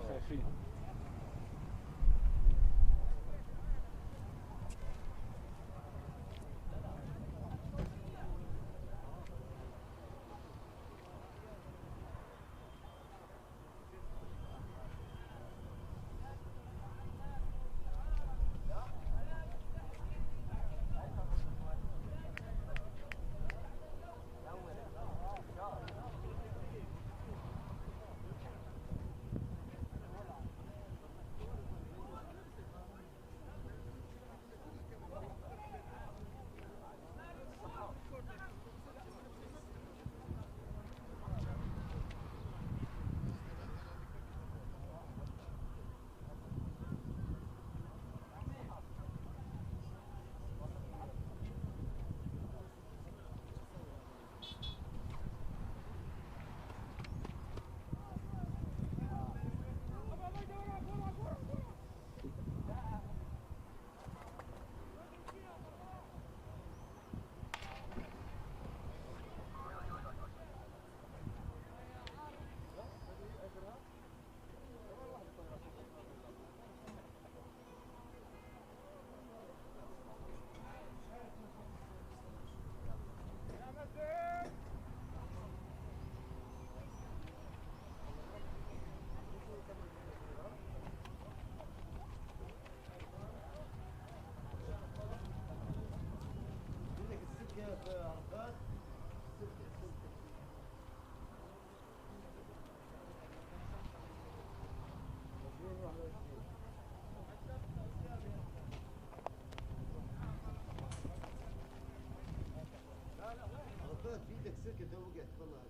خايفين. في ايدك سلك ده وقعت والله.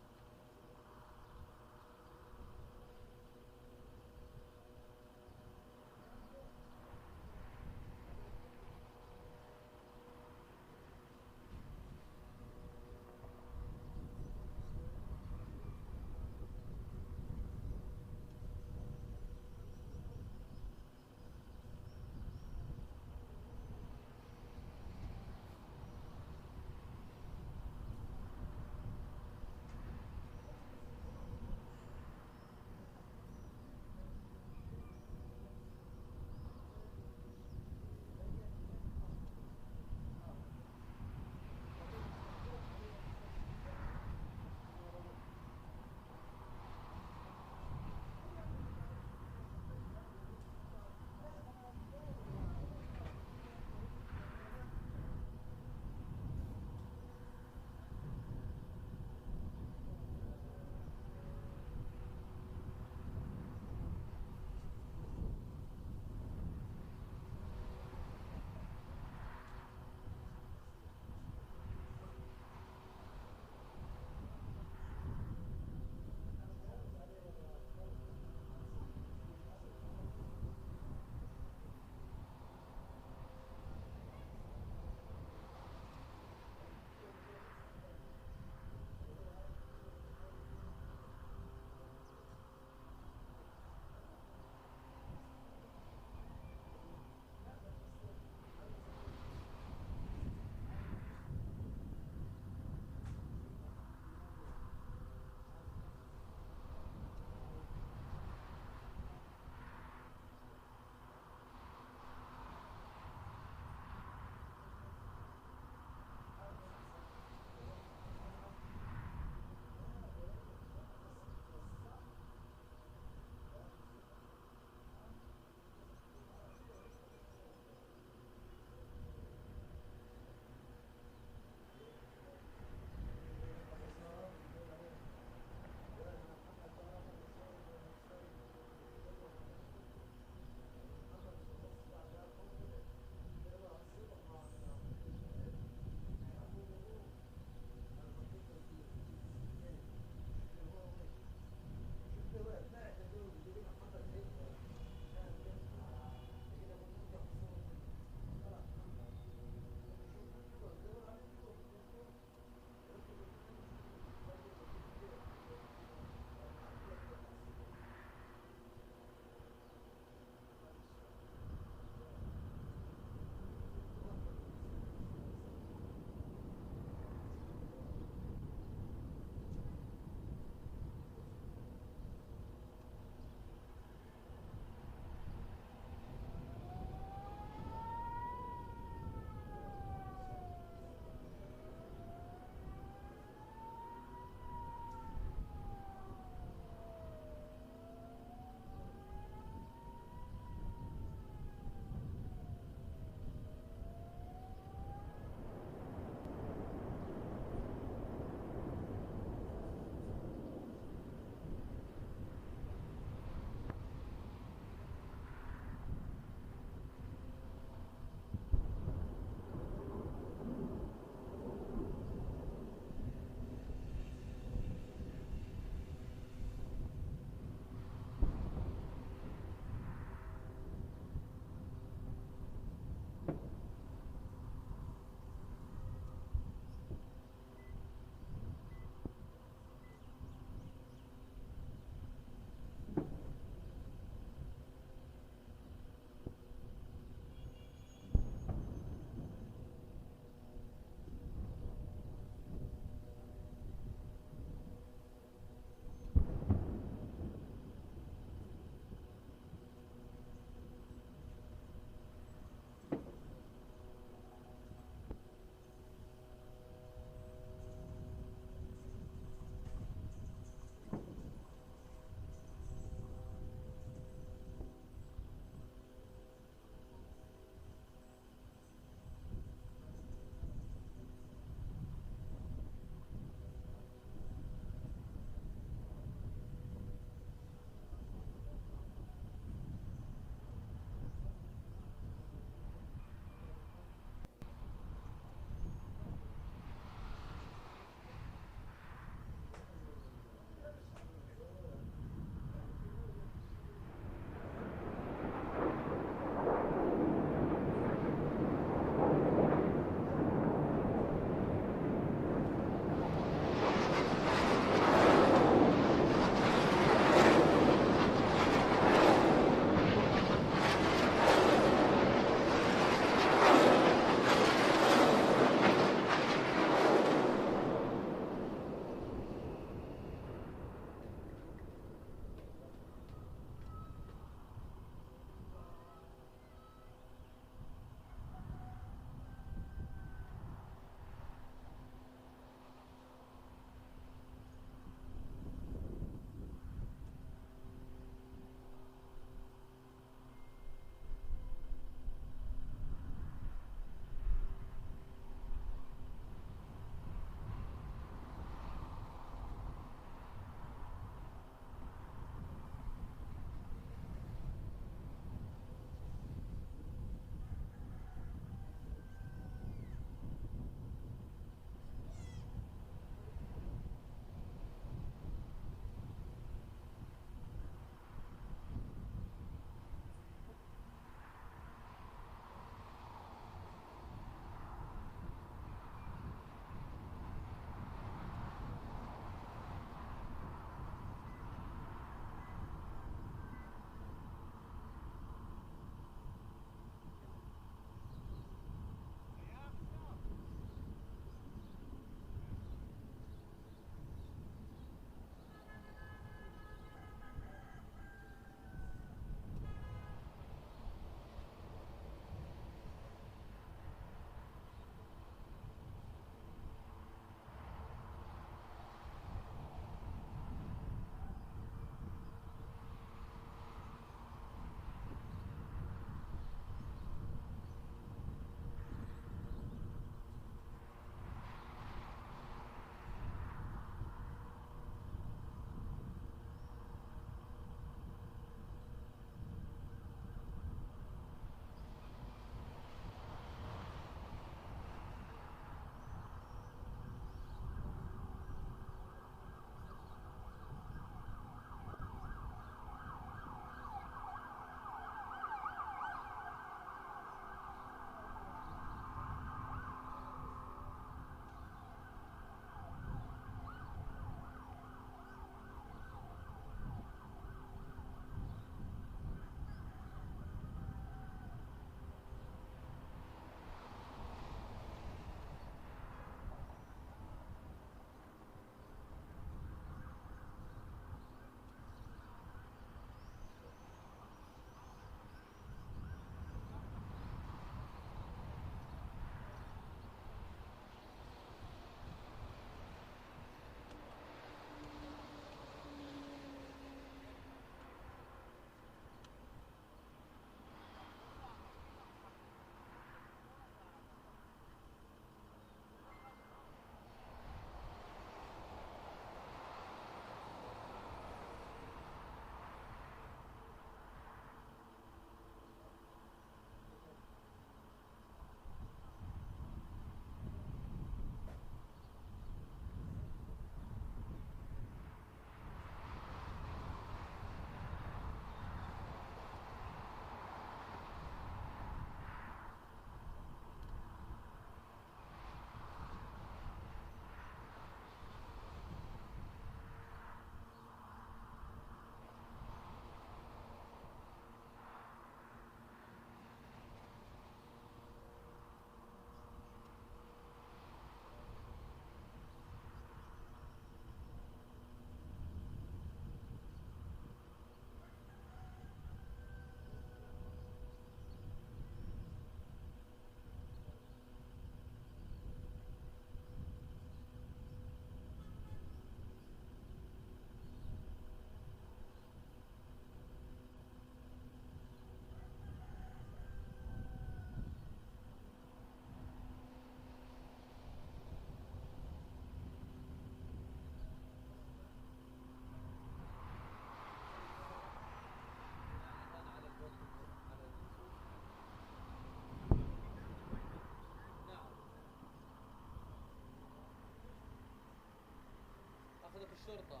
الشرطة.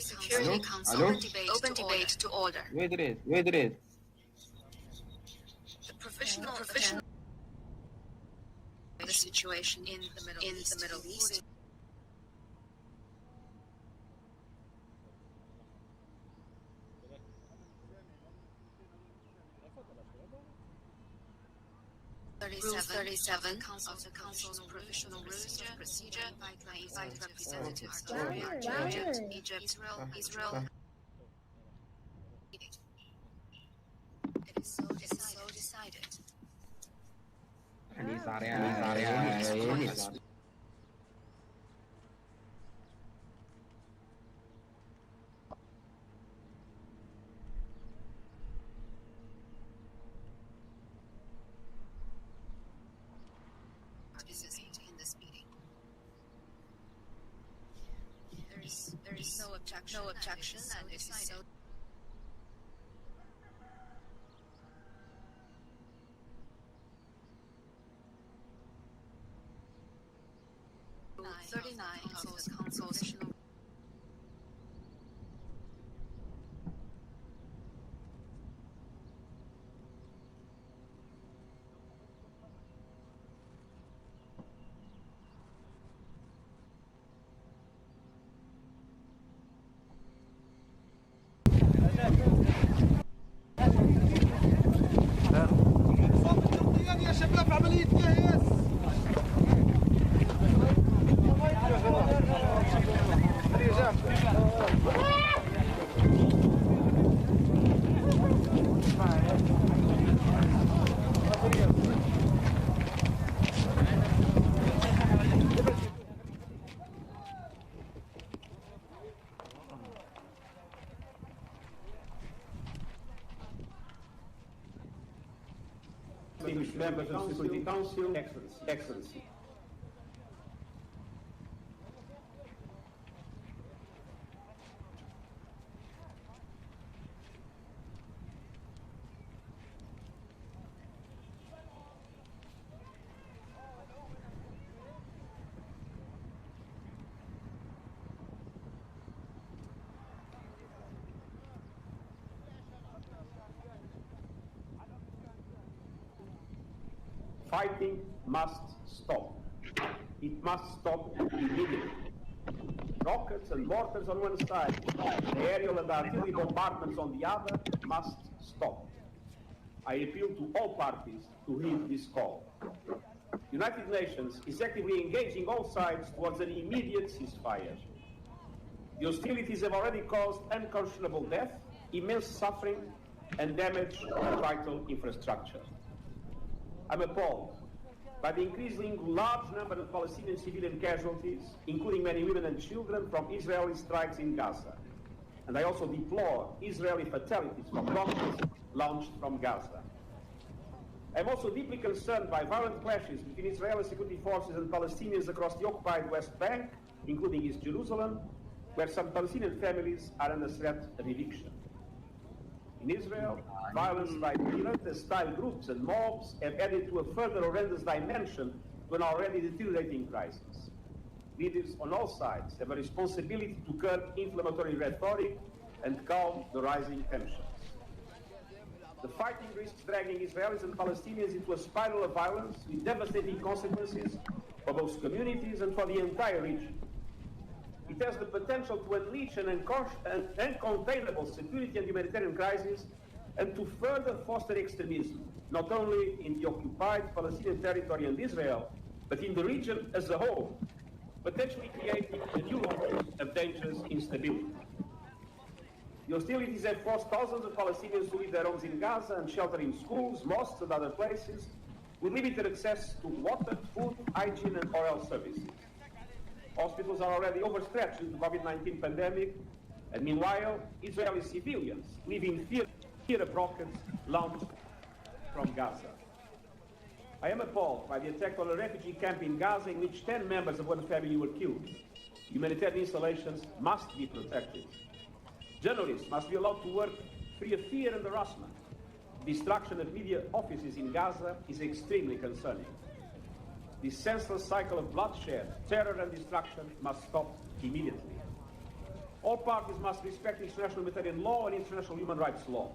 Security Council open debate to order. ويدريد The professional the situation in the Middle East. Rule 37 of the Council's provisional rules of procedure by invite representatives of Egypt, Israel. It is so decided. Participate in this meeting. There is no objection, and it is so. Rule 39 of the Council's يا شباب عملية جهاز Distinguished members of the Security Council, Excellency. Fighting must stop. It must stop immediately. Rockets and mortars on one side, aerial and artillery bombardments on the other must stop. I appeal to all parties to heed this call. The United Nations is actively engaging all sides towards an immediate ceasefire. The hostilities have already caused unconscionable death, immense suffering, and damage to vital infrastructure. I'm appalled by the increasingly large number of Palestinian civilian casualties, including many women and children, from Israeli strikes in Gaza. And I also deplore Israeli fatalities from rockets launched from Gaza. I'm also deeply concerned by violent clashes between Israeli security forces and Palestinians across the occupied West Bank, including East Jerusalem, where some Palestinian families are under threat of eviction. In Israel, violence by military-style groups and mobs have added to a further horrendous dimension to an already deteriorating crisis. Leaders on all sides have a responsibility to curb inflammatory rhetoric and calm the rising tensions. The fighting risks dragging Israelis and Palestinians into a spiral of violence with devastating consequences for both communities and for the entire region. It has the potential to unleash an uncontainable security and humanitarian crisis and to further foster extremism, not only in the occupied Palestinian territory and Israel, but in the region as a whole, potentially creating a new world of dangerous instability. The hostilities have forced thousands of Palestinians to leave their homes in Gaza and shelter in schools, mosques, and other places, with limited access to water, food, hygiene, and oral services. Hospitals are already overstretched due to the COVID-19 pandemic, and meanwhile, Israeli civilians live in fear of rockets launched from Gaza. I am appalled by the attack on a refugee camp in Gaza in which 10 members of one family were killed. Humanitarian installations must be protected. Journalists must be allowed to work free of fear and harassment. Destruction of media offices in Gaza is extremely concerning. This senseless cycle of bloodshed, terror and destruction must stop immediately. All parties must respect international humanitarian law and international human rights law.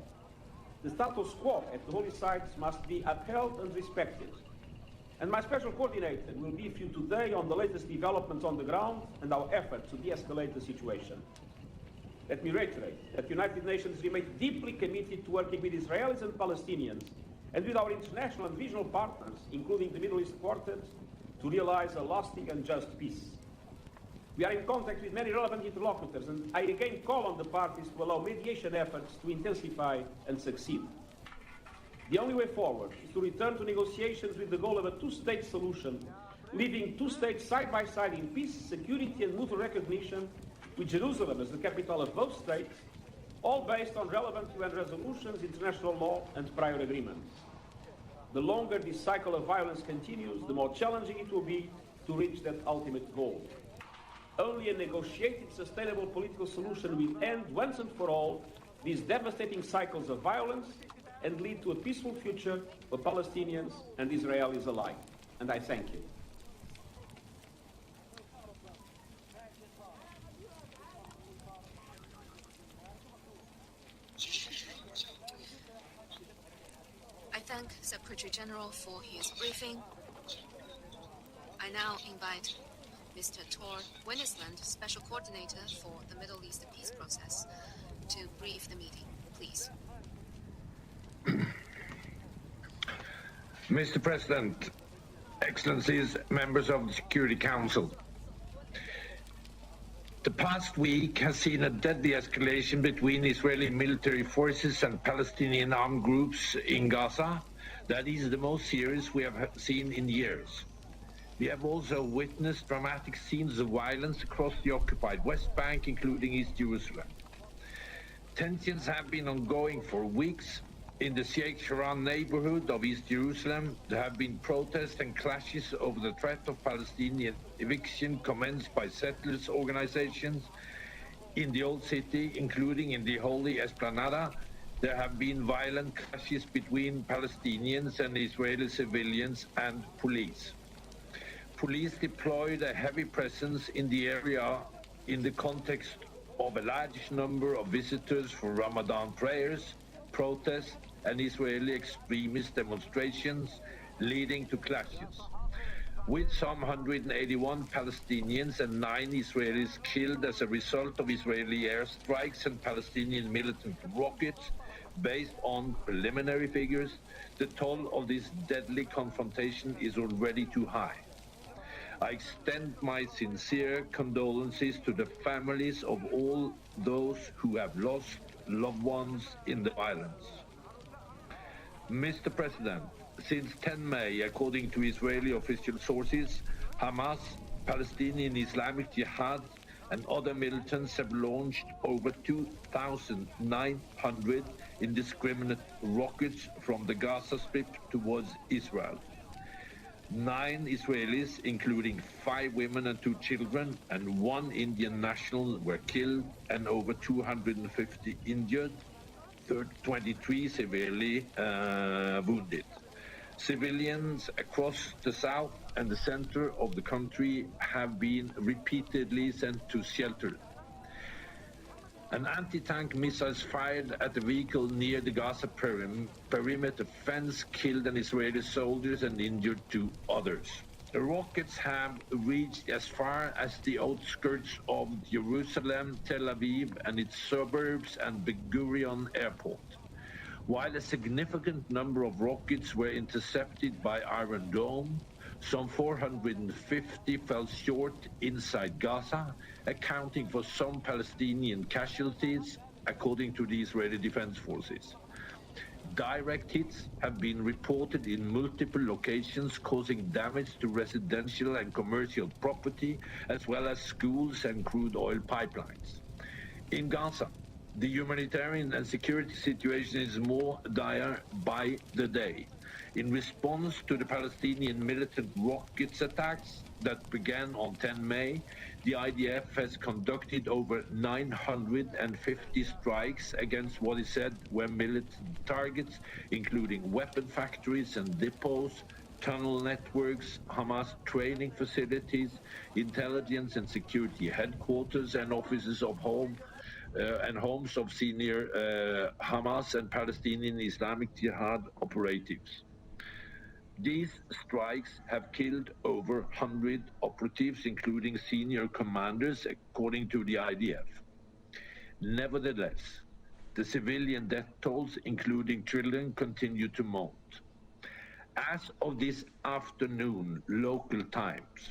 The status quo at the holy sites must be upheld and respected. And my special coordinator will brief you today on the latest developments on the ground and our efforts to de-escalate the situation. Let me reiterate that the United Nations remains deeply committed to working with Israelis and Palestinians and with our international and regional partners, including the Middle East Quartet, to realize a lasting and just peace. We are in contact with many relevant interlocutors, and I again call on the parties to allow mediation efforts to intensify and succeed. The only way forward is to return to negotiations with the goal of a two-state solution, living two states side by side in peace, security, and mutual recognition, with Jerusalem as the capital of both states, all based on relevant UN resolutions, international law, and prior agreements. The longer this cycle of violence continues, the more challenging it will be to reach that ultimate goal. Only a negotiated, sustainable political solution will end once and for all these devastating cycles of violence and lead to a peaceful future for Palestinians and Israelis alike. And I thank you. I thank Secretary General for his briefing. I now invite Mr. Tor Wennesland, Special Coordinator for the Middle East Peace Process, to brief the meeting, please. Mr. President, Excellencies, members of the Security Council. The past week has seen a deadly escalation between Israeli military forces and Palestinian armed groups in Gaza. That is the most serious we have seen in years. We have also witnessed dramatic scenes of violence across the occupied West Bank, including East Jerusalem. Tensions have been ongoing for weeks. In the Sheikh Sharon neighborhood of East Jerusalem, there have been protests and clashes over the threat of Palestinian eviction commenced by settlers organizations. In the Old City, including in the Holy Esplanada, there have been violent clashes between Palestinians and Israeli civilians and police. Police deployed a heavy presence in the area in the context of a large number of visitors for Ramadan prayers, protests, and Israeli extremist demonstrations, leading to clashes. With some 181 Palestinians and 9 Israelis killed as a result of Israeli airstrikes and Palestinian militant rockets, based on preliminary figures, the toll of this deadly confrontation is already too high. I extend my sincere condolences to the families of all those who have lost loved ones in the violence. Mr. President, since 10 May, according to Israeli official sources, Hamas, Palestinian Islamic Jihad, and other militants have launched over 2,900 indiscriminate rockets from the Gaza Strip towards Israel. 9 Israelis, including 5 women and 2 children, and 1 Indian national were killed and over 250 injured, 23 severely wounded. Civilians across the south and the center of the country have been repeatedly sent to shelter. An anti-tank missiles fired at a vehicle near the Gaza perimeter fence killed an Israeli soldier and injured 2 others. The rockets have reached as far as the outskirts of Jerusalem, Tel Aviv and its suburbs and Ben Gurion Airport. While a significant number of rockets were intercepted by Iron Dome, some 450 fell short inside Gaza, accounting for some Palestinian casualties, according to the Israeli Defense Forces. Direct hits have been reported in multiple locations, causing damage to residential and commercial property, as well as schools and crude oil pipelines. In Gaza, the humanitarian and security situation is more dire by the day. In response to the Palestinian militant rockets attacks that began on 10 May, the IDF has conducted over 950 strikes against what is said were militant targets, including weapon factories and depots, tunnel networks, Hamas training facilities, intelligence and security headquarters, and offices of and homes of senior Hamas and Palestinian Islamic Jihad operatives. These strikes have killed over 100 operatives, including senior commanders, according to the IDF. Nevertheless, the civilian death tolls, including children, continue to mount. As of this afternoon, local times,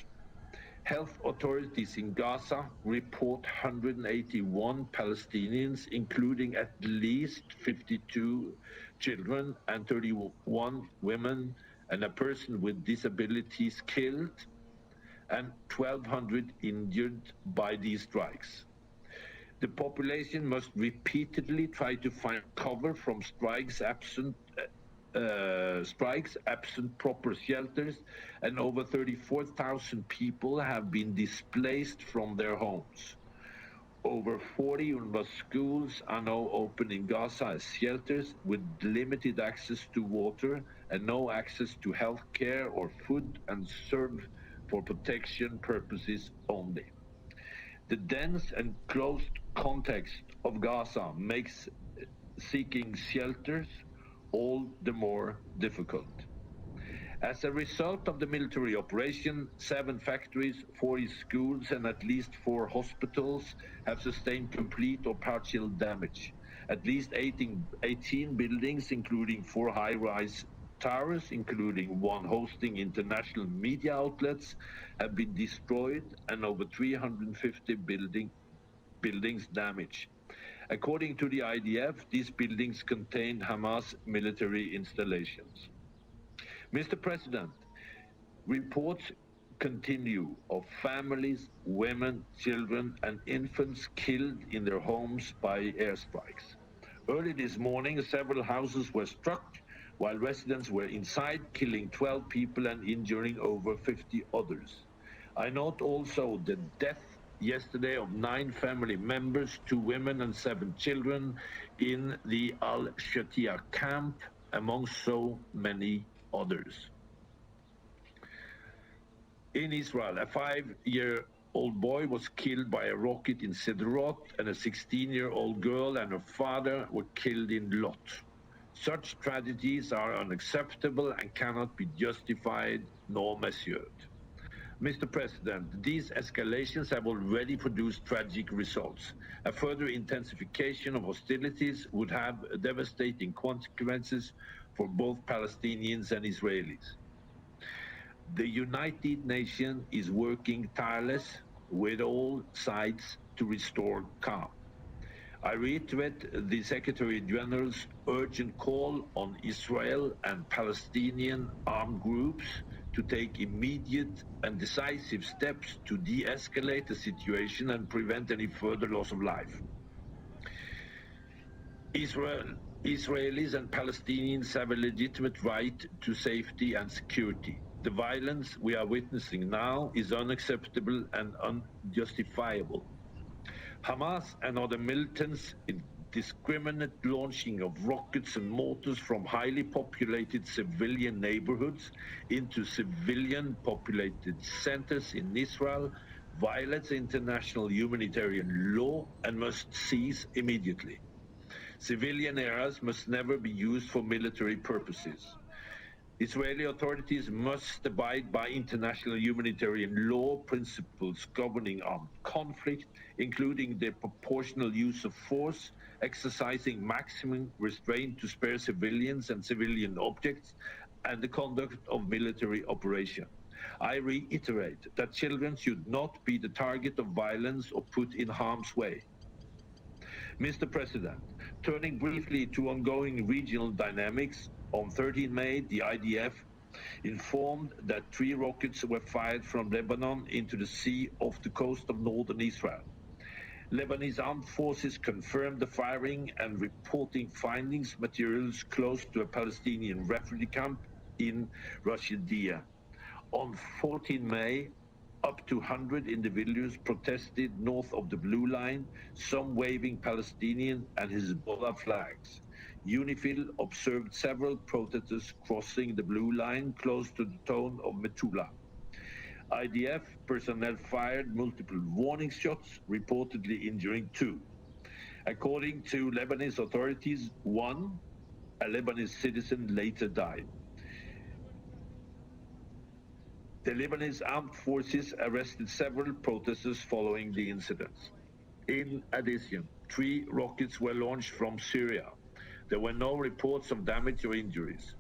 health authorities in Gaza report 181 Palestinians, including at least 52 children and 31 women and a person with disabilities killed, and 1,200 injured by these strikes. The population must repeatedly try to find cover from strikes, absent proper shelters, and over 34,000 people have been displaced from their homes. Over 40 UNRWA schools are now open in Gaza as shelters with limited access to water and no access to health care or food, and serve for protection purposes only. The dense and closed context of Gaza makes seeking shelters all the more difficult. As a result of the military operation, 7 factories, 40 schools, and at least 4 hospitals have sustained complete or partial damage. At least 18 buildings, including 4 high-rise towers, including one hosting international media outlets, have been destroyed, and over 350 buildings damaged. According to the IDF, these buildings contain Hamas military installations. Mr. President, reports continue of families, women, children, and infants killed in their homes by airstrikes. Early this morning, several houses were struck while residents were inside, killing 12 people and injuring over 50 others. I note also the death yesterday of 9 family members, 2 women and 7 children in the Al-Shatia camp, among so many others. In Israel, a 5-year-old boy was killed by a rocket in Sderot, and a 16-year-old girl and her father were killed in Lot. Such tragedies are unacceptable and cannot be justified nor measured. Mr. President, these escalations have already produced tragic results. A further intensification of hostilities would have devastating consequences for both Palestinians and Israelis. The United Nations is working tirelessly with all sides to restore calm. I reiterate the Secretary General's urgent call on Israel and Palestinian armed groups to take immediate and decisive steps to de-escalate the situation and prevent any further loss of life. Israelis and Palestinians have a legitimate right to safety and security. The violence we are witnessing now is unacceptable and unjustifiable. Hamas and other militants' indiscriminate launching of rockets and mortars from highly populated civilian neighborhoods into civilian populated centers in Israel violates international humanitarian law and must cease immediately. Civilian areas must never be used for military purposes. Israeli authorities must abide by international humanitarian law principles governing armed conflict, including the proportional use of force, exercising maximum restraint to spare civilians and civilian objects, and the conduct of military operation. I reiterate that children should not be the target of violence or put in harm's way. Mr. President, turning briefly to ongoing regional dynamics, on 13 May, the IDF informed that 3 rockets were fired from Lebanon into the sea off the coast of northern Israel. Lebanese armed forces confirmed the firing and reporting findings materials close to a Palestinian refugee camp in Rashidiyah. On 14 May, up to 100 individuals protested north of the Blue Line, some waving Palestinian and Hezbollah flags. UNIFIL observed several protesters crossing the blue line close to the town of Metula. IDF personnel fired multiple warning shots, reportedly injuring 2. According to Lebanese authorities, 1, a Lebanese citizen, later died. The Lebanese armed forces arrested several protesters following the incidents. In addition, 3 rockets were launched from Syria. There were no reports of damage or injuries.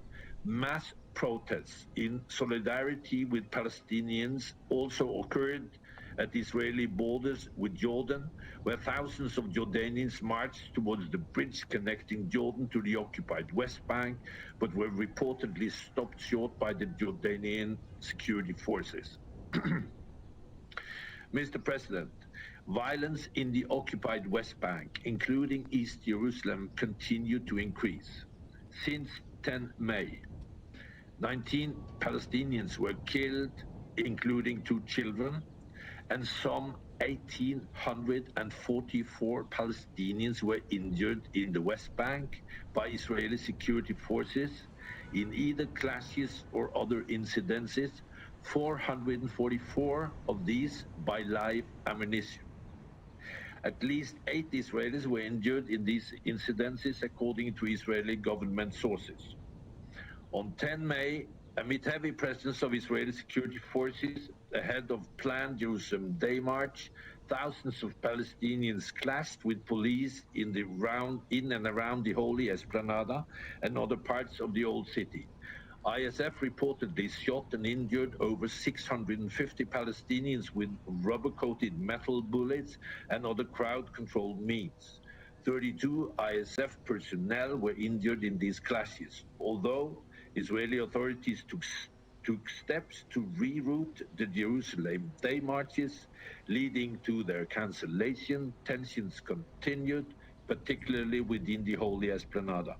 Mass protests in solidarity with Palestinians also occurred at the Israeli borders with Jordan, where thousands of Jordanians marched towards the bridge connecting Jordan to the occupied West Bank, but were reportedly stopped short by the Jordanian security forces. Mr. President, violence in the occupied West Bank, including East Jerusalem, continued to increase. Since 10 May, 19 Palestinians were killed, including 2 children, and some 1,844 Palestinians were injured in the West Bank by Israeli security forces in either clashes or other incidences, 444 of these by live ammunition. At least 8 Israelis were injured in these incidences, according to Israeli government sources. On 10 May, amid heavy presence of Israeli security forces ahead of planned Jerusalem Day March, thousands of Palestinians clashed with police in and around the Holy Esplanade and other parts of the Old City. ISF reportedly shot and injured over 650 Palestinians with rubber-coated metal bullets and other crowd-controlled means. 32 ISF personnel were injured in these clashes, although Israeli authorities took steps to reroute the Jerusalem Day marches, leading to their cancellation. Tensions continued, particularly within the Holy Esplanade.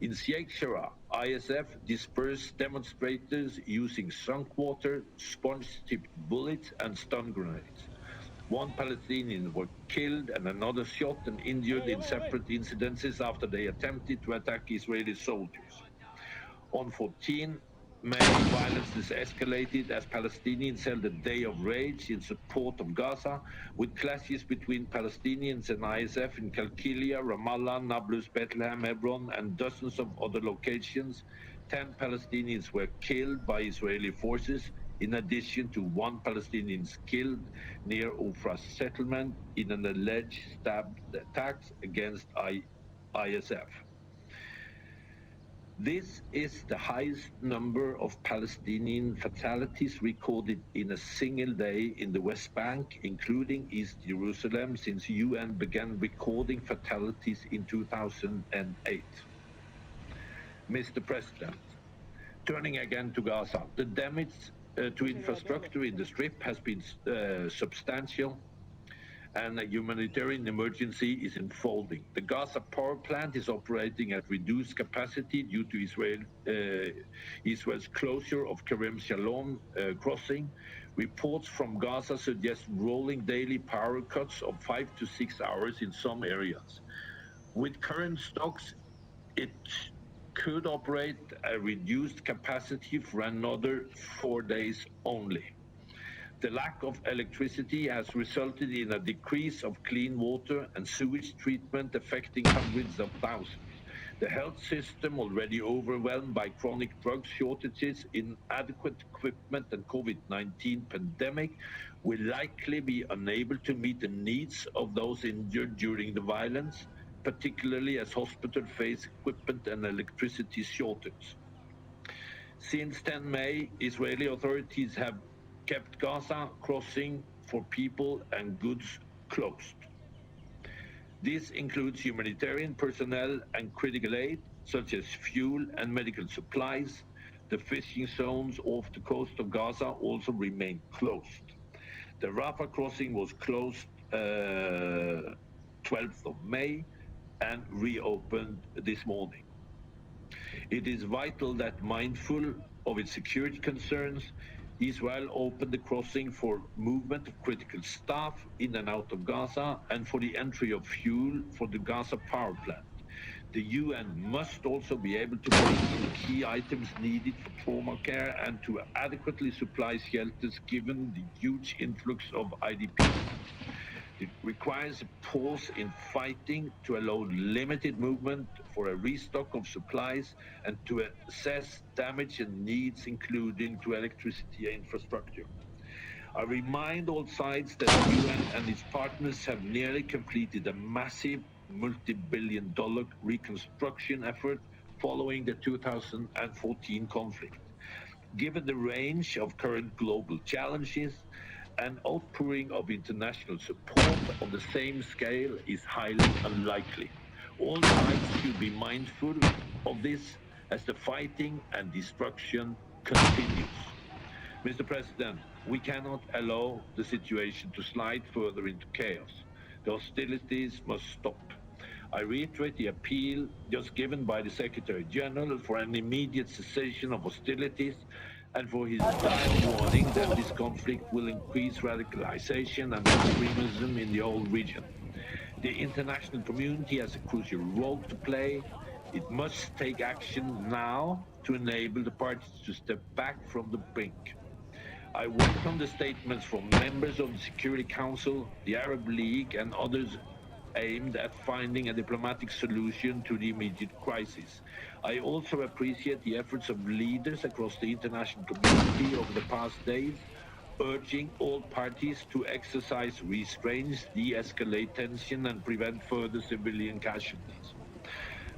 In Sheikh Jarrah, ISF dispersed demonstrators using sunk water, sponge-tipped bullets, and stun grenades. 1 Palestinian was killed and another shot and injured in separate incidences after they attempted to attack Israeli soldiers. On 14 May, violence escalated as Palestinians held a day of rage in support of Gaza, with clashes between Palestinians and ISF in Qalqilia, Ramallah, Nablus, Bethlehem, Hebron, and dozens of other locations. 10 Palestinians were killed by Israeli forces, in addition to 1 Palestinian killed near Ofra's settlement in an alleged stabbed attack against ISF. This is the highest number of Palestinian fatalities recorded in a single day in the West Bank, including East Jerusalem, since UN began recording fatalities in 2008. Mr. President, turning again to Gaza, the damage to infrastructure in the Strip has been substantial, and a humanitarian emergency is unfolding. The Gaza power plant is operating at reduced capacity due to Israel's closure of Kerem Shalom crossing. Reports from Gaza suggest rolling daily power cuts of 5 to 6 hours in some areas. With current stocks, it could operate at reduced capacity for another 4 days only. The lack of electricity has resulted in a decrease of clean water and sewage treatment affecting hundreds of thousands. The health system, already overwhelmed by chronic drug shortages, inadequate equipment, and COVID-19 pandemic, will likely be unable to meet the needs of those injured during the violence, particularly as hospitals face equipment and electricity shortage. Since 10 May, Israeli authorities have kept Gaza crossing for people and goods closed. This includes humanitarian personnel and critical aid, such as fuel and medical supplies. The fishing zones off the coast of Gaza also remain closed. The Rafah crossing was closed 12th of May and reopened this morning. It is vital that, mindful of its security concerns, Israel opened the crossing for movement of critical staff in and out of Gaza and for the entry of fuel for the Gaza power plant. The UN must also be able to bring in key items needed for trauma care and to adequately supply shelters given the huge influx of IDPs. It requires a pause in fighting to allow limited movement for a restock of supplies and to assess damage and needs, including to electricity infrastructure. I remind all sides that the UN and its partners have nearly completed a massive multi-billion-dollar reconstruction effort following the 2014 conflict. Given the range of current global challenges, an outpouring of international support on the same scale is highly unlikely. All sides should be mindful of this as the fighting and destruction continues. Mr. President, we cannot allow the situation to slide further into chaos. The hostilities must stop. I reiterate the appeal just given by the Secretary General for an immediate cessation of hostilities and for his dire warning that this conflict will increase radicalization and extremism in the whole region. The international community has a crucial role to play. It must take action now to enable the parties to step back from the brink. I welcome the statements from members of the Security Council, the Arab League, and others aimed at finding a diplomatic solution to the immediate crisis. I also appreciate the efforts of leaders across the international community over the past days, urging all parties to exercise restraints, de-escalate tension, and prevent further civilian casualties.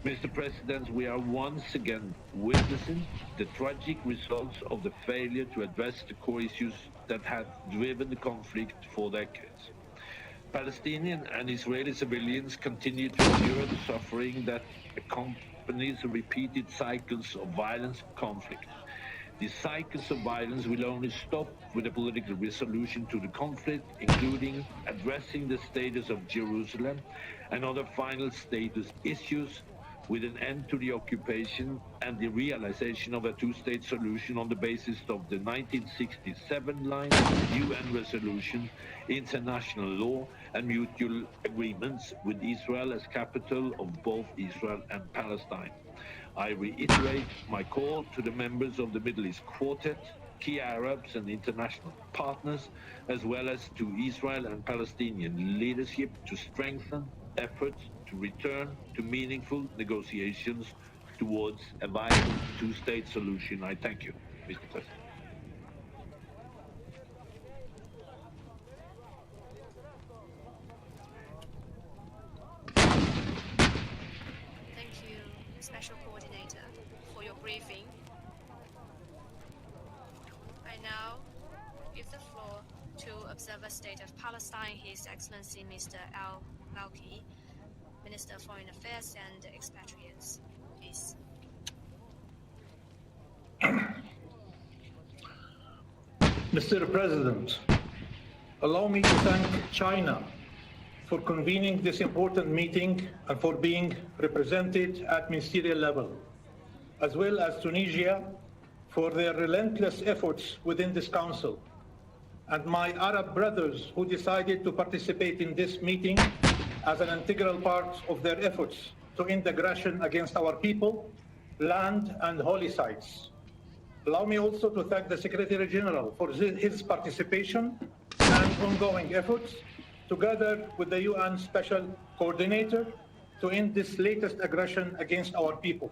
Mr. President, we are once again witnessing the tragic results of the failure to address the core issues that have driven the conflict for decades. Palestinian and Israeli civilians continue to endure the suffering that accompanies repeated cycles of violence and conflict. These cycles of violence will only stop with a political resolution to the conflict, including addressing the status of Jerusalem and other final status issues, with an end to the occupation and the realization of a two-state solution on the basis of the 1967 line, UN resolution, international law, and mutual agreements with Israel as capital of both Israel and Palestine. I reiterate my call to the members of the Middle East Quartet, key Arabs and international partners, as well as to Israel and Palestinian leadership to strengthen efforts to return to meaningful negotiations towards a viable two-state solution. I thank you, Mr. President. Thank you, Special Coordinator, for your briefing. I now give the floor to Observer State of Palestine, His Excellency Mr. Al-Malki, Minister of Foreign Affairs and Expatriates. Please. Mr. President, allow me to thank China for convening this important meeting and for being represented at ministerial level, as well as Tunisia for their relentless efforts within this council, and my Arab brothers who decided to participate in this meeting as an integral part of their efforts to end aggression against our people, land, and holy sites. Allow me also to thank the Secretary General for his participation and ongoing efforts, together with the UN Special Coordinator, to end this latest aggression against our people.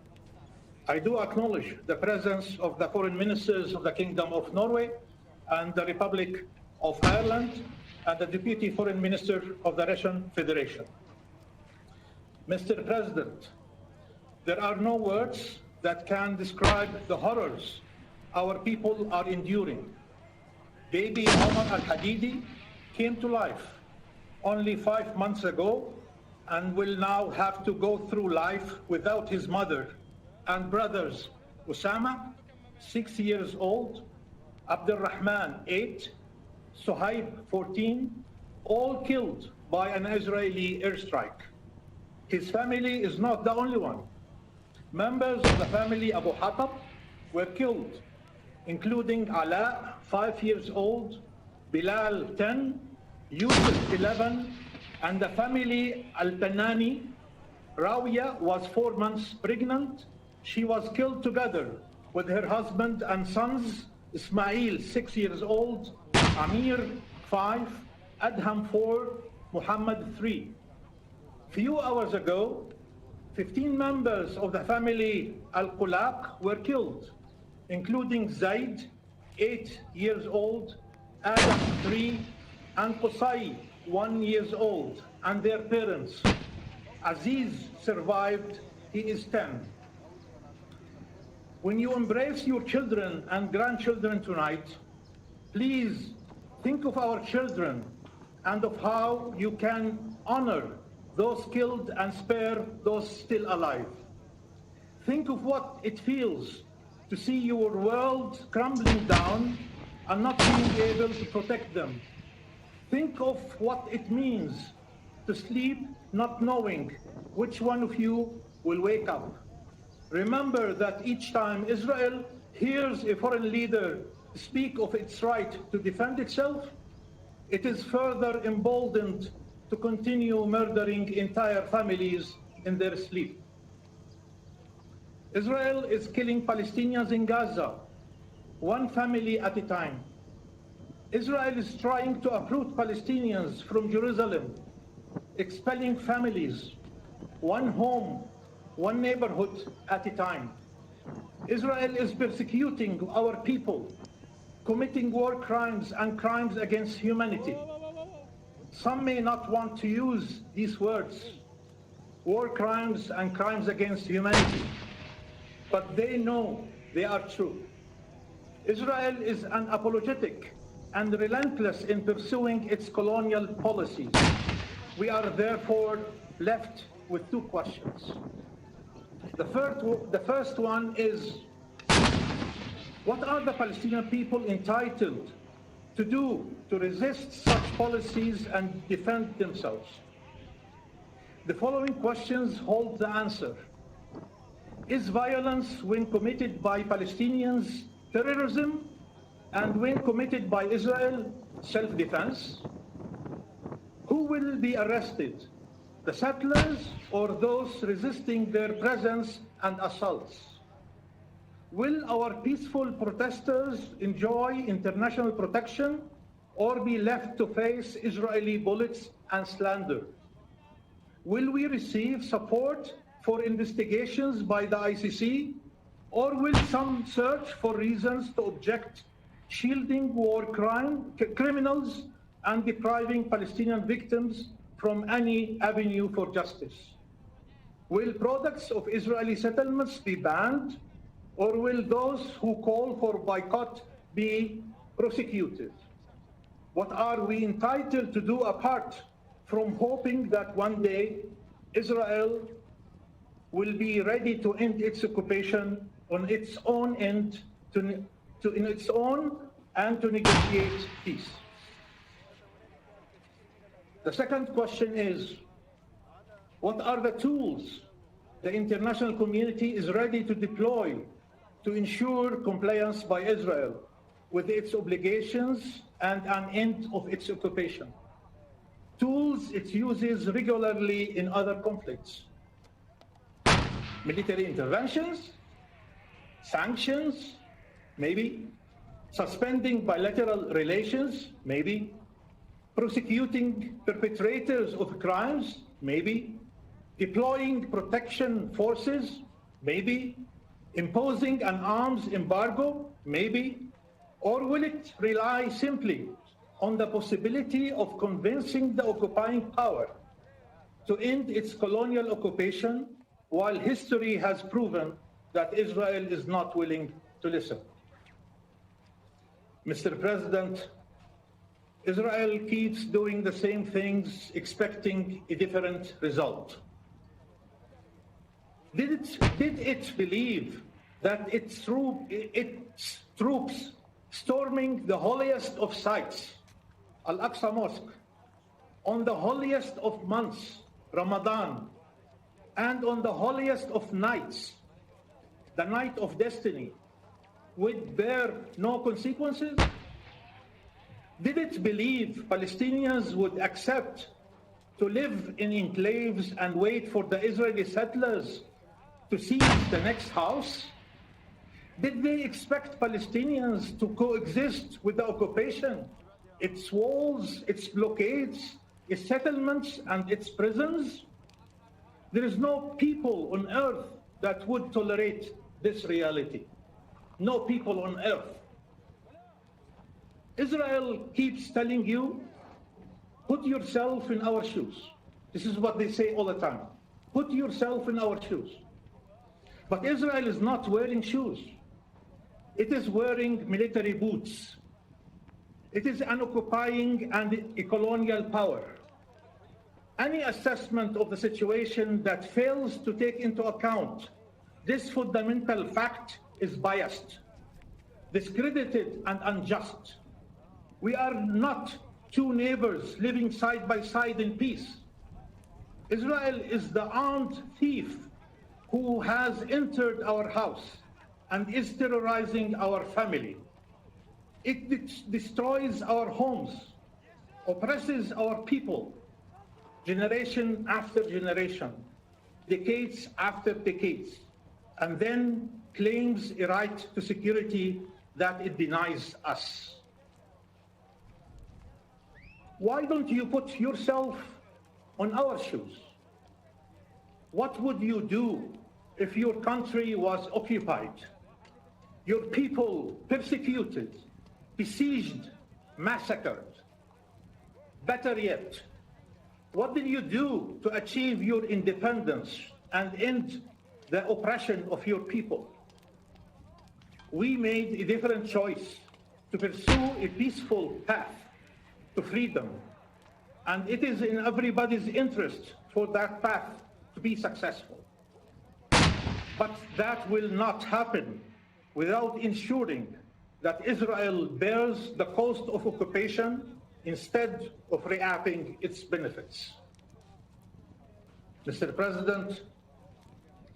I do acknowledge the presence of the foreign ministers of the Kingdom of Norway and the Republic of Ireland, and the Deputy Foreign Minister of the Russian Federation. Mr. President, there are no words that can describe the horrors our people are enduring. Baby Omar al-Hadidi came to life only 5 months ago and will now have to go through life without his mother and brothers Osama, 6 years old, Abdurrahman, 8, Suhaib, 14, all killed by an Israeli airstrike. His family is not the only one. Members of the family Abu Hatab were killed, including Ala, 5 years old, Bilal, 10, Yusuf, 11, and the family Al-Tanani, Rawiya was 4 months pregnant. She was killed together with her husband and sons, Ismail, 6 years old, Amir, 5, Adham, 4, Muhammad, 3. Few hours ago, 15 members of the family Al-Qulaq were killed, including Zaid, 8 years old, Adam, 3, and Qusay, 1 year old, and their parents. Aziz survived, he is 10. When you embrace your children and grandchildren tonight, please think of our children and of how you can honor those killed and spare those still alive. Think of what it feels to see your world crumbling down and not being able to protect them. Think of what it means to sleep not knowing which one of you will wake up. Remember that each time Israel hears a foreign leader speak of its right to defend itself, it is further emboldened to continue murdering entire families in their sleep. Israel is killing Palestinians in Gaza, one family at a time. Israel is trying to uproot Palestinians from Jerusalem, expelling families, one home, one neighborhood at a time. Israel is persecuting our people, committing war crimes and crimes against humanity. Some may not want to use these words, war crimes and crimes against humanity, but they know they are true. Israel is unapologetic and relentless in pursuing its colonial policies. We are therefore left with two questions. The first one is, what are the Palestinian people entitled to do to resist such policies and defend themselves? The following questions hold the answer. Is violence when committed by Palestinians terrorism, and when committed by Israel self-defense? Who will be arrested, the settlers or those resisting their presence and assaults? Will our peaceful protesters enjoy international protection or be left to face Israeli bullets and slander? Will we receive support for investigations by the ICC, or will some search for reasons to object, shielding war criminals and depriving Palestinian victims from any avenue for justice? Will products of Israeli settlements be banned, or will those who call for boycott be prosecuted? What are we entitled to do apart from hoping that one day Israel will be ready to end its occupation on its own end, in its own, and to negotiate peace? The second question is, what are the tools the international community is ready to deploy to ensure compliance by Israel with its obligations and an end of its occupation? Tools it uses regularly in other conflicts. Military interventions, sanctions, maybe. Suspending bilateral relations, maybe. Prosecuting perpetrators of crimes, maybe. Deploying protection forces, maybe. Imposing an arms embargo, maybe. Or will it rely simply on the possibility of convincing the occupying power to end its colonial occupation, while history has proven that Israel is not willing to listen? Mr. President, Israel keeps doing the same things, expecting a different result. Did it believe that its troops storming the holiest of sites, Al-Aqsa Mosque, on the holiest of months, Ramadan, and on the holiest of nights, the night of destiny, would bear no consequences? Did it believe Palestinians would accept to live in enclaves and wait for the Israeli settlers to seize the next house? Did they expect Palestinians to coexist with the occupation, its walls, its blockades, its settlements, and its prisons? There is no people on earth that would tolerate this reality. No people on earth. Israel keeps telling you, put yourself in our shoes. This is what they say all the time. Put yourself in our shoes. But Israel is not wearing shoes. It is wearing military boots. It is an occupying and a colonial power. Any assessment of the situation that fails to take into account this fundamental fact is biased, discredited, and unjust. We are not two neighbors living side by side in peace. Israel is the armed thief who has entered our house and is terrorizing our family. It destroys our homes, oppresses our people, generation after generation, decades after decades, and then claims a right to security that it denies us. Why don't you put yourself on our shoes? What would you do if your country was occupied, your people persecuted, besieged, massacred? Better yet, what did you do to achieve your independence and end the oppression of your people? We made a different choice to pursue a peaceful path to freedom, and it is in everybody's interest for that path to be successful. But that will not happen without ensuring that Israel bears the cost of occupation instead of reaping its benefits. Mr. President,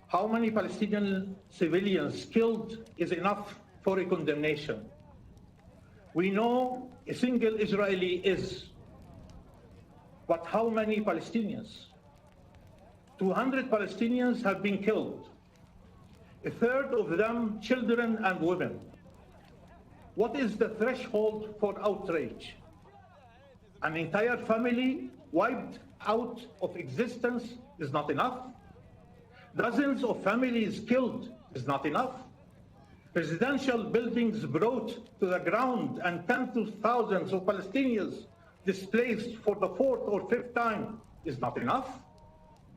how many Palestinian civilians killed is enough for a condemnation? We know a single Israeli is, but how many Palestinians? 200 Palestinians have been killed, a third of them children and women. What is the threshold for outrage? An entire family wiped out of existence is not enough. Dozens of families killed is not enough. Residential buildings brought to the ground and tens of thousands of Palestinians displaced for the fourth or fifth time is not enough.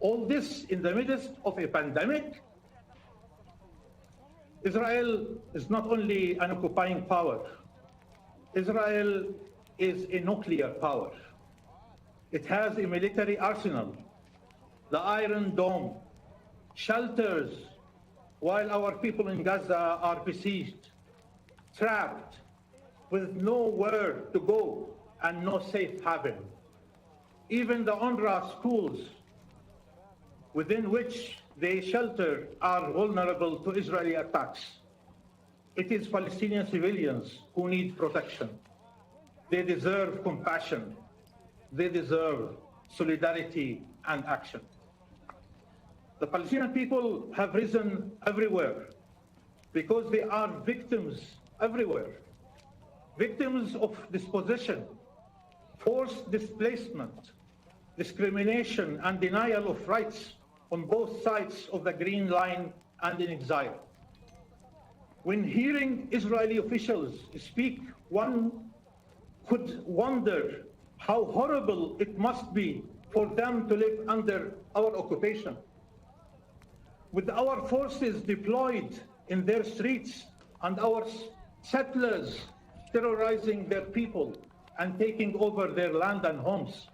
All this in the midst of a pandemic. Israel is not only an occupying power. Israel is a nuclear power. It has a military arsenal, the Iron Dome, shelters, while our people in Gaza are besieged, trapped, with nowhere to go and no safe haven. Even the UNRWA schools within which they shelter are vulnerable to Israeli attacks. It is Palestinian civilians who need protection. They deserve compassion. They deserve solidarity and action. The Palestinian people have risen everywhere because they are victims everywhere. Victims of dispossession, forced displacement, discrimination, and denial of rights on both sides of the Green Line and in exile. When hearing Israeli officials speak, one could wonder how horrible it must be for them to live under our occupation. With our forces deployed in their streets and our settlers terrorizing their people and taking over their land and homes,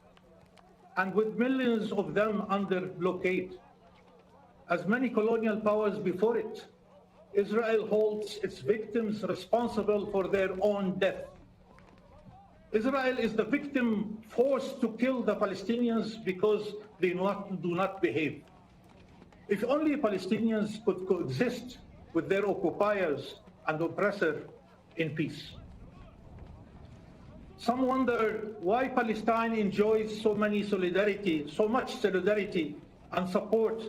and with millions of them under blockade. As many colonial powers before it, Israel holds its victims responsible for their own death. Israel is the victim forced to kill the Palestinians because they do not behave. If only Palestinians could coexist with their occupiers and oppressor in peace. Some wonder why Palestine enjoys so much solidarity and support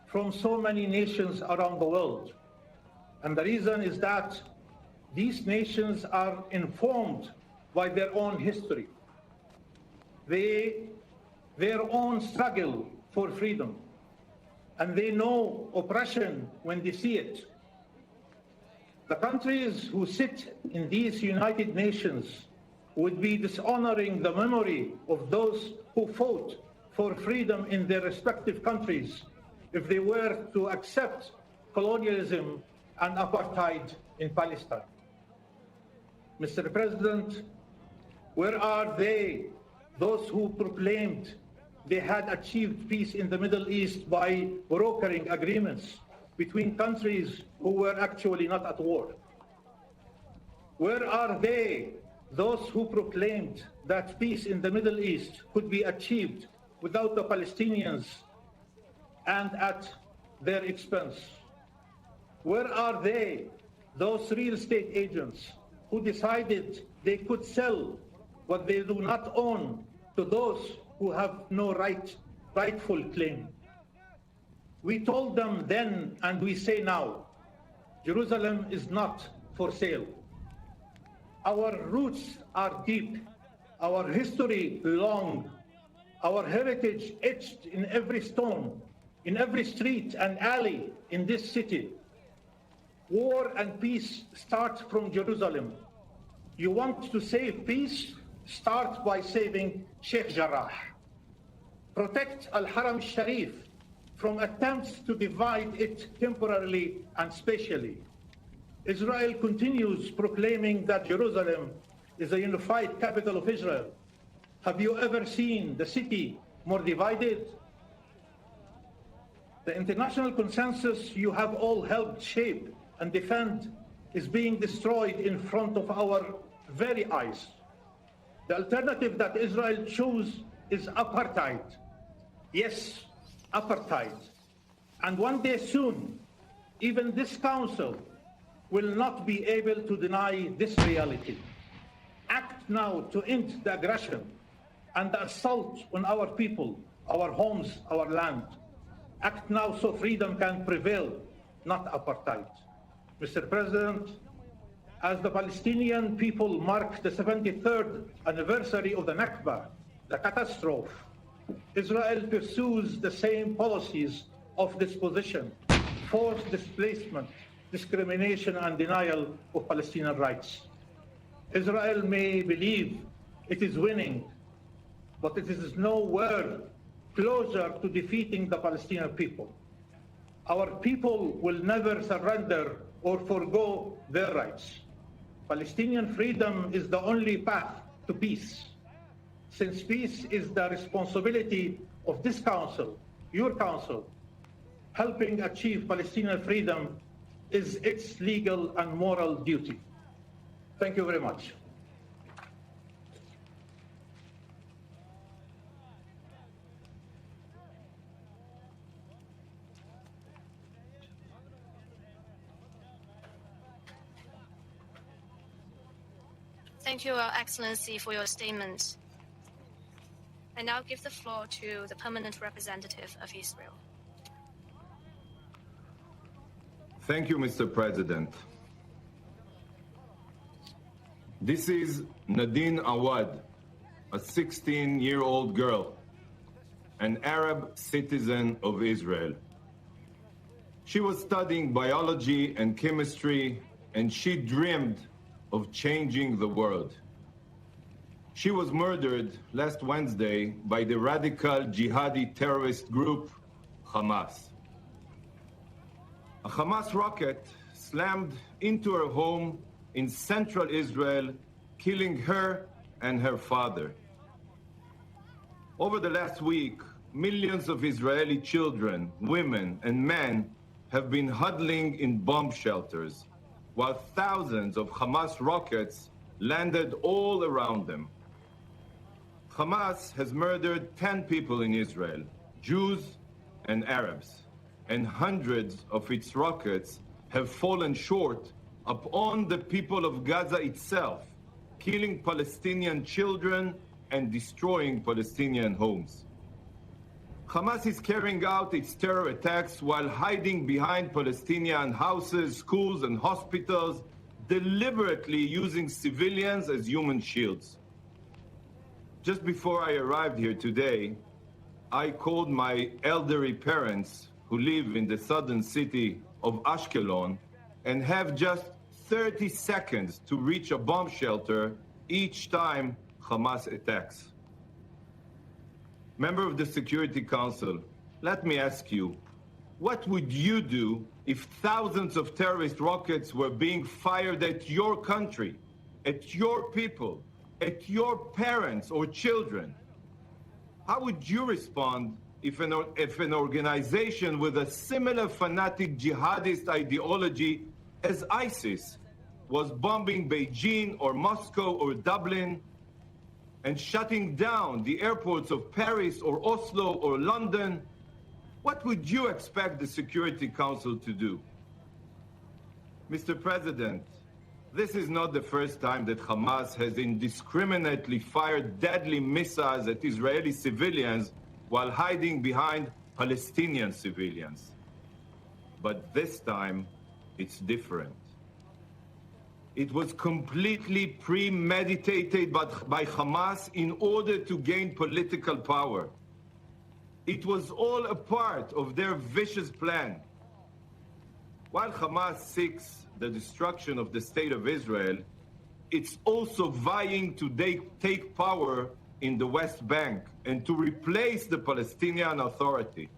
from so many nations around the world. And the reason is that these nations are informed by their own history, their own struggle for freedom, and they know oppression when they see it. The countries who sit in these United Nations would be dishonoring the memory of those who fought for freedom in their respective countries if they were to accept colonialism and apartheid in Palestine. Mr. President, where are they, those who proclaimed they had achieved peace in the Middle East by brokering agreements between countries who were actually not at war? Where are they, those who proclaimed that peace in the Middle East could be achieved without the Palestinians and at their expense? Where are they, those real estate agents who decided they could sell what they do not own to those who have no rightful claim? We told them then, and we say now, Jerusalem is not for sale. Our roots are deep, our history long, our heritage etched in every stone, in every street and alley in this city. War and peace start from Jerusalem. You want to save peace? Start by saving Sheikh Jarrah. Protect Al-Haram al-Sharif from attempts to divide it temporarily and spatially. Israel continues proclaiming that Jerusalem is a unified capital of Israel. Have you ever seen the city more divided? The international consensus you have all helped shape and defend is being destroyed in front of our very eyes. The alternative that Israel chose is apartheid. Yes, apartheid. And one day soon, even this council will not be able to deny this reality. Act now to end the aggression and the assault on our people, our homes, our land. Act now so freedom can prevail, not apartheid. Mr. President, as the Palestinian people mark the 73rd anniversary of the Nakba, the catastrophe, Israel pursues the same policies of disposition, forced displacement, discrimination and denial of Palestinian rights. Israel may believe it is winning, but it is nowhere closer to defeating the Palestinian people. Our people will never surrender or forgo their rights. Palestinian freedom is the only path to peace. Since peace is the responsibility of this council, your council, helping achieve Palestinian freedom is its legal and moral duty. Thank you very much. Thank you, Your Excellency, for your statement. I now give the floor to the permanent representative of Israel. Thank you, Mr. President. This is Nadine Awad, a 16-year-old girl, an Arab citizen of Israel. She was studying biology and chemistry, and she dreamed of changing the world. She was murdered last Wednesday by the radical jihadi terrorist group Hamas. A Hamas rocket slammed into her home in central Israel, killing her and her father. Over the last week, millions of Israeli children, women, and men have been huddling in bomb shelters, while thousands of Hamas rockets landed all around them. Hamas has murdered 10 people in Israel, Jews and Arabs, and hundreds of its rockets have fallen short upon the people of Gaza itself, killing Palestinian children and destroying Palestinian homes. Hamas is carrying out its terror attacks while hiding behind Palestinian houses, schools, and hospitals, deliberately using civilians as human shields. Just before I arrived here today, I called my elderly parents who live in the southern city of Ashkelon and have just 30 seconds to reach a bomb shelter each time Hamas attacks. Member of the Security Council, let me ask you, what would you do if thousands of terrorist rockets were being fired at your country, at your people, at your parents or children? How would you respond if an organization with a similar fanatic jihadist ideology as ISIS was bombing Beijing or Moscow or Dublin and shutting down the airports of Paris or Oslo or London? What would you expect the Security Council to do? Mr. President, this is not the first time that Hamas has indiscriminately fired deadly missiles at Israeli civilians while hiding behind Palestinian civilians. But this time, it's different. It was completely premeditated by Hamas in order to gain political power. It was all a part of their vicious plan. While Hamas seeks the destruction of the state of Israel, it's also vying to take power in the West Bank and to replace the Palestinian Authority.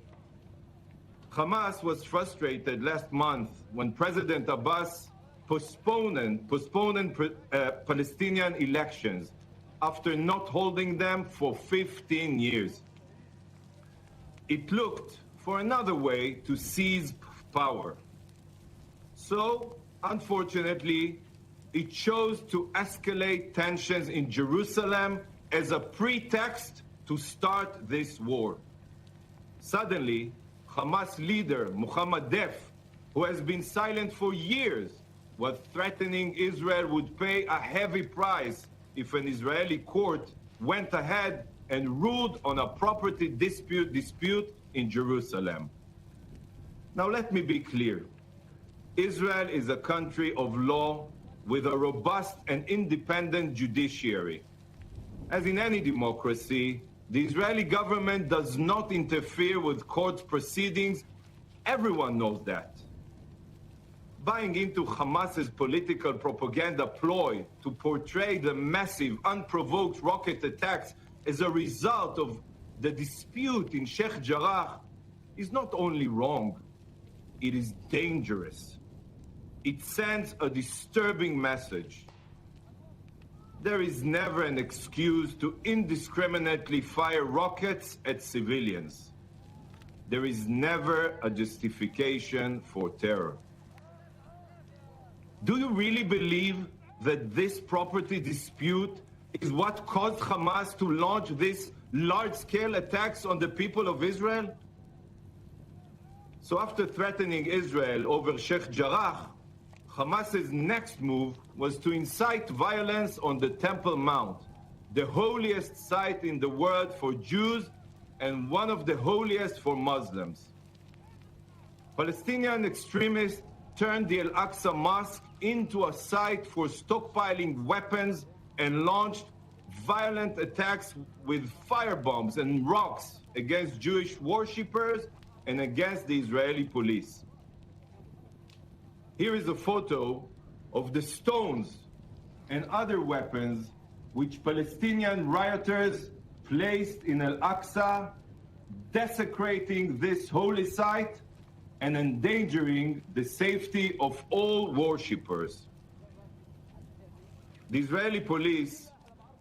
Hamas was frustrated last month when President Abbas postponed Palestinian elections after not holding them for 15 years. It looked for another way to seize power. So, unfortunately, it chose to escalate tensions in Jerusalem as a pretext to start this war. Suddenly, Hamas leader Mohammed Deif, who has been silent for years, was threatening Israel would pay a heavy price if an Israeli court went ahead and ruled on a property dispute in Jerusalem. Now let me be clear. Israel is a country of law with a robust and independent judiciary. As in any democracy, the Israeli government does not interfere with court proceedings. Everyone knows that. Buying into Hamas's political propaganda ploy to portray the massive, unprovoked rocket attacks as a result of the dispute in Sheikh Jarrah is not only wrong, it is dangerous. It sends a disturbing message. There is never an excuse to indiscriminately fire rockets at civilians. There is never a justification for terror. Do you really believe that this property dispute is what caused Hamas to launch these large-scale attacks on the people of Israel? So after threatening Israel over Sheikh Jarrah, Hamas's next move was to incite violence on the Temple Mount, the holiest site in the world for Jews and one of the holiest for Muslims. Palestinian extremists turned the Al-Aqsa Mosque into a site for stockpiling weapons and launched violent attacks with firebombs and rocks against Jewish worshippers and against the Israeli police. Here is a photo of the stones and other weapons which Palestinian rioters placed in Al-Aqsa, desecrating this holy site and endangering the safety of all worshippers. The Israeli police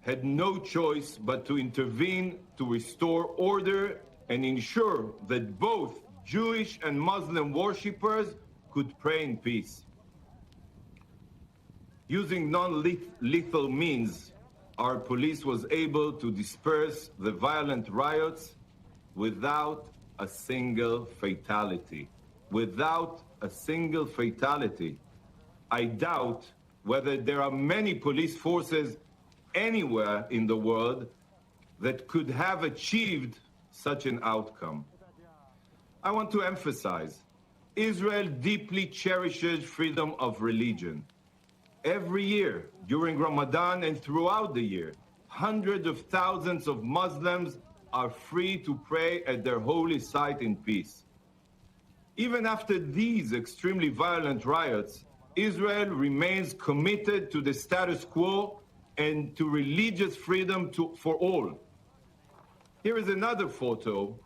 had no choice but to intervene to restore order and ensure that both Jewish and Muslim worshippers could pray in peace. Using non-lethal means, our police was able to disperse the violent riots without a single fatality. Without a single fatality. I doubt whether there are many police forces anywhere in the world that could have achieved such an outcome. I want to emphasize, Israel deeply cherishes freedom of religion. Every year, during Ramadan and throughout the year, hundreds of thousands of Muslims are free to pray at their holy site in peace. Even after these extremely violent riots, Israel remains committed to the status quo and to religious freedom for all. Here is another photo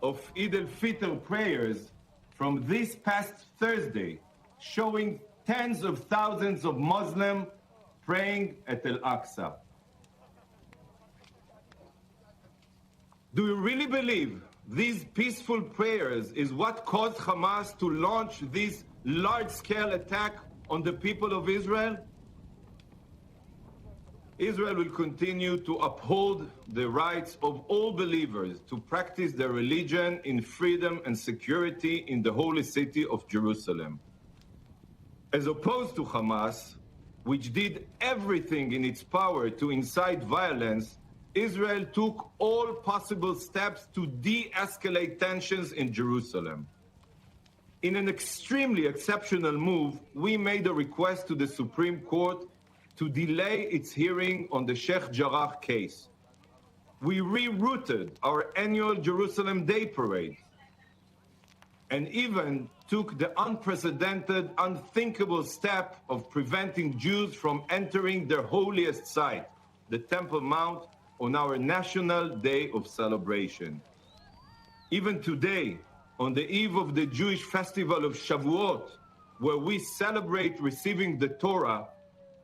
of Eid al-Fitr prayers from this past Thursday, showing tens of thousands of Muslims praying at Al-Aqsa. Do you really believe these peaceful prayers is what caused Hamas to launch this large-scale attack on the people of Israel? Israel will continue to uphold the rights of all believers to practice their religion in freedom and security in the holy city of Jerusalem. As opposed to Hamas, which did everything in its power to incite violence, Israel took all possible steps to de-escalate tensions in Jerusalem. In an extremely exceptional move, we made a request to the Supreme Court to delay its hearing on the Sheikh Jarrah case. We rerouted our annual Jerusalem Day Parade and even took the unprecedented, unthinkable step of preventing Jews from entering their holiest site, the Temple Mount, on our National Day of Celebration. Even today, on the eve of the Jewish festival of Shavuot, where we celebrate receiving the Torah,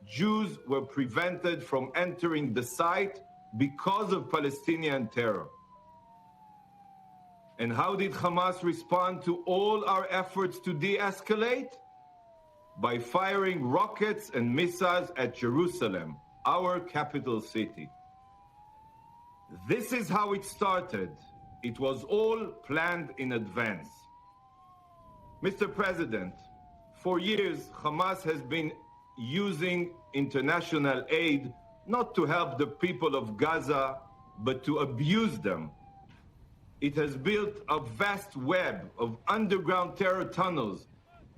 Jews were prevented from entering the site because of Palestinian terror. And how did Hamas respond to all our efforts to de-escalate? By firing rockets and missiles at Jerusalem, our capital city. This is how it started. It was all planned in advance. Mr. President, for years, Hamas has been using international aid not to help the people of Gaza, but to abuse them. It has built a vast web of underground terror tunnels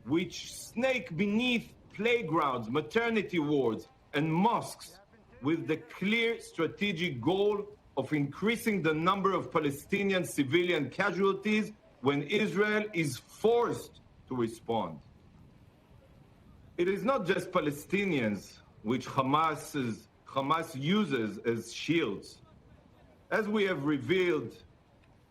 which snake beneath playgrounds, maternity wards, and mosques with the clear strategic goal of increasing the number of Palestinian civilian casualties when Israel is forced to respond. It is not just Palestinians which Hamas uses as shields. As we have revealed,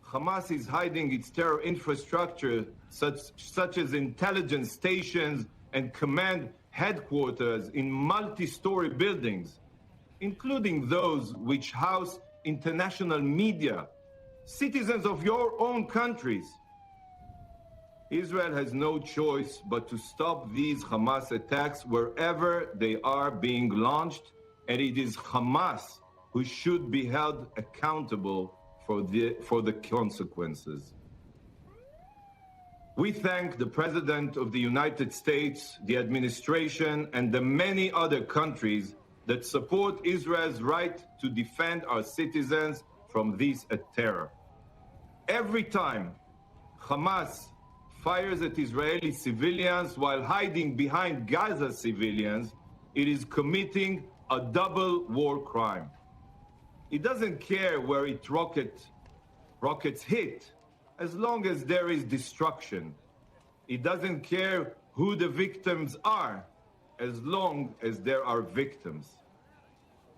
Hamas is hiding its terror infrastructure, such as intelligence stations and command headquarters in multi-story buildings, including those which house international media, citizens of your own countries. Israel has no choice but to stop these Hamas attacks wherever they are being launched, and it is Hamas who should be held accountable for the consequences. We thank the President of the United States, the administration, and the many other countries that support Israel's right to defend our citizens from this terror. Every time Hamas fires at Israeli civilians while hiding behind Gaza civilians, it is committing a double war crime. It doesn't care where its rockets hit, as long as there is destruction. It doesn't care who the victims are, as long as there are victims.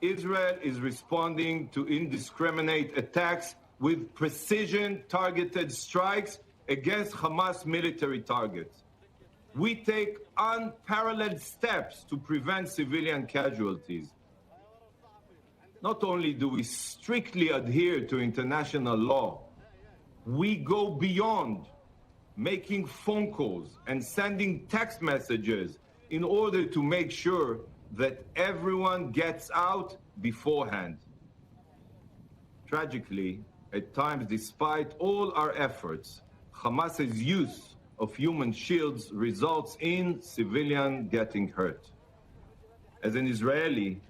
Israel is responding to indiscriminate attacks with precision-targeted strikes against Hamas military targets. We take unparalleled steps to prevent civilian casualties. Not only do we strictly adhere to international law, we go beyond, making phone calls and sending text messages in order to make sure that everyone gets out beforehand. Tragically, at times, despite all our efforts, Hamas's use of human shields results in civilians getting hurt. As an Israeli,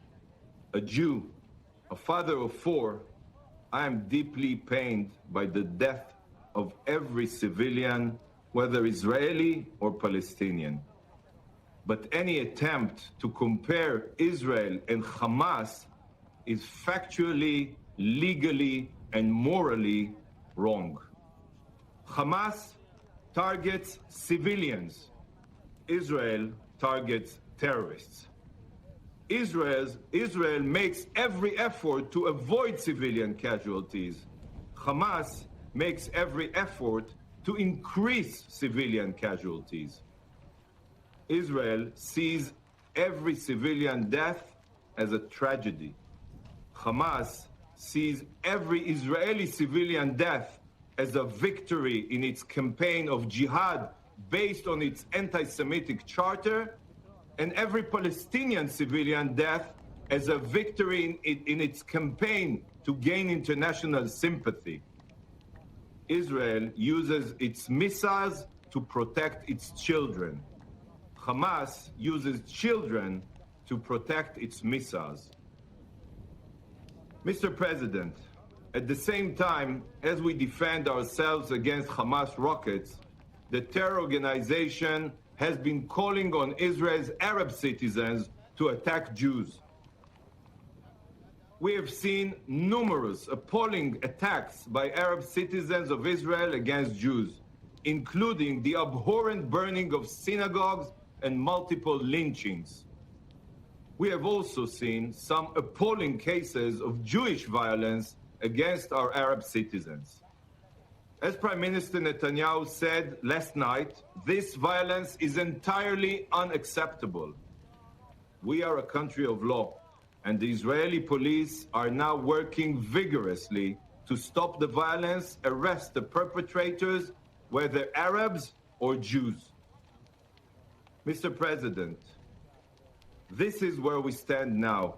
a Jew, a father of four, I am deeply pained by the death of every civilian, whether Israeli or Palestinian. But any attempt to compare Israel and Hamas is factually, legally, and morally wrong. Hamas targets civilians. Israel targets terrorists. Israel makes every effort to avoid civilian casualties. Hamas makes every effort to increase civilian casualties. Israel sees every civilian death as a tragedy. Hamas sees every Israeli civilian death as a victory in its campaign of jihad based on its anti-Semitic charter, and every Palestinian civilian death as a victory in its campaign to gain international sympathy. Israel uses its missiles to protect its children. Hamas uses children to protect its missiles. Mr. President, at the same time as we defend ourselves against Hamas rockets, the terror organization has been calling on Israel's Arab citizens to attack Jews. We have seen numerous appalling attacks by Arab citizens of Israel against Jews, including the abhorrent burning of synagogues and multiple lynchings. We have also seen some appalling cases of Jewish violence against our Arab citizens. As Prime Minister Netanyahu said last night, this violence is entirely unacceptable. We are a country of law, and the Israeli police are now working vigorously to stop the violence, arrest the perpetrators, whether Arabs or Jews. Mr. President, this is where we stand now.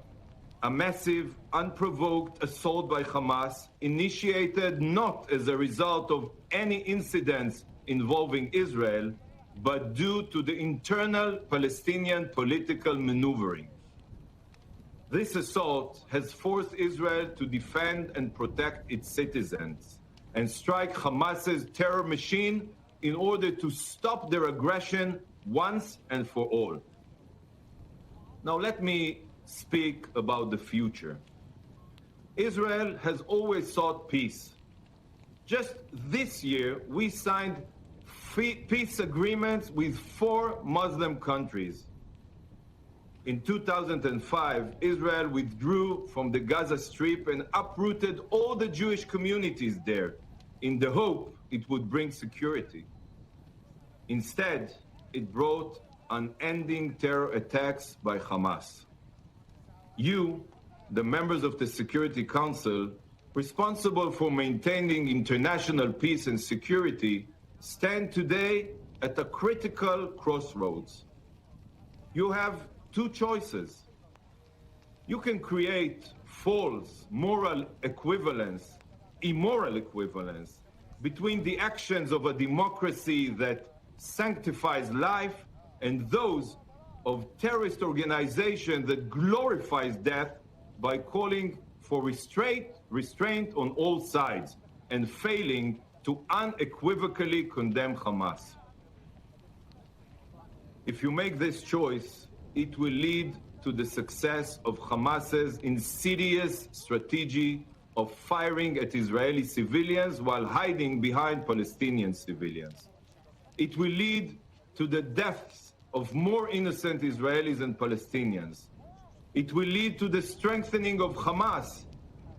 A massive, unprovoked assault by Hamas, initiated not as a result of any incidents involving Israel, but due to the internal Palestinian political maneuvering. This assault has forced Israel to defend and protect its citizens and strike Hamas's terror machine in order to stop their aggression once and for all. Now let me speak about the future. Israel has always sought peace. Just this year, we signed peace agreements with 4 Muslim countries. In 2005, Israel withdrew from the Gaza Strip and uprooted all the Jewish communities there in the hope it would bring security. Instead, it brought unending terror attacks by Hamas. You, the members of the Security Council, responsible for maintaining international peace and security, stand today at a critical crossroads. You have 2 choices. You can create false moral equivalence, immoral equivalence, between the actions of a democracy that sanctifies life and those of terrorist organization that glorifies death by calling for restraint on all sides and failing to unequivocally condemn Hamas. If you make this choice, it will lead to the success of Hamas's insidious strategy of firing at Israeli civilians while hiding behind Palestinian civilians. It will lead to the deaths of more innocent Israelis and Palestinians. It will lead to the strengthening of Hamas,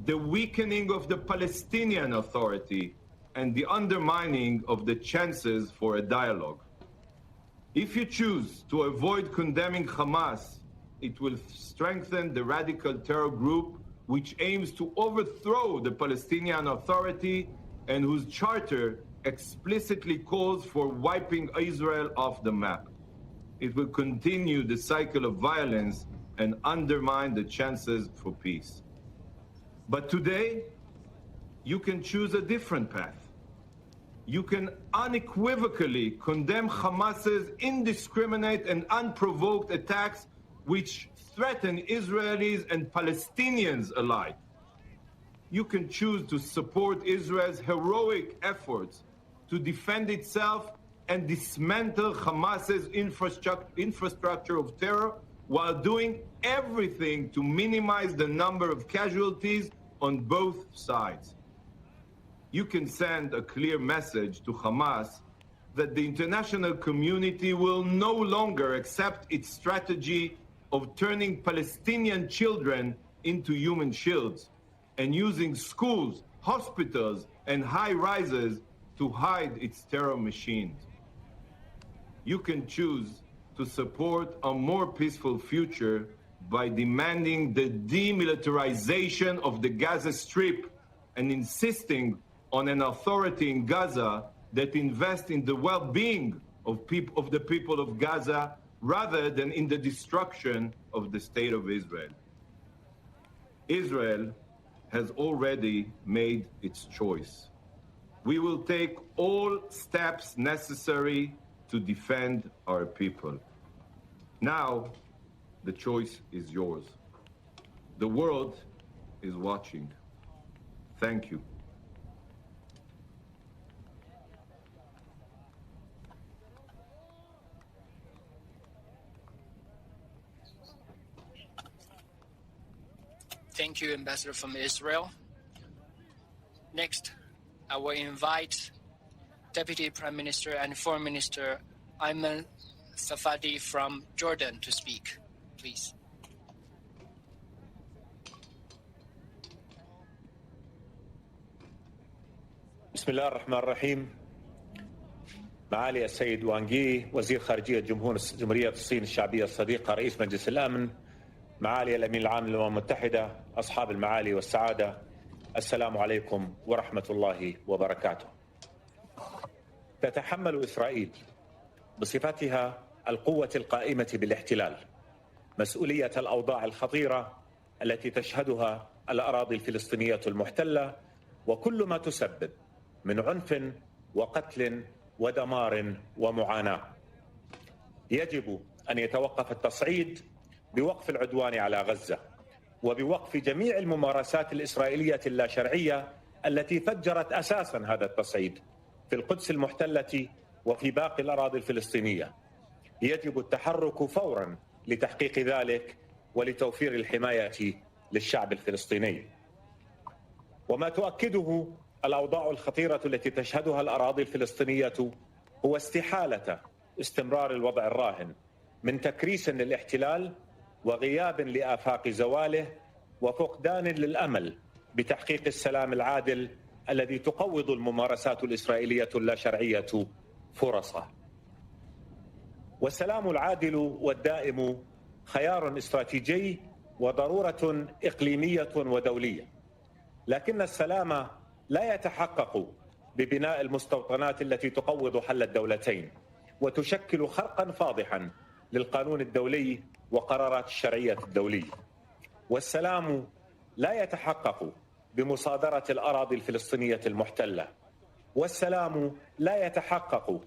the weakening of the Palestinian Authority, and the undermining of the chances for a dialogue. If you choose to avoid condemning Hamas, it will strengthen the radical terror group which aims to overthrow the Palestinian Authority and whose charter explicitly calls for wiping Israel off the map. It will continue the cycle of violence and undermine the chances for peace. But today, you can choose a different path. You can unequivocally condemn Hamas's indiscriminate and unprovoked attacks which threaten Israelis and Palestinians alike. You can choose to support Israel's heroic efforts to defend itself and dismantle Hamas's infrastructure of terror while doing everything to minimize the number of casualties on both sides. You can send a clear message to Hamas that the international community will no longer accept its strategy of turning Palestinian children into human shields and using schools, hospitals, and high-rises to hide its terror machines. You can choose to support a more peaceful future by demanding the demilitarization of the Gaza Strip and insisting on an authority in Gaza that invests in the well-being of the people of Gaza rather than in the destruction of the state of Israel. Israel has already made its choice. We will take all steps necessary to defend our people. Now, the choice is yours. The world is watching. Thank you. Thank you, Ambassador from Israel. Next, I will invite Deputy Prime Minister and Foreign Minister Ayman Safadi from Jordan to speak, please. بسم الله الرحمن الرحيم. معالي السيد وانغي وزير خارجية جمهورية الصين الشعبية الصديقة رئيس مجلس الأمن، معالي الأمين العام للأمم المتحدة، أصحاب المعالي والسعادة، السلام عليكم ورحمة الله وبركاته. تتحمل إسرائيل بصفتها القوة القائمة بالاحتلال مسؤولية الأوضاع الخطيرة التي تشهدها الأراضي الفلسطينية المحتلة وكل ما تسبب من عنف وقتل ودمار ومعاناة. يجب أن يتوقف التصعيد بوقف العدوان على غزة وبوقف جميع الممارسات الإسرائيلية اللاشرعية التي فجرت أساسا هذا التصعيد في القدس المحتلة وفي باقي الأراضي الفلسطينية. يجب التحرك فورا لتحقيق ذلك ولتوفير الحماية للشعب الفلسطيني. وما تؤكده الأوضاع الخطيرة التي تشهدها الأراضي الفلسطينية هو استحالة استمرار الوضع الراهن من تكريس للاحتلال وغياب لآفاق زواله وفقدان للأمل بتحقيق السلام العادل الذي تقوض الممارسات الإسرائيلية اللاشرعية فرصه. والسلام العادل والدائم خيار استراتيجي وضرورة إقليمية ودولية، لكن السلام لا يتحقق ببناء المستوطنات التي تقوض حل الدولتين وتشكل خرقا فاضحا للقانون الدولي وقرارات الشرعية الدولية. والسلام لا يتحقق بمصادرة الأراضي الفلسطينية المحتلة، والسلام لا يتحقق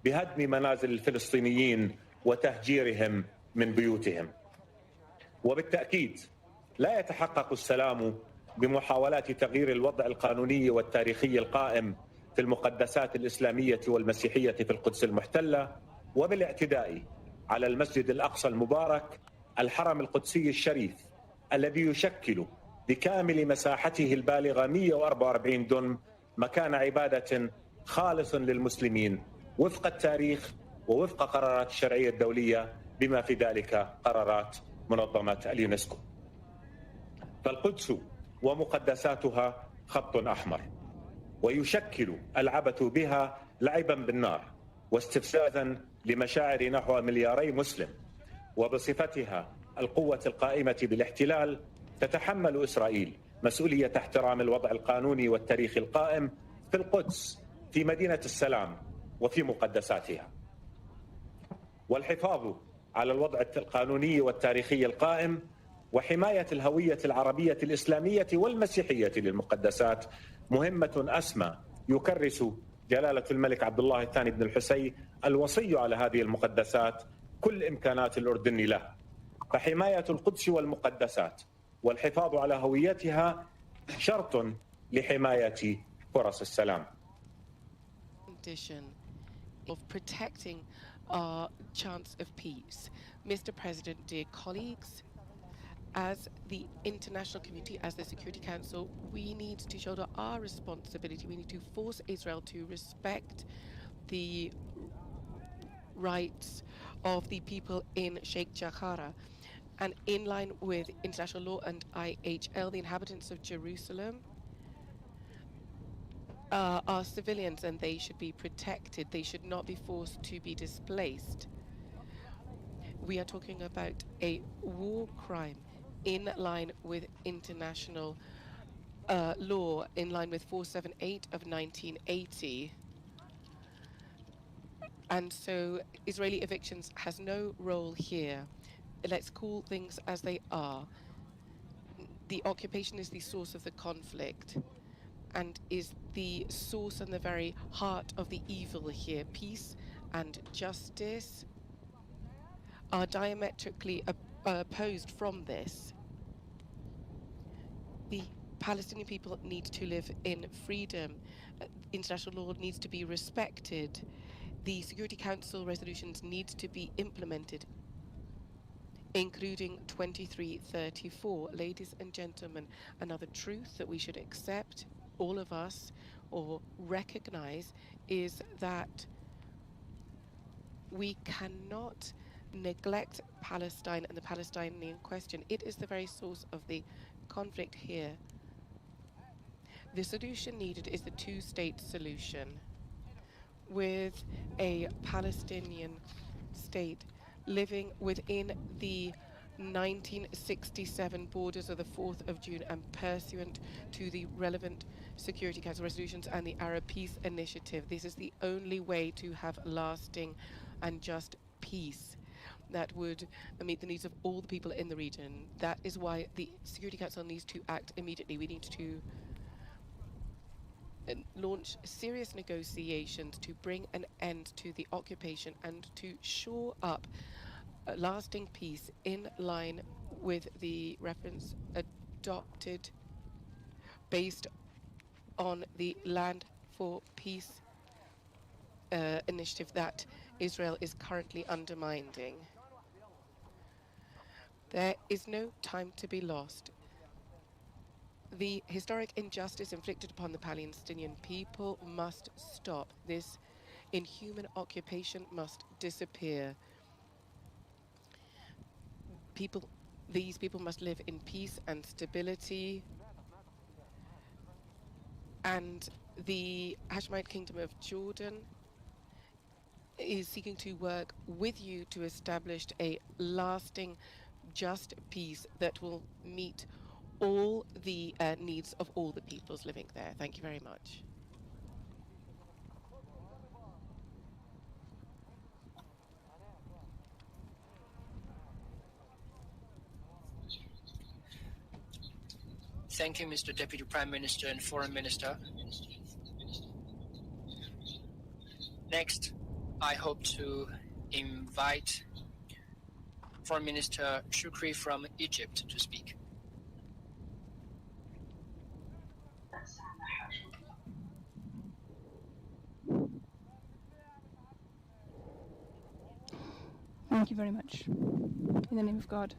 بهدم منازل الفلسطينيين وتهجيرهم من بيوتهم. وبالتأكيد لا يتحقق السلام بمحاولات تغيير الوضع القانوني والتاريخي القائم في المقدسات الإسلامية والمسيحية في القدس المحتلة وبالاعتداء على المسجد الأقصى المبارك الحرم القدسي الشريف الذي يشكل بكامل مساحته البالغة 144 دنم مكان عبادة خالص للمسلمين وفق التاريخ ووفق قرارات الشرعية الدولية بما في ذلك قرارات منظمة اليونسكو. فالقدس ومقدساتها خط أحمر، ويشكل العبث بها لعبا بالنار واستفزازا لمشاعر نحو 2 مليار مسلم. وبصفتها القوة القائمة بالاحتلال تتحمل إسرائيل مسؤولية احترام الوضع القانوني والتاريخي القائم في القدس في مدينة السلام وفي مقدساتها، والحفاظ على الوضع القانوني والتاريخي القائم وحماية الهوية العربية الإسلامية والمسيحية للمقدسات مهمة أسمى يكرس جلالة الملك عبد الله الثاني بن الحسين الوصي على هذه المقدسات كل إمكانات الأردن له. فحماية القدس والمقدسات والحفاظ على هويتها شرط لحماية فرص السلام. Condition of protecting our chance of peace. Mr. President, dear colleagues, as the international community, as the Security Council, we need to shoulder our responsibility. We need to force Israel to respect the rights of the people in Sheikh Jarrah. And in line with international law and IHL, the inhabitants of Jerusalem are civilians and they should be protected. They should not be forced to be displaced. We are talking about a war crime in line with international law, in line with 478 of 1980. And so Israeli evictions has no role here. Let's call things as they are. The occupation is the source of the conflict and is the source and the very heart of the evil here. Peace and justice are diametrically opposed from this. The Palestinian people need to live in freedom. International law needs to be respected. The Security Council resolutions need to be implemented, including 2334. Ladies and gentlemen, another truth that we should accept, all of us, or recognize, is that we cannot neglect Palestine and the Palestinian question. It is the very source of the conflict here. The solution needed is the two-state solution, with a Palestinian state living within the 1967 borders of the 4th of June and pursuant to the relevant Security Council resolutions and the Arab Peace Initiative. This is the only way to have lasting and just peace that would meet the needs of all the people in the region. That is why the Security Council needs to act immediately. We need to launch serious negotiations to bring an end to the occupation and to shore up a lasting peace in line with the reference adopted based on the Land for Peace initiative that Israel is currently undermining. There is no time to be lost. The historic injustice inflicted upon the Palestinian people must stop. This inhuman occupation must disappear. These people must live in peace and stability. And the Hashemite Kingdom of Jordan is seeking to work with you to establish a lasting, just peace that will meet all the needs of all the peoples living there. Thank you very much. Thank you, Mr. Deputy Prime Minister and Foreign Minister. Next, I hope to invite Foreign Minister Shukri from Egypt to speak. Thank you very much. In the name of God,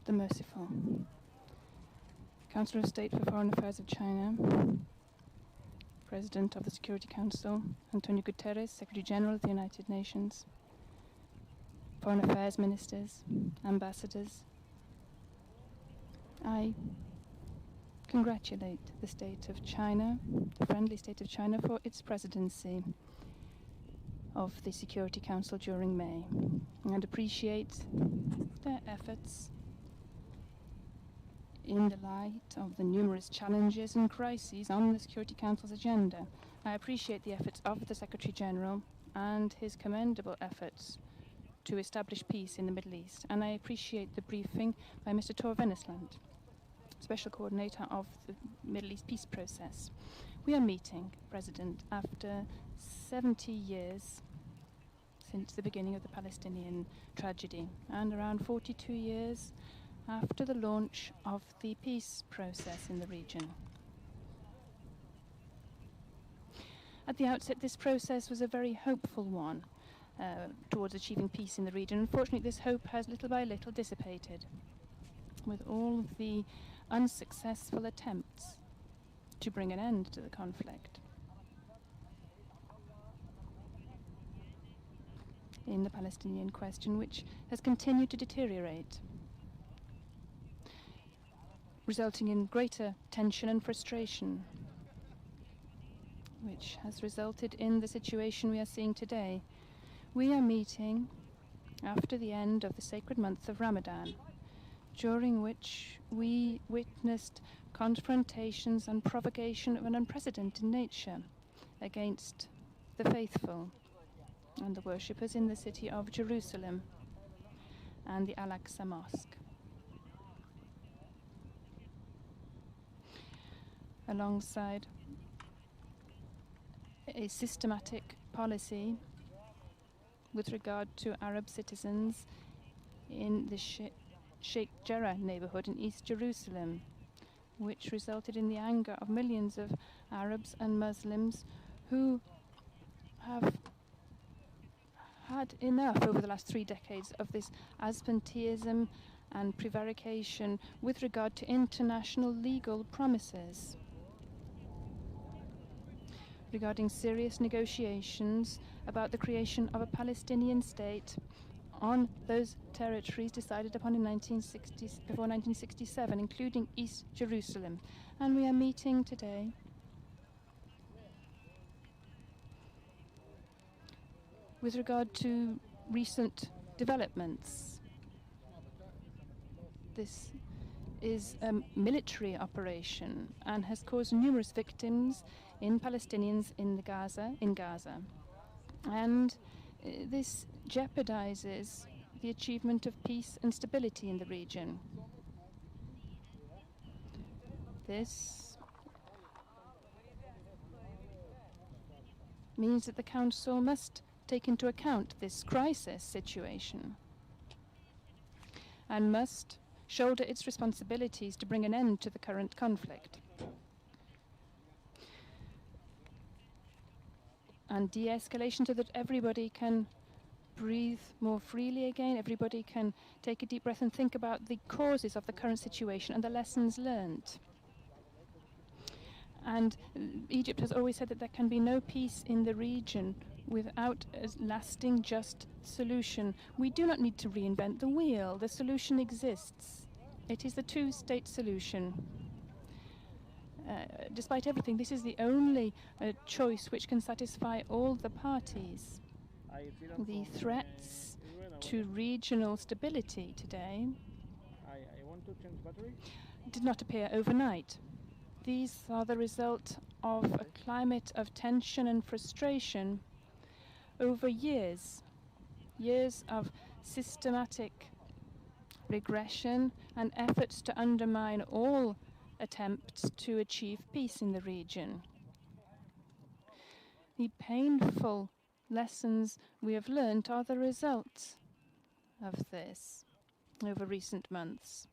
the Merciful. Councillor of State for Foreign Affairs of China, President of the Security Council, Antonio Guterres, Secretary General of the United Nations, Foreign Affairs Ministers, Ambassadors, I congratulate the state of China, the friendly state of China, for its presidency of the Security Council during May, and appreciate their efforts in the light of the numerous challenges and crises on the Security Council's agenda. I appreciate the efforts of the Secretary General and his commendable efforts to establish peace in the Middle East, and I appreciate the briefing by Mr. Tor Venesland, Special Coordinator of the Middle East Peace Process. We are meeting, President, after 70 years since the beginning of the Palestinian tragedy, and around 42 years after the launch of the peace process in the region. At the outset, this process was a very hopeful one towards achieving peace in the region. Unfortunately, this hope has little by little dissipated, with all of the unsuccessful attempts to bring an end to the conflict in the Palestinian question, which has continued to deteriorate, resulting in greater tension and frustration, which has resulted in the situation we are seeing today. We are meeting after the end of the sacred month of Ramadan, during which we witnessed confrontations and provocation of an unprecedented nature against the faithful and the worshippers in the city of Jerusalem and the Al-Aqsa Mosque. Alongside a systematic policy with regard to Arab citizens in the Sheikh Jarrah neighborhood in East Jerusalem, which resulted in the anger of millions of Arabs and Muslims who have had enough over the last 3 decades of this absenteeism and prevarication with regard to international legal promises regarding serious negotiations about the creation of a Palestinian state on those territories decided upon in before 1967, including East Jerusalem. And we are meeting today with regard to recent developments. This is a military operation and has caused numerous victims in Palestinians in Gaza. And this jeopardizes the achievement of peace and stability in the region. This means that the Council must take into account this crisis situation and must shoulder its responsibilities to bring an end to the current conflict and de-escalation, so that everybody can breathe more freely again, everybody can take a deep breath and think about the causes of the current situation and the lessons learned. And Egypt has always said that there can be no peace in the region without a lasting, just solution. We do not need to reinvent the wheel. The solution exists. It is the two-state solution. Despite everything, this is the only choice which can satisfy all the parties. The threats to regional stability today did not appear overnight. These are the result of a climate of tension and frustration over years of systematic regression and efforts to undermine all attempts to achieve peace in the region. The painful lessons we have learned are the result of this over recent months.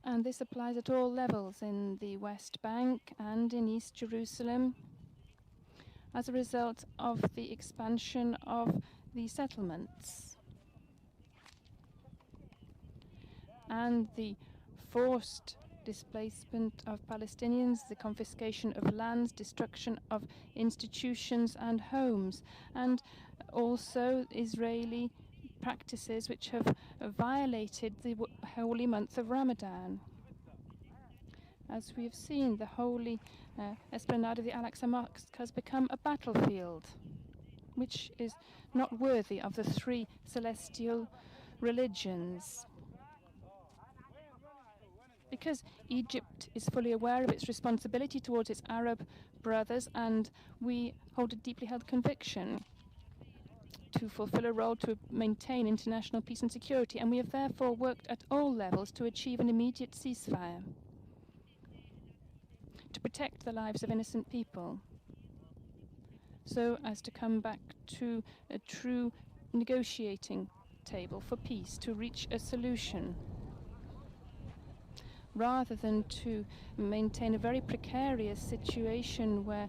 And this applies at all levels in the West Bank and in East Jerusalem as a result of the expansion of the settlements and the forced displacement of Palestinians, the confiscation of lands, destruction of institutions and homes, and also Israeli practices which have violated the holy month of Ramadan. As we have seen, the holy esplanade of the Al-Aqsa Mosque has become a battlefield, which is not worthy of the 3 celestial religions. Because Egypt is fully aware of its responsibility towards its Arab brothers, and we hold a deeply held conviction to fulfill a role to maintain international peace and security, and we have therefore worked at all levels to achieve an immediate ceasefire, to protect the lives of innocent people, so as to come back to a true negotiating table for peace, to reach a solution, rather than to maintain a very precarious situation where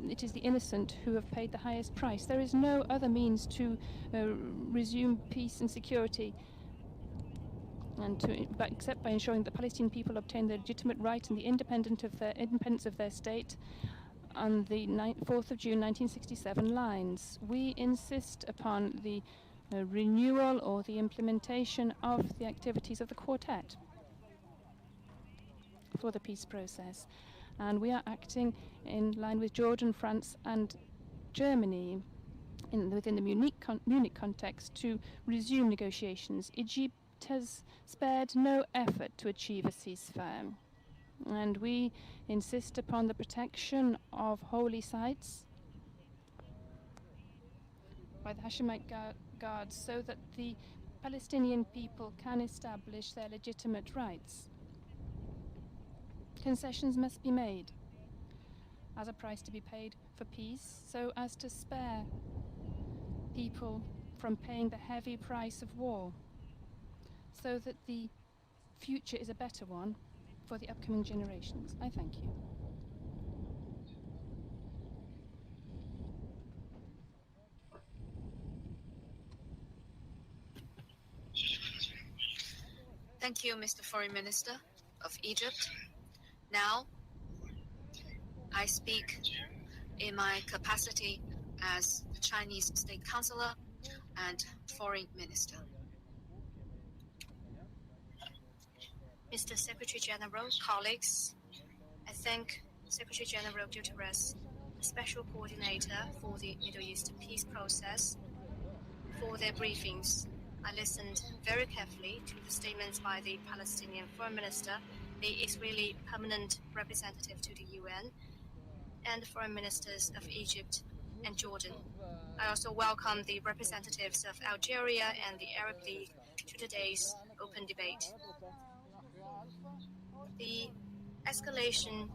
it is the innocent who have paid the highest price. There is no other means to resume peace and security except by ensuring that Palestinian people obtain their legitimate right and the independence of their state on the 4th of June 1967 lines. We insist upon the renewal or the implementation of the activities of the quartet for the peace process. And we are acting in line with Jordan, France and Germany within the Munich context to resume negotiations. Egypt has spared no effort to achieve a ceasefire. And we insist upon the protection of holy sites by the Hashemite guards so that the Palestinian people can establish their legitimate rights. Concessions must be made as a price to be paid for peace, so as to spare people from paying the heavy price of war, so that the future is a better one for the upcoming generations. I thank you. Thank you, Mr. Foreign Minister of Egypt. Now, I speak in my capacity as the Chinese State Councillor and Foreign Minister. Mr. Secretary General, colleagues, I thank Secretary General Guterres, the Special Coordinator for the Middle East peace process, for their briefings. I listened very carefully to the statements by the Palestinian Foreign Minister, the Israeli Permanent Representative to the UN, and the Foreign Ministers of Egypt and Jordan. I also welcome the representatives of Algeria and the Arab League to today's open debate. The escalation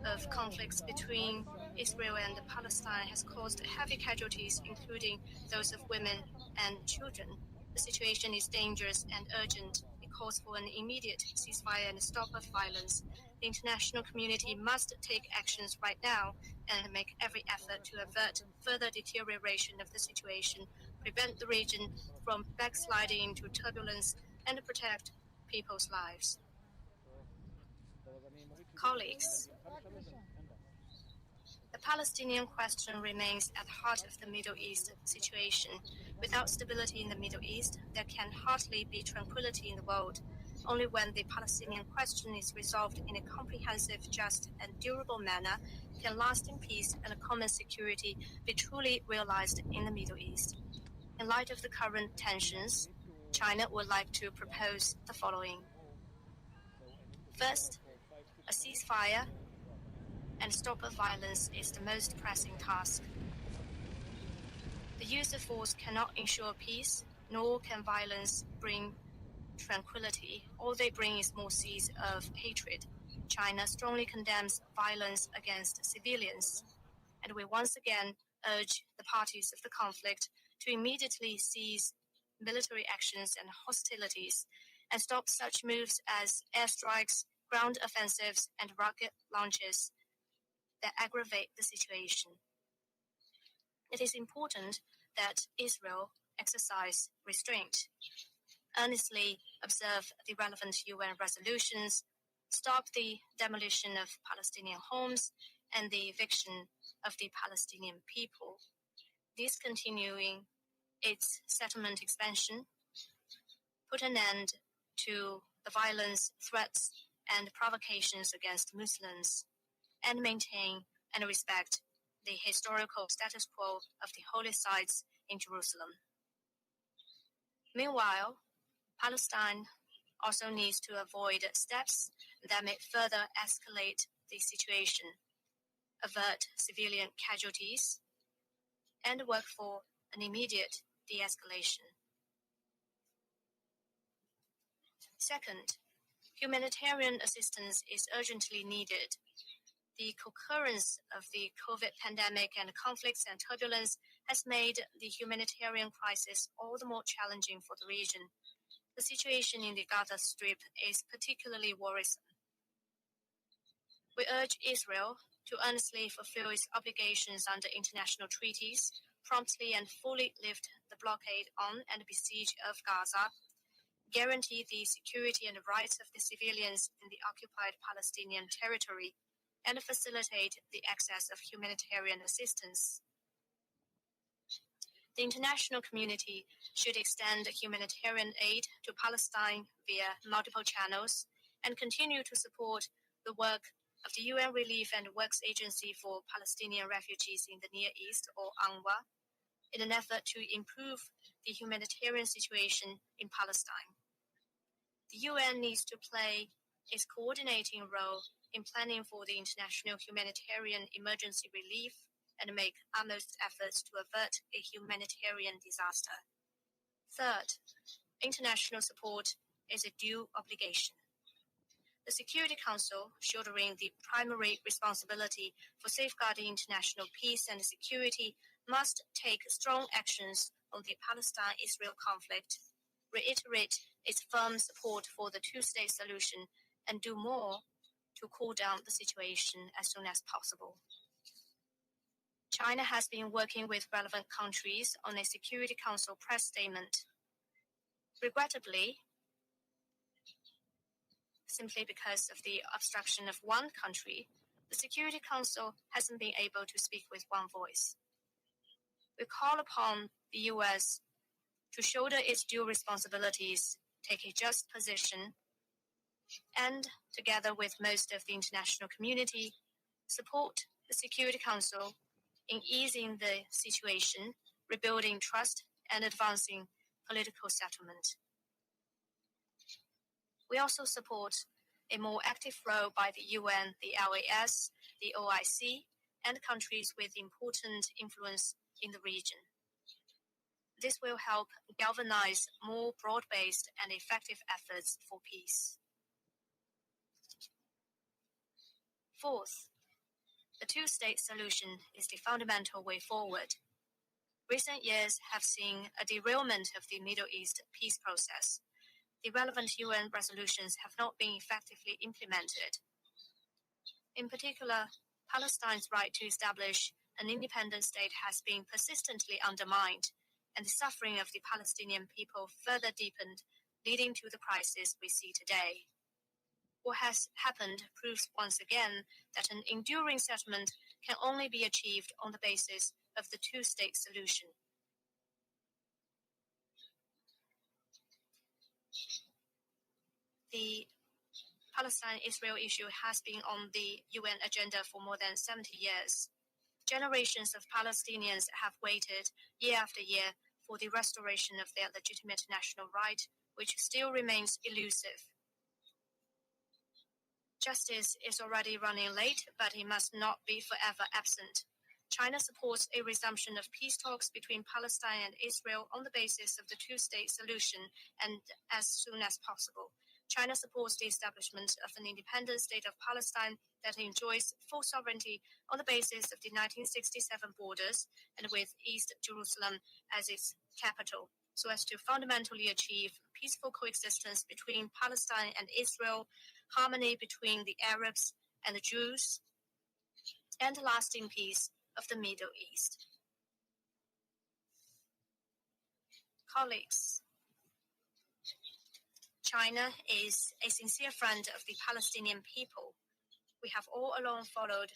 of conflicts between Israel and Palestine has caused heavy casualties, including those of women and children. The situation is dangerous and urgent. It calls for an immediate ceasefire and stop of violence. The international community must take actions right now and make every effort to avert further deterioration of the situation, prevent the region from backsliding into turbulence, and protect people's lives. Colleagues, the Palestinian question remains at the heart of the Middle East situation. Without stability in the Middle East, there can hardly be tranquility in the world. Only when the Palestinian question is resolved in a comprehensive, just, and durable manner can lasting peace and common security be truly realized in the Middle East. In light of the current tensions, China would like to propose the following. First, a ceasefire and stop of violence is the most pressing task. The use of force cannot ensure peace, nor can violence bring tranquility. All they bring is more seeds of hatred. China strongly condemns violence against civilians, and we once again urge the parties of the conflict to immediately cease military actions and hostilities and stop such moves as airstrikes, ground offensives, and rocket launches that aggravate the situation. It is important that Israel exercise restraint, earnestly observe the relevant UN resolutions, stop the demolition of Palestinian homes and the eviction of the Palestinian people, discontinuing its settlement expansion, put an end to the violence, threats, and provocations against Muslims, and maintain and respect the historical status quo of the holy sites in Jerusalem. Meanwhile, Palestine also needs to avoid steps that may further escalate the situation, avert civilian casualties, and work for an immediate de-escalation. Second, humanitarian assistance is urgently needed. The concurrence of the COVID pandemic and conflicts and turbulence has made the humanitarian crisis all the more challenging for the region. The situation in the Gaza Strip is particularly worrisome. We urge Israel to earnestly fulfill its obligations under international treaties, promptly and fully lift the blockade on and besiege of Gaza, guarantee the security and rights of the civilians in the occupied Palestinian territory, and facilitate the access of humanitarian assistance. The international community should extend humanitarian aid to Palestine via multiple channels and continue to support the work of the UN Relief and Works Agency for Palestinian Refugees in the Near East, or UNRWA, in an effort to improve the humanitarian situation in Palestine. The UN needs to play its coordinating role in planning for the international humanitarian emergency relief and make utmost efforts to avert a humanitarian disaster. Third, international support is a due obligation. The Security Council, shouldering the primary responsibility for safeguarding international peace and security, must take strong actions on the Palestine-Israel conflict, reiterate its firm support for the two-state solution, and do more to cool down the situation as soon as possible. China has been working with relevant countries on a Security Council press statement. Regrettably, simply because of the obstruction of one country, the Security Council hasn't been able to speak with one voice. We call upon the US to shoulder its due responsibilities, take a just position, and, together with most of the international community, support the Security Council in easing the situation, rebuilding trust, and advancing political settlement. We also support a more active role by the UN, the LAS, the OIC, and countries with important influence in the region. This will help galvanize more broad-based and effective efforts for peace. Fourth, the two-state solution is the fundamental way forward. Recent years have seen a derailment of the Middle East peace process. The relevant UN resolutions have not been effectively implemented. In particular, Palestine's right to establish an independent state has been persistently undermined, and the suffering of the Palestinian people further deepened, leading to the crisis we see today. What has happened proves once again that an enduring settlement can only be achieved on the basis of the two-state solution. The Palestine-Israel issue has been on the UN agenda for more than 70 years. Generations of Palestinians have waited year after year for the restoration of their legitimate national right, which still remains elusive. Justice is already running late, but it must not be forever absent. China supports a resumption of peace talks between Palestine and Israel on the basis of the two-state solution, and as soon as possible. China supports the establishment of an independent state of Palestine that enjoys full sovereignty on the basis of the 1967 borders and with East Jerusalem as its capital, so as to fundamentally achieve peaceful coexistence between Palestine and Israel, harmony between the Arabs and the Jews, and lasting peace of the Middle East. Colleagues, China is a sincere friend of the Palestinian people. We have all along followed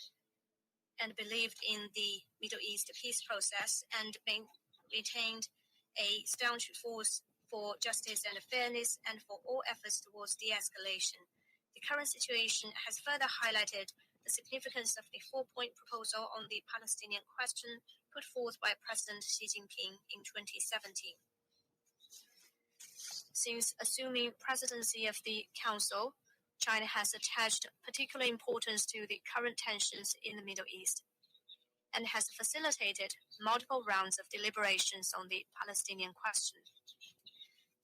and believed in the Middle East peace process and maintained a staunch force for justice and fairness and for all efforts towards de-escalation. The current situation has further highlighted the significance of the four-point proposal on the Palestinian question put forth by President Xi Jinping in 2017. Since assuming presidency of the Council, China has attached particular importance to the current tensions in the Middle East and has facilitated multiple rounds of deliberations on the Palestinian question.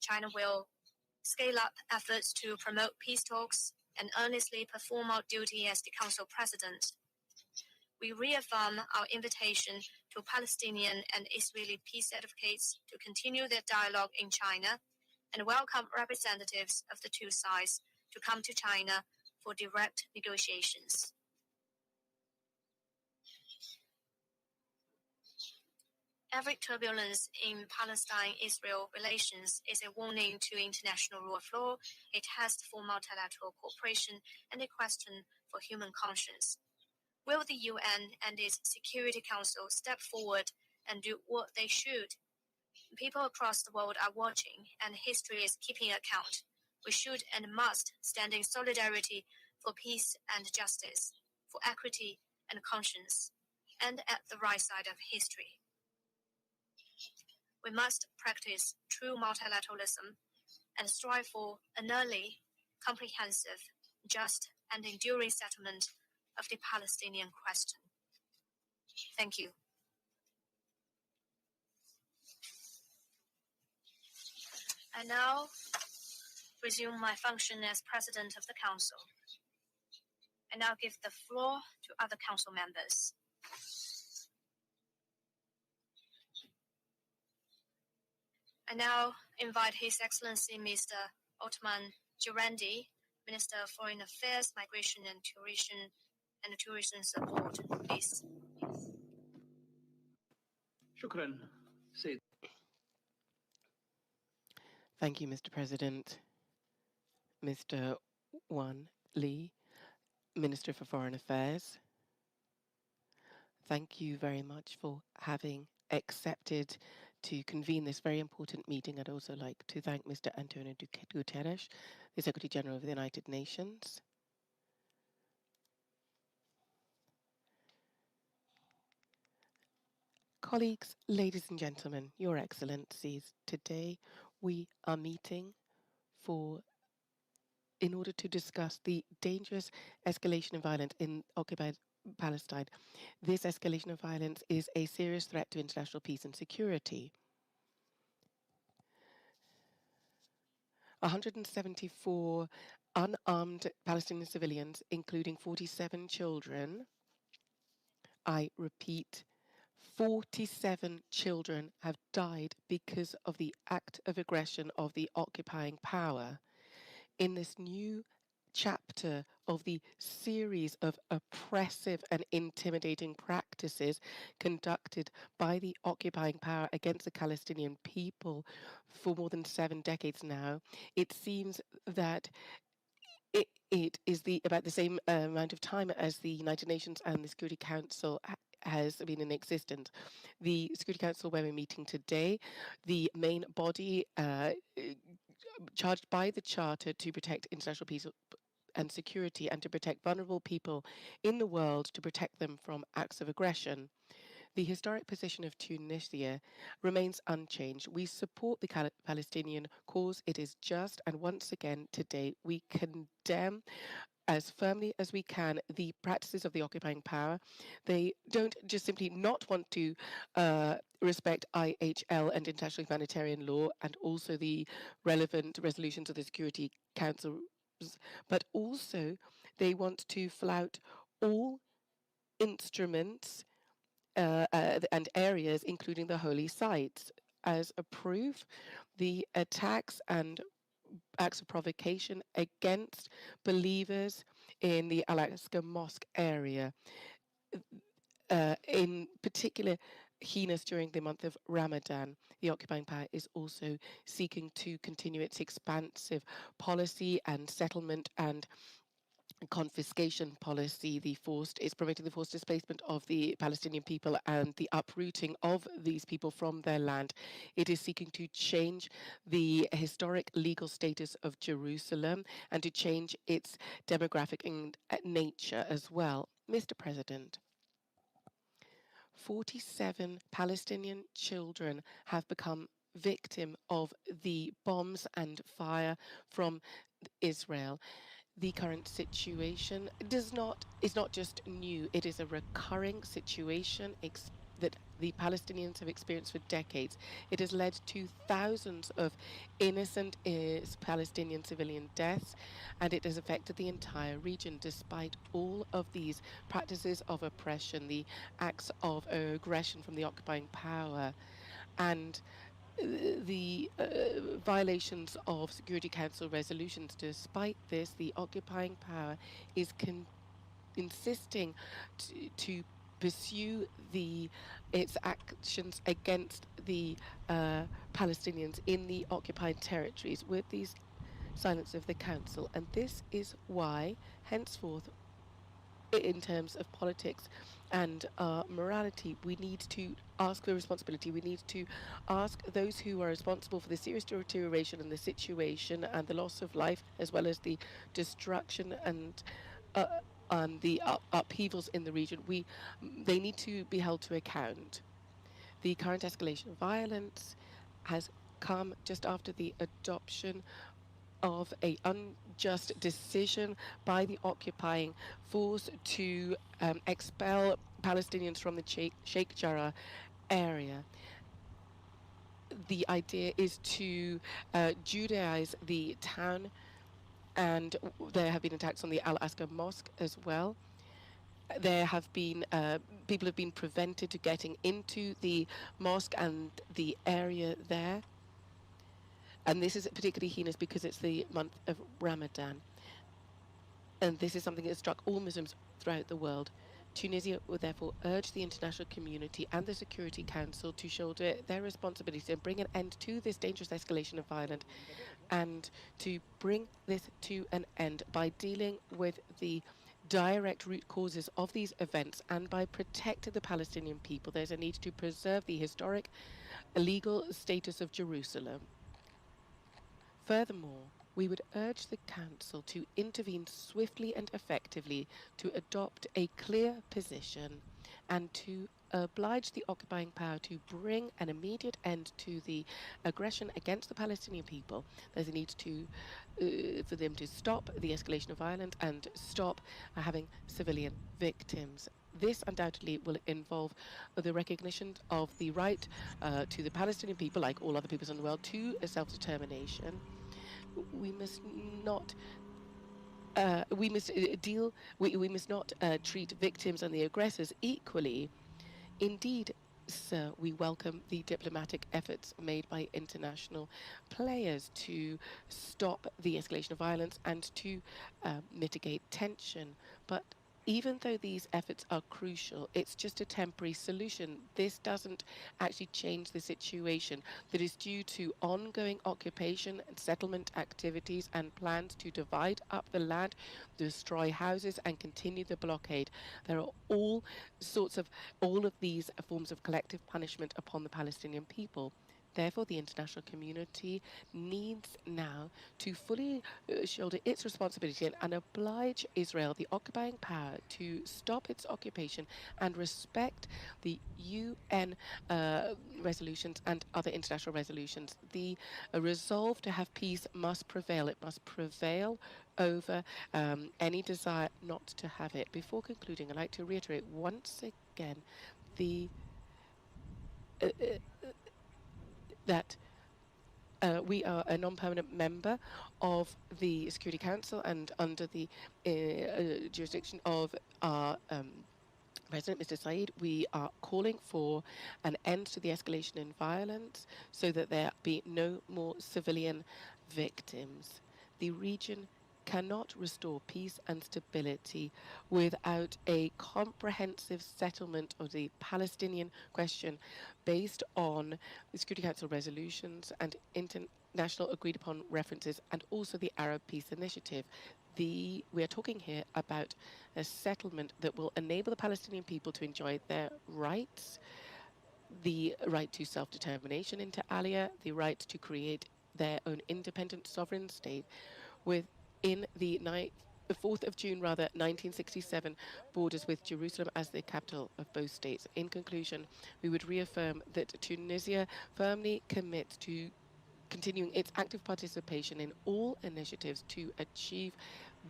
China will scale up efforts to promote peace talks and earnestly perform our duty as the Council President. we reaffirm our invitation to Palestinian and Israeli peace advocates to continue their dialogue in China and welcome representatives of the two sides to come to China for direct negotiations. Every turbulence in Palestine-Israel relations is a warning to international rule of law, a test for multilateral cooperation, and a question for human conscience. Will the UN and its Security Council step forward and do what they should? People across the world are watching, and history is keeping account. We should and must stand in solidarity for peace and justice, for equity and conscience, and at the right side of history. We must practice true multilateralism and strive for an early, comprehensive, just, and enduring settlement of the Palestinian question. Thank you. I now resume my function as President of the Council. I now give the floor to other Council members. I now invite His Excellency Mr. Otman Jirandi, Minister of Foreign Affairs, Migration and Tourism Support, please. شكرا سيد. Thank you, Mr. President. Mr. Wan Lee, Minister for Foreign Affairs, thank you very much for having accepted to convene this very important meeting. I'd also like to thank Mr. Antonio Guterres, the Secretary General of the United Nations. Colleagues, ladies and gentlemen, Your Excellencies, today we are meeting in order to discuss the dangerous escalation of violence in occupied Palestine. This escalation of violence is a serious threat to international peace and security. 174 unarmed Palestinian civilians, including 47 children, I repeat, 47 children have died because of the act of aggression of the occupying power. In this new chapter of the series of oppressive and intimidating practices conducted by the occupying power against the Palestinian people for more than 7 decades now, it seems that it is about the same amount of time as the United Nations and the Security Council has been in existence. The Security Council, where we're meeting today, the main body charged by the Charter to protect international peace and security and to protect vulnerable people in the world, to protect them from acts of aggression. The historic position of Tunisia remains unchanged. We support the Palestinian cause. It is just, and once again today we condemn as firmly as we can the practices of the occupying power. They don't just simply not want to respect IHL and international humanitarian law and also the relevant resolutions of the Security Council, but also they want to flout all instruments and areas, including the holy sites. As a proof, the attacks and acts of provocation against believers in the Al-Aqsa Mosque area, in particular heinous during the month of Ramadan. The occupying power is also seeking to continue its expansive policy and settlement and confiscation policy. Is promoting the forced displacement of the Palestinian people and the uprooting of these people from their land. It is seeking to change the historic legal status of Jerusalem and to change its demographic and nature as well. Mr. President, 47 Palestinian children have become victim of the bombs and fire from Israel. The current situation is not just new. It is a recurring situation that the Palestinians have experienced for decades. It has led to thousands of innocent Palestinian civilian deaths, and it has affected the entire region. Despite all of these practices of oppression, the acts of aggression from the occupying power, and the violations of Security Council resolutions, despite this, the occupying power is insisting to pursue its actions against the Palestinians in the occupied territories with these silence of the council. And this is why, henceforth, in terms of politics and morality, we need to ask for responsibility. We need to ask those who are responsible for the serious deterioration in the situation and the loss of life, as well as the destruction and the upheavals in the region. They need to be held to account. The current escalation of violence has come just after the adoption of an unjust decision by the occupying force to expel Palestinians from the Sheikh Jarrah area. The idea is to Judaize the town, and there have been attacks on the Al-Aqsa Mosque as well. There have been people have been prevented to getting into the mosque and the area there. And this is particularly heinous because it's the month of Ramadan. And this is something that struck all Muslims throughout the world. Tunisia would therefore urge the international community and the Security Council to shoulder their responsibility and bring an end to this dangerous escalation of violence, and to bring this to an end by dealing with the direct root causes of these events and by protecting the Palestinian people. There's a need to preserve the historic legal status of Jerusalem. Furthermore, we would urge the Council to intervene swiftly and effectively to adopt a clear position and to oblige the occupying power to bring an immediate end to the aggression against the Palestinian people. There's a need for them to stop the escalation of violence and stop having civilian victims. This undoubtedly will involve the recognition of the right to the Palestinian people, like all other peoples in the world, to self-determination. We must not treat victims and the aggressors equally. Indeed, sir, we welcome the diplomatic efforts made by international players to stop the escalation of violence and to mitigate tension. But even though these efforts are crucial, it's just a temporary solution. This doesn't actually change the situation that is due to ongoing occupation and settlement activities and plans to divide up the land, destroy houses, and continue the blockade. There are all of these forms of collective punishment upon the Palestinian people. Therefore, the international community needs now to fully shoulder its responsibility and oblige Israel, the occupying power, to stop its occupation and respect the UN resolutions and other international resolutions. The resolve to have peace must prevail. It must prevail over any desire not to have it. Before concluding, I'd like to reiterate once again that we are a non-permanent member of the Security Council, and under the jurisdiction of our President, Mr. Said, we are calling for an end to the escalation in violence so that there be no more civilian victims. The region cannot restore peace and stability without a comprehensive settlement of the Palestinian question based on the Security Council resolutions and international agreed upon references, and also the Arab Peace Initiative. We are talking here about a settlement that will enable the Palestinian people to enjoy their rights, the right to self-determination inter alia, the right to create their own independent sovereign state within the 4th of June, 1967 borders with Jerusalem as the capital of both states. In conclusion, we would reaffirm that Tunisia firmly commits to continuing its active participation in all initiatives to achieve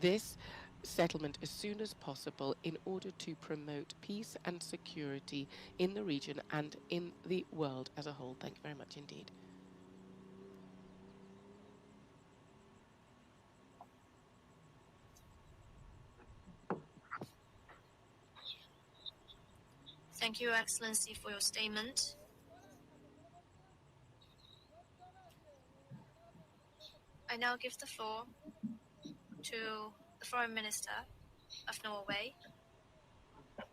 this settlement as soon as possible in order to promote peace and security in the region and in the world as a whole. Thank you very much indeed. Thank you, Excellency, for your statement. I now give the floor to the Foreign Minister of Norway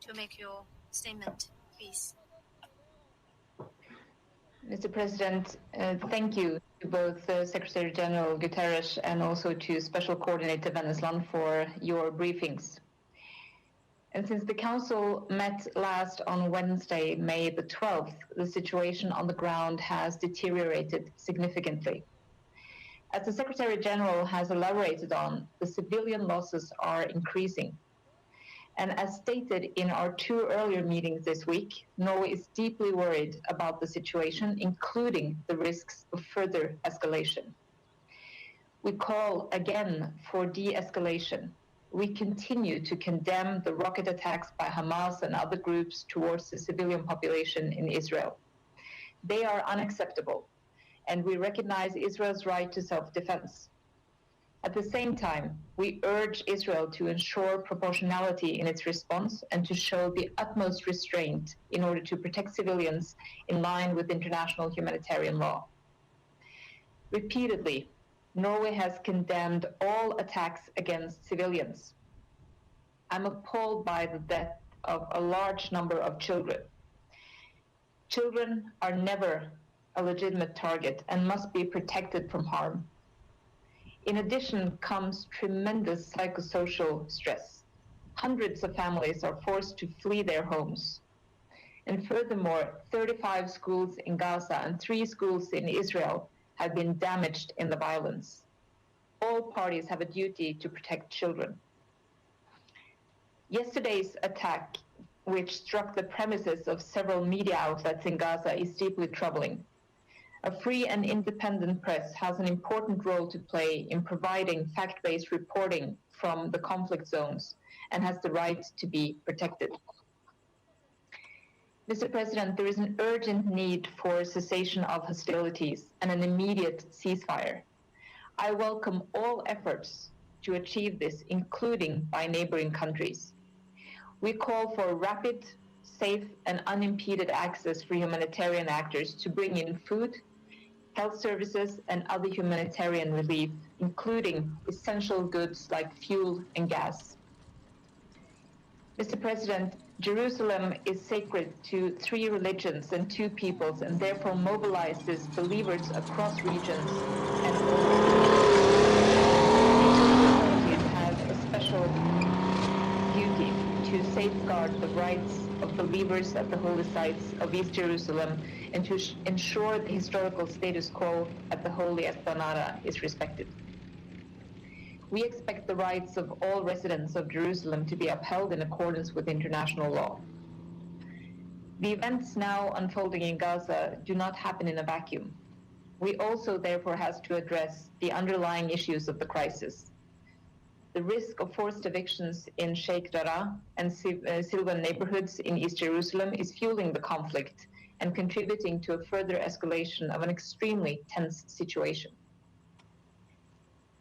to make your statement, please. Mr. President, thank you to both Secretary General Guterres and also to Special Coordinator Vennesland for your briefings. And since the Council met last on Wednesday, May the 12th, the situation on the ground has deteriorated significantly. As the Secretary General has elaborated on, the civilian losses are increasing. And as stated in our two earlier meetings this week, Norway is deeply worried about the situation, including the risks of further escalation. We call again for de-escalation. We continue to condemn the rocket attacks by Hamas and other groups towards the civilian population in Israel. They are unacceptable, and we recognize Israel's right to self-defense. At the same time, we urge Israel to ensure proportionality in its response and to show the utmost restraint in order to protect civilians in line with international humanitarian law. Repeatedly, Norway has condemned all attacks against civilians. I'm appalled by the death of a large number of children. Children are never a legitimate target and must be protected from harm. In addition comes tremendous psychosocial stress. Hundreds of families are forced to flee their homes. And furthermore, 35 schools in Gaza and 3 schools in Israel have been damaged in the violence. All parties have a duty to protect children. Yesterday's attack, which struck the premises of several media outlets in Gaza, is deeply troubling. A free and independent press has an important role to play in providing fact-based reporting from the conflict zones and has the right to be protected. Mr. President, there is an urgent need for cessation of hostilities and an immediate ceasefire. I welcome all efforts to achieve this, including by neighboring countries. We call for rapid, safe, and unimpeded access for humanitarian actors to bring in food, health services, and other humanitarian relief, including essential goods like fuel and gas. Mr. President, Jerusalem is sacred to 3 religions and 2 peoples, and therefore mobilizes believers across regions and communities have a special duty to safeguard the rights of believers at the holy sites of East Jerusalem and to ensure the historical status quo at the Holy Esplanada is respected. We expect the rights of all residents of Jerusalem to be upheld in accordance with international law. The events now unfolding in Gaza do not happen in a vacuum. We also therefore have to address the underlying issues of the crisis. The risk of forced evictions in Sheikh Jarrah and Silvan neighborhoods in East Jerusalem is fueling the conflict and contributing to a further escalation of an extremely tense situation.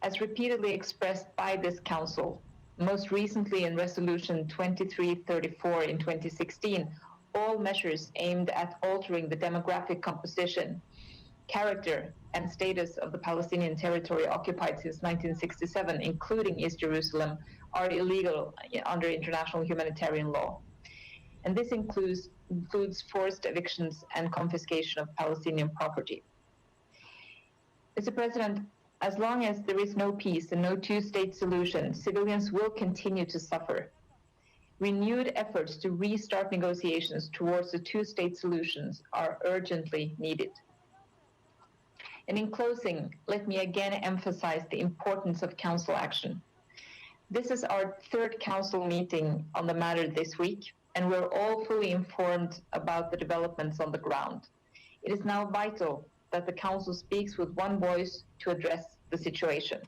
As repeatedly expressed by this Council, most recently in Resolution 2334 in 2016, all measures aimed at altering the demographic composition, character, and status of the Palestinian territory occupied since 1967, including East Jerusalem, are illegal under international humanitarian law. And this includes forced evictions and confiscation of Palestinian property. Mr. President, as long as there is no peace and no two-state solution, civilians will continue to suffer. Renewed efforts to restart negotiations towards the two-state solutions are urgently needed. And in closing, let me again emphasize the importance of Council action. This is our 3rd Council meeting on the matter this week, and we're all fully informed about the developments on the ground. It is now vital that the Council speaks with one voice to address the situation.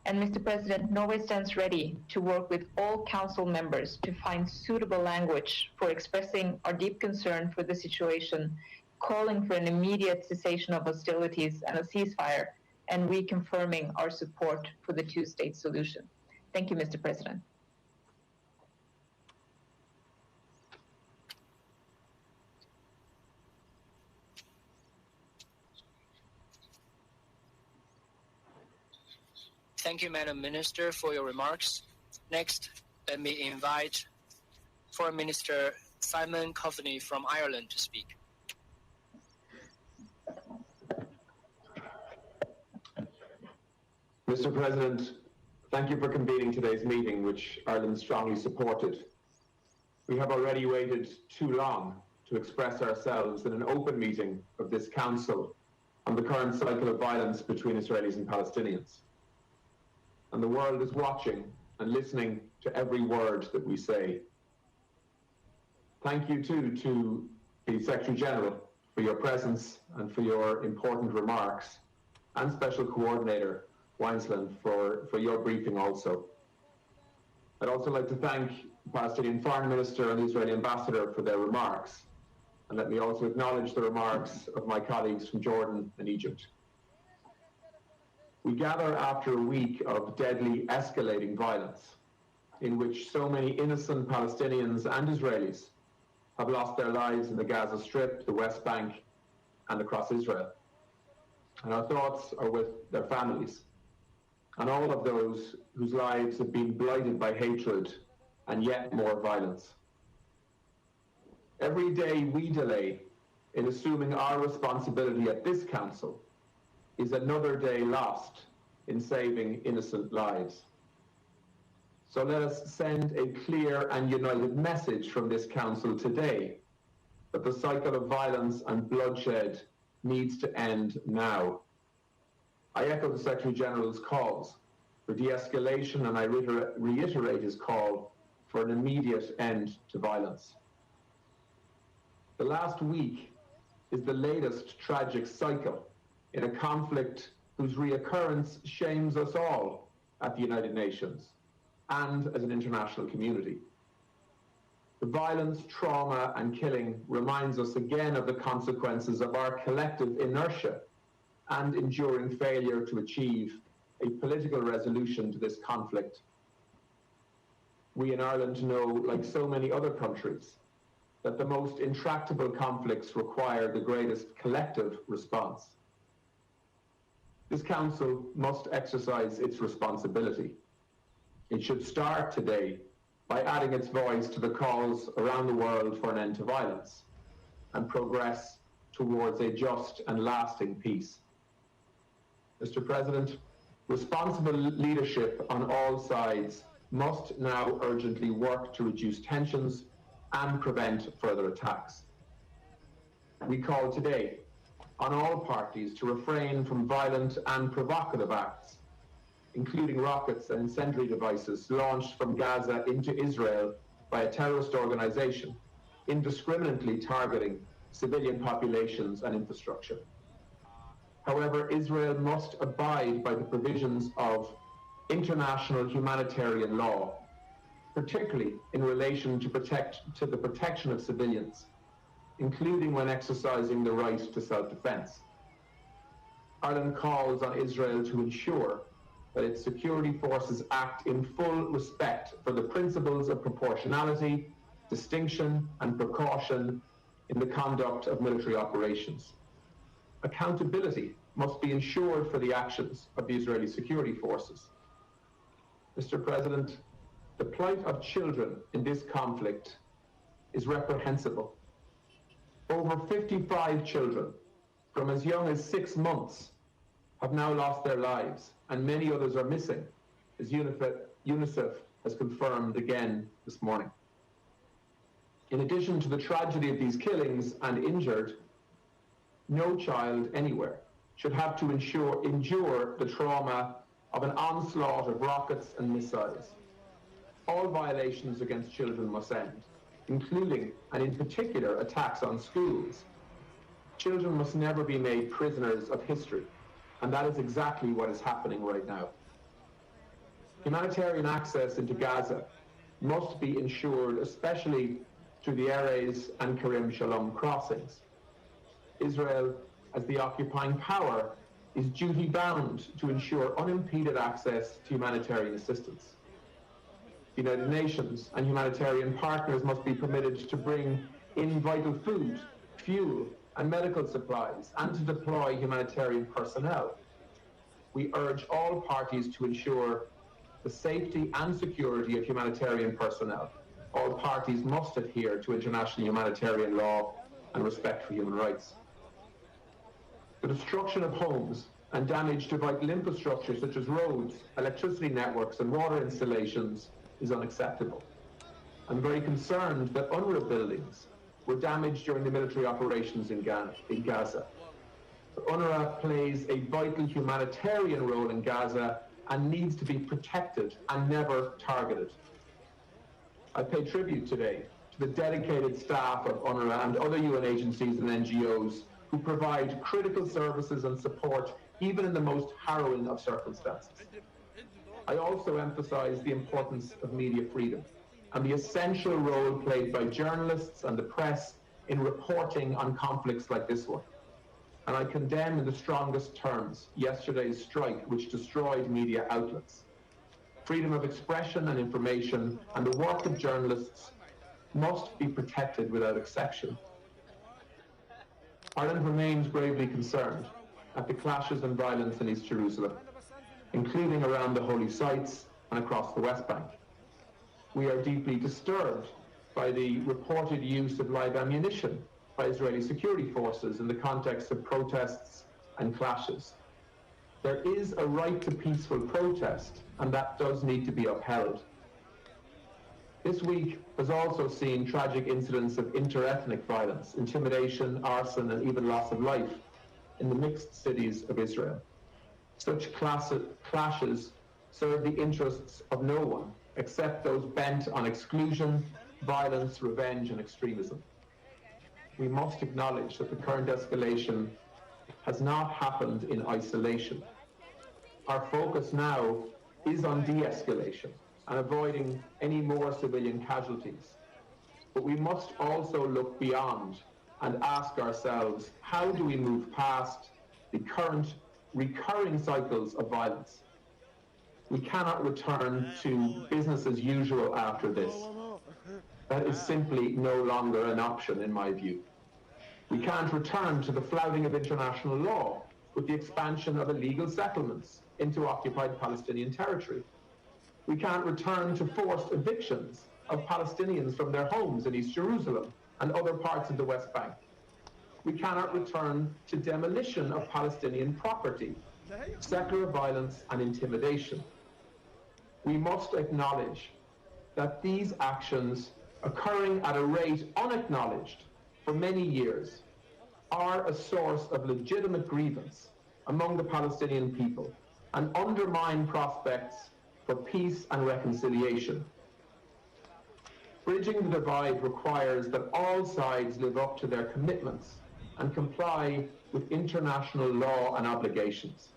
And Mr. President, Norway stands ready to work with all Council members to find suitable language for expressing our deep concern for the situation, calling for an immediate cessation of hostilities and a ceasefire, and reconfirming our support for the two-state solution. Thank you, Mr. President. Thank you, Madam Minister, for your remarks. Next, let me invite Foreign Minister Simon Coveney from Ireland to speak. Mr. President, thank you for convening today's meeting, which Ireland strongly supported. We have already waited too long to express ourselves in an open meeting of this Council on the current cycle of violence between Israelis and Palestinians. And the world is watching and listening to every word that we say. Thank you too to the Secretary General for your presence and for your important remarks, and Special Coordinator Winesland for your briefing also. I'd also like to thank the Palestinian Foreign Minister and the Israeli Ambassador for their remarks. And let me also acknowledge the remarks of my colleagues from Jordan and Egypt. We gather after a week of deadly escalating violence, in which so many innocent Palestinians and Israelis have lost their lives in the Gaza Strip, the West Bank, and across Israel. And our thoughts are with their families, and all of those whose lives have been blighted by hatred and yet more violence. Every day we delay in assuming our responsibility at this Council is another day lost in saving innocent lives. So let us send a clear and united message from this Council today that the cycle of violence and bloodshed needs to end now. I echo the Secretary General's calls for de-escalation, and I reiterate his call for an immediate end to violence. The last week is the latest tragic cycle in a conflict whose reoccurrence shames us all at the United Nations and as an international community. The violence, trauma, and killing reminds us again of the consequences of our collective inertia and enduring failure to achieve a political resolution to this conflict. We in Ireland know, like so many other countries, that the most intractable conflicts require the greatest collective response. This Council must exercise its responsibility. It should start today by adding its voice to the calls around the world for an end to violence and progress towards a just and lasting peace. Mr. President, responsible leadership on all sides must now urgently work to reduce tensions and prevent further attacks. We call today on all parties to refrain from violent and provocative acts, including rockets and incendiary devices launched from Gaza into Israel by a terrorist organization, indiscriminately targeting civilian populations and infrastructure. However, Israel must abide by the provisions of international humanitarian law, particularly in relation to the protection of civilians, including when exercising the right to self-defense. Ireland calls on Israel to ensure that its security forces act in full respect for the principles of proportionality, distinction, and precaution in the conduct of military operations. Accountability must be ensured for the actions of the Israeli security forces. Mr. President, the plight of children in this conflict is reprehensible. Over 55 children from as young as 6 months have now lost their lives, and many others are missing, as UNICEF has confirmed again this morning. In addition to the tragedy of these killings and injured, no child anywhere should have to endure the trauma of an onslaught of rockets and missiles. All violations against children must end, including and in particular attacks on schools. Children must never be made prisoners of history, and that is exactly what is happening right now. Humanitarian access into Gaza must be ensured, especially through the Erez and Karim Shalom crossings. Israel, as the occupying power, is duty-bound to ensure unimpeded access to humanitarian assistance. The United Nations and humanitarian partners must be permitted to bring in vital food, fuel, and medical supplies, and to deploy humanitarian personnel. We urge all parties to ensure the safety and security of humanitarian personnel. All parties must adhere to international humanitarian law and respect for human rights. The destruction of homes and damage to vital infrastructure such as roads, electricity networks and water installations is unacceptable. I'm very concerned that UNRWA buildings were damaged during the military operations in Gaza. UNRWA plays a vital humanitarian role in Gaza and needs to be protected and never targeted. I pay tribute today to the dedicated staff of UNRWA and other UN agencies and NGOs who provide critical services and support even in the most harrowing of circumstances. I also emphasize the importance of media freedom and the essential role played by journalists and the press in reporting on conflicts like this one. And I condemn in the strongest terms yesterday's strike, which destroyed media outlets. Freedom of expression and information and the work of journalists must be protected without exception. Ireland remains gravely concerned at the clashes and violence in East Jerusalem, including around the holy sites and across the West Bank. We are deeply disturbed by the reported use of live ammunition by Israeli security forces in the context of protests and clashes. There is a right to peaceful protest, and that does need to be upheld. This week has also seen tragic incidents of inter-ethnic violence, intimidation, arson, and even loss of life in the mixed cities of Israel. Such clashes serve the interests of no one except those bent on exclusion, violence, revenge, and extremism. We must acknowledge that the current escalation has not happened in isolation. Our focus now is on de-escalation and avoiding any more civilian casualties. But we must also look beyond and ask ourselves, how do we move past the current recurring cycles of violence? We cannot return to business as usual after this. That is simply no longer an option in my view. We can't return to the flouting of international law with the expansion of illegal settlements into occupied Palestinian territory. We can't return to forced evictions of Palestinians from their homes in East Jerusalem and other parts of the West Bank. We cannot return to demolition of Palestinian property, secular violence and intimidation. We must acknowledge that these actions, occurring at a rate unacknowledged for many years, are a source of legitimate grievance among the Palestinian people and undermine prospects for peace and reconciliation. Bridging the divide requires that all sides live up to their commitments and comply with international law and obligations.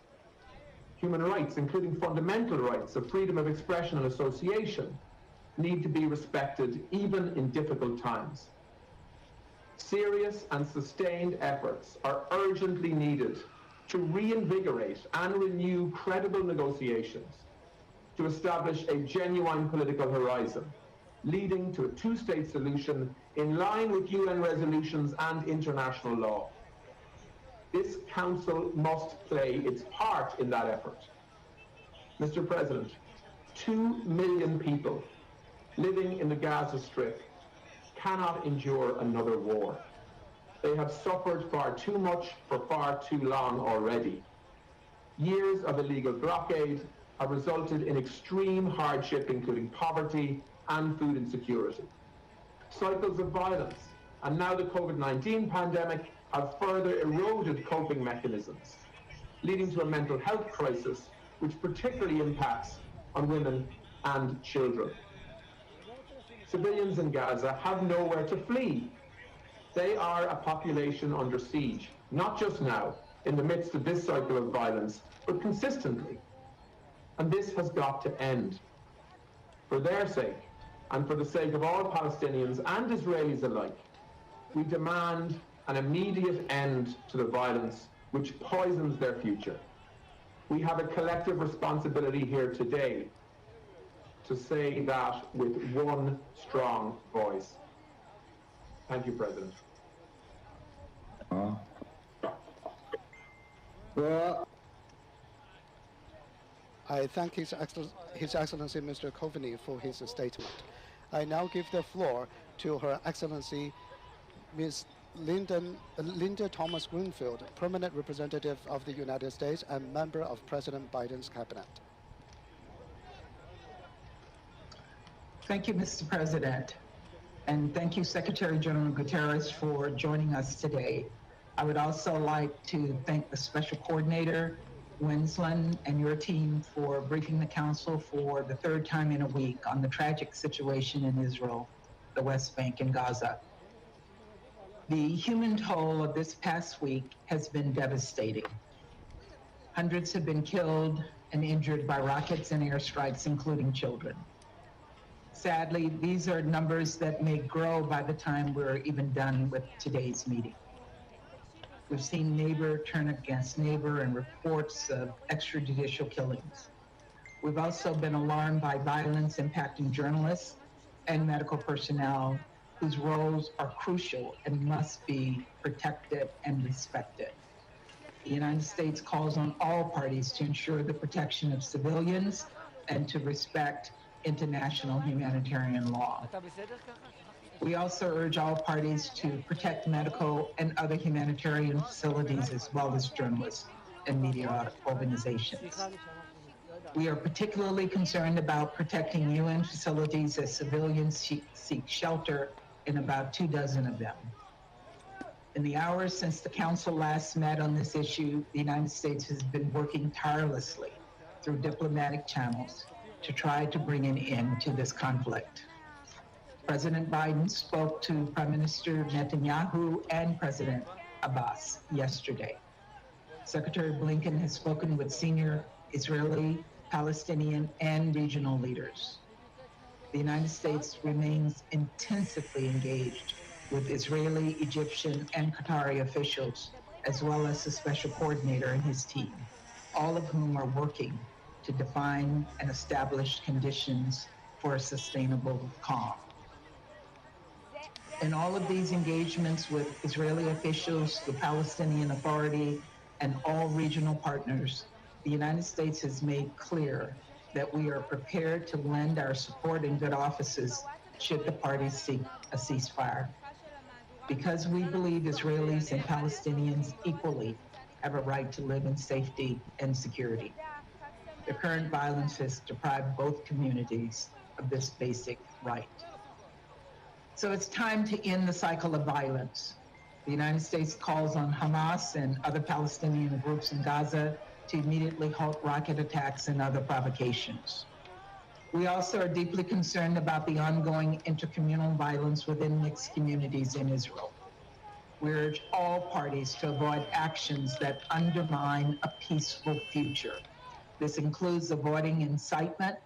Human rights, including fundamental rights of freedom of expression and association, need to be respected even in difficult times. Serious and sustained efforts are urgently needed to reinvigorate and renew credible negotiations, to establish a genuine political horizon, leading to a two-state solution in line with UN resolutions and international law. This Council must play its part in that effort. Mr. President, 2 million people living in the Gaza Strip cannot endure another war. They have suffered far too much for far too long already. Years of illegal blockade have resulted in extreme hardship, including poverty and food insecurity. Cycles of violence and now the COVID-19 pandemic have further eroded coping mechanisms, leading to a mental health crisis which particularly impacts on women and children. Civilians in Gaza have nowhere to flee. They are a population under siege, not just now, in the midst of this cycle of violence, but consistently. And this has got to end. For their sake, and for the sake of all Palestinians and Israelis alike, we demand an immediate end to the violence which poisons their future. We have a collective responsibility here today to say that with one strong voice. Thank you, President. I thank His Excellency Mr. Coveney for his statement. I now give the floor to Her Excellency Ms. Linda Thomas Greenfield, Permanent Representative of the United States and member of President Biden's cabinet. Thank you, Mr. President. And thank you, Secretary General Guterres, for joining us today. I would also like to thank the Special Coordinator, Winsland, and your team for briefing the Council for the third time in a week on the tragic situation in Israel, the West Bank, and Gaza. The human toll of this past week has been devastating. Hundreds have been killed and injured by rockets and airstrikes, including children. Sadly, these are numbers that may grow by the time we're even done with today's meeting. We've seen neighbor turn against neighbor and reports of extrajudicial killings. We've also been alarmed by violence impacting journalists and medical personnel whose roles are crucial and must be protected and respected. The United States calls on all parties to ensure the protection of civilians and to respect international humanitarian law. We also urge all parties to protect medical and other humanitarian facilities as well as journalists and media organizations. We are particularly concerned about protecting UN facilities as civilians seek shelter in about 24 of them. In the hours since the Council last met on this issue, the United States has been working tirelessly through diplomatic channels to try to bring an end to this conflict. President Biden spoke to Prime Minister Netanyahu and President Abbas yesterday. Secretary Blinken has spoken with senior Israeli, Palestinian, and regional leaders. The United States remains intensively engaged with Israeli, Egyptian, and Qatari officials, as well as the special coordinator and his team, all of whom are working to define and establish conditions for a sustainable calm. In all of these engagements with Israeli officials, the Palestinian Authority, and all regional partners, the United States has made clear that we are prepared to lend our support in good offices should the parties seek a ceasefire. Because we believe Israelis and Palestinians equally have a right to live in safety and security. The current violence has deprived both communities of this basic right. So it's time to end the cycle of violence. The United States calls on Hamas and other Palestinian groups in Gaza to immediately halt rocket attacks and other provocations. We also are deeply concerned about the ongoing intercommunal violence within mixed communities in Israel. We urge all parties to avoid actions that undermine a peaceful future. This includes avoiding incitement,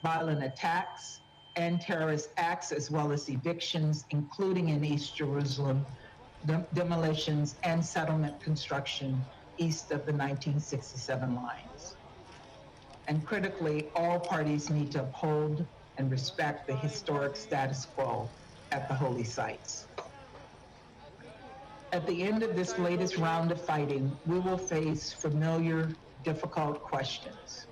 violent attacks, and terrorist acts, as well as evictions, including in East Jerusalem, demolitions and settlement construction east of the 1967 lines. And critically, all parties need to uphold and respect the historic status quo at the holy sites. At the end of this latest round of fighting, we will face familiar, difficult questions.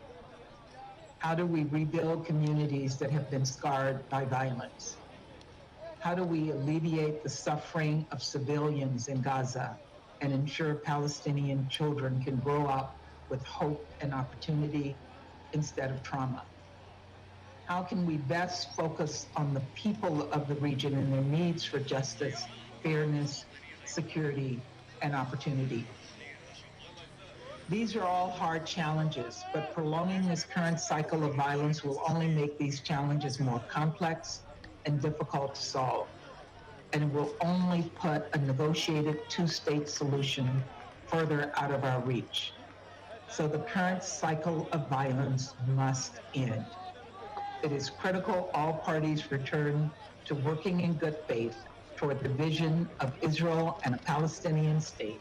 How do we rebuild communities that have been scarred by violence? How do we alleviate the suffering of civilians in Gaza and ensure Palestinian children can grow up with hope and opportunity instead of trauma? How can we best focus on the people of the region and their needs for justice, fairness, security, and opportunity? These are all hard challenges, but prolonging this current cycle of violence will only make these challenges more complex and difficult to solve, and it will only put a negotiated two-state solution further out of our reach. So the current cycle of violence must end. It is critical all parties return to working in good faith toward the vision of Israel and a Palestinian state,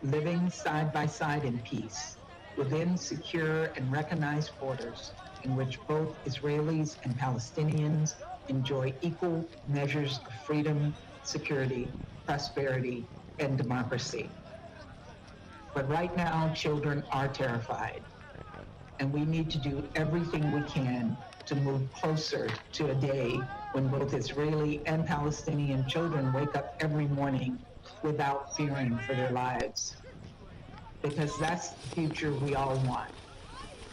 living side by side in peace, within secure and recognized borders in which both Israelis and Palestinians enjoy equal measures of freedom, security, prosperity, and democracy. But right now, children are terrified, and we need to do everything we can to move closer to a day when both Israeli and Palestinian children wake up every morning without fearing for their lives. Because that's the future we all want.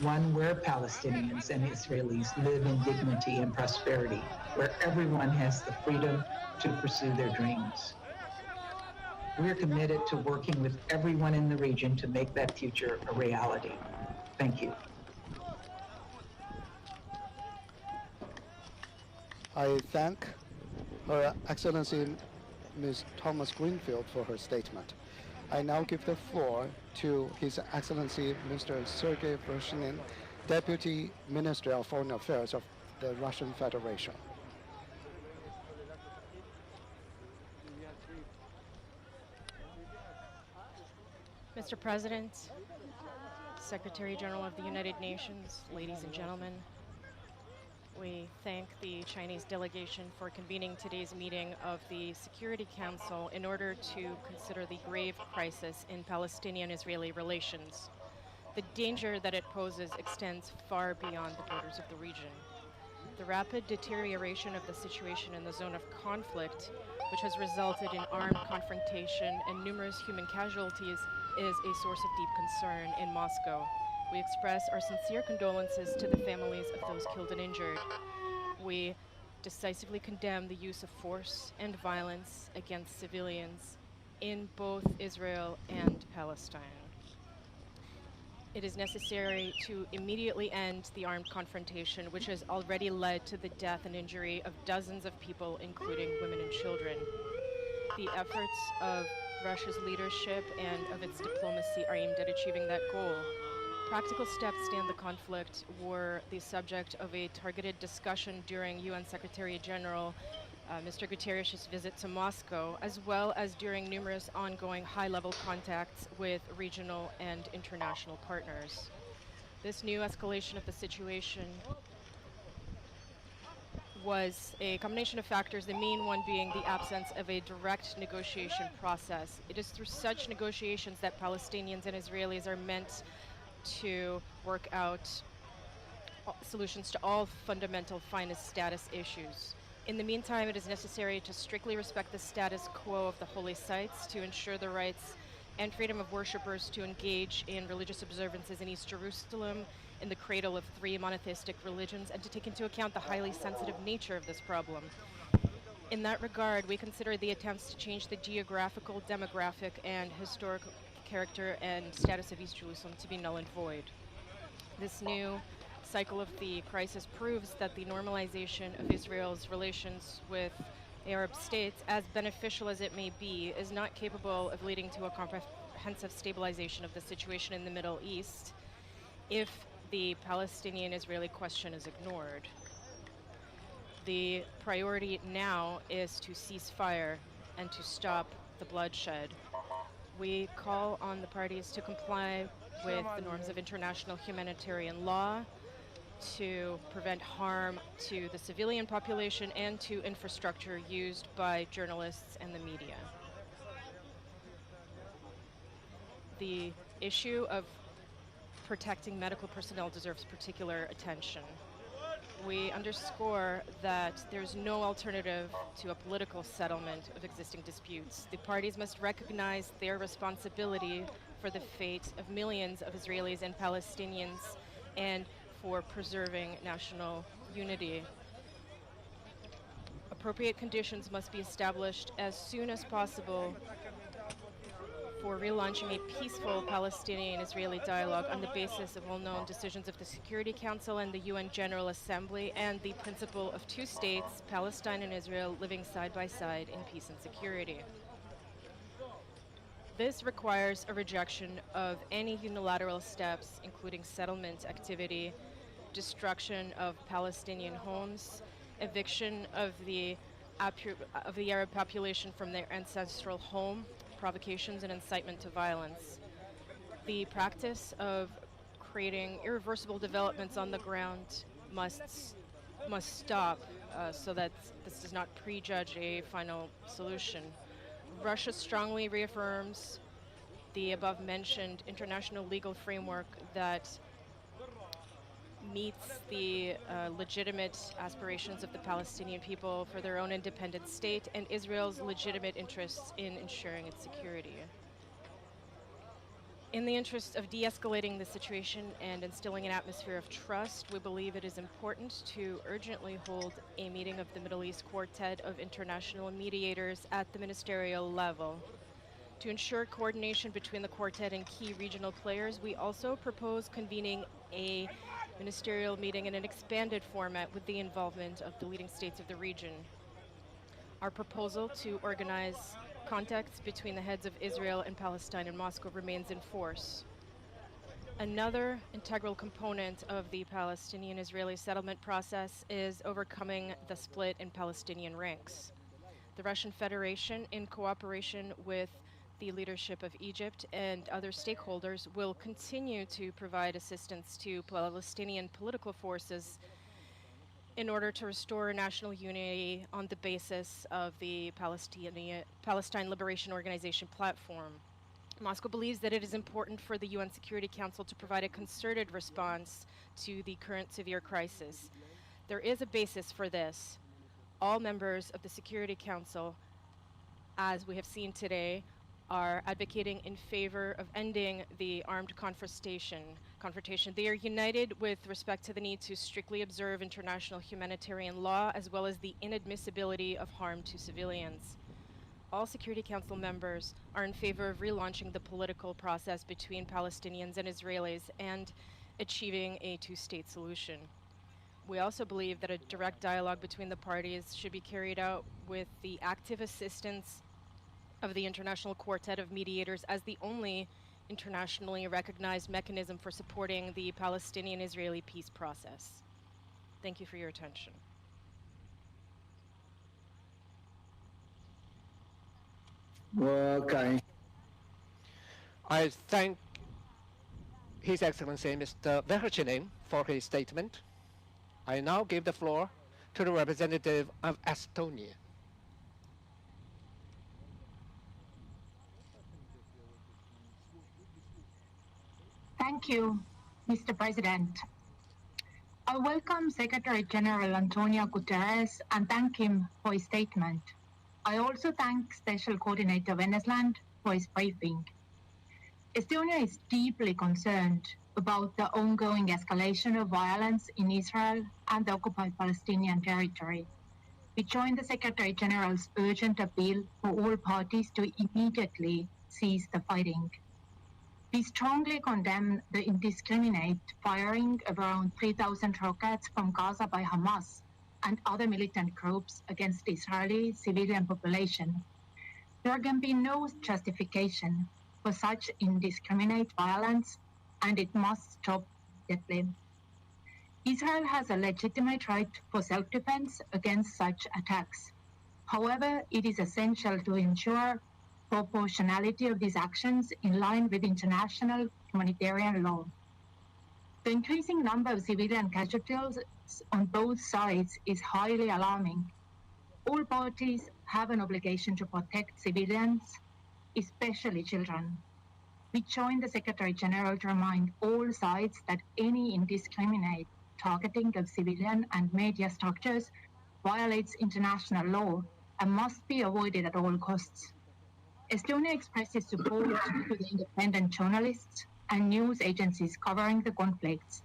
One where Palestinians and Israelis live in dignity and prosperity, where everyone has the freedom to pursue their dreams. We're committed to working with everyone in the region to make that future a reality. Thank you. I thank Her Excellency Ms. Thomas Greenfield for her statement. I now give the floor to His Excellency Mr. Sergei Vershinin, Deputy Minister of Foreign Affairs of the Russian Federation. Mr. President, Secretary General of the United Nations, ladies and gentlemen, we thank the Chinese delegation for convening today's meeting of the Security Council in order to consider the grave crisis in Palestinian-Israeli relations. The danger that it poses extends far beyond the borders of the region. The rapid deterioration of the situation in the zone of conflict, which has resulted in armed confrontation and numerous human casualties, is a source of deep concern in Moscow. We express our sincere condolences to the families of those killed and injured. We decisively condemn the use of force and violence against civilians in both Israel and Palestine. It is necessary to immediately end the armed confrontation, which has already led to the death and injury of dozens of people, including women and children. The efforts of Russia's leadership and of its diplomacy are aimed at achieving that goal. Practical steps to end the conflict were the subject of a targeted discussion during UN Secretary General Mr. Guterres' visit to Moscow, as well as during numerous ongoing high-level contacts with regional and international partners. This new escalation of the situation was a combination of factors, the main one being the absence of a direct negotiation process. It is through such negotiations that Palestinians and Israelis are meant to work out solutions to all fundamental finest status issues. In the meantime, it is necessary to strictly respect the status quo of the holy sites to ensure the rights and freedom of worshippers to engage in religious observances in East Jerusalem, in the cradle of 3 monotheistic religions, and to take into account the highly sensitive nature of this problem. In that regard, we consider the attempts to change the geographical, demographic, and historical character and status of East Jerusalem to be null and void. This new cycle of the crisis proves that the normalization of Israel's relations with Arab states, as beneficial as it may be, is not capable of leading to a comprehensive stabilization of the situation in the Middle East if the Palestinian-Israeli question is ignored. The priority now is to cease fire and to stop the bloodshed. We call on the parties to comply with the norms of international humanitarian law, to prevent harm to the civilian population and to infrastructure used by journalists and the media. The issue of protecting medical personnel deserves particular attention. We underscore that there's no alternative to a political settlement of existing disputes. The parties must recognize their responsibility for the fate of millions of Israelis and Palestinians and for preserving national unity. Appropriate conditions must be established as soon as possible for relaunching a peaceful Palestinian-Israeli dialogue on the basis of well-known decisions of the Security Council and the UN General Assembly and the principle of 2 states, Palestine and Israel, living side by side in peace and security. This requires a rejection of any unilateral steps, including settlement activity, destruction of Palestinian homes, eviction of the Arab population from their ancestral home, provocations and incitement to violence. The practice of creating irreversible developments on the ground must stop so that this does not prejudge a final solution. Russia strongly reaffirms the above-mentioned international legal framework that meets the legitimate aspirations of the Palestinian people for their own independent state and Israel's legitimate interests in ensuring its security. In the interest of de-escalating the situation and instilling an atmosphere of trust, we believe it is important to urgently hold a meeting of the Middle East Quartet of International Mediators at the ministerial level. To ensure coordination between the quartet and key regional players, we also propose convening a ministerial meeting in an expanded format with the involvement of the leading states of the region. Our proposal to organize contacts between the heads of Israel and Palestine and Moscow remains in force. Another integral component of the Palestinian-Israeli settlement process is overcoming the split in Palestinian ranks. The Russian Federation, in cooperation with the leadership of Egypt and other stakeholders, will continue to provide assistance to Palestinian political forces in order to restore national unity on the basis of the Palestine Liberation Organization platform. Moscow believes that it is important for the UN Security Council to provide a concerted response to the current severe crisis. There is a basis for this. All members of the Security Council, as we have seen today, are advocating in favor of ending the armed confrontation. They are united with respect to the need to strictly observe international humanitarian law, as well as the inadmissibility of harm to civilians. All Security Council members are in favor of relaunching the political process between Palestinians and Israelis and achieving a two-state solution. We also believe that a direct dialogue between the parties should be carried out with the active assistance of the International Quartet of Mediators as the only internationally recognized mechanism for supporting the Palestinian-Israeli peace process. Thank you for your attention. Okay. I thank His Excellency Mr. Verchinin for his statement. I now give the floor to the representative of Estonia. Thank you, Mr. President. I welcome Secretary General Antonio Guterres and thank him for his statement. I also thank Special Coordinator Venesland for his briefing. Estonia is deeply concerned about the ongoing escalation of violence in Israel and the occupied Palestinian territory. We join the Secretary General's urgent appeal for all parties to immediately cease the fighting. We strongly condemn the indiscriminate firing of around 3,000 rockets from Gaza by Hamas and other militant groups against the Israeli civilian population. There can be no justification for such indiscriminate violence, and it must stop immediately. Israel has a legitimate right for self-defense against such attacks. However, it is essential to ensure proportionality of these actions in line with international humanitarian law. The increasing number of civilian casualties on both sides is highly alarming. All parties have an obligation to protect civilians, especially children. We join the Secretary General to remind all sides that any indiscriminate targeting of civilian and media structures violates international law and must be avoided at all costs. Estonia expresses support to the independent journalists and news agencies covering the conflicts.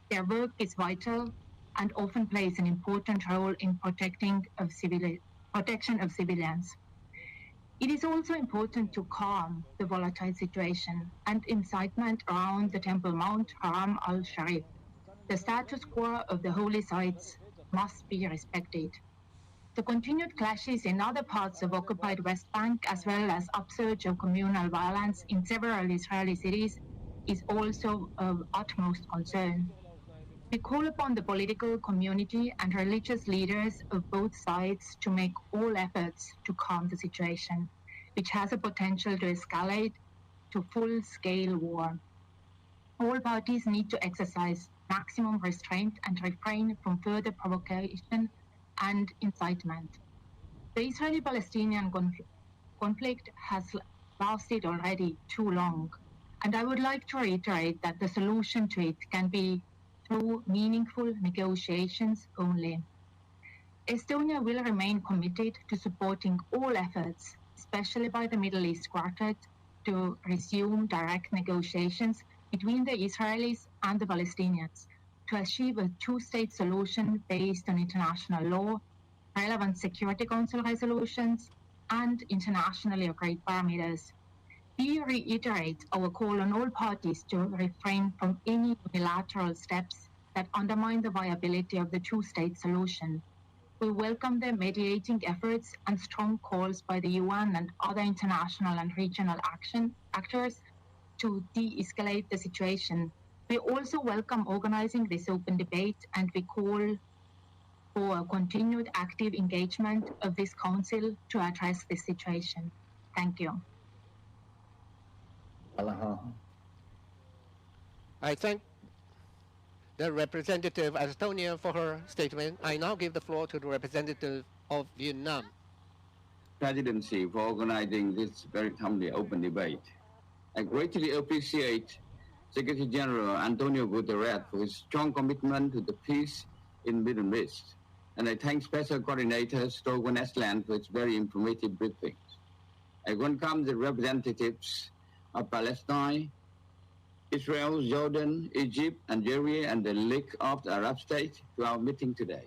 Their work is vital and often plays an important role in protection of civilians. It is also important to calm the volatile situation and incitement around the Temple Mount Haram al-Sharif. The status quo of the holy sites must be respected. The continued clashes in other parts of occupied West Bank, as well as upsurge of communal violence in several Israeli cities, is also of utmost concern. We call upon the political community and religious leaders of both sides to make all efforts to calm the situation, which has a potential to escalate to full-scale war. All parties need to exercise maximum restraint and refrain from further provocation and incitement. The Israeli-Palestinian conflict has lasted already too long, and I would like to reiterate that the solution to it can be through meaningful negotiations only. Estonia will remain committed to supporting all efforts, especially by the Middle East Quartet, to resume direct negotiations between the Israelis and the Palestinians to achieve a two-state solution based on international law, relevant Security Council resolutions, and internationally agreed parameters. We reiterate our call on all parties to refrain from any unilateral steps that undermine the viability of the two-state solution. We welcome the mediating efforts and strong calls by the UN and other international and regional actors to de-escalate the situation. We also welcome organizing this open debate, and we call for a continued active engagement of this council to address this situation. Thank you. I thank the representative of Estonia for her statement. I now give the floor to the representative of Vietnam. Presidency for organizing this very timely open debate. I greatly appreciate Secretary General Antonio Guterres for his strong commitment to the peace in the Middle East. And I thank Special Coordinator Stolgan Estland for his very informative briefings. I welcome the representatives of Palestine, Israel, Jordan, Egypt, Algeria, and the League of the Arab States to our meeting today.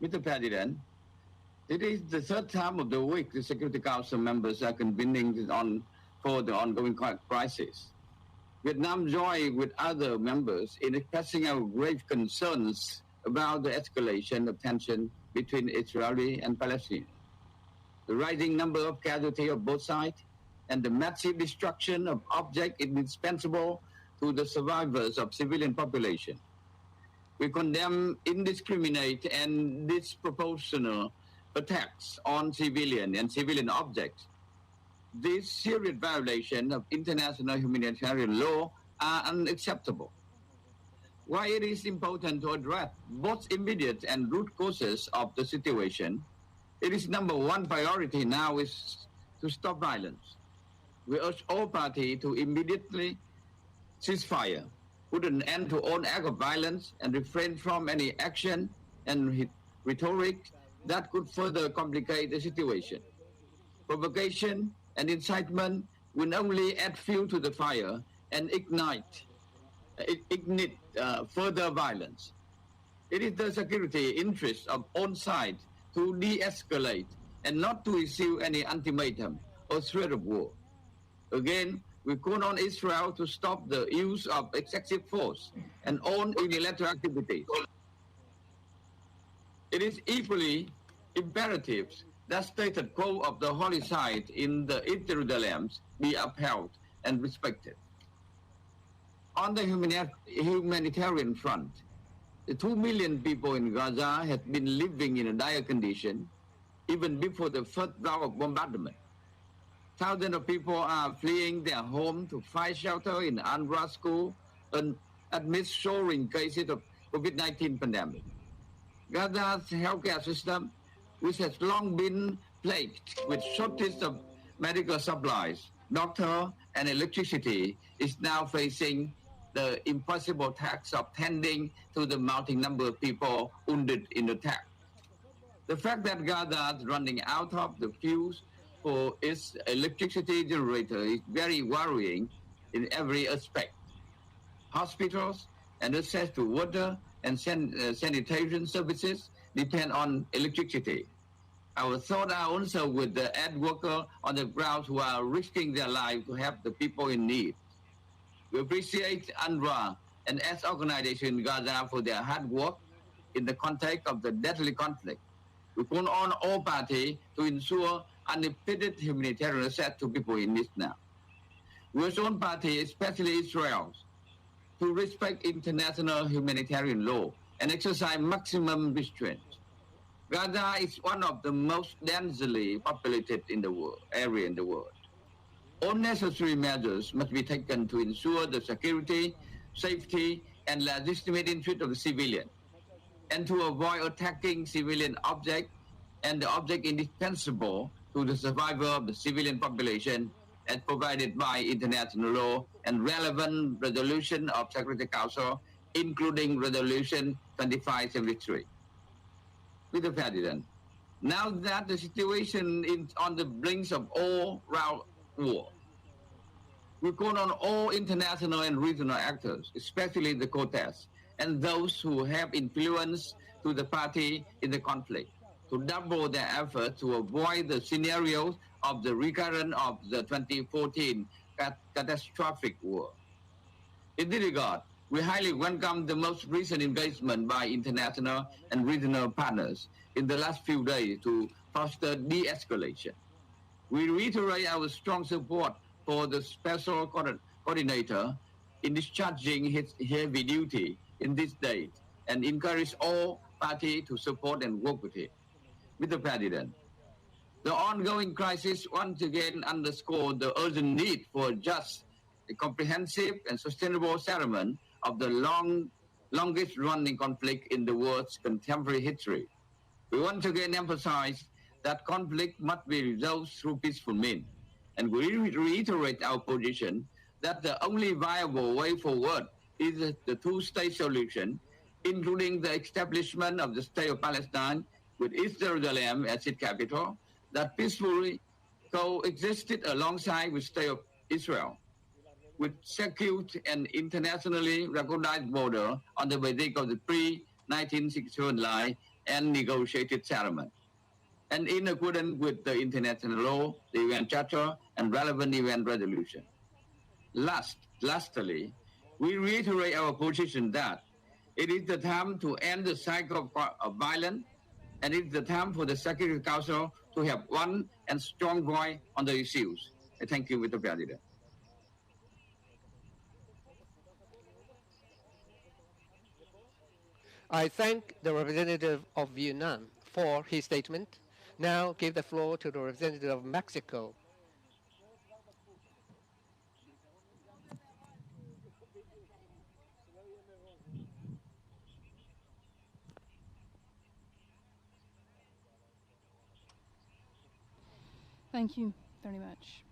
Mr. President, it is the third time of the week the Security Council members are convening for the ongoing crisis. Vietnam joins with other members in expressing our grave concerns about the escalation of tension between Israeli and Palestinians, the rising number of casualties of both sides, and the massive destruction of objects indispensable to the survivors of civilian population. We condemn indiscriminate and disproportionate attacks on civilian and civilian objects. These serious violations of international humanitarian law are unacceptable. While it is important to address both immediate and root causes of the situation, it is number one priority now is to stop violence. We urge all parties to immediately cease fire, put an end to all acts of violence, and refrain from any action and rhetoric that could further complicate the situation. Provocation and incitement will only add fuel to the fire and ignite further violence. It is the security interest of all sides to de-escalate and not to issue any ultimatum or threat of war. Again, we call on Israel to stop the use of excessive force and all unilateral activities. It is equally imperative that stated quo of the holy site in the Jerusalem be upheld and respected. On the humanitarian front, the 2 million people in Gaza have been living in a dire condition even before the first round of bombardment. Thousands of people are fleeing their home to find shelter in UNRWA school and amidst soaring cases of COVID-19 pandemic. Gaza's healthcare system, which has long been plagued with shortage of medical supplies, doctors, and electricity, is now facing the impossible task of tending to the mounting number of people wounded in the attack. The fact that Gaza is running out of the fuels for its electricity generator is very worrying in every aspect. Hospitals and access to water and sanitation services depend on electricity. Our thoughts are also with the aid workers on the ground who are risking their lives to help the people in need. We appreciate UNRWA and its organization in Gaza for their hard work in the context of the deadly conflict. We call on all parties to ensure unimpeded humanitarian access to people in need now. We urge all parties, especially Israel, to respect international humanitarian law and exercise maximum restraint. Gaza is one of the most densely populated area in the world. All necessary measures must be taken to ensure the security, safety, and legitimate interest of the civilian, and to avoid attacking civilian objects and the object indispensable to the survival of the civilian population as provided by international law and relevant resolution of Security Council, including Resolution 2573. Mr. President, now that the situation is on the brink of all-round war, we call on all international and regional actors, especially the Quartet, and those who have influence to the party in the conflict, to double their efforts to avoid the scenarios of the recurrence of the 2014 catastrophic war. In this regard, we highly welcome the most recent engagement by international and regional partners in the last few days to foster de-escalation. We reiterate our strong support for the special coordinator in discharging his heavy duty in this date and encourage all parties to support and work with him. Mr. President, the ongoing crisis once again underscored the urgent need for a just, a comprehensive and sustainable settlement of the longest running conflict in the world's contemporary history. We once again emphasize that conflict must be resolved through peaceful means, and we reiterate our position that the only viable way forward is the two-state solution, including the establishment of the State of Palestine with East Jerusalem as its capital, that peacefully coexisted alongside with the State of Israel, with secure and internationally recognized border on the basis of the pre-1967 line and negotiated settlement, and in accordance with the international law, the UN Charter, and relevant UN resolution. Lastly, we reiterate our position that it is the time to end the cycle of violence, and it's the time for the Security Council to have one and strong voice on the issues. Thank you, Mr. President. I thank the representative of Vietnam for his statement. Now give the floor to the representative of Mexico. Thank you very much.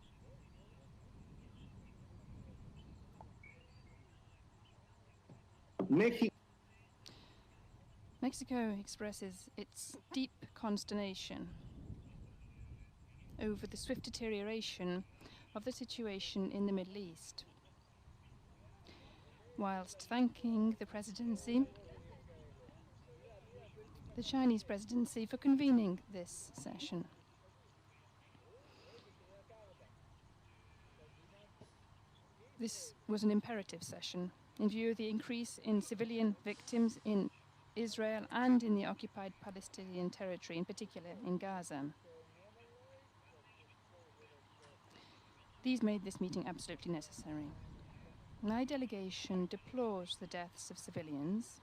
Mexico expresses its deep consternation over the swift deterioration of the situation in the Middle East, whilst thanking the presidency, the Chinese presidency, for convening this session. This was an imperative session in view of the increase in civilian victims in Israel and in the occupied Palestinian territory, in particular in Gaza. These made this meeting absolutely necessary. My delegation deplores the deaths of civilians,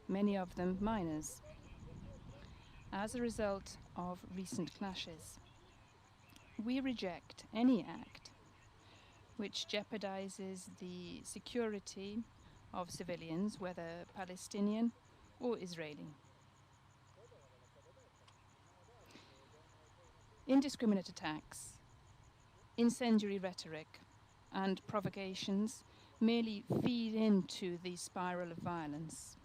many of them minors, as a result of recent clashes. We reject any act which jeopardizes the security of civilians, whether Palestinian or Israeli. Indiscriminate attacks, incendiary rhetoric, and provocations merely feed into the spiral of violence.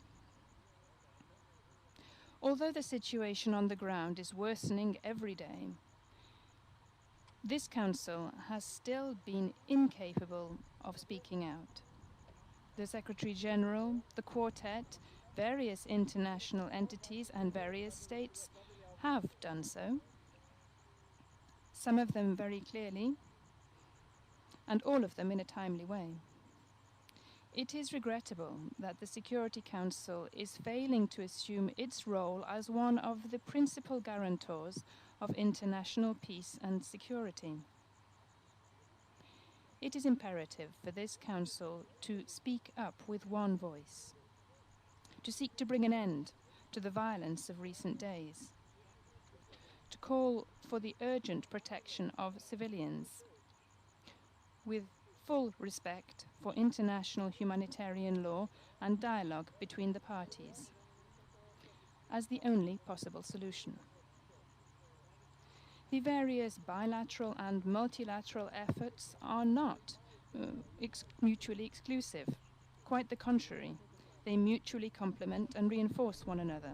Although the situation on the ground is worsening every day, this Council has still been incapable of speaking out. The Secretary General, the Quartet, various international entities and various states have done so, some of them very clearly, and all of them in a timely way. It is regrettable that the Security Council is failing to assume its role as one of the principal guarantors of international peace and security. It is imperative for this Council to speak up with one voice, to seek to bring an end to the violence of recent days, to call for the urgent protection of civilians, with full respect for international humanitarian law and dialogue between the parties, as the only possible solution. The various bilateral and multilateral efforts are not mutually exclusive. Quite the contrary, they mutually complement and reinforce one another.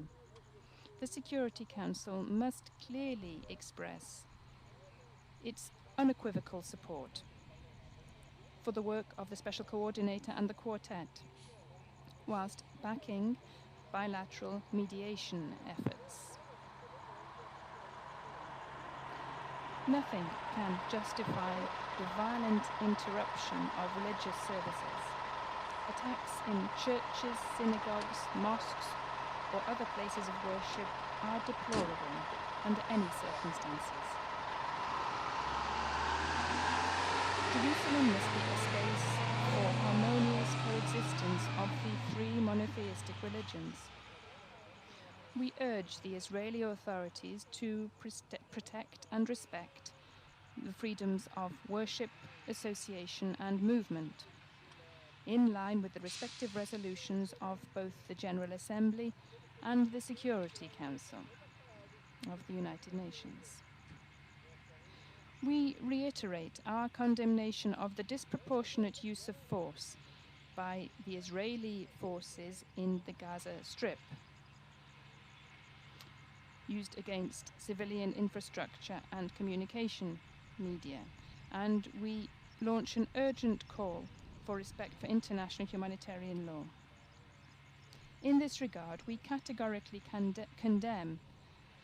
The Security Council must clearly express its unequivocal support for the work of the Special Coordinator and the Quartet, whilst backing bilateral mediation efforts. Nothing can justify the violent interruption of religious services. Attacks in churches, synagogues, mosques, or other places of worship are deplorable under any circumstances. Jerusalem must be a space for harmonious coexistence of the three monotheistic religions. We urge the Israeli authorities to protect and respect the freedoms of worship, association and movement, in line with the respective resolutions of both the General Assembly and the Security Council of the United Nations. We reiterate our condemnation of the disproportionate use of force by the Israeli forces in the Gaza Strip, used against civilian infrastructure and communication media, and we launch an urgent call for respect for international humanitarian law. In this regard, we categorically condemn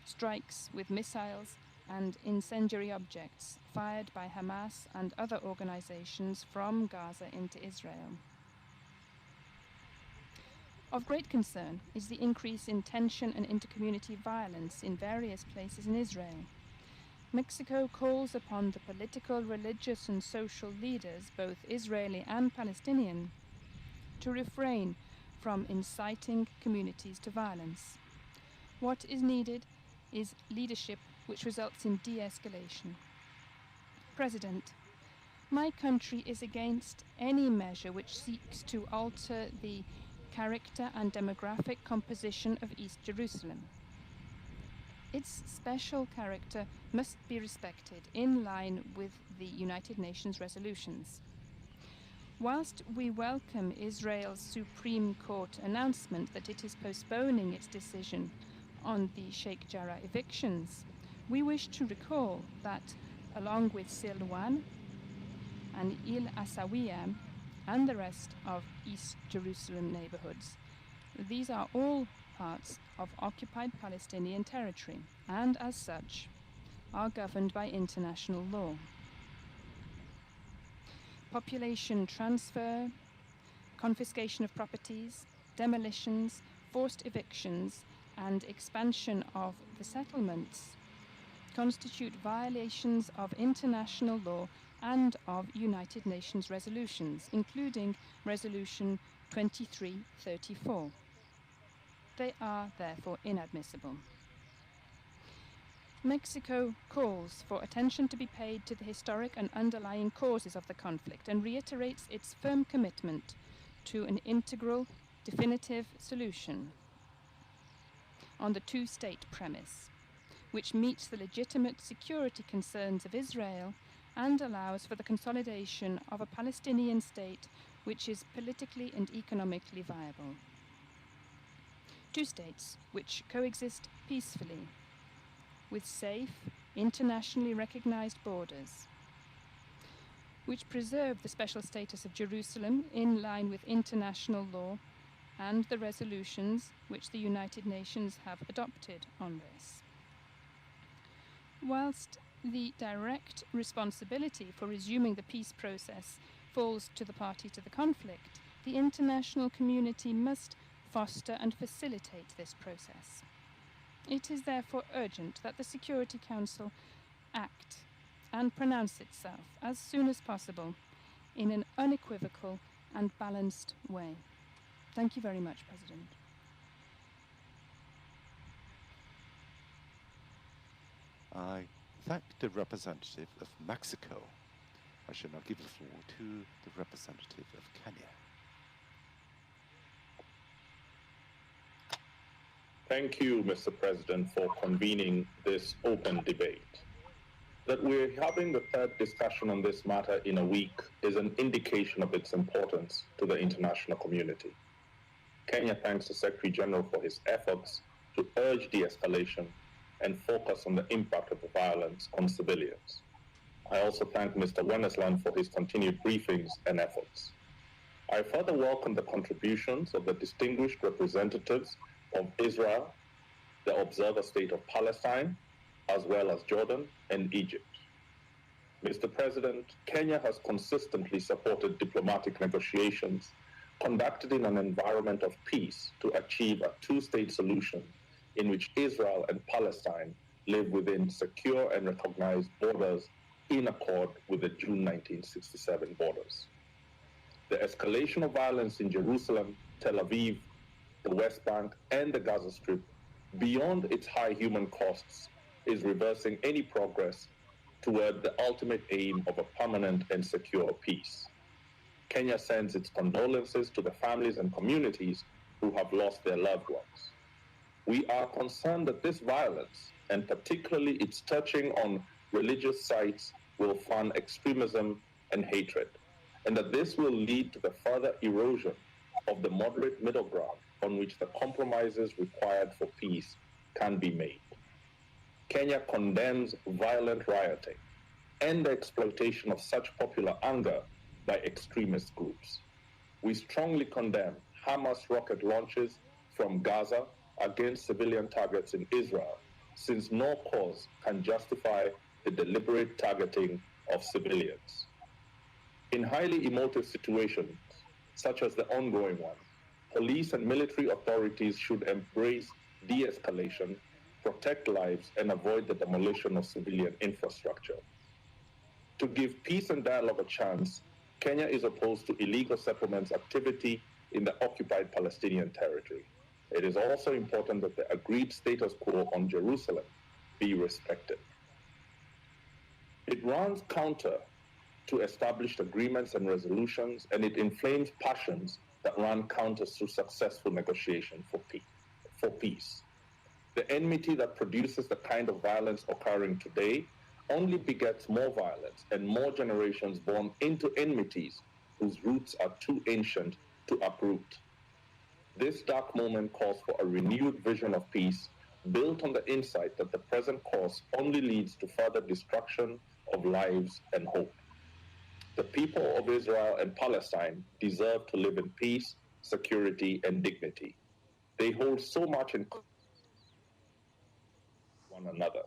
strikes with missiles and incendiary objects fired by Hamas and other organizations from Gaza into Israel. Of great concern is the increase in tension and intercommunity violence in various places in Israel. Mexico calls upon the political, religious and social leaders, both Israeli and Palestinian, to refrain from inciting communities to violence. What is needed is leadership which results in de-escalation. President, my country is against any measure which seeks to alter the character and demographic composition of East Jerusalem. Its special character must be respected in line with the United Nations resolutions. Whilst we welcome Israel's Supreme Court announcement that it is postponing its decision on the Sheikh Jarrah evictions, we wish to recall that, along with Silwan and Il Asawiya and the rest of East Jerusalem neighborhoods, these are all parts of occupied Palestinian territory and, as such, are governed by international law. Population transfer, confiscation of properties, demolitions, forced evictions, and expansion of the settlements constitute violations of international law and of United Nations resolutions, including Resolution 2334. They are therefore inadmissible. Mexico calls for attention to be paid to the historic and underlying causes of the conflict and reiterates its firm commitment to an integral, definitive solution on the two-state premise, which meets the legitimate security concerns of Israel and allows for the consolidation of a Palestinian state which is politically and economically viable. Two states which coexist peacefully, with safe, internationally recognized borders, which preserve the special status of Jerusalem in line with international law and the resolutions which the United Nations have adopted on this. Whilst the direct responsibility for resuming the peace process falls to the party to the conflict, The international community must foster and facilitate this process. It is therefore urgent that the Security Council act and pronounce itself as soon as possible in an unequivocal and balanced way. Thank you very much, President. I thank the representative of Mexico. I shall now give the floor to the representative of Kenya. Thank you, Mr. President, for convening this open debate. That we're having the third discussion on this matter in a week is an indication of its importance to the international community. Kenya thanks the Secretary General for his efforts to urge de-escalation and focus on the impact of the violence on civilians. I also thank Mr. Wennesland for his continued briefings and efforts. I further welcome the contributions of the distinguished representatives of Israel, the observer state of Palestine, as well as Jordan and Egypt. Mr. President, Kenya has consistently supported diplomatic negotiations conducted in an environment of peace to achieve a two-state solution in which Israel and Palestine live within secure and recognized borders in accord with the June 1967 borders. The escalation of violence in Jerusalem, Tel Aviv, the West Bank, and the Gaza Strip, beyond its high human costs, is reversing any progress toward the ultimate aim of a permanent and secure peace. Kenya sends its condolences to the families and communities who have lost their loved ones. We are concerned that this violence, and particularly its touching on religious sites, will fund extremism and hatred, and that this will lead to the further erosion of the moderate middle ground on which the compromises required for peace can be made. Kenya condemns violent rioting and the exploitation of such popular anger by extremist groups. We strongly condemn Hamas rocket launches from Gaza against civilian targets in Israel, since no cause can justify the deliberate targeting of civilians. In highly emotive situations, such as the ongoing one, police and military authorities should embrace de-escalation, protect lives, and avoid the demolition of civilian infrastructure. To give peace and dialogue a chance, Kenya is opposed to illegal settlements activity in the occupied Palestinian territory. It is also important that the agreed status quo on Jerusalem be respected. It runs counter to established agreements and resolutions, and it inflames passions that run counter to successful negotiation for peace. The enmity that produces the kind of violence occurring today only begets more violence and more generations born into enmities whose roots are too ancient to uproot. This dark moment calls for a renewed vision of peace built on the insight that the present course only leads to further destruction of lives and hope. The people of Israel and Palestine deserve to live in peace, security, and dignity. They hold so much in one another.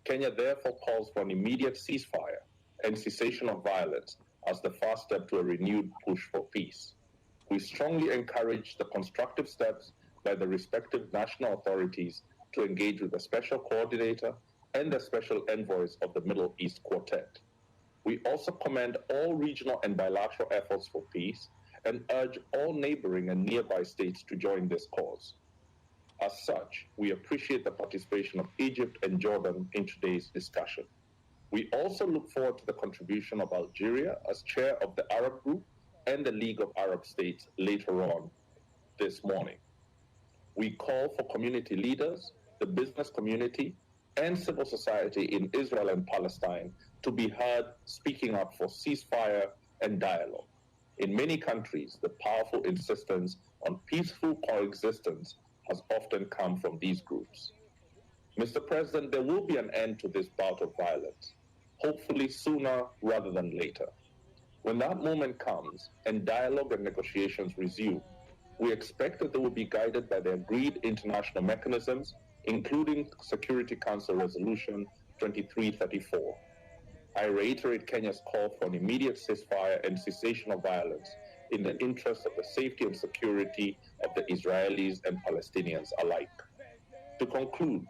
Kenya therefore calls for an immediate ceasefire and cessation of violence as the first step to a renewed push for peace. We strongly encourage the constructive steps by the respective national authorities to engage with the special coordinator and the special envoys of the Middle East Quartet. We also commend all regional and bilateral efforts for peace and urge all neighboring and nearby states to join this cause. As such, we appreciate the participation of Egypt and Jordan in today's discussion. We also look forward to the contribution of Algeria as chair of the Arab Group and the League of Arab States later on this morning. We call for community leaders, the business community, and civil society in Israel and Palestine to be heard speaking up for ceasefire and dialogue. In many countries, the powerful insistence on peaceful coexistence has often come from these groups. Mr. President, there will be an end to this bout of violence, hopefully sooner rather than later. When that moment comes and dialogue and negotiations resume, we expect that they will be guided by the agreed international mechanisms, including Security Council Resolution 2334. I reiterate Kenya's call for an immediate ceasefire and cessation of violence in the interest of the safety and security of the Israelis and Palestinians alike. To conclude,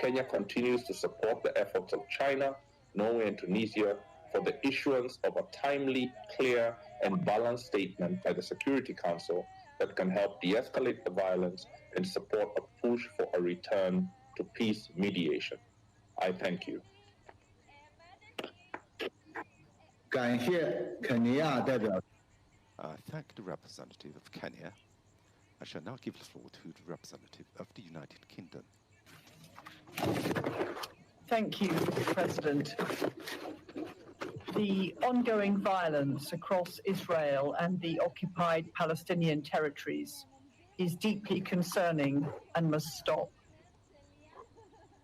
Kenya continues to support the efforts of China, Norway, and Tunisia for the issuance of a timely, clear, and balanced statement by the Security Council that can help de-escalate the violence and support a push for a return to peace mediation. I thank you. 感谢肯尼亚代表。Thank the representative of Kenya. I shall now give the floor to the representative of the United Kingdom. Thank you, Mr. President. The ongoing violence across Israel and the occupied Palestinian territories is deeply concerning and must stop.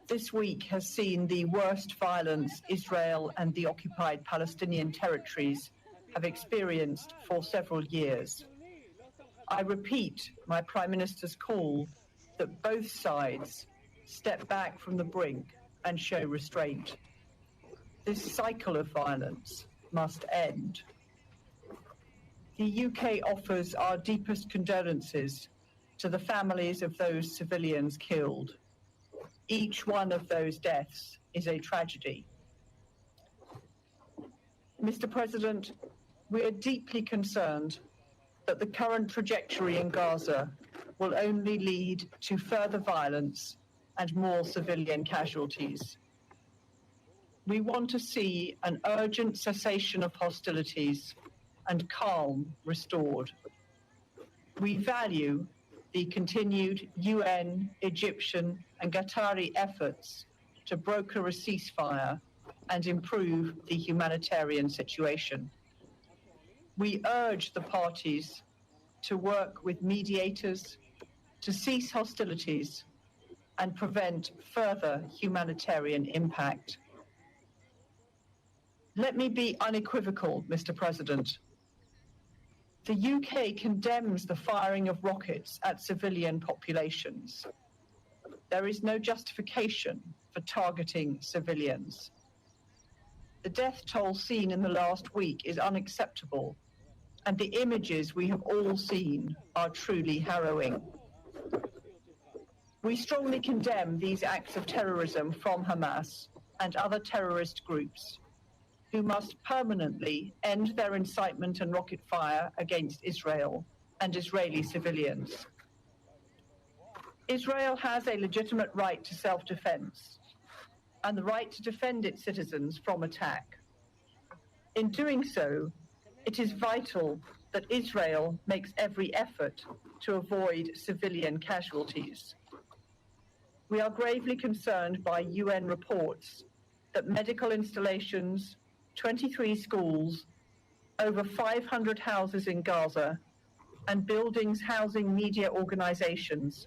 This week has seen the worst violence Israel and the occupied Palestinian territories have experienced for several years. I repeat my Prime Minister's call that both sides step back from the brink and show restraint. This cycle of violence must end. The UK offers our deepest condolences to the families of those civilians killed. Each one of those deaths is a tragedy. Mr. President, we are deeply concerned that the current trajectory in Gaza will only lead to further violence and more civilian casualties. We want to see an urgent cessation of hostilities and calm restored. We value the continued UN, Egyptian, and Qatari efforts to broker a ceasefire and improve the humanitarian situation. We urge the parties to work with mediators to cease hostilities and prevent further humanitarian impact. Let me be unequivocal, Mr. President. The UK condemns the firing of rockets at civilian populations. There is no justification for targeting civilians. The death toll seen in the last week is unacceptable, and the images we have all seen are truly harrowing. We strongly condemn these acts of terrorism from Hamas and other terrorist groups, who must permanently end their incitement and rocket fire against Israel and Israeli civilians. Israel has a legitimate right to self-defense and the right to defend its citizens from attack. In doing so, it is vital that Israel makes every effort to avoid civilian casualties. We are gravely concerned by UN reports that medical installations, 23 schools, over 500 houses in Gaza, and buildings housing media organizations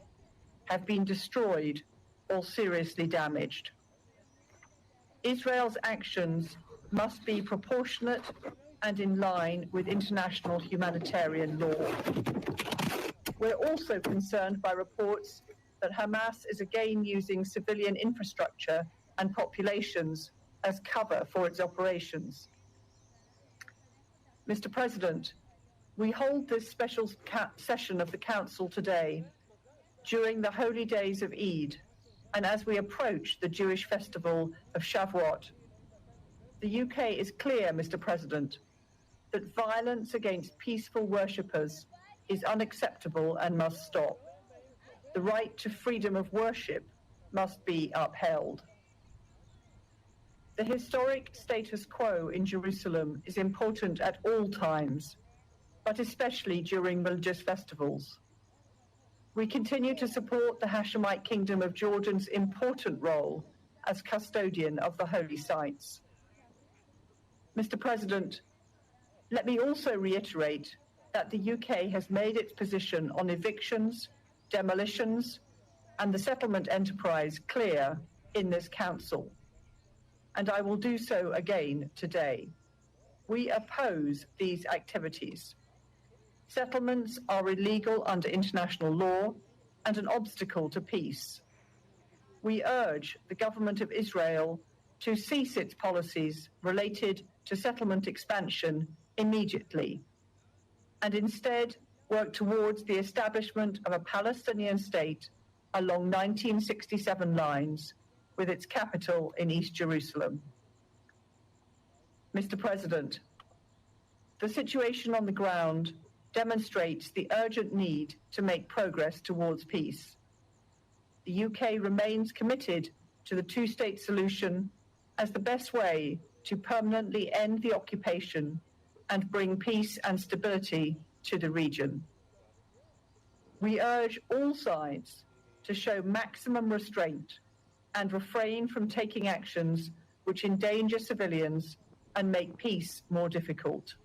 have been destroyed or seriously damaged. Israel's actions must be proportionate and in line with international humanitarian law. We're also concerned by reports that Hamas is again using civilian infrastructure and populations as cover for its operations. Mr. President, we hold this special session of the Council today during the holy days of Eid and as we approach the Jewish festival of Shavuot. The UK is clear, Mr. President, that violence against peaceful worshippers is unacceptable and must stop. The right to freedom of worship must be upheld. The historic status quo in Jerusalem is important at all times, but especially during religious festivals. We continue to support the Hashemite Kingdom of Jordan's important role as custodian of the holy sites. Mr. President, let me also reiterate that the UK has made its position on evictions, demolitions, and the settlement enterprise clear in this Council, and I will do so again today. We oppose these activities. Settlements are illegal under international law and an obstacle to peace. We urge the government of Israel to cease its policies related to settlement expansion immediately and instead work towards the establishment of a Palestinian state along 1967 lines, with its capital in East Jerusalem. Mr. President, the situation on the ground demonstrates the urgent need to make progress towards peace. The UK remains committed to the two-state solution as the best way to permanently end the occupation and bring peace and stability to the region. We urge all sides to show maximum restraint and refrain from taking actions which endanger civilians and make peace more difficult.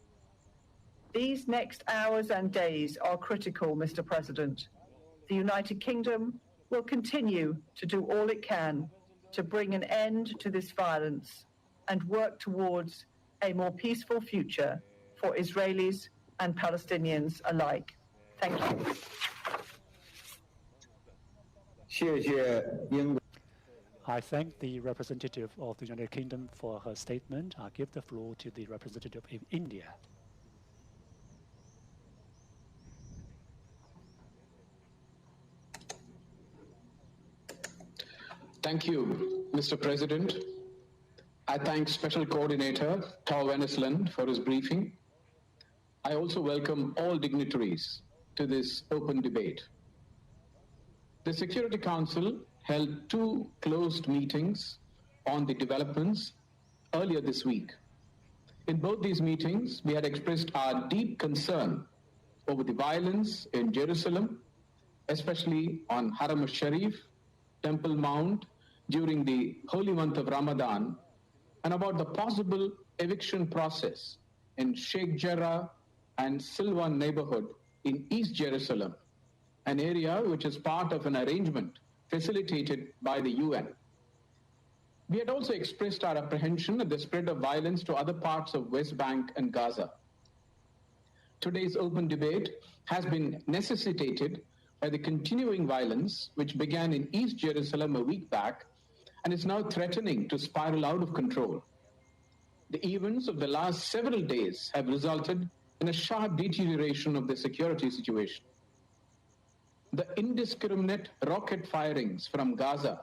These next hours and days are critical, Mr. President. The United Kingdom will continue to do all it can to bring an end to this violence and work towards a more peaceful future for Israelis and Palestinians alike. Thank you. I thank the representative of the United Kingdom for her statement. I give the floor to the representative of India. Thank you, Mr. President. I thank Special Coordinator Tor Wennesland for his briefing. I also welcome all dignitaries to this open debate. The Security Council held two closed meetings on the developments earlier this week. In both these meetings, we had expressed our deep concern over the violence in Jerusalem, especially on Haram al-Sharif, Temple Mount, during the holy month of Ramadan, and about the possible eviction process in Sheikh Jarrah and Silwan neighborhood in East Jerusalem, an area which is part of an arrangement facilitated by the UN. We had also expressed our apprehension at the spread of violence to other parts of West Bank and Gaza. Today's open debate has been necessitated by the continuing violence which began in East Jerusalem a week back and is now threatening to spiral out of control. The events of the last several days have resulted in a sharp deterioration of the security situation. The indiscriminate rocket firings from Gaza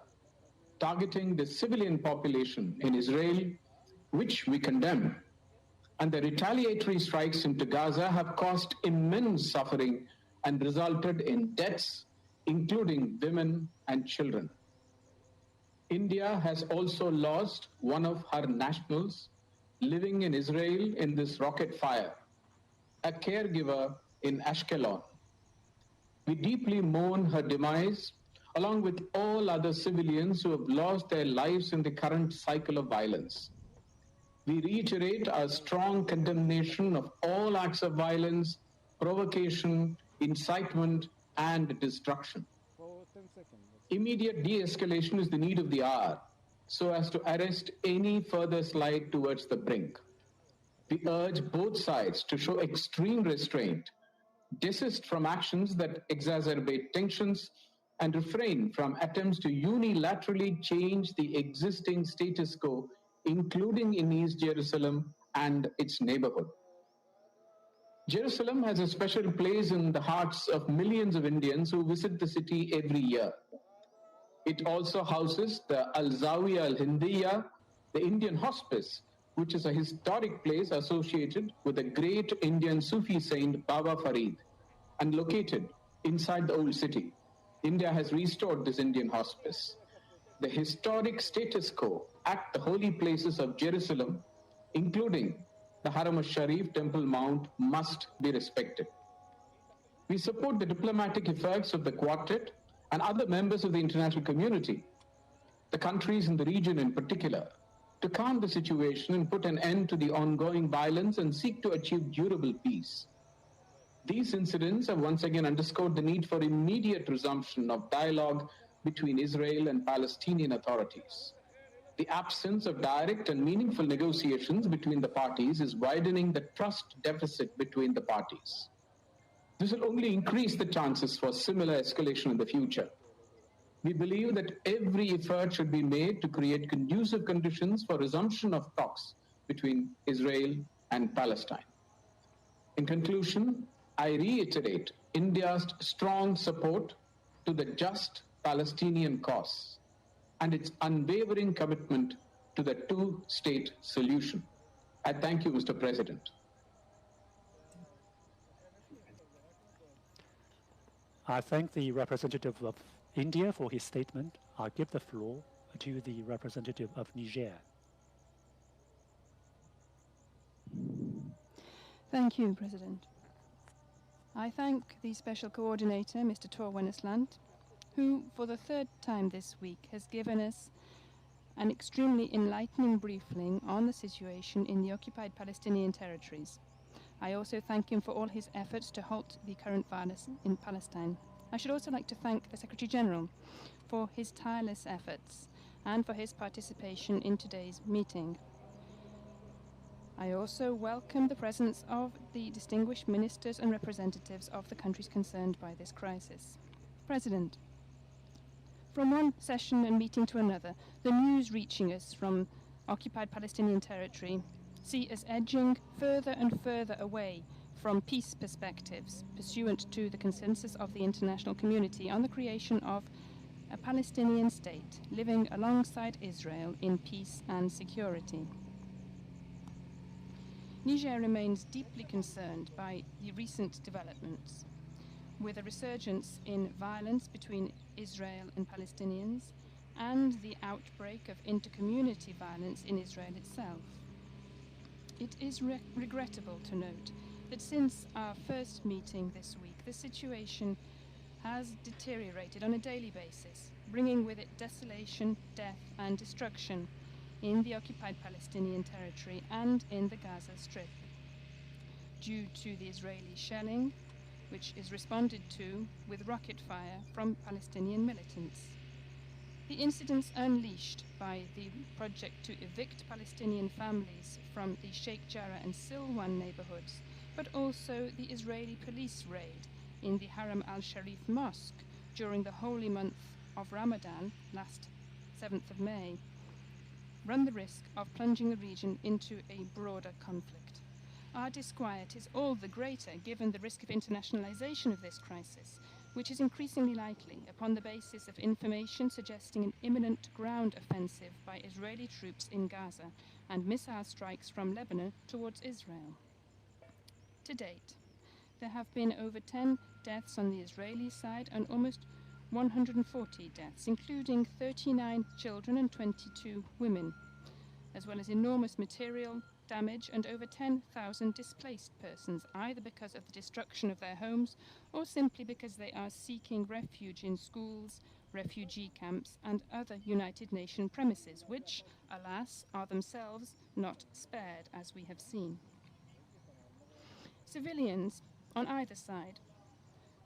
targeting the civilian population in Israel, which we condemn, and the retaliatory strikes into Gaza have caused immense suffering and resulted in deaths, including women and children. India has also lost one of her nationals living in Israel in this rocket fire, a caregiver in Ashkelon. We deeply mourn her demise, along with all other civilians who have lost their lives in the current cycle of violence. We reiterate our strong condemnation of all acts of violence, provocation, incitement, and destruction. Immediate de-escalation is the need of the hour, so as to arrest any further slide towards the brink. We urge both sides to show extreme restraint, desist from actions that exacerbate tensions, and refrain from attempts to unilaterally change the existing status quo, including in East Jerusalem and its neighborhood. Jerusalem has a special place in the hearts of millions of Indians who visit the city every year. It also houses the Al-Zawiya Al-Hindiya, the Indian hospice, which is a historic place associated with the great Indian Sufi saint Baba Farid, and located inside the old city. India has restored this Indian hospice. The historic status quo at the holy places of Jerusalem, including the Haram al-Sharif Temple Mount, must be respected. We support the diplomatic efforts of the Quartet and other members of the international community, the countries in the region in particular, to calm the situation and put an end to the ongoing violence and seek to achieve durable peace. These incidents have once again underscored the need for immediate resumption of dialogue between Israel and Palestinian authorities. The absence of direct and meaningful negotiations between the parties is widening the trust deficit between the parties. This will only increase the chances for similar escalation in the future. We believe that every effort should be made to create conducive conditions for resumption of talks between Israel and Palestine. In conclusion, I reiterate India's strong support to the just Palestinian cause and its unwavering commitment to the two-state solution. I thank you, Mr. President. I thank the representative of India for his statement. I give the floor to the representative of Niger. Thank you, President. I thank the Special Coordinator, Mr. Tor Wennesland, who, for the third time this week, has given us an extremely enlightening briefing on the situation in the occupied Palestinian territories. I also thank him for all his efforts to halt the current violence in Palestine. I should also like to thank the Secretary General for his tireless efforts and for his participation in today's meeting. I also welcome the presence of the distinguished ministers and representatives of the countries concerned by this crisis. President, from one session and meeting to another, the news reaching us from occupied Palestinian territory see us edging further and further away from peace perspectives, pursuant to the consensus of the international community on the creation of a Palestinian state living alongside Israel in peace and security. Niger remains deeply concerned by the recent developments, with a resurgence in violence between Israel and Palestinians and the outbreak of inter-community violence in Israel itself. It is regrettable to note that since our first meeting this week, the situation has deteriorated on a daily basis, bringing with it desolation, death, and destruction in the occupied Palestinian territory and in the Gaza Strip. Due to the Israeli shelling, which is responded to with rocket fire from Palestinian militants. The incidents unleashed by the project to evict Palestinian families from the Sheikh Jarrah and Silwan neighborhoods, but also the Israeli police raid in the Haram al-Sharif mosque during the holy month of Ramadan last 7th of May, run the risk of plunging the region into a broader conflict. Our disquiet is all the greater given the risk of internationalization of this crisis, which is increasingly likely upon the basis of information suggesting an imminent ground offensive by Israeli troops in Gaza and missile strikes from Lebanon towards Israel. To date, there have been over 10 deaths on the Israeli side and almost 140 deaths, including 39 children and 22 women, as well as enormous material damage and over 10,000 displaced persons, either because of the destruction of their homes or simply because they are seeking refuge in schools, refugee camps, and other United Nations premises, which, alas, are themselves not spared, as we have seen. Civilians on either side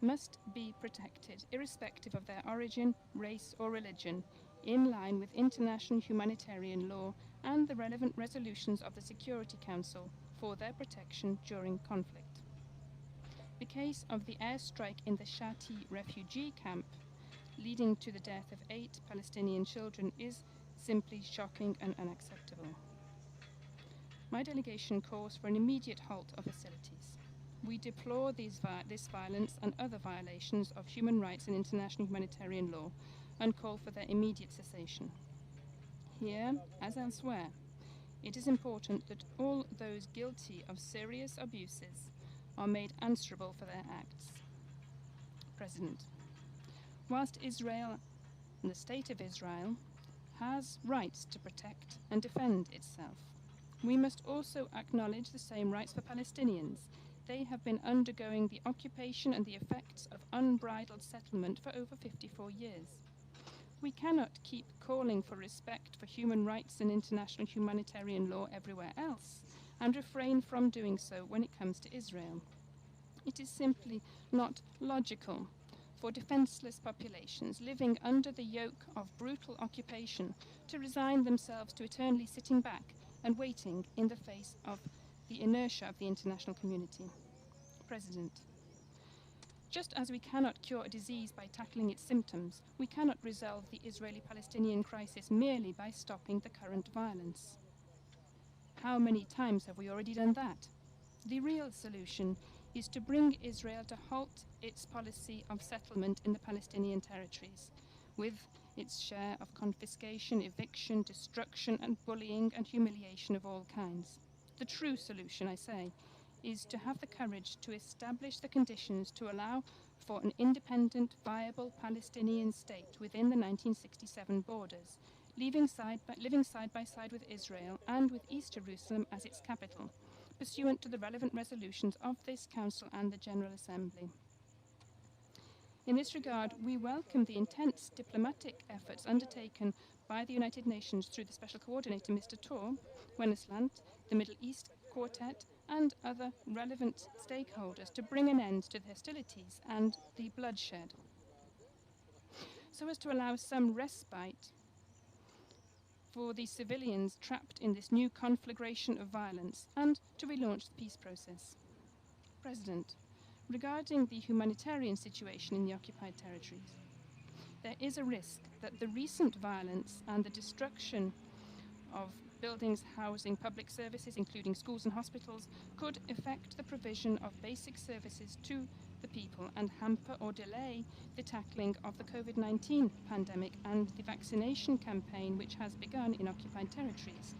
must be protected, irrespective of their origin, race, or religion, in line with international humanitarian law and the relevant resolutions of the Security Council for their protection during conflict. The case of the airstrike in the Shati refugee camp, leading to the death of 8 Palestinian children, is simply shocking and unacceptable. My delegation calls for an immediate halt of hostilities. We deplore this violence and other violations of human rights and international humanitarian law and call for their immediate cessation. Here, as elsewhere, it is important that all those guilty of serious abuses are made answerable for their acts. President, whilst Israel and the State of Israel has rights to protect and defend itself, we must also acknowledge the same rights for Palestinians. They have been undergoing the occupation and the effects of unbridled settlement for over 54 years. We cannot keep calling for respect for human rights and international humanitarian law everywhere else and refrain from doing so when it comes to Israel. It is simply not logical for defenseless populations living under the yoke of brutal occupation to resign themselves to eternally sitting back and waiting in the face of the inertia of the international community. President, just as we cannot cure a disease by tackling its symptoms, we cannot resolve the Israeli-Palestinian crisis merely by stopping the current violence. How many times have we already done that? The real solution is to bring Israel to halt its policy of settlement in the Palestinian territories, with its share of confiscation, eviction, destruction, and bullying and humiliation of all kinds. The true solution, I say, is to have the courage to establish the conditions to allow for an independent, viable Palestinian state within the 1967 borders, living side by side with Israel and with East Jerusalem as its capital, pursuant to the relevant resolutions of this Council and the General Assembly. In this regard, we welcome the intense diplomatic efforts undertaken by the United Nations through the Special Coordinator, Mr. Tor, Wennesland, the Middle East Quartet, and other relevant stakeholders to bring an end to the hostilities and the bloodshed, so as to allow some respite for the civilians trapped in this new conflagration of violence and to relaunch the peace process. President, regarding the humanitarian situation in the occupied territories, there is a risk that the recent violence and the destruction of buildings housing public services, including schools and hospitals, could affect the provision of basic services to the people and hamper or delay the tackling of the COVID-19 pandemic and the vaccination campaign which has begun in occupied territories.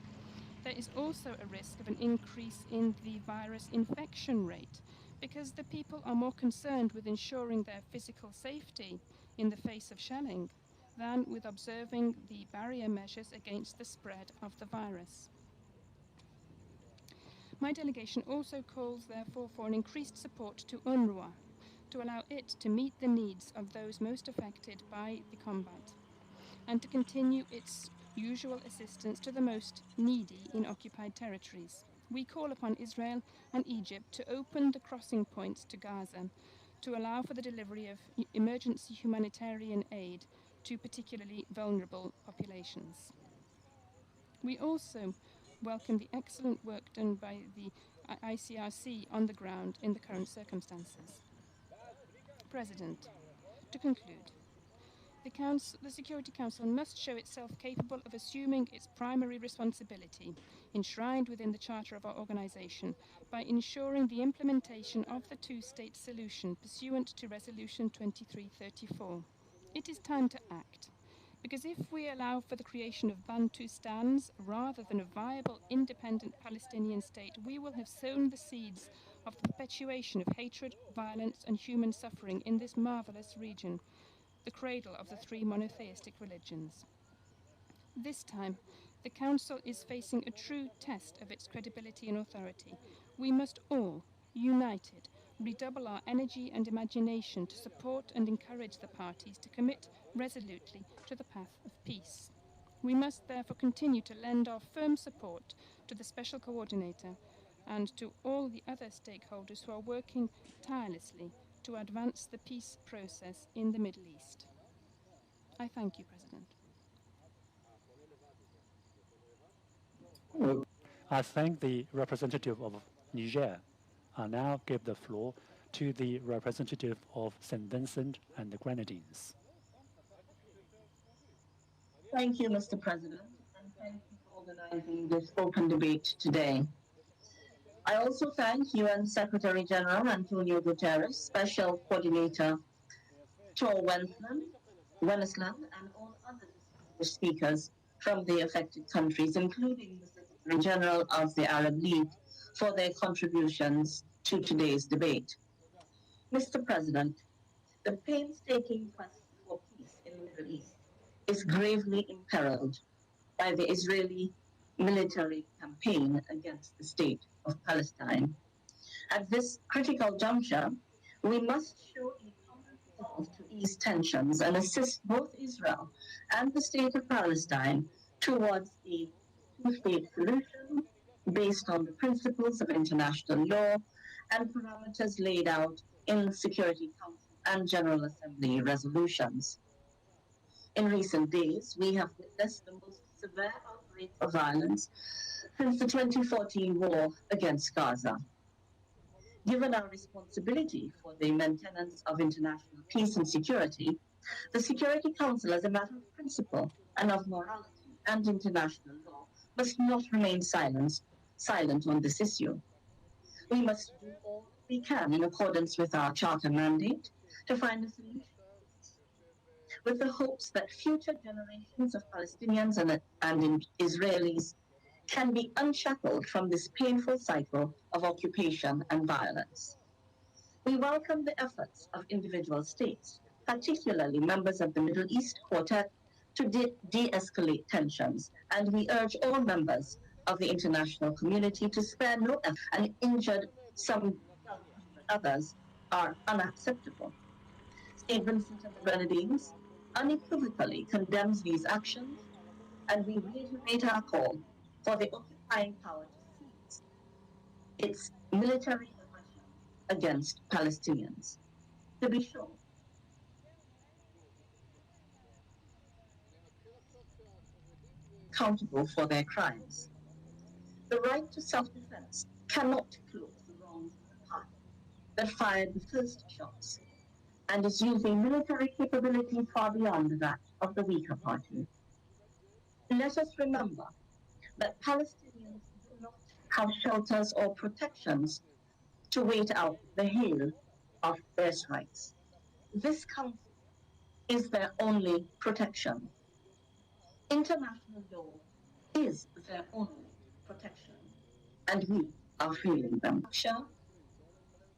There is also a risk of an increase in the virus infection rate because the people are more concerned with ensuring their physical safety in the face of shelling than with observing the barrier measures against the spread of the virus. My delegation also calls, therefore, for an increased support to UNRWA to allow it to meet the needs of those most affected by the combat and to continue its usual assistance to the most needy in occupied territories. We call upon Israel and Egypt to open the crossing points to Gaza to allow for the delivery of emergency humanitarian aid to particularly vulnerable populations. We also welcome the excellent work done by the ICRC on the ground in the current circumstances. President, to conclude, the Security Council must show itself capable of assuming its primary responsibility, enshrined within the Charter of our organisation, by ensuring the implementation of the two-state solution pursuant to Resolution 2334. It is time to act, because if we allow for the creation of Bantustans rather than a viable, independent Palestinian state, we will have sown the seeds of the perpetuation of hatred, violence and human suffering in this marvellous region, the cradle of the three monotheistic religions. This time, the Council is facing a true test of its credibility and authority. We must all, united, redouble our energy and imagination to support and encourage the parties to commit resolutely to the path of peace. We must therefore continue to lend our firm support to the Special Coordinator and to all the other stakeholders who are working tirelessly to advance the peace process in the Middle East. I thank you, President. I thank the representative of Niger. I now give the floor to the representative of St. Vincent and the Grenadines. Thank you, Mr. President, and thank you for organizing this open debate today. I also thank UN Secretary General Antonio Guterres, Special Coordinator Tor Wennesland, and all other distinguished speakers from the affected countries, including the Secretary General of the Arab League, for their contributions to today's debate. Mr. President, the painstaking quest for peace in the Middle East is gravely imperiled by the Israeli military campaign against the state of Palestine. At this critical juncture, we must show a common resolve to ease tensions and assist both Israel and the state of Palestine towards a two-state solution based on the principles of international law and parameters laid out in the Security Council and General Assembly resolutions. In recent days, we have witnessed the most severe outbreak of violence since the 2014 war against Gaza. Given our responsibility for the maintenance of international peace and security, the Security Council, as a matter of principle and of morality and international law, must not remain silent on this issue. We must do all we can in accordance with our charter mandate to find a solution, with the hopes that future generations of Palestinians and Israelis can be unshackled from this painful cycle of occupation and violence. We welcome the efforts of individual states, particularly members of the Middle East Quartet, to de-escalate tensions, and we urge all members of the international community to spare no effort, and injured some others are unacceptable. St. Vincent and the Grenadines unequivocally condemns these actions, and we reiterate our call for the occupying power to cease its military aggression against Palestinians. To be sure, accountable for their crimes. The right to self-defense cannot cloak the wrongs of the party that fired the first shots and is using military capability far beyond that of the weaker party. Let us remember that Palestinians do not have shelters or protections to wait out the hail of airstrikes. This council is their only protection. International law is their only protection, and we are failing them.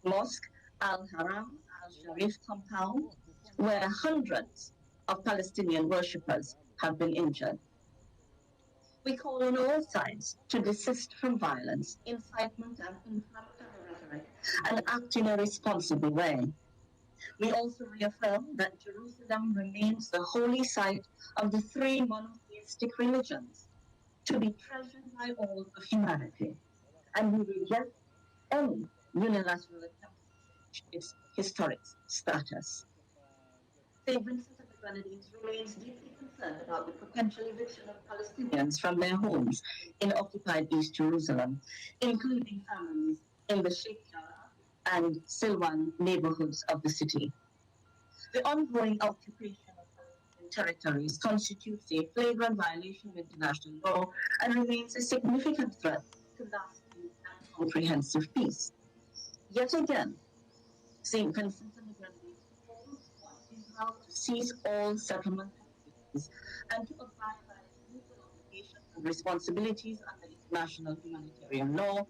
Mosque Al-Haram Al-Sharif compound, where hundreds of Palestinian worshippers have been injured. We call on all sides to desist from violence, incitement, and inflammatory rhetoric, and act in a responsible way. We also reaffirm that Jerusalem remains the holy site of the three monotheistic religions, to be treasured by all of humanity, and we reject any unilateral attempt to change its historic status. St. Vincent and the Grenadines remains deeply concerned about the potential eviction of Palestinians from their homes in occupied East Jerusalem, including families in the Sheikh Jarrah and Silwan neighborhoods of the city. The ongoing occupation of Palestinian territories constitutes a flagrant violation of international law and remains a significant threat to lasting and comprehensive peace. Yet again, St. Vincent and the Grenadines calls on Israel to cease all settlement activities and to abide by its legal obligations and responsibilities under international humanitarian law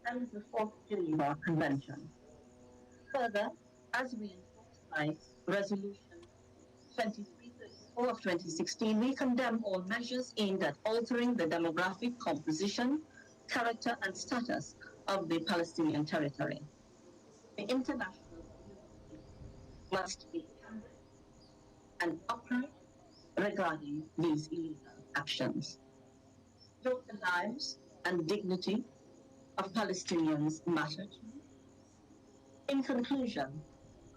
and the Fourth Geneva Convention. Further, as reinforced by Resolution 2334 of 2016, we condemn all measures aimed at altering the demographic composition, character, and status of the Palestinian territory. The international community must be candid and upright regarding these illegal actions. Don't the lives and dignity of Palestinians matter to you? In conclusion,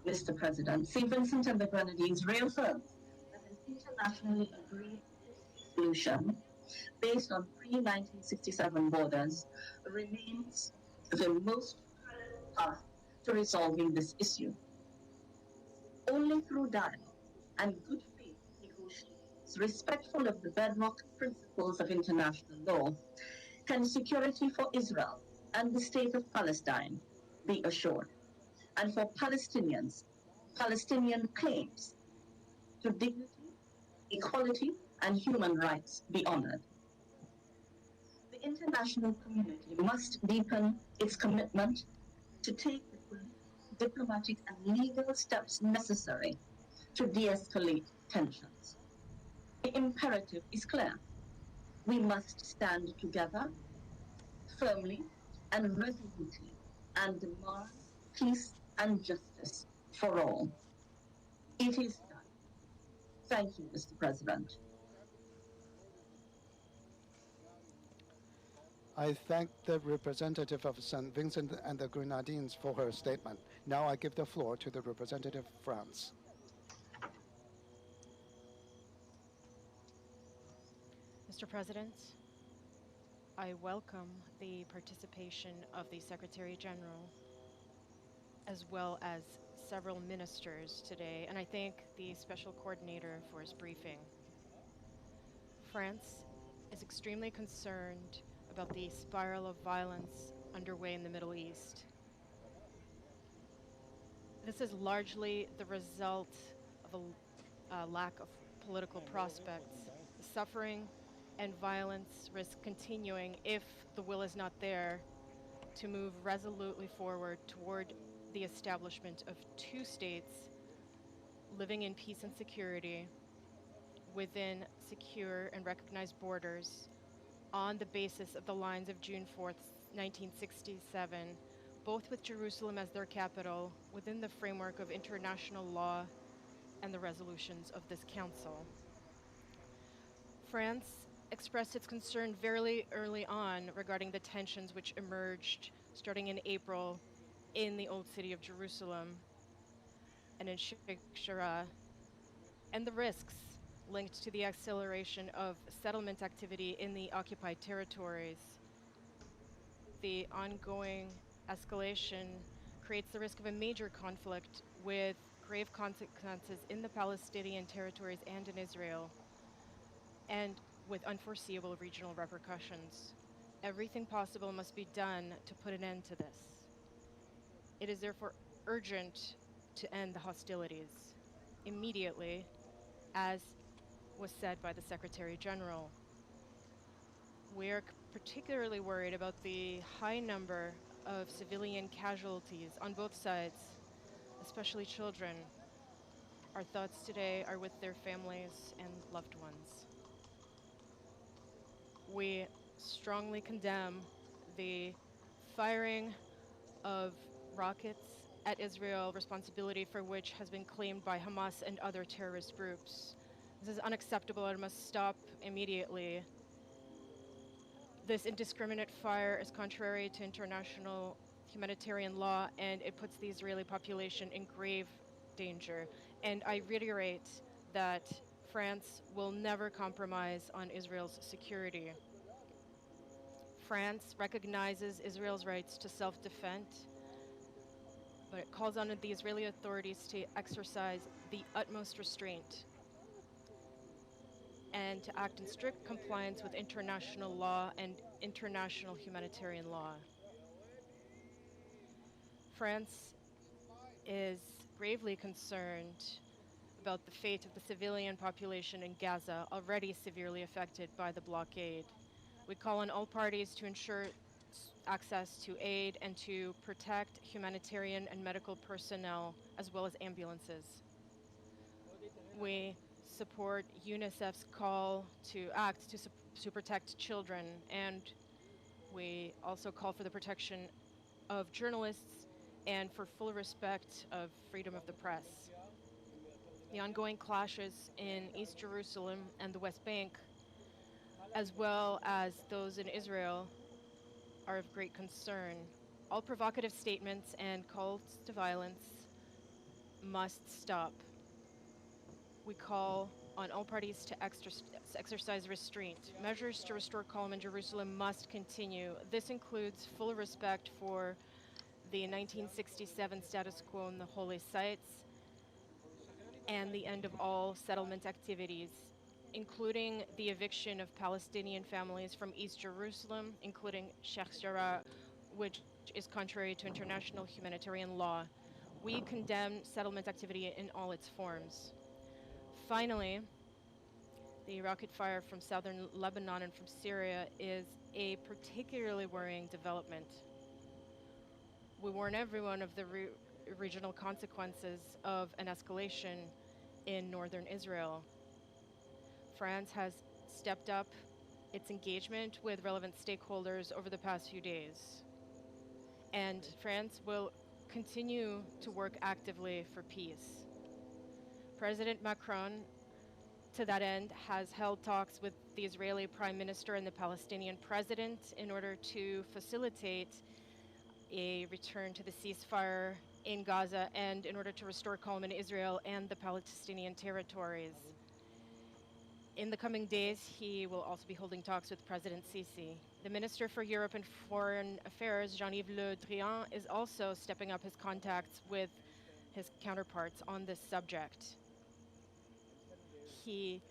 Mr. President, St. Vincent and the Grenadines reaffirms that an internationally agreed solution based on pre-1967 borders remains the most credible path to resolving this issue. Only through dialogue and good faith negotiations, respectful of the bedrock principles of international law, can security for Israel and the state of Palestine be assured, and for Palestinians, Palestinian claims to dignity, equality, and human rights be honored. The international community must deepen its commitment to take the political, diplomatic, and legal steps necessary to de-escalate tensions. The imperative is clear. We must stand together firmly and resolutely and demand peace and justice for all. It is done. Thank you, Mr. President. I thank the representative of St. Vincent and the Grenadines for her statement. Now I give the floor to the representative of France. Mr. President, I welcome the participation of the Secretary General as well as several ministers today, and I thank the Special Coordinator for his briefing. France is extremely concerned about the spiral of violence underway in the Middle East. This is largely the result of a lack of political prospects. The suffering and violence risk continuing if the will is not there to move resolutely forward toward the establishment of two states living in peace and security within secure and recognized borders on the basis of the lines of June 4th, 1967, both with Jerusalem as their capital within the framework of international law and the resolutions of this council. France expressed its concern very early on regarding the tensions which emerged starting in April in the Old City of Jerusalem and in Sheikh Jarrah, and the risks linked to the acceleration of settlement activity in the occupied territories. The ongoing escalation creates the risk of a major conflict with grave consequences in the Palestinian territories and in Israel, and with unforeseeable regional repercussions. Everything possible must be done to put an end to this. It is therefore urgent to end the hostilities immediately, as was said by the Secretary General. We are particularly worried about the high number of civilian casualties on both sides, especially children. Our thoughts today are with their families and loved ones. We strongly condemn the firing of rockets at Israel, responsibility for which has been claimed by Hamas and other terrorist groups. This is unacceptable and must stop immediately. This indiscriminate fire is contrary to international humanitarian law, and it puts the Israeli population in grave danger. And I reiterate that France will never compromise on Israel's security. France recognizes Israel's rights to self-defense, but it calls on the Israeli authorities to exercise the utmost restraint and to act in strict compliance with international law and international humanitarian law. France is gravely concerned about the fate of the civilian population in Gaza, already severely affected by the blockade. We call on all parties to ensure access to aid and to protect humanitarian and medical personnel, as well as ambulances. We support UNICEF's call to act to protect children, and we also call for the protection of journalists and for full respect of freedom of the press. The ongoing clashes in East Jerusalem and the West Bank, as well as those in Israel, are of great concern. All provocative statements and calls to violence must stop. We call on all parties to exercise restraint. Measures to restore calm in Jerusalem must continue. This includes full respect for the 1967 status quo in the holy sites and the end of all settlement activities, including the eviction of Palestinian families from East Jerusalem, including Sheikh Jarrah, which is contrary to international humanitarian law. We condemn settlement activity in all its forms. Finally, the rocket fire from southern Lebanon and from Syria is a particularly worrying development. We warn everyone of the regional consequences of an escalation in northern Israel. France has stepped up its engagement with relevant stakeholders over the past few days, and France will continue to work actively for peace. President Macron, to that end, has held talks with the Israeli Prime Minister and the Palestinian President in order to facilitate a return to the ceasefire in Gaza and in order to restore calm in Israel and the Palestinian territories. In the coming days, he will also be holding talks with President Sisi. The Minister for Europe and Foreign Affairs, Jean-Yves Le Drian, is also stepping up his contacts with his counterparts on this subject. He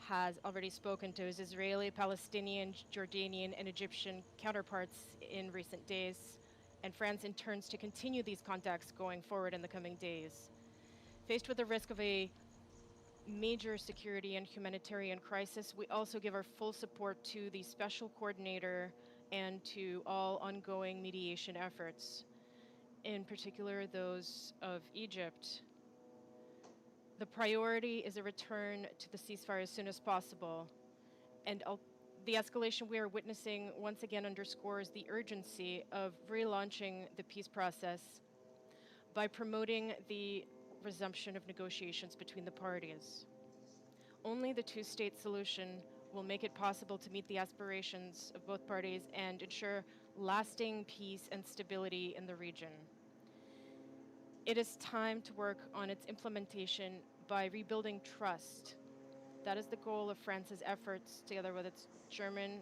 has already spoken to his Israeli, Palestinian, Jordanian, and Egyptian counterparts in recent days and France intends to continue these contacts going forward in the coming days. Faced with the risk of a major security and humanitarian crisis, we also give our full support to the special coordinator and to all ongoing mediation efforts, in particular those of Egypt. The priority is a return to the ceasefire as soon as possible, and the escalation we are witnessing once again underscores the urgency of relaunching the peace process by promoting the resumption of negotiations between the parties. Only the two-state solution will make it possible to meet the aspirations of both parties and ensure lasting peace and stability in the region. It is time to work on its implementation by rebuilding trust. That is the goal of France's efforts, together with its German,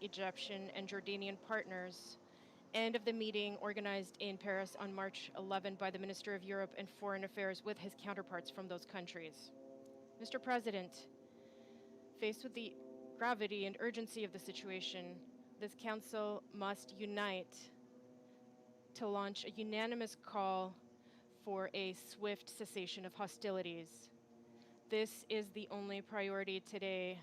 Egyptian, and Jordanian partners, and of the meeting organized in Paris on March 11 by the Minister of Europe and Foreign Affairs with his counterparts from those countries. Mr. President, faced with the gravity and urgency of the situation, this Council must unite to launch a unanimous call for a swift cessation of hostilities. This is the only priority today,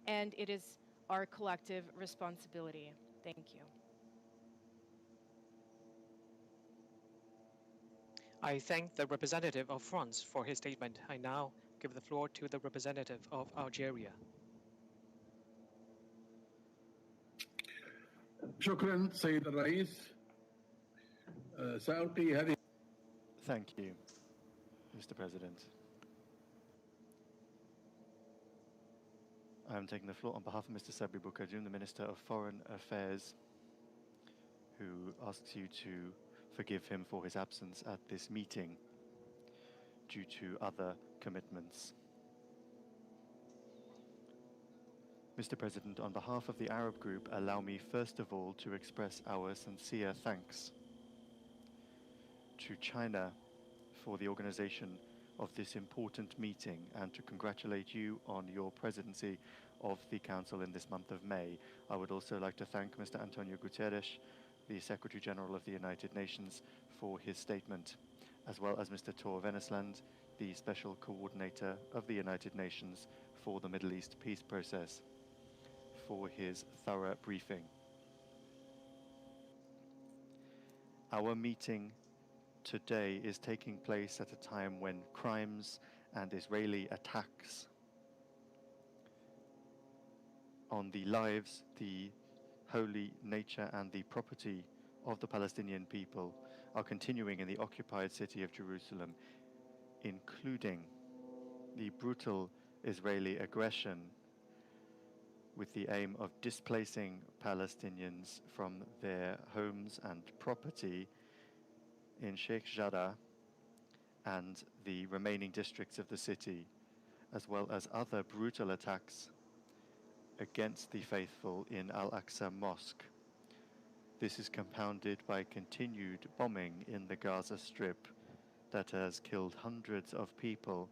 and it is our collective responsibility. Thank you. I thank the representative of France for his statement. I now give the floor to the representative of Algeria. شكرا سيد الرئيس. سألقي هذه. Thank you, Mr. President. I am taking the floor on behalf of Mr. Sabri Boukadjoum, the Minister of Foreign Affairs, who asks you to forgive him for his absence at this meeting due to other commitments. Mr. President, on behalf of the Arab Group, allow me first of all to express our sincere thanks to China for the organization of this important meeting and to congratulate you on your presidency of the Council in this month of May. I would also like to thank Mr. Antonio Guterres, the Secretary General of the United Nations, for his statement, as well as Mr. Tor Venesland, the Special Coordinator of the United Nations for the Middle East peace process, for his thorough briefing. Our meeting today is taking place at a time when crimes and Israeli attacks on the lives, the holy nature and the property of the Palestinian people are continuing in the occupied city of Jerusalem, including the brutal Israeli aggression with the aim of displacing Palestinians from their homes and property in Sheikh Jarrah and the remaining districts of the city, as well as other brutal attacks against the faithful in Al-Aqsa Mosque. This is compounded by continued bombing in the Gaza Strip that has killed hundreds of people,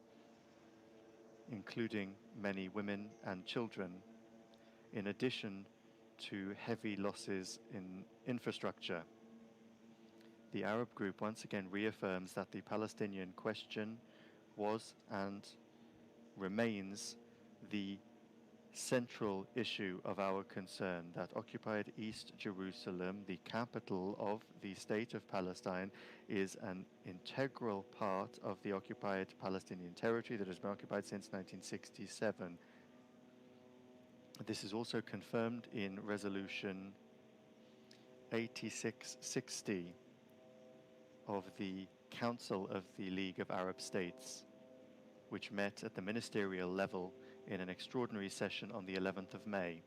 including many women and children, in addition to heavy losses in infrastructure. The Arab Group once again reaffirms that the Palestinian question was and remains the central issue of our concern, that occupied East Jerusalem, the capital of the state of Palestine, is an integral part of the occupied Palestinian territory that has been occupied since 1967. This is also confirmed in Resolution 8660 of the Council of the League of Arab States, which met at the ministerial level in an extraordinary session on the 11th of May.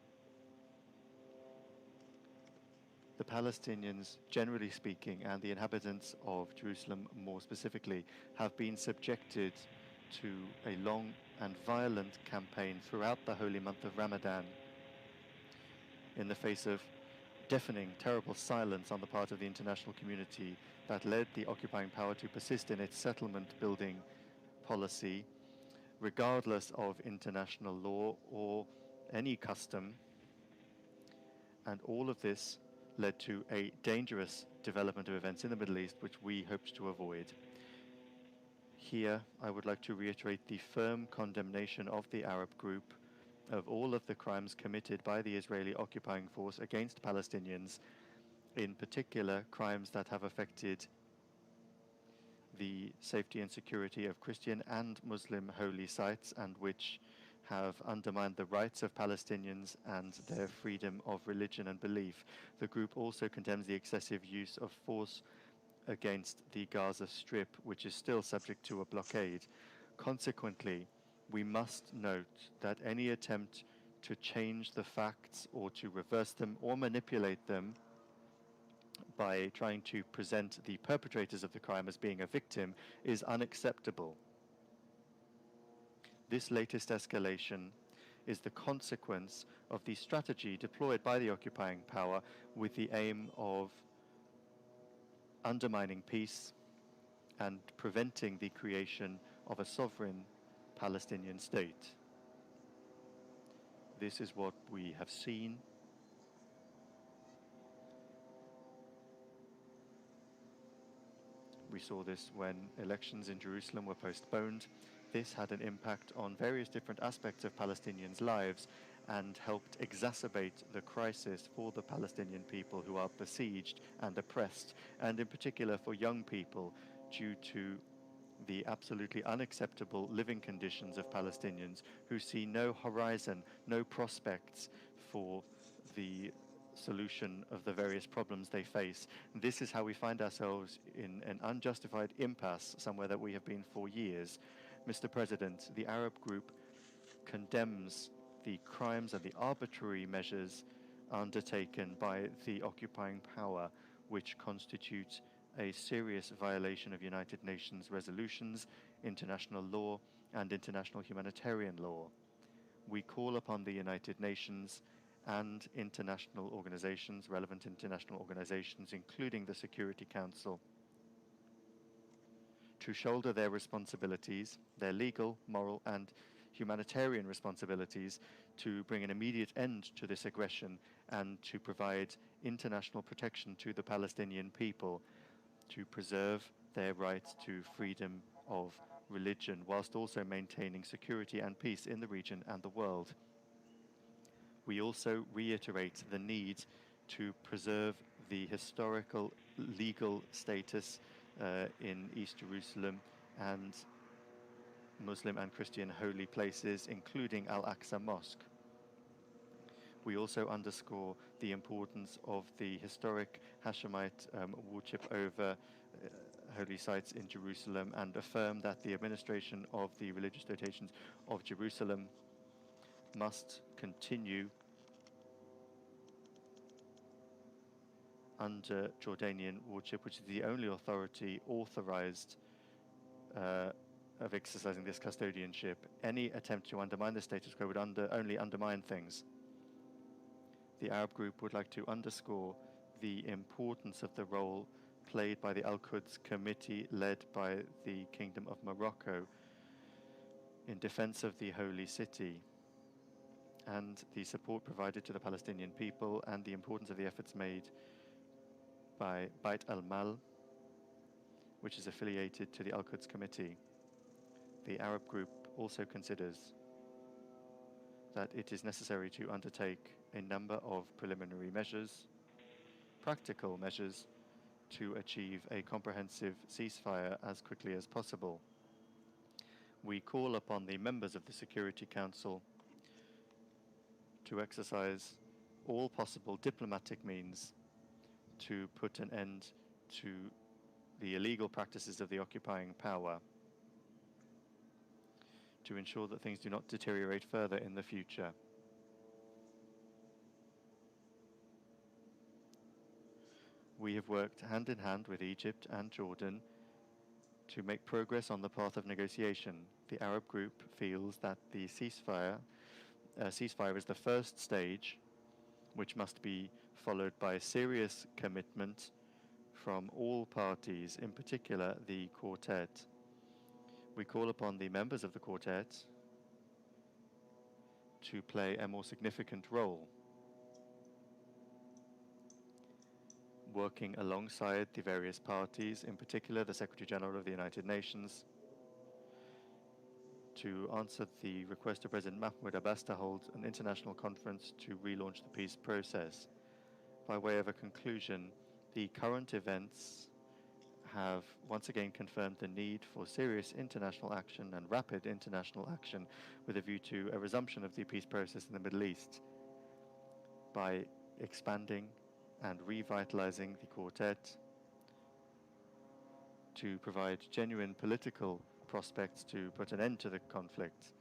The Palestinians, generally speaking, and the inhabitants of Jerusalem more specifically, have been subjected to a long and violent campaign throughout the holy month of Ramadan, in the face of deafening, terrible silence on the part of the international community that led the occupying power to persist in its settlement building policy, regardless of international law or any custom. And all of this led to a dangerous development of events in the Middle East which we hoped to avoid. Here, I would like to reiterate the firm condemnation of the Arab group of all of the crimes committed by the Israeli occupying force against Palestinians, in particular crimes that have affected the safety and security of Christian and Muslim holy sites and which have undermined the rights of Palestinians and their freedom of religion and belief. The group also condemns the excessive use of force against the Gaza Strip, which is still subject to a blockade. Consequently, we must note that any attempt to change the facts or to reverse them or manipulate them by trying to present the perpetrators of the crime as being a victim is unacceptable. This latest escalation is the consequence of the strategy deployed by the occupying power with the aim of undermining peace and preventing the creation of a sovereign Palestinian state. This is what we have seen. We saw this when elections in Jerusalem were postponed. This had an impact on various different aspects of Palestinians' lives and helped exacerbate the crisis for the Palestinian people who are besieged and oppressed, and in particular for young people, due to the absolutely unacceptable living conditions of Palestinians who see no horizon, no prospects for the solution of the various problems they face. This is how we find ourselves in an unjustified impasse somewhere that we have been for years. Mr. President, the Arab group condemns the crimes and the arbitrary measures undertaken by the occupying power, which constitute a serious violation of United Nations resolutions, international law, and international humanitarian law. We call upon the United Nations and international organizations, relevant international organizations, including the Security Council, to shoulder their responsibilities, their legal, moral, and humanitarian responsibilities to bring an immediate end to this aggression and to provide international protection to the Palestinian people, to preserve their right to freedom of religion, whilst also maintaining security and peace in the region and the world. We also reiterate the need to preserve the historical legal status in East Jerusalem and Muslim and Christian holy places, including Al-Aqsa Mosque. We also underscore the importance of the historic Hashemite worship over holy sites in Jerusalem and affirm that the administration of the religious dotations of Jerusalem must continue under Jordanian worship, which is the only authority authorized of exercising this custodianship. Any attempt to undermine the status quo would only undermine things. The Arab group would like to underscore the importance of the role played by the Al-Quds Committee led by the Kingdom of Morocco in defense of the Holy City, and the support provided to the Palestinian people, and the importance of the efforts made by Bait al-Mal, which is affiliated to the Al-Quds Committee. The Arab group also considers that it is necessary to undertake a number of preliminary measures, practical measures, to achieve a comprehensive ceasefire as quickly as possible. We call upon the members of the Security Council to exercise all possible diplomatic means to put an end to the illegal practices of the occupying power, to ensure that things do not deteriorate further in the future. We have worked hand in hand with Egypt and Jordan to make progress on the path of negotiation. The Arab group feels that the ceasefire is the first stage, which must be followed by a serious commitment from all parties, in particular the Quartet. We call upon the members of the Quartet to play a more significant role, working alongside the various parties, in particular the Secretary General of the United Nations, to answer the request of President Mahmoud Abbas to hold an international conference to relaunch the peace process. By way of a conclusion, the current events have once again confirmed the need for serious international action and rapid international action with a view to a resumption of the peace process in the Middle East by expanding and revitalizing the quartet to provide genuine political prospects to put an end to the conflict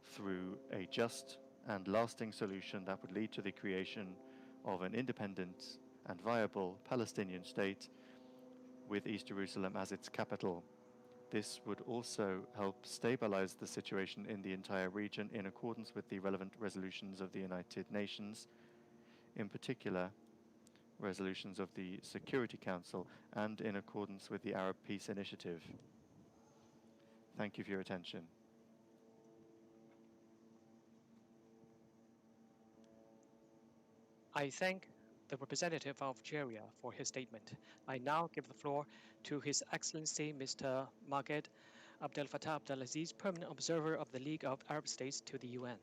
through a just and lasting solution that would lead to the creation of an independent and viable Palestinian state with East Jerusalem as its capital. This would also help stabilize the situation in the entire region in accordance with the relevant resolutions of the United Nations, in particular resolutions of the Security Council, and in accordance with the Arab Peace Initiative. Thank you for your attention. I thank the representative of Algeria for his statement. I now give the floor to His Excellency Mr. Maged Abdel Fattah Abdelaziz, Permanent Observer of the League of Arab States to the UN.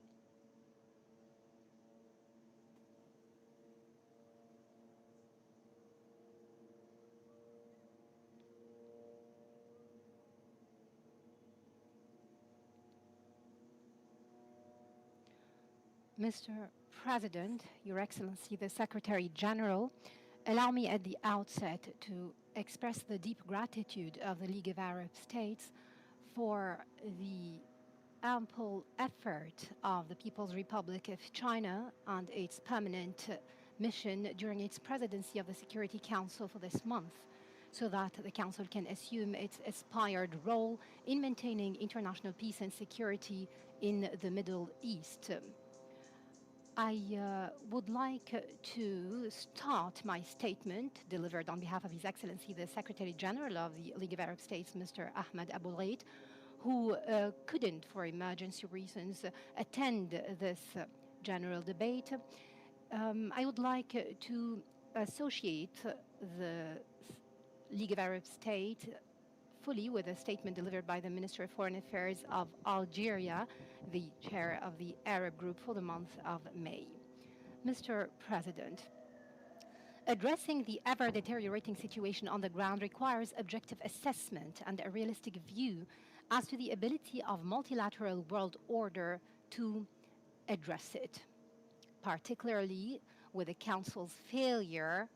Mr. President, Your Excellency, the Secretary General, allow me at the outset to express the deep gratitude of the League of Arab States for the ample effort of the People's Republic of China and its permanent mission during its presidency of the Security Council for this month, so that the Council can assume its aspired role in maintaining international peace and security in the Middle East. I would like to start my statement, delivered on behalf of His Excellency the Secretary General of the League of Arab States, Mr. Ahmed Abul Gheit, who couldn't, for emergency reasons, attend this general debate. I would like to associate the League of Arab States fully with a statement delivered by the Minister of Foreign Affairs of Algeria, the chair of the Arab Group for the month of May. Mr. President, addressing the ever-deteriorating situation on the ground requires objective assessment and a realistic view as to the ability of multilateral world order to address it, particularly with the Council's failure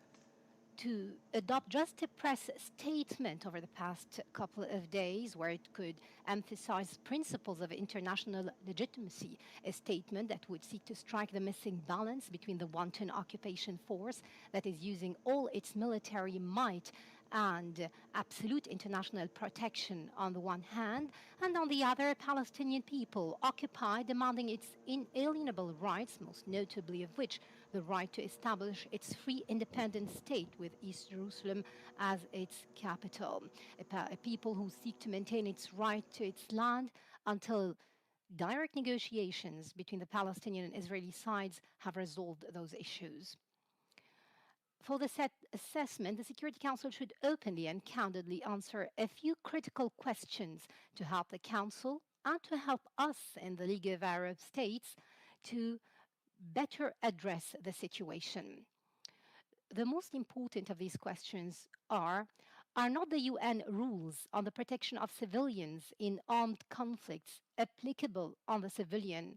to adopt just a press statement over the past couple of days where it could emphasize principles of international legitimacy, a statement that would seek to strike the missing balance between the wanton occupation force that is using all its military might and absolute international protection on the one hand, and on the other, Palestinian people occupied, demanding its inalienable rights, most notably of which the right to establish its free independent state with East Jerusalem as its capital. A people who seek to maintain its right to its land until direct negotiations between the Palestinian and Israeli sides have resolved those issues. For the set assessment, the Security Council should openly and candidly answer a few critical questions to help the Council and to help us in the League of Arab States to better address the situation. The most important of these questions are not the UN rules on the protection of civilians in armed conflicts applicable on the civilian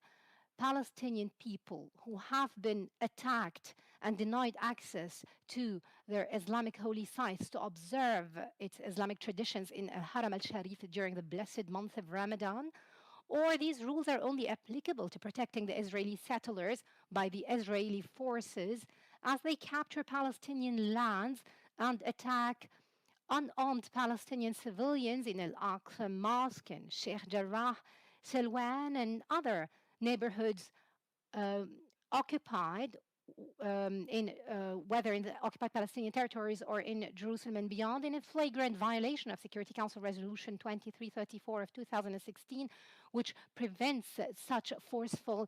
Palestinian people who have been attacked and denied access to their Islamic holy sites to observe its Islamic traditions in Haram al-Sharif during the blessed month of Ramadan? Or these rules are only applicable to protecting the Israeli settlers by the Israeli forces as they capture Palestinian lands and attack unarmed Palestinian civilians in Al-Aqsa Mosque and Sheikh Jarrah, Silwan, and other neighborhoods occupied, whether in the occupied Palestinian territories or in Jerusalem and beyond, in a flagrant violation of Security Council Resolution 2334 of 2016, which prevents such forceful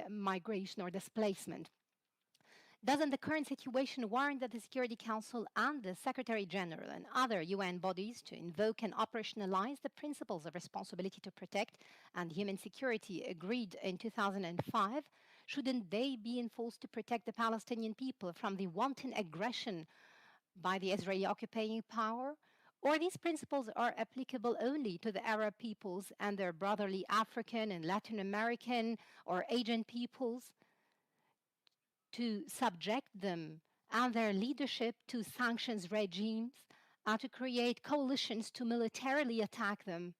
migration or displacement. Doesn't the current situation warrant that the Security Council and the Secretary General and other UN bodies to invoke and operationalize the principles of responsibility to protect and human security agreed in 2005? Shouldn't they be enforced to protect the Palestinian people from the wanton aggression by the Israeli occupying power? Or these principles are applicable only to the Arab peoples and their brotherly African and Latin American or Asian peoples, to subject them and their leadership to sanctions regimes and to create coalitions to militarily attack them?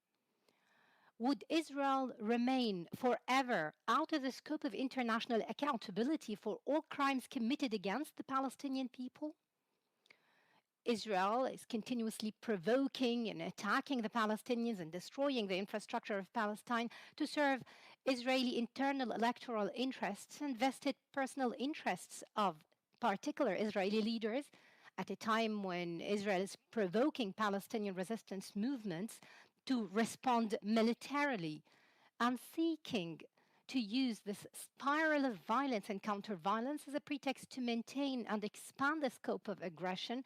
Would Israel remain forever out of the scope of international accountability for all crimes committed against the Palestinian people? Israel is continuously provoking and attacking the Palestinians and destroying the infrastructure of Palestine to serve Israeli internal electoral interests and vested personal interests of particular Israeli leaders at a time when Israel is provoking Palestinian resistance movements to respond militarily and seeking to use this spiral of violence and counter-violence as a pretext to maintain and expand the scope of aggression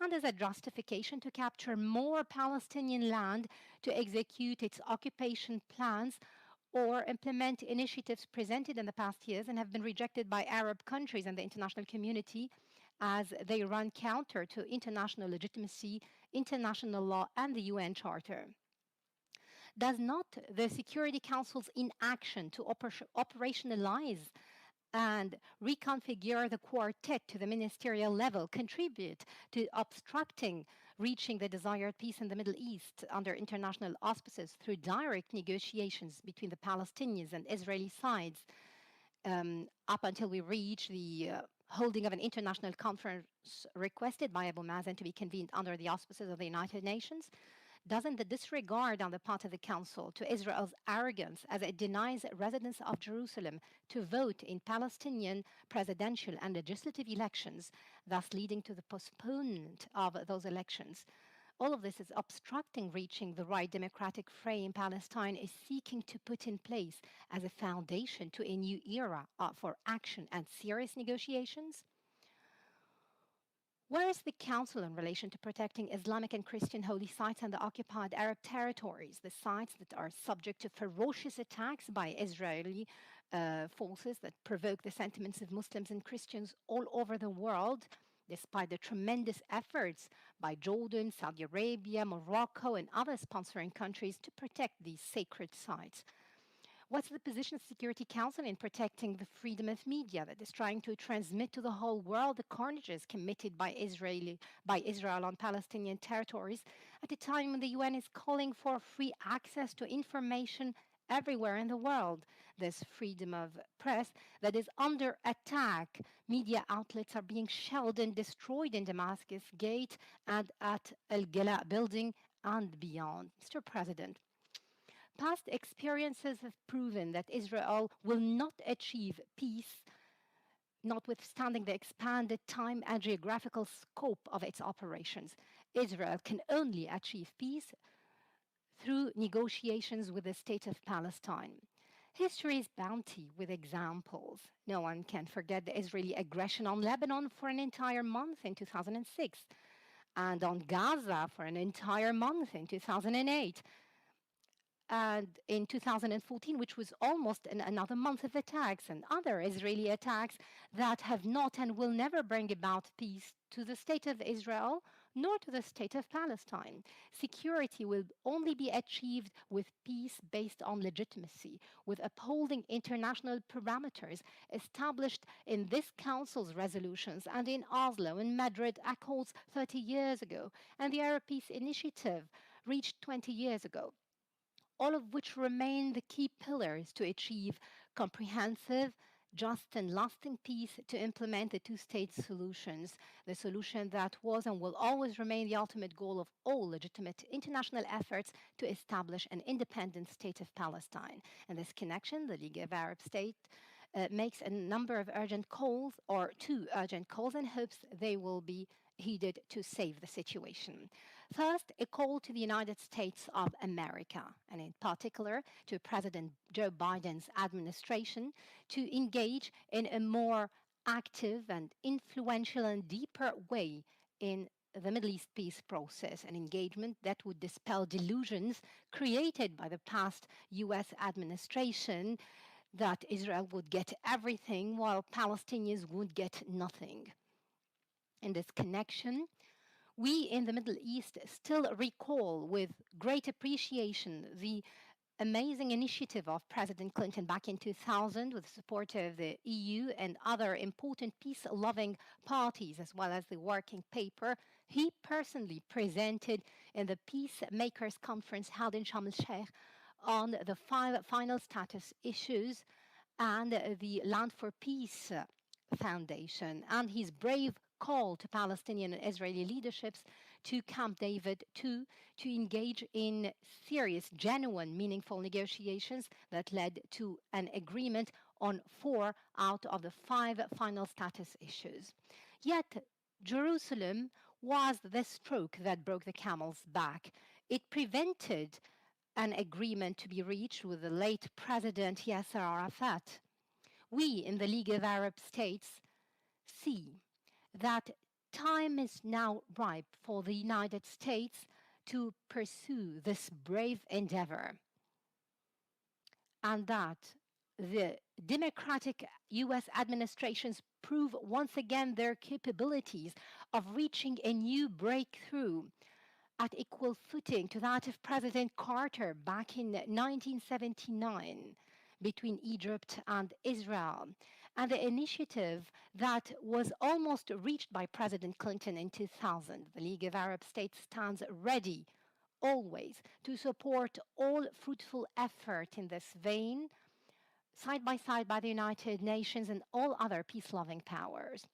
and as a justification to capture more Palestinian land to execute its occupation plans or implement initiatives presented in the past years and have been rejected by Arab countries and the international community as they run counter to international legitimacy, international law, and the UN Charter. Does not the Security Council's inaction to operationalize and reconfigure the quartet to the ministerial level contribute to obstructing reaching the desired peace in the Middle East under international auspices through direct negotiations between the Palestinians and Israeli sides up until we reach the holding of an international conference requested by Abu Mazen to be convened under the auspices of the United Nations? Doesn't the disregard on the part of the Council to Israel's arrogance as it denies residents of Jerusalem to vote in Palestinian presidential and legislative elections, thus leading to the postponement of those elections? All of this is obstructing reaching the right democratic frame Palestine is seeking to put in place as a foundation to a new era for action and serious negotiations. Where is the Council in relation to protecting Islamic and Christian holy sites and the occupied Arab territories, the sites that are subject to ferocious attacks by Israeli forces that provoke the sentiments of Muslims and Christians all over the world, despite the tremendous efforts by Jordan, Saudi Arabia, Morocco, and other sponsoring countries to protect these sacred sites? What's the position of the Security Council in protecting the freedom of media that is trying to transmit to the whole world the carnages committed by Israel on Palestinian territories at a time when the UN is calling for free access to information everywhere in the world? This freedom of press that is under attack. Media outlets are being shelled and destroyed in Damascus Gate and at Al Gala building and beyond. Mr. President, past experiences have proven that Israel will not achieve peace, notwithstanding the expanded time and geographical scope of its operations. Israel can only achieve peace through negotiations with the state of Palestine. History is bounty with examples. No one can forget the Israeli aggression on Lebanon for an entire month in 2006, and on Gaza for an entire month in 2008. And in 2014, which was almost another month of attacks and other Israeli attacks that have not and will never bring about peace to the state of Israel nor to the state of Palestine. Security will only be achieved with peace based on legitimacy, with upholding international parameters established in this Council's resolutions and in Oslo and Madrid Accords 30 years ago, and the Arab Peace Initiative reached 20 years ago, all of which remain the key pillars to achieve comprehensive, just and lasting peace, to implement the two-state solutions, the solution that was and will always remain the ultimate goal of all legitimate international efforts to establish an independent state of Palestine. In this connection, the League of Arab States makes a number of urgent calls, or two urgent calls, and hopes they will be heeded to save the situation. First, a call to the United States of America, and in particular to President Joe Biden's administration, to engage in a more active and influential and deeper way in the Middle East peace process, an engagement that would dispel delusions created by the past US administration that Israel would get everything while Palestinians would get nothing. In this connection, we in the Middle East still recall with great appreciation the amazing initiative of President Clinton back in 2000 with the support of the EU and other important peace-loving parties, as well as the working paper he personally presented in the Peacemakers Conference held in Sharm el-Sheikh on the final status issues and the Land for Peace Foundation, and his brave call to Palestinian and Israeli leaderships to Camp David II to engage in serious, genuine, meaningful negotiations that led to an agreement on 4 out of the 5 final status issues. Yet, Jerusalem was the stroke that broke the camel's back. It prevented an agreement to be reached with the late President Yasser Arafat. We in the League of Arab States see that time is now ripe for the United States to pursue this brave endeavor, and that the democratic US administrations prove once again their capabilities of reaching a new breakthrough at equal footing to that of President Carter back in 1979 between Egypt and Israel, and the initiative that was almost reached by President Clinton in 2000. The League of Arab States stands ready always to support all fruitful effort in this vein, side by side by the United Nations and all other peace-loving powers.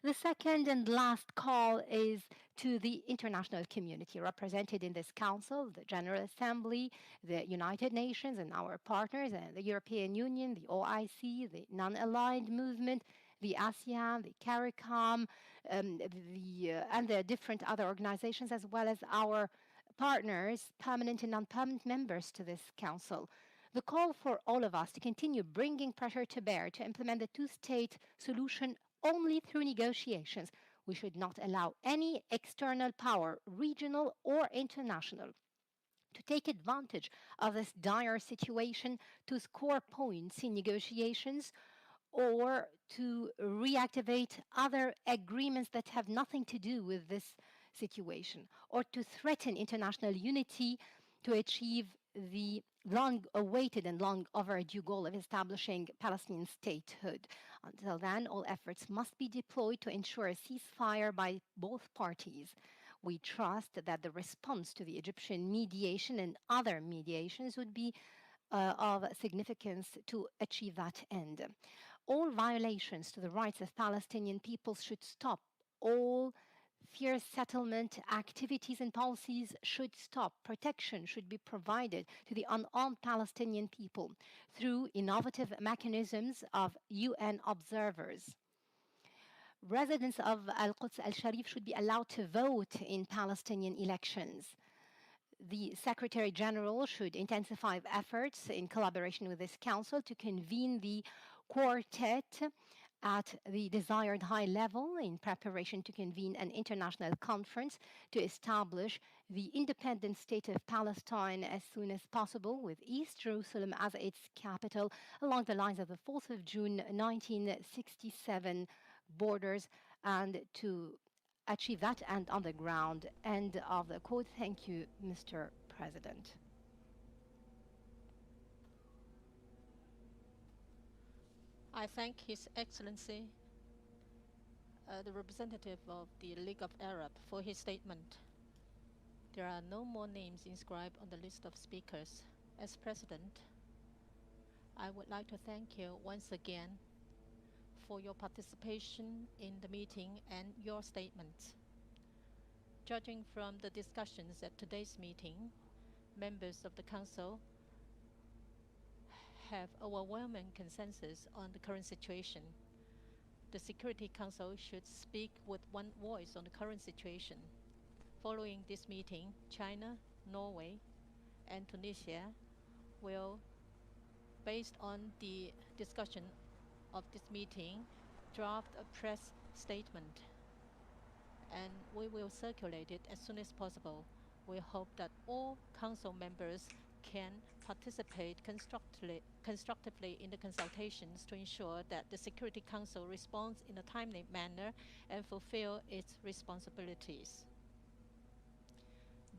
The second and last call is to the international community represented in this Council, the General Assembly, the United Nations and our partners, and the European Union, the OIC, the non-aligned movement, the ASEAN, the CARICOM, and the different other organizations, as well as our partners, permanent and non-permanent members to this Council. The call for all of us to continue bringing pressure to bear to implement the two-state solution only through negotiations. We should not allow any external power, regional or international, to take advantage of this dire situation to score points in negotiations or to reactivate other agreements that have nothing to do with this situation, or to threaten international unity to achieve the long-awaited and long-overdue goal of establishing Palestinian statehood. Until then, all efforts must be deployed to ensure a ceasefire by both parties. We trust that the response to the Egyptian mediation and other mediations would be of significance to achieve that end. All violations to the rights of Palestinian peoples should stop. All fierce settlement activities and policies should stop. Protection should be provided to the unarmed Palestinian people through innovative mechanisms of UN observers. Residents of Al-Quds al-Sharif should be allowed to vote in Palestinian elections. The Secretary General should intensify efforts in collaboration with this Council to convene the quartet at the desired high level in preparation to convene an international conference to establish the independent state of Palestine as soon as possible, with East Jerusalem as its capital along the lines of the 4th of June 1967 borders, and to achieve that and on the ground. End of the quote. Thank you, Mr. President. I thank His Excellency, the representative of the League of Arab, for his statement. There are no more names inscribed on the list of speakers. As President, I would like to thank you once again for your participation in the meeting and your statements. Judging from the discussions at today's meeting, members of the Council have overwhelming consensus on the current situation. The Security Council should speak with one voice on the current situation. Following this meeting, China, Norway, and Tunisia will, based on the discussion of this meeting, draft a press statement, and we will circulate it as soon as possible. We hope that all council members can participate constructively in the consultations to ensure that the Security Council responds in a timely manner and fulfill its responsibilities.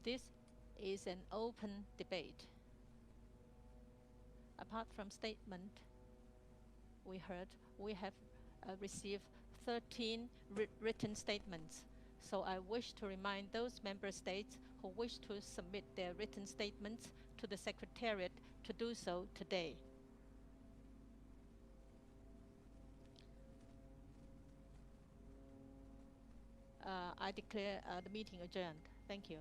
This is an open debate. Apart from statement we have received 13 written statements. So I wish to remind those member states who wish to submit their written statements to the Secretariat to do so today. I declare the meeting adjourned. Thank you.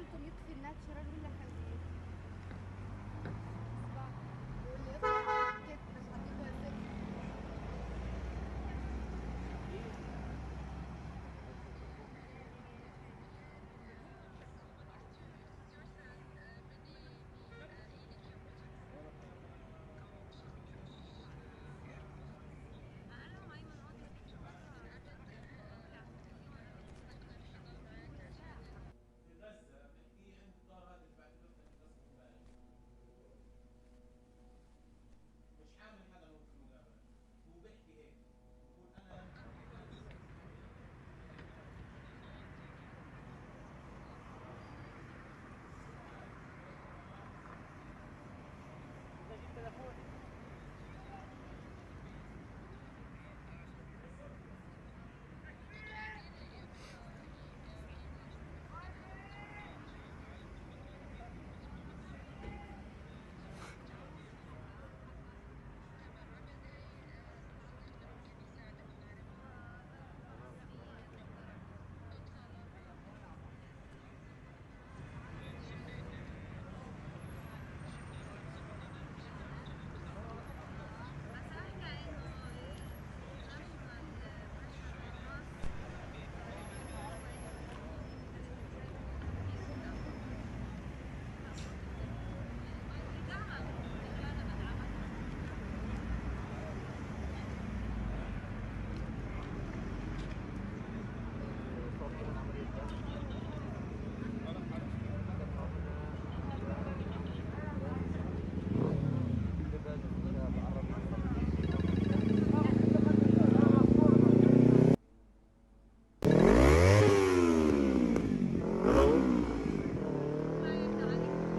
قلتم يطفي الناتشرال ولا خليه؟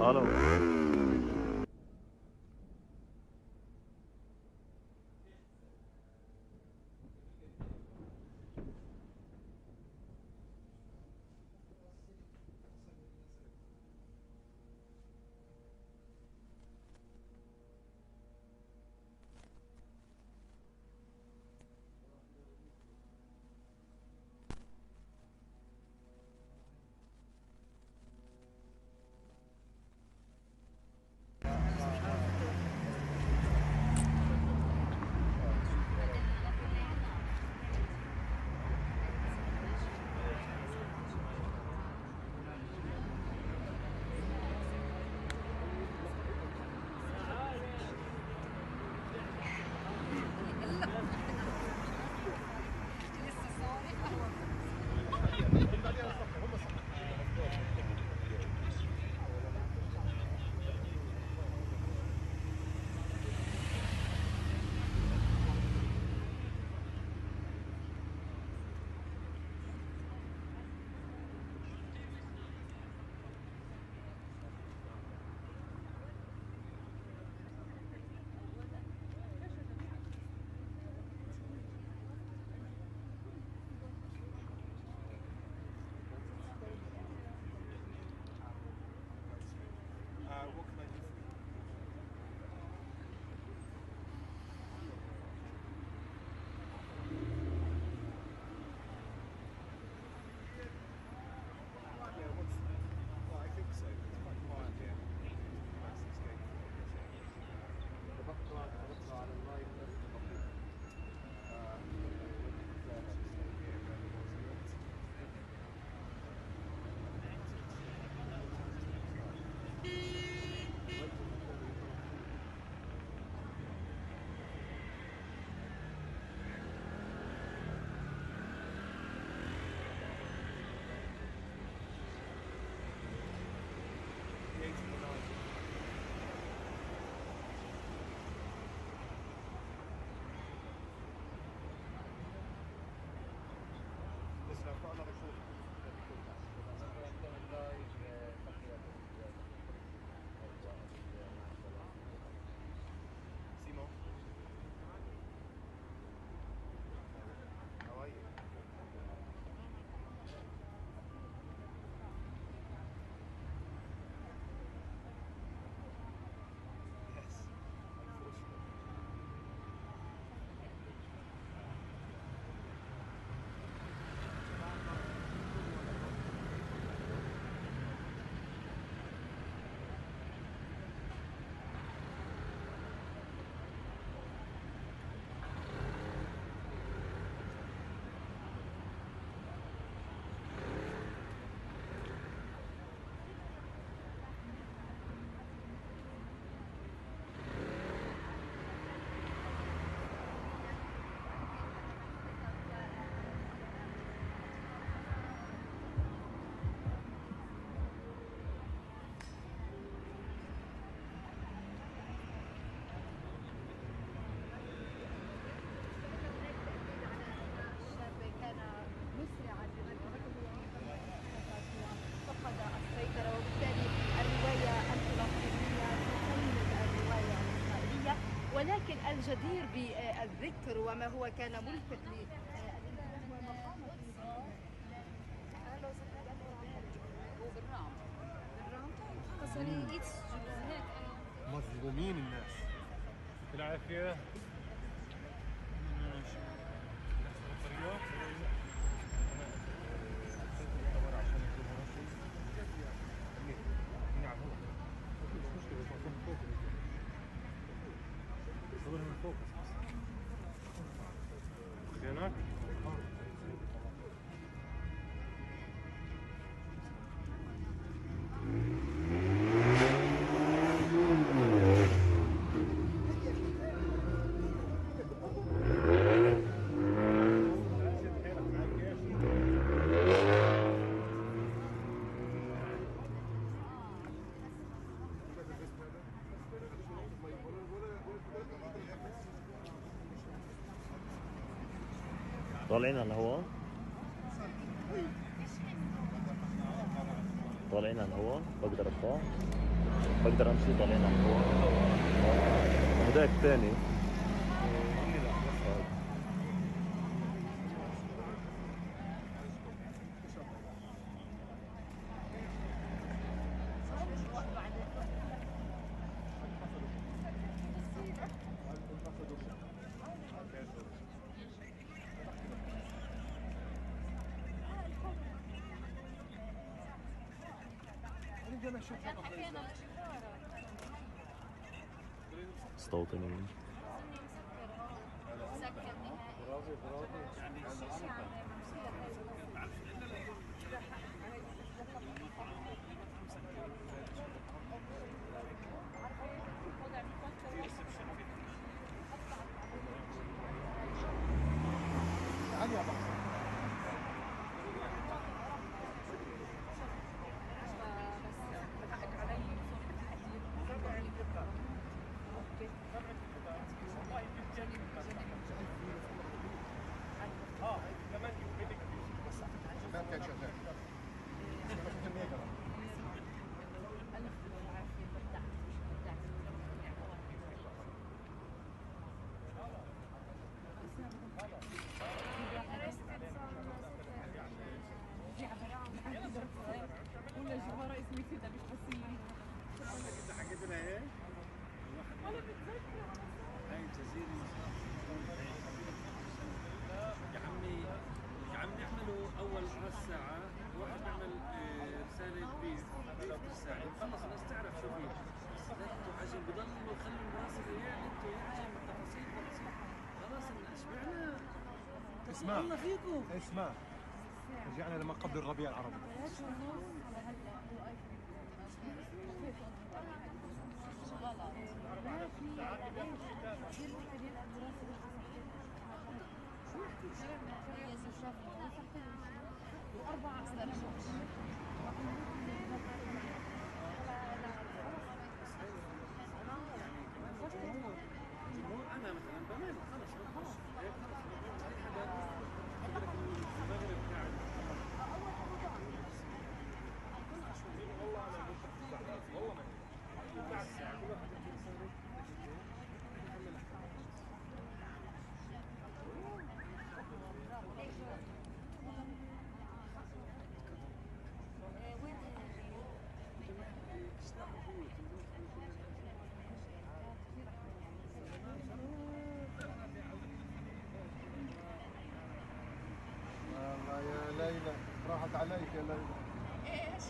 Hello. ولكن الجدير بالذكر وما هو كان ملفت مظلومين الناس. يعطيك العافية. هناك طالعين على الهواء، طالعين على الهواء. بقدر اطلع، بقدر امشي. طالعين على الهواء. هداك ثاني. مستوطنين. اسمع، رجعنا لما قبل الربيع العربي. راحت عليك يا ليلى. ايش؟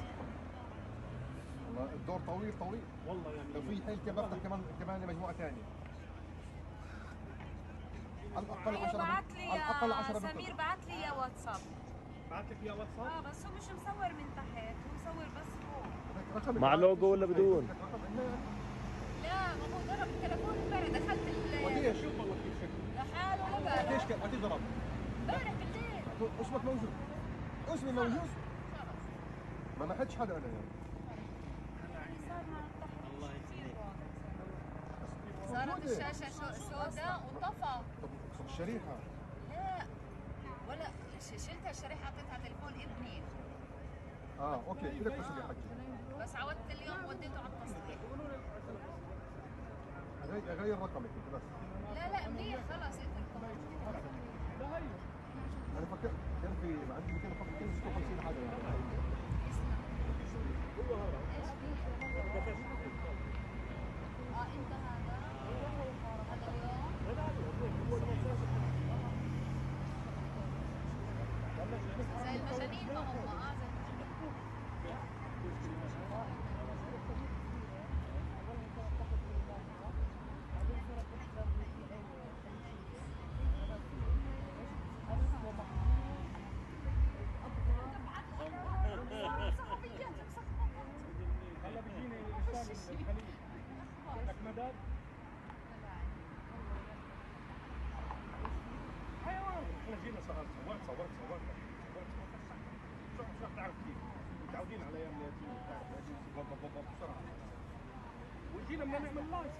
والله الدور طويل طويل والله، يعني لو في حيل كيف بفتح كمان مجموعه ثانيه. على الاقل 10 بعت لي على الاقل 10 سمير بعت لي يا واتساب. بعت لك يا واتساب؟ بس هو مش مصور من تحت، هو مصور بس فوق. مع لوجو ولا بدون؟ لا، ما هو ضرب التليفون امبارح. دخلت وديش شوف والله كيف شكله لحاله ولا قديش ضرب؟ امبارح بالليل. اسمك موجود؟ اسمي موجود؟ ما لحقتش حدا انا يعني. الله يخليك. صارت الشاشة سوداء وطفى. طب الشريحة؟ لا ولا شلتها الشريحة، حطيتها على تليفون ابني. اوكي، بدك تصلي حقي. بس عودت اليوم وديته على التصليح. غير رقمك انت بس. لا منيح خلاص انا فكرت كان في عندي 256 حاجه يعني. انت هذا اليوم زي المجانين ما هم وجينا بدنا نعمل لايف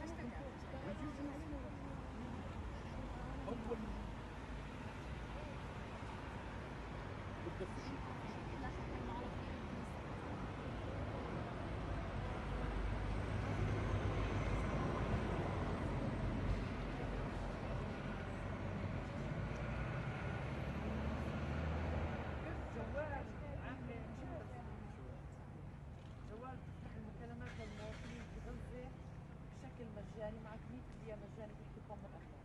مجاني معك 100% مجاني في التقام الأخلاق.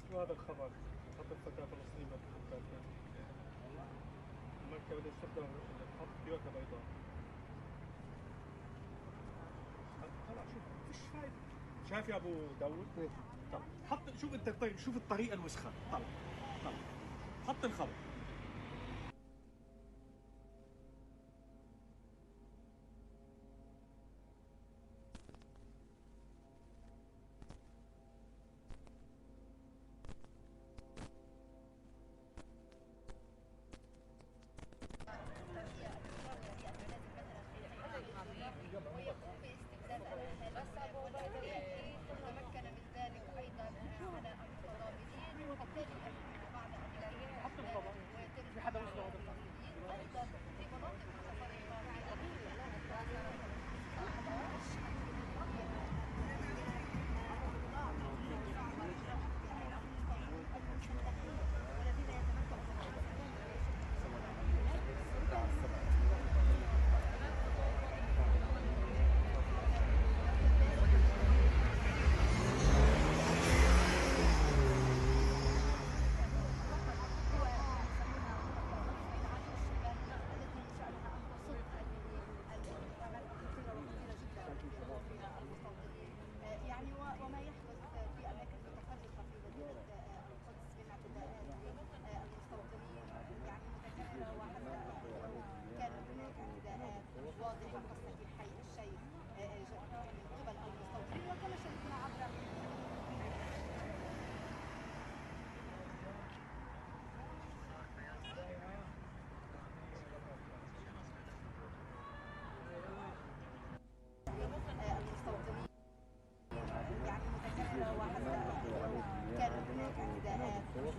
شو هذا الخبر؟ خطف فتاة فلسطينية بالحكام. مركبة الشرطة تحط كيوتا بيضاء. طلع شوف فيش فايدة. شايف يا أبو داوود؟ طلع حط شوف أنت طيب شوف الطريقة الوسخة. طلع حط الخبر.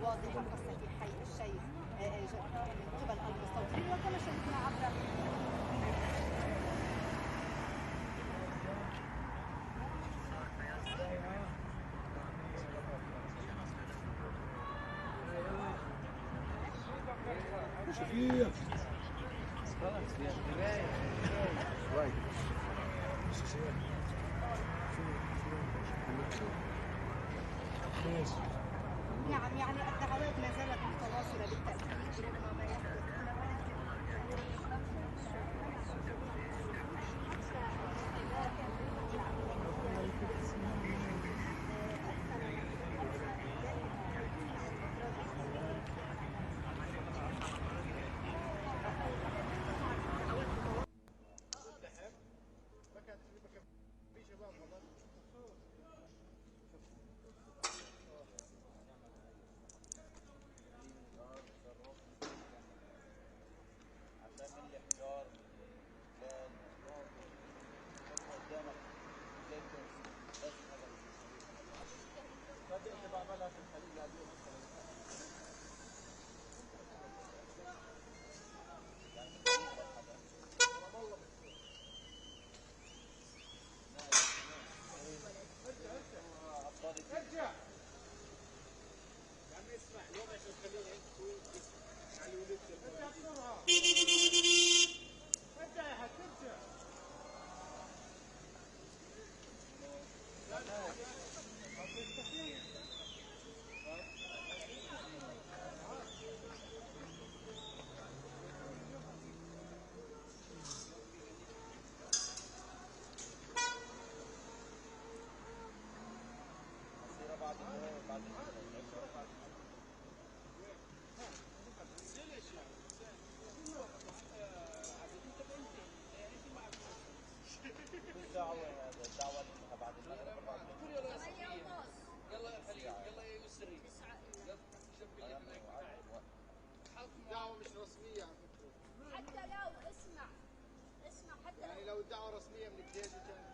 واضحة خاصة في حي الشيخ من قبل المستوطنين وكما شاهدنا عبر نعم يعني الدعوات ما زالت متواصلة بالتأكيد رغم ما يحدث حتى لو اسمع حتى يعني لو دعوة رسمية من الجيش كان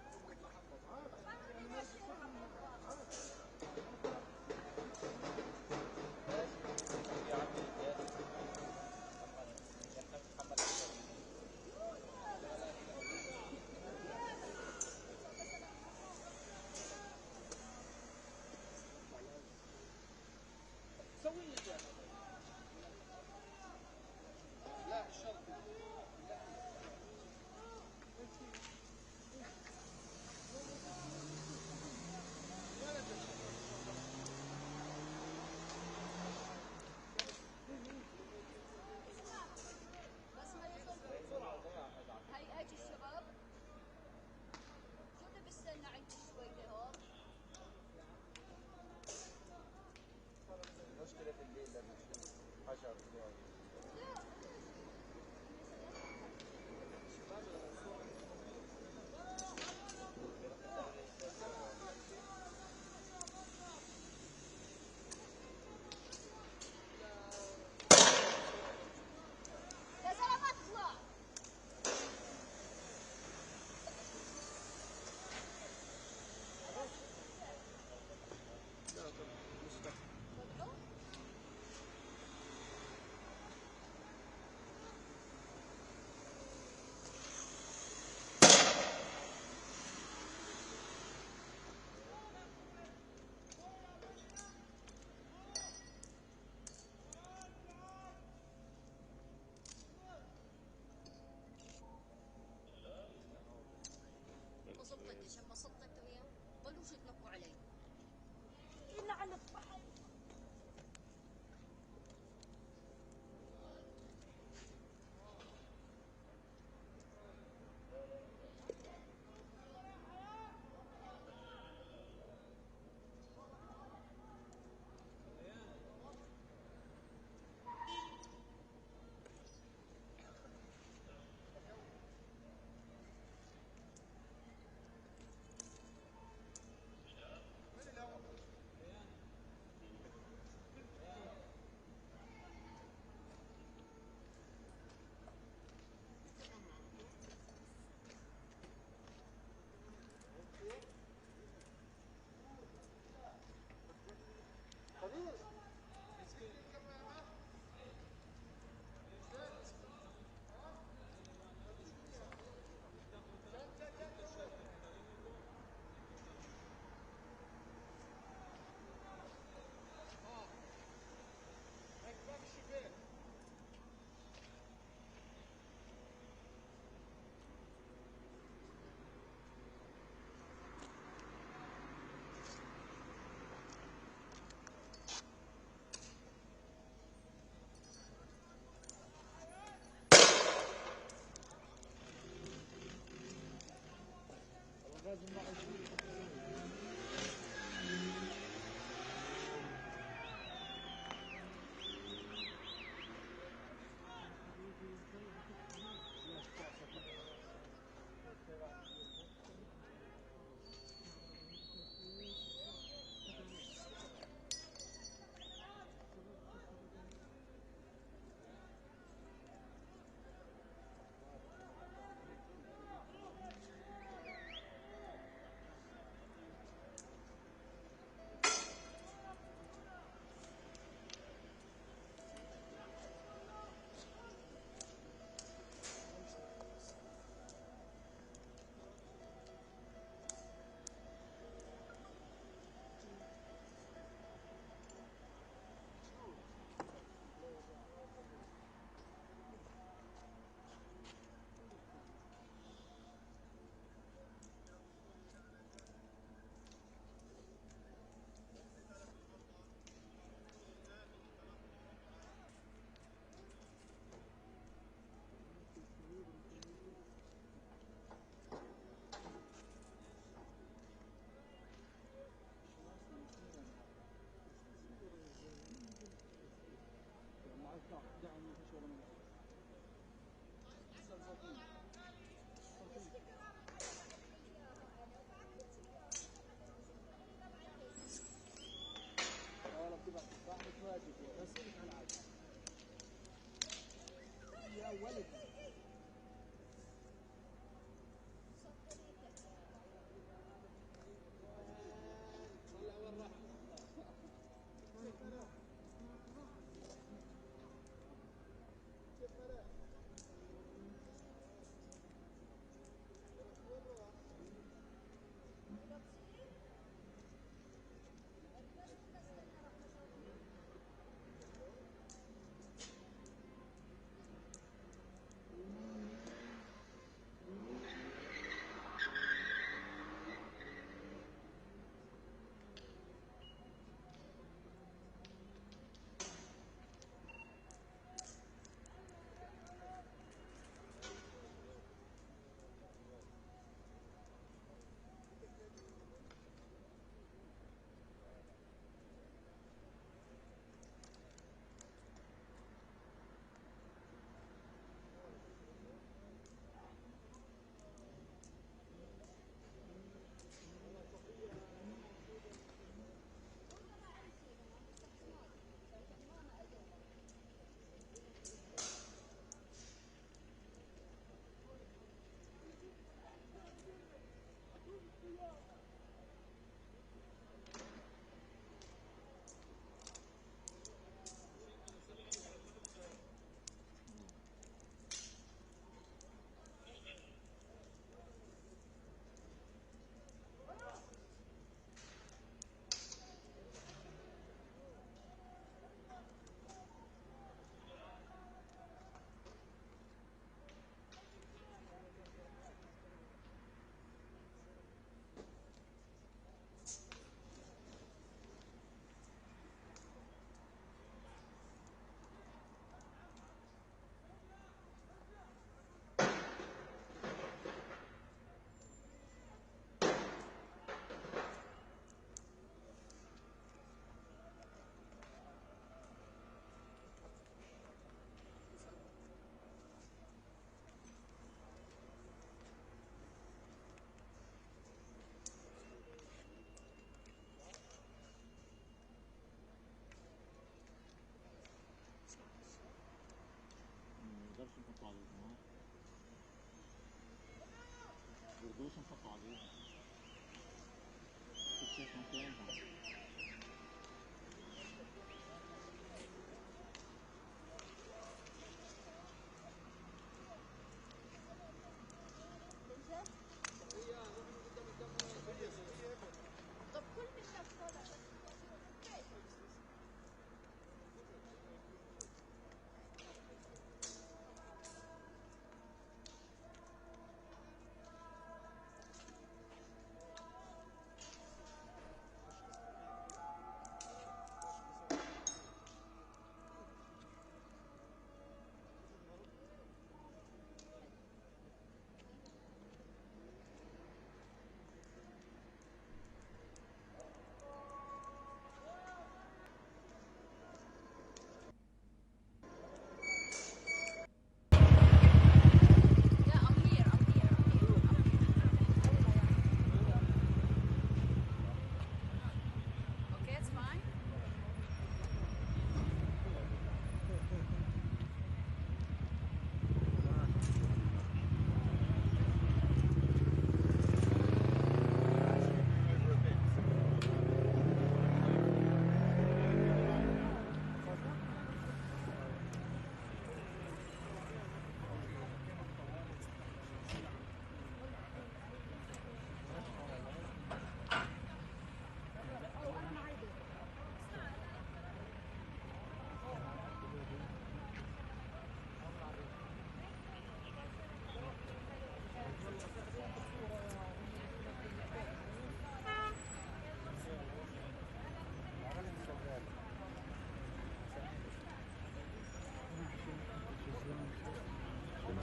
لا مش شرط بس ما يوصل بسرعة هاي اجي الشباب شو اللي بستنى عندي شوي هون مشكلة الليل لما تشوف حجر يا زلمة اطلع ما صدقتش اما صدقت وياه ضلوش يتنقوا علي إلا على الصحة يا ولد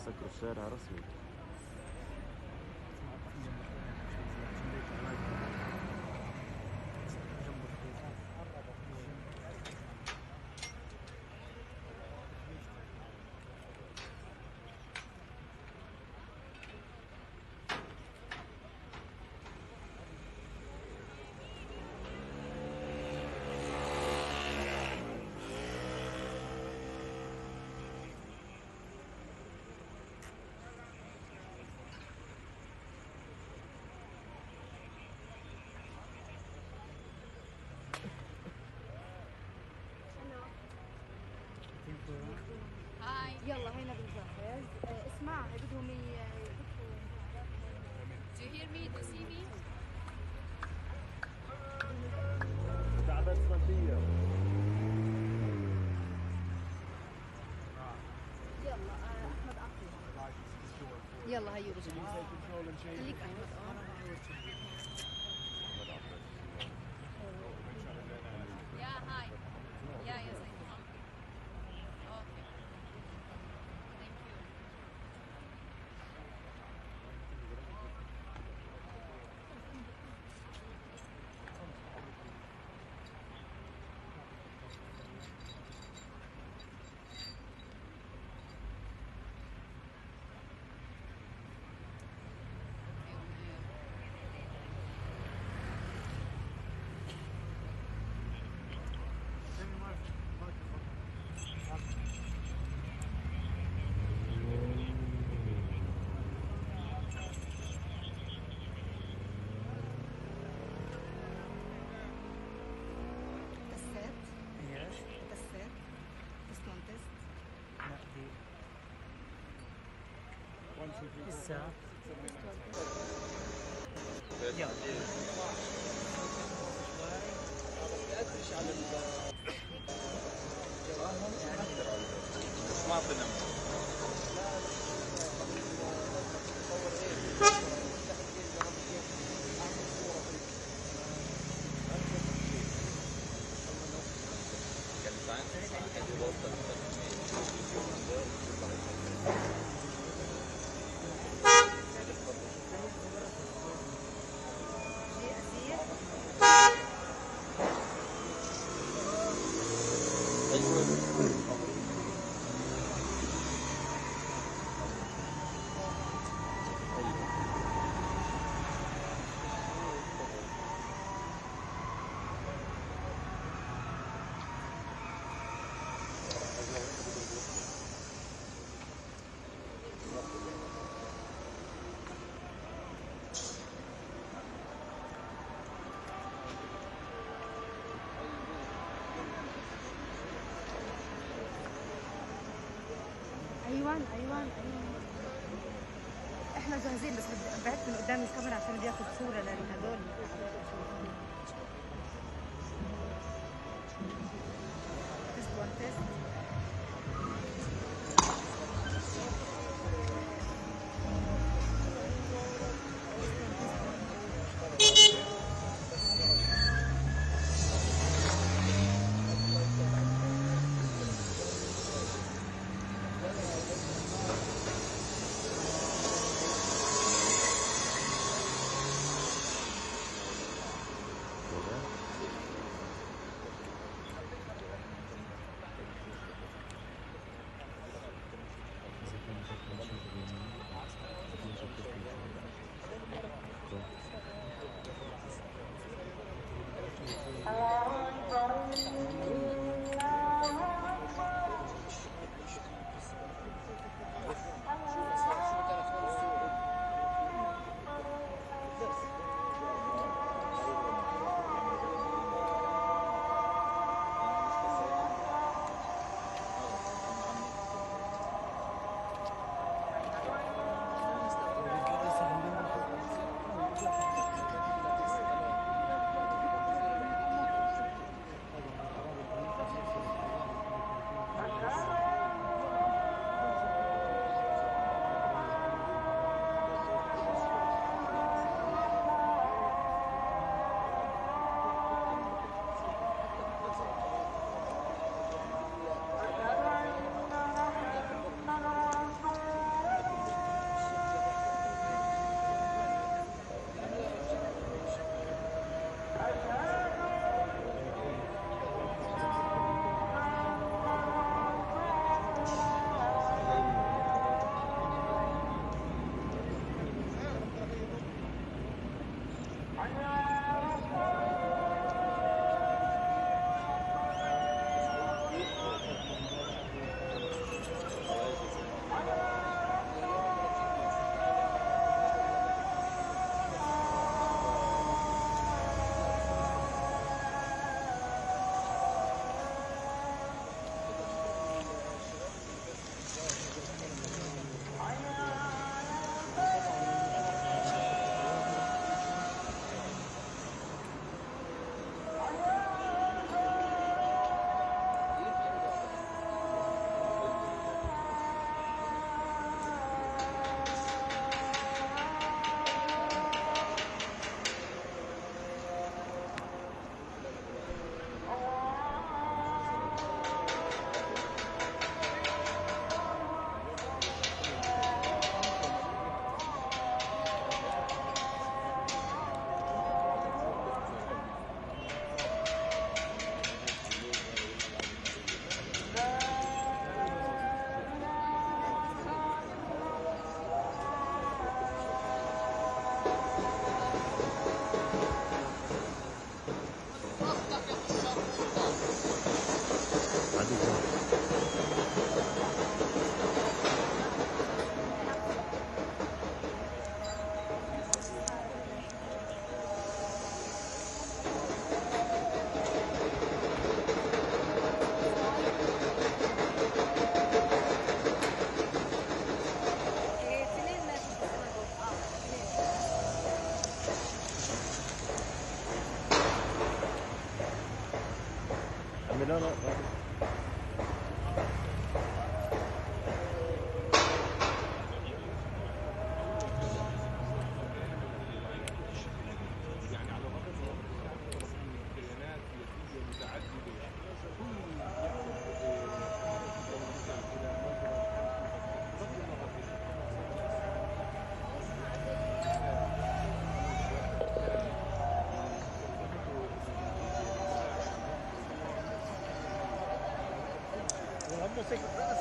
سكروا الشارع رسمي. هاي يلا هينا بنجهز. اسمع بدهم يفتحوا. Do you hear me? Do you see me? تعبت صدية. يلا احمد اعطي. يلا هيو رجع. خليك احمد. يا هاي يا زين. الساعة احنا جاهزين، بس بعت من قدام الكاميرا عشان بياخد صوره لهدول.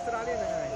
أثر علينا هاي.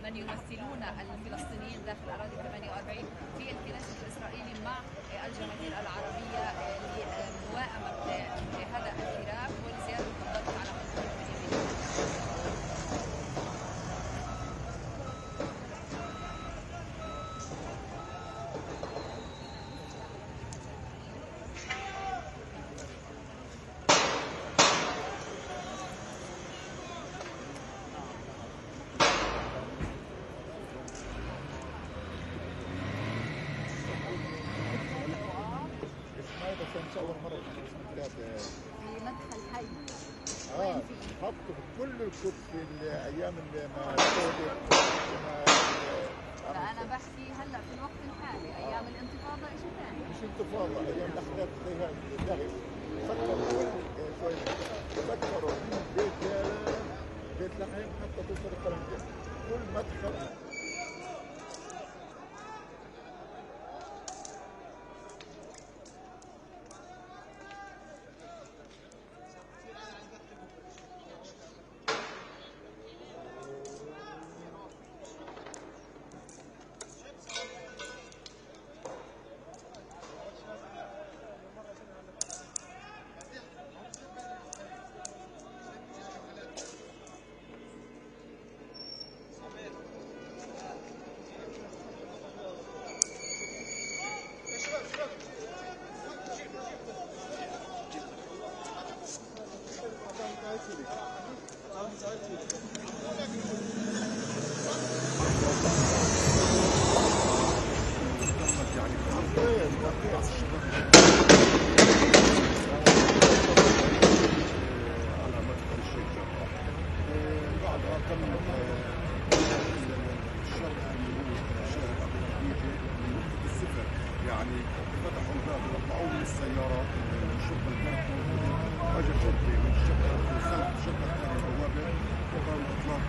من يمثلون الفلسطينيين داخل أراضي 48 في الكنيسة في مدخل حي. حطوا كل الكتب في الايام اللي ما لا انا بحكي هلا في الوقت الحالي ايام الانتفاضه شيء ثاني. مش انتفاضه، ايام الاحداث زي هذه سكروا كل سكروا بيت لحم حتى توصل القرنجة كل مدخل. يعني فتحوا الباب وطلعوا من السيارات الشرطه اللي كانت موجوده، اجى شرطي من الشرطه شدت هذه البوابه وقاموا اطلاق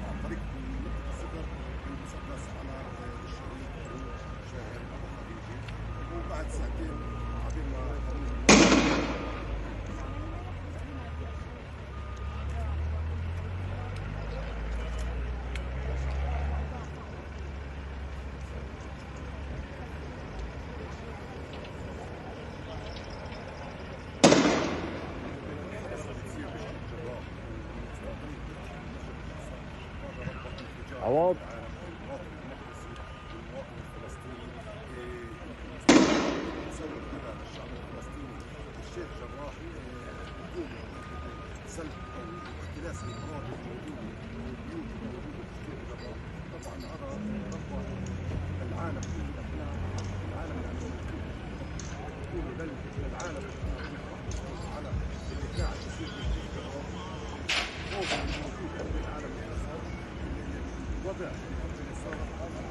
عن طريق منطقه السفر المسدس على الشهيد شاهر ابو خديجه، وبعد ساعتين عبين ما عوض الشيخ جراح سلب او اختلاس الامراض الموجوده والبيوت الموجوده في الشيخ جراح. طبعا هذا رفع العالم كله، احنا العالم يعني يقولوا للعالم على اللي قاعد يصير في الشيخ جراح خوف الموجود في العالم وضع اللي صار على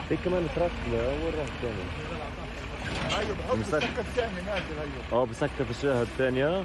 في كمان تراك وين راح تاني؟ بسكر الشاحنة نازل هيو. بسكر في الشاحنة الثانية.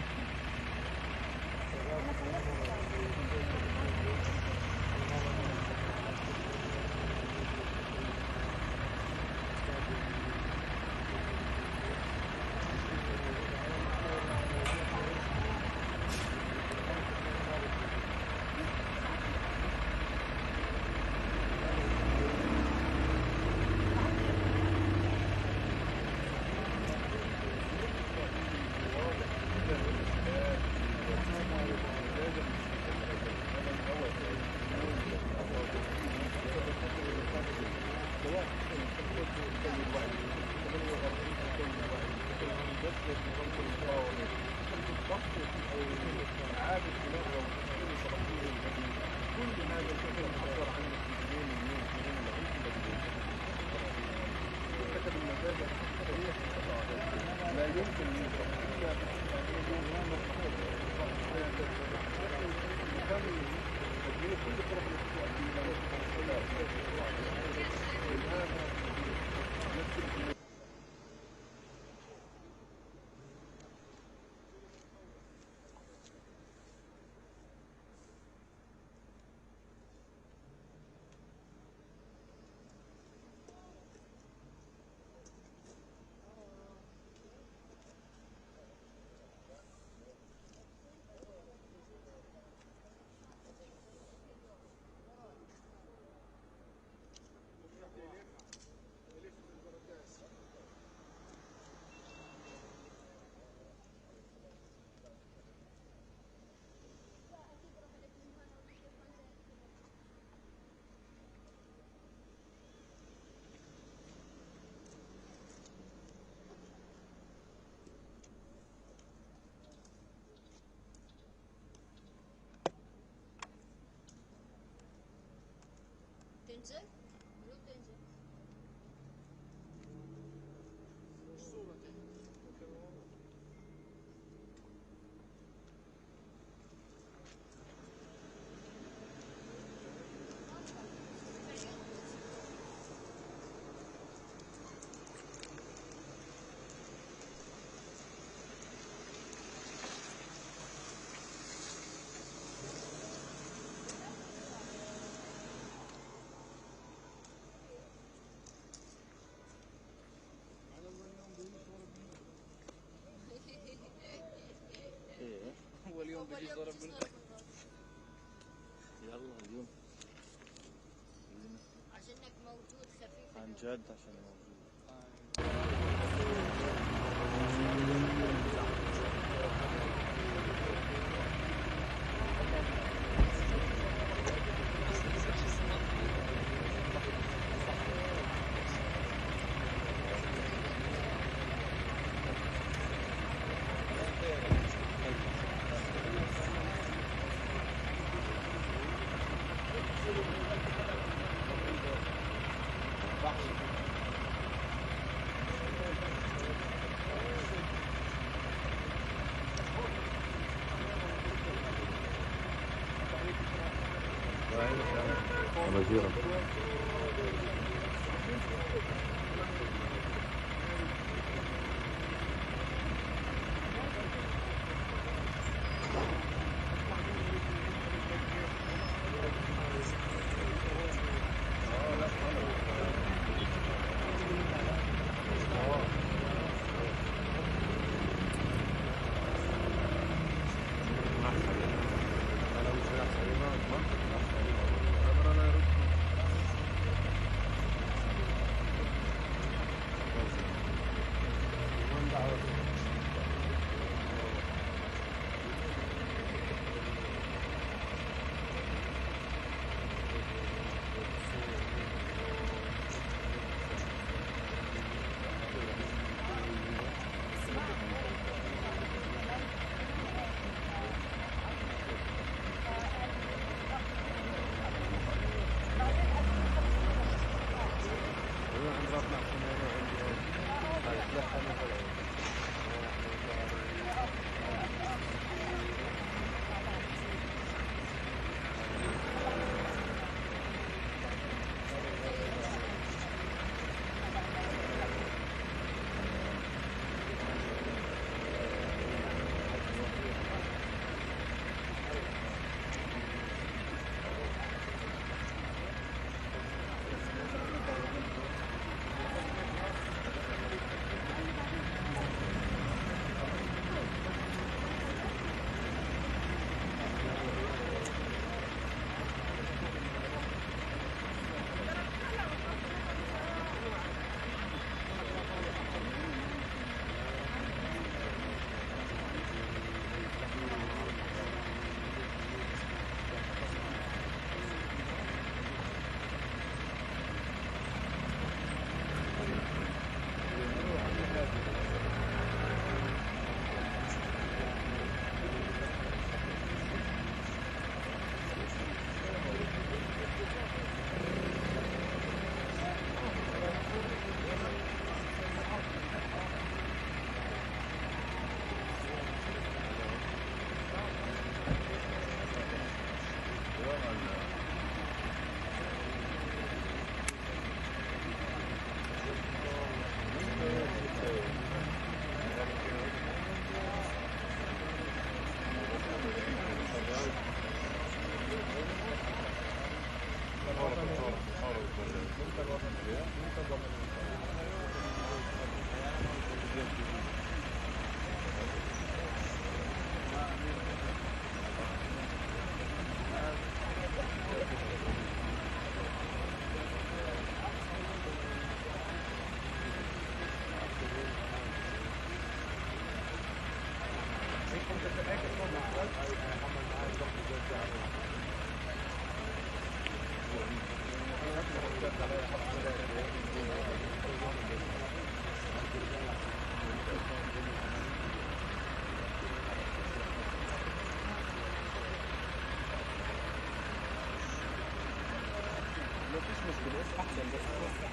تنزل؟ منو تنزل؟ هو اليوم بيجي ضرب يلا اليوم عشانك موجود خفيف عن جد عشان موجود. وزيرا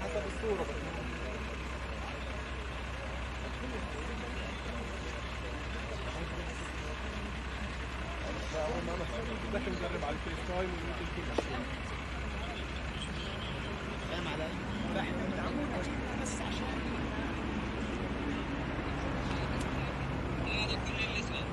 حسب الصورة بس نجرب على الفيس تايم وممكن كل شيء. فاهم علي؟ فاحنا بنعملها بس عشان هذا كل اللي صار.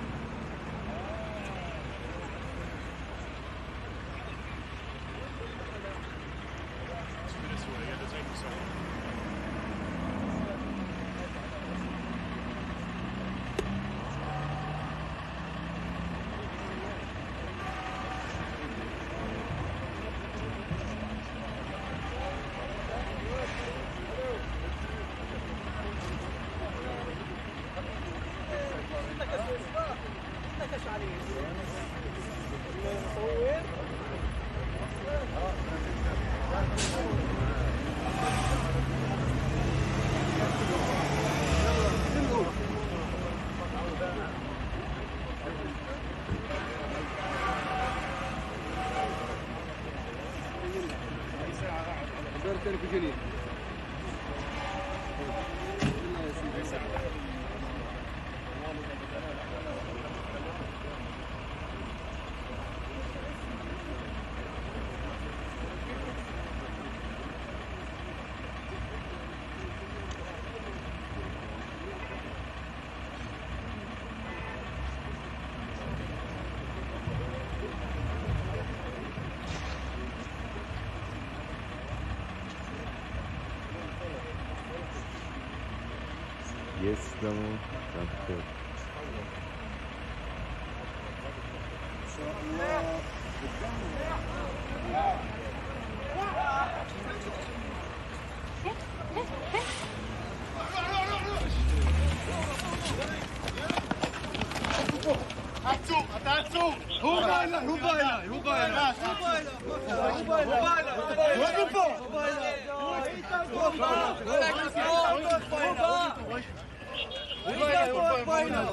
يسلموا تفكر ان شاء الله. هاتوا هو بايلر هو بايلر هو بايلر هو بايلر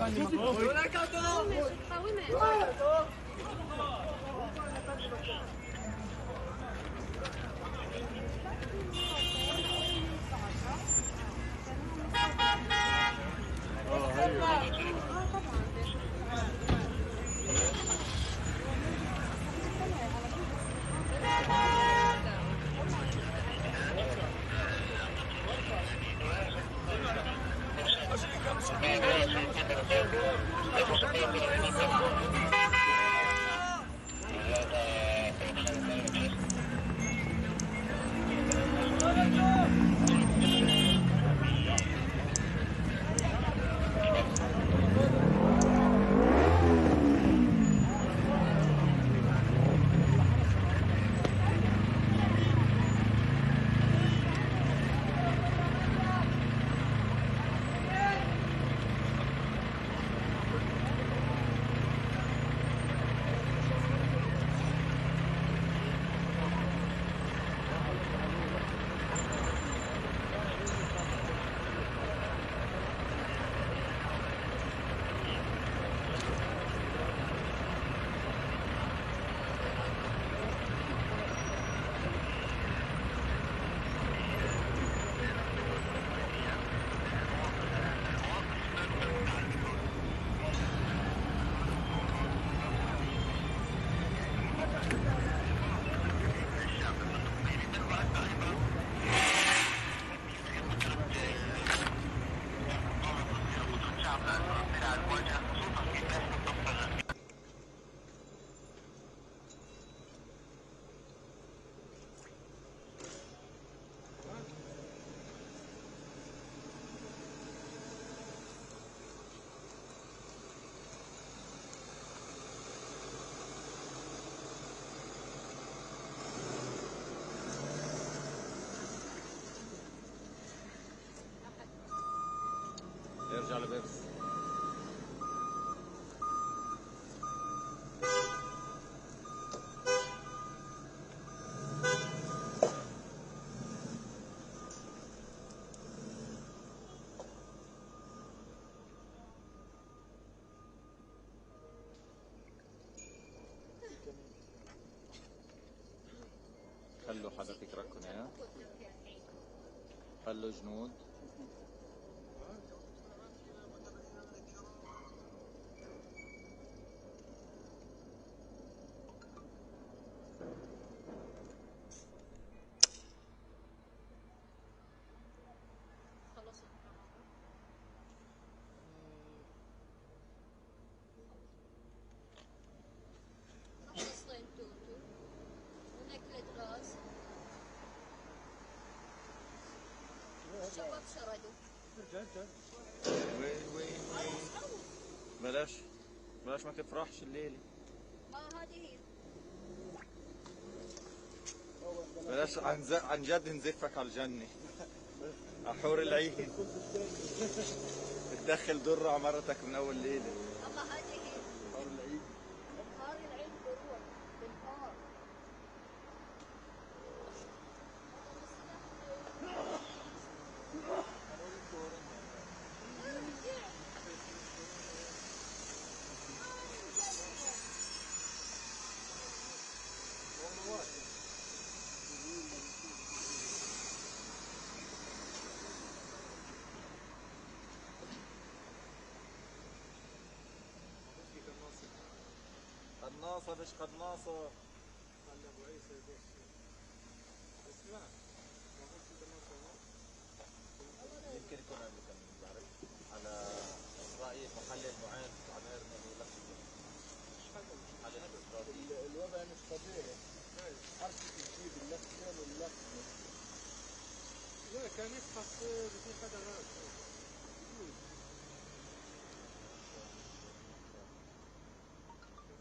نرجع لبيرس. خلوا حدا فكركم يا خلوا جنود. الشباب شردوا. وين بلاش ما تفرحش الليلة. هذه هي. بلاش عن جد نزفك على الجنة. على حور العين. بتدخل درة على مرتك من أول ليلة. الله هذه هي. حور العين. حور العين بروح بالنهار. قناصة مش قناصة. خلي أبو عيسى يبص. اسمع. يمكن يكون عندك من بعرف على إسرائيل محلل معين على إيرنا ولا محلل إسرائيل. الوضع مش طبيعي. حركة تجيب اللفتين واللفتين. لا كان يفحص في حدا غاب.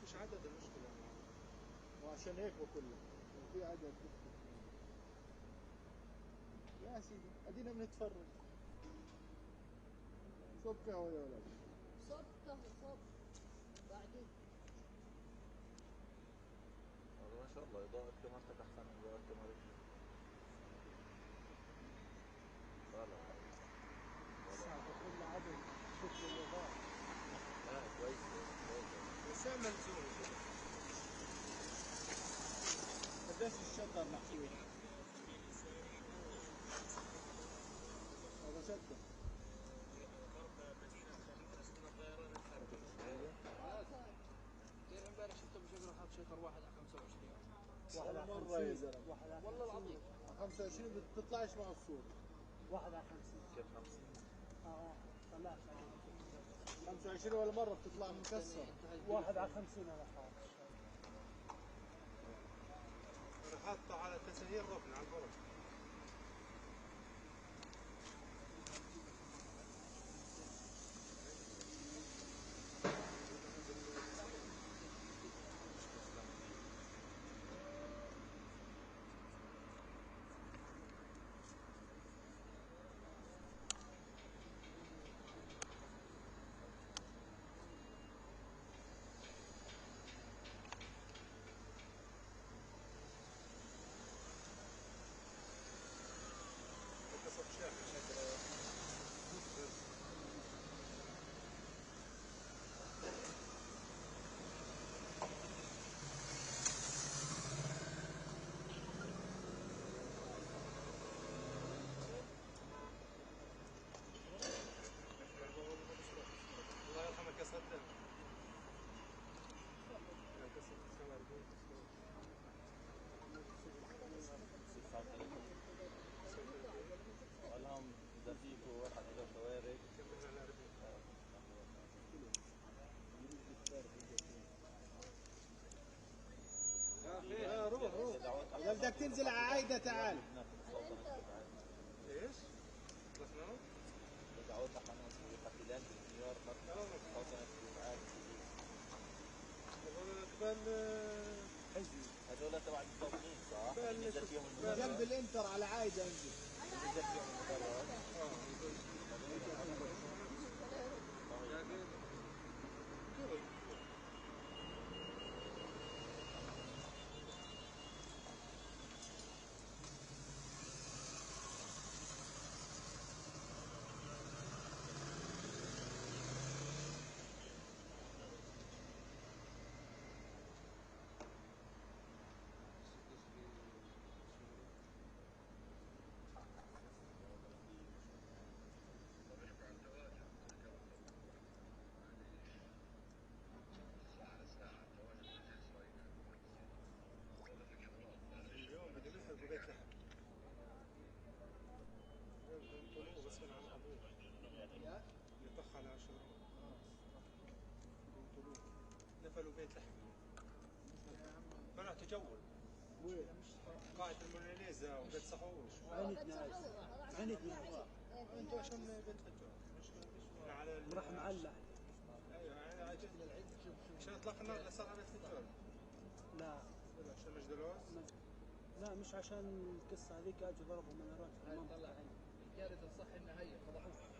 مفيش عدد المشكلة وعشان هيك بقول في عدد. يا سيدي ادينا بنتفرج. صب قهوة يا ولد. صب قهوة صب. بعدين. والله ما شاء الله إضاءة كاميرتك أحسن من إضاءة كاميرتي. الساعة كل عدد شوف الإضاءة. لا كويس بس اعمل زوم كده. قديش الشطر محسوب؟ هذا شطر. كيف امبارح شفته بشكل حاط شطر واحد على 25. واحد على 50 يا زلمة. والله العظيم. على 25 بتطلعش مع الصورة. واحد على 50. كيف 50؟ طلعت 25 ولا مرة بتطلع مكسر. واحد على 50 أنا حاط. أنا حاطه على تسهيل ركن على البرد. الله يرحمك يا صدق. والهم دفيك وواحد على شوارع. روح اذا بدك تنزل على عايدة تعال. ايش؟ رحنا؟ دعوتنا حناس وقتلان بالانهيار هذول تبع المصابين صح؟ نزل فيهم المدرج. جنب الانتر على عايدة انزل. نزل فيهم المدرج. على شغل نفلوا بيت لحم منع تجول قاعة الموناليزا وبيت صحوش انتوا عشان بيت فجار على راح معلح ايوه انا عجبت عشان اطلاق النار اللي صار على بيت فجار لا عشان مجدلوس لا مش عشان القصة هذيك اجوا ضربوا منارات في المنطقة الكارثة الصح انها هي فضحوها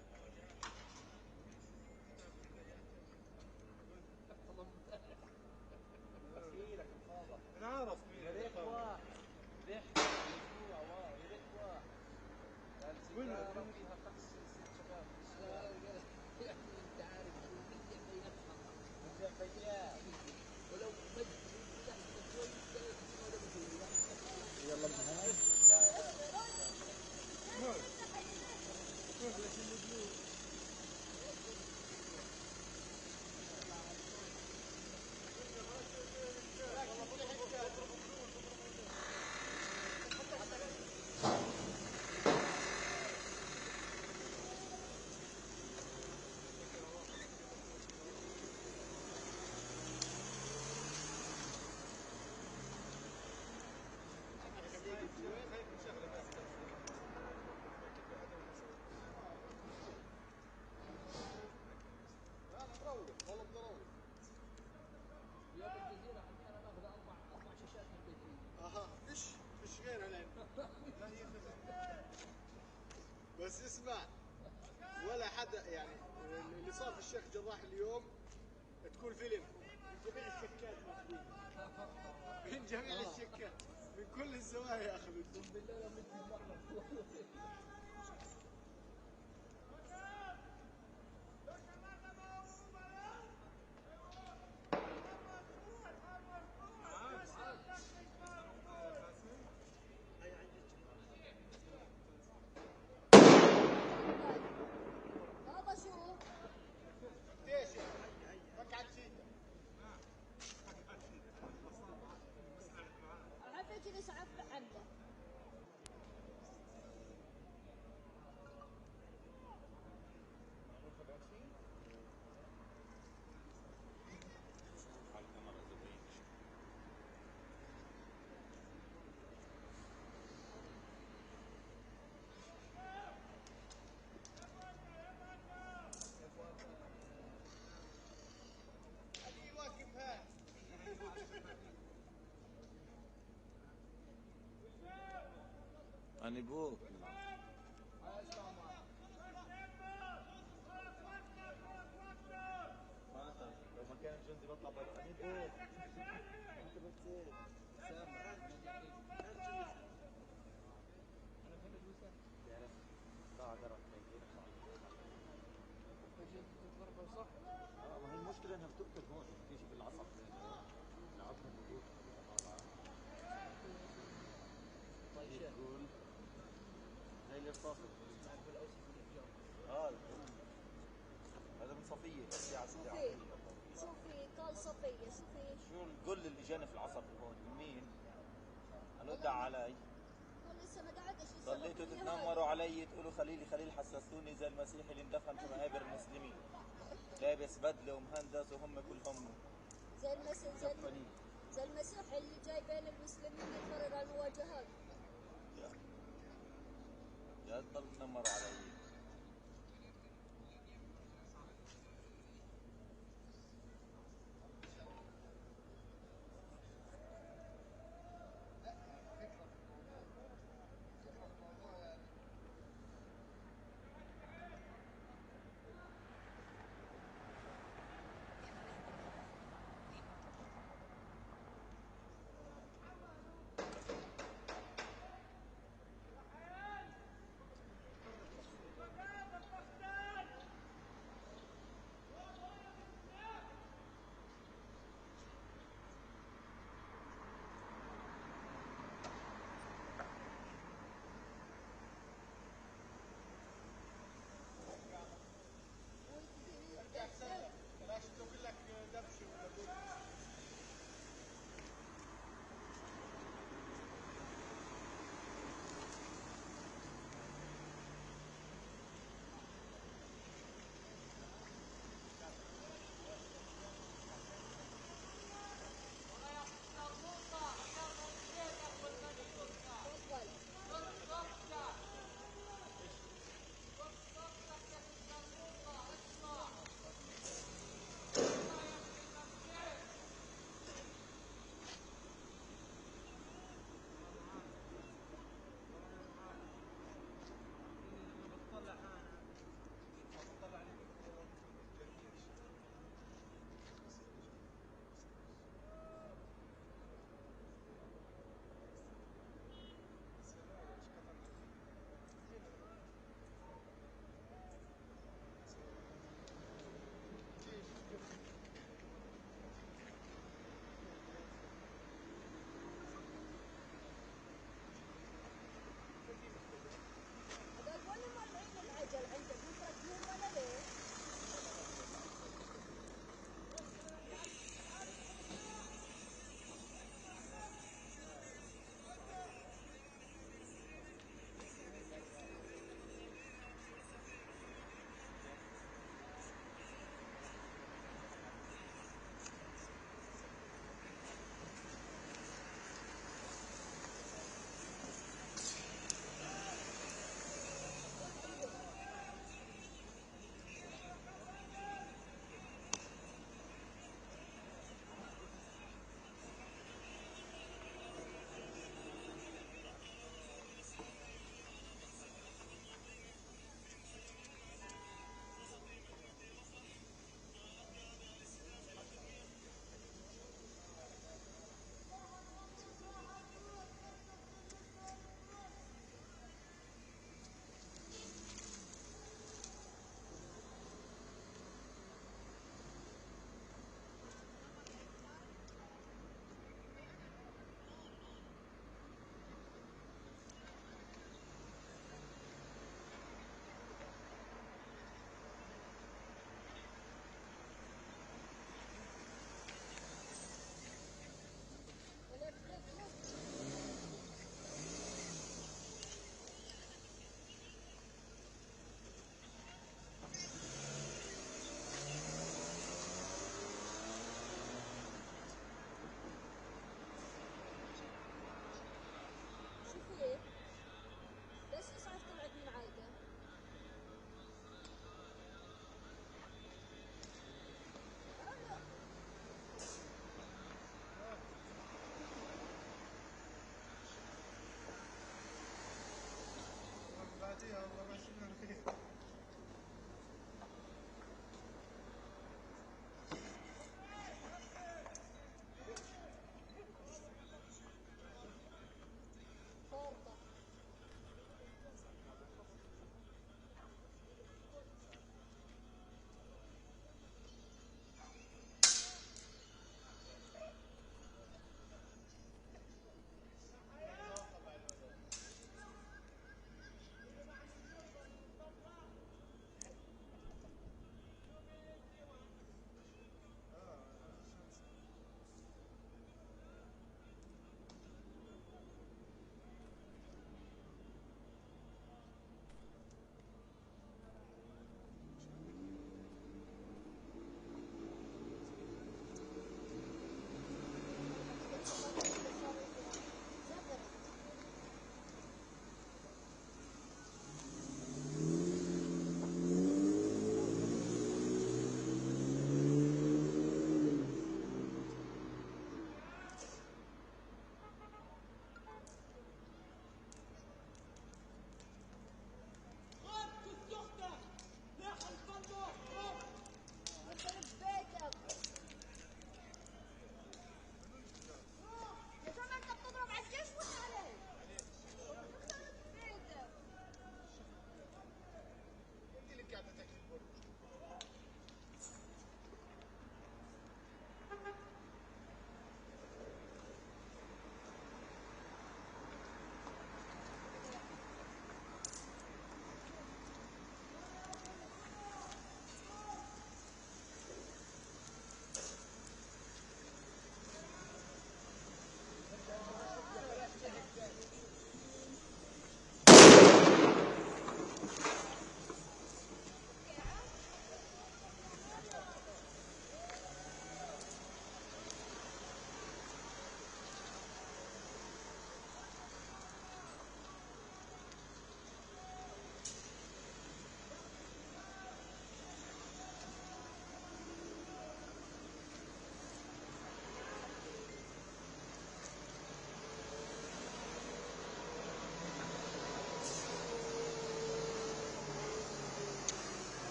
انا عارف مين يا ريت واحد ضحك اسبوع واو يا ريت واحد سيجاره فيها 5 6 شباب يا اخي انت عارف شو بدي بيناتهم بدي بيات ولو مجد يلا النهاية فيش غيرها الان بس اسمع ولا حدا يعني اللي صار في الشيخ جراح اليوم تكون فيلم من جميع الشكات ماخذين من جميع الشكات من كل الزوايا اخذوا أنا بوك لو ما كان جندي بطلع برا أنا بوك أنت بتصير سامع أنا فهمت وسام تعرف ضاع درب ضربة صح؟ ما هي المشكلة إنها بتقتل هون بتيجي بالعصب العظم موجود زي الرصاص هذا من صفية صفية شوفي قال صفية شو القل اللي جاني في العصب هون من مين؟ قالوا ادعى علي لسه ما دعتش ضليتوا تتنمروا علي تقولوا خليلي خليل حسسوني زي المسيح اللي اندفن في مقابر المسلمين لابس بدله ومهندس وهم كلهم زي المسيح اللي جاي بين المسلمين يتفرج على المواجهات يا تضل تنمروا علي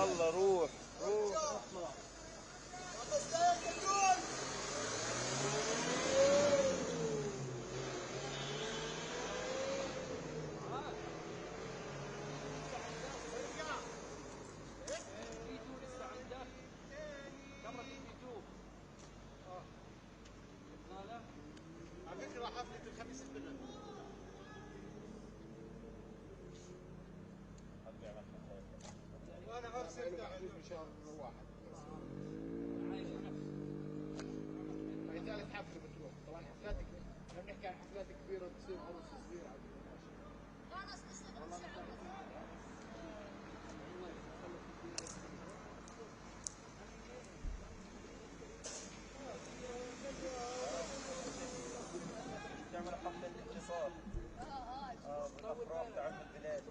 الله روح روح. على فكرة حفلة الخميس البلد. وانا عارف ان شاء الله واحد. هي ثالث حفلة بتروح، طبعا حفلات احنا بنحكي عن حفلات كبيرة بتصير عرس صغير على تعمل حفلة اتصال بالافراح تاع البلاد.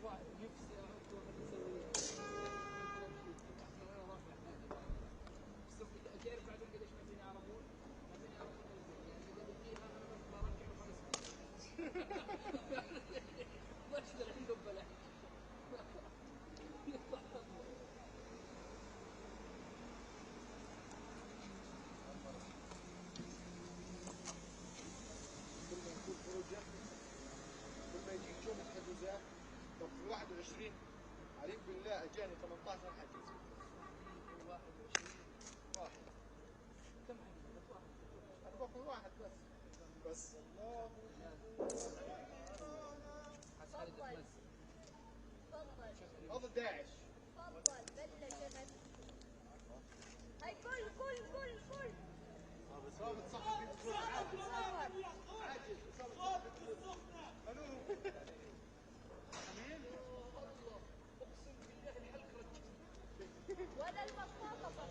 كل ما يجيك يوم الحجوزات طب في 21 عليك بالله اجاني 18 حجز. 21 واحد. كم حجز؟ واحد. انا باخذ واحد بس. الله تفضل تفضل داعش. تفضل بلش انا. هاي كل صابت صحفي عاجز صابت الو امين الله اقسم بالله الحلقه رجعت ولا المصطفى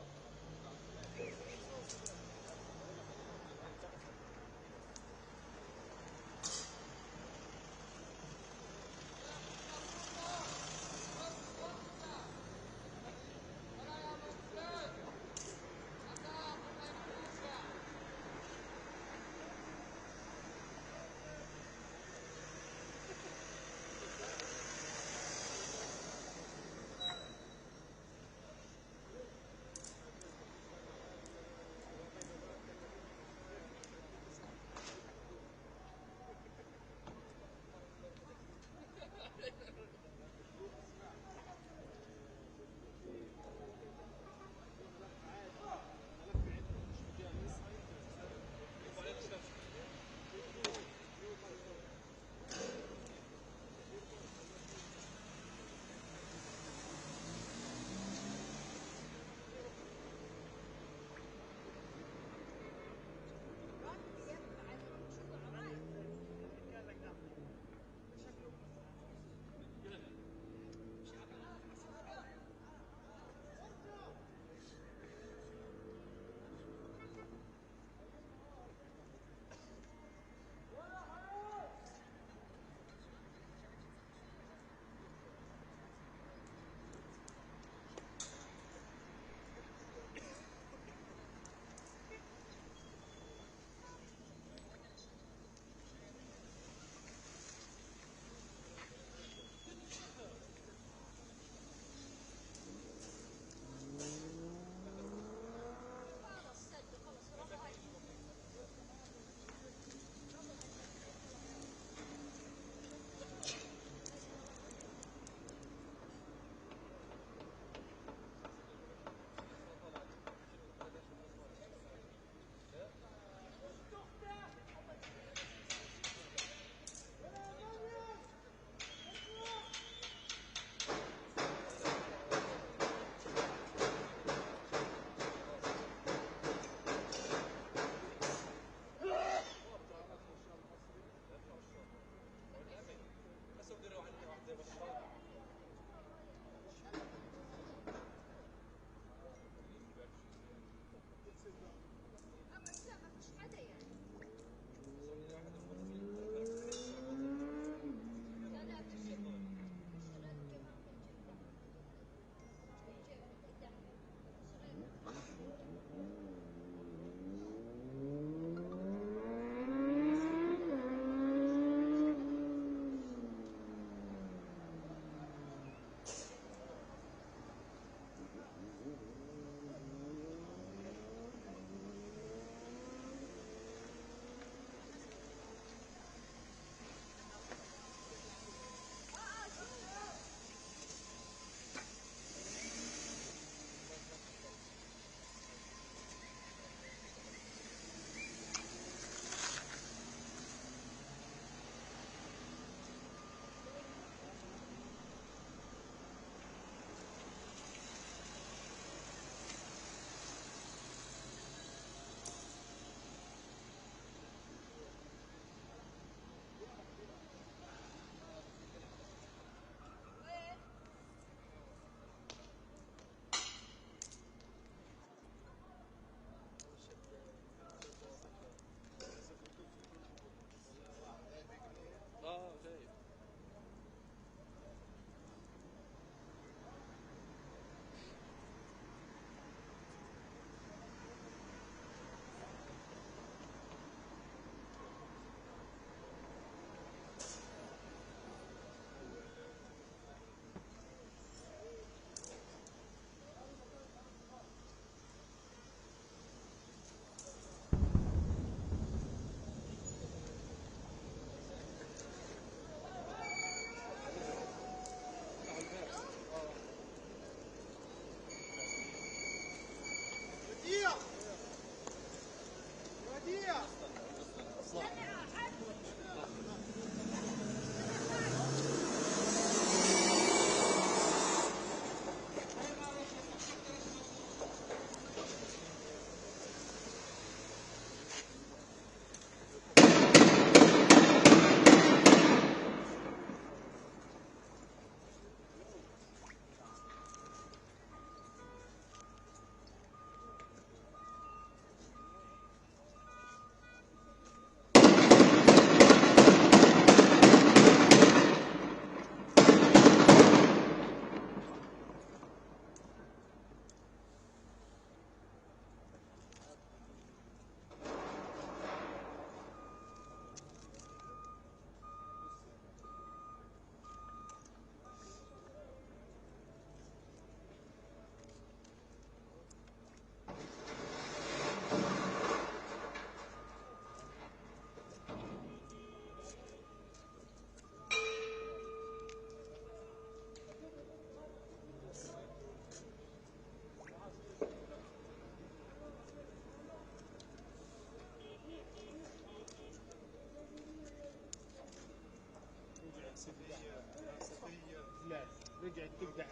رجعت تقدح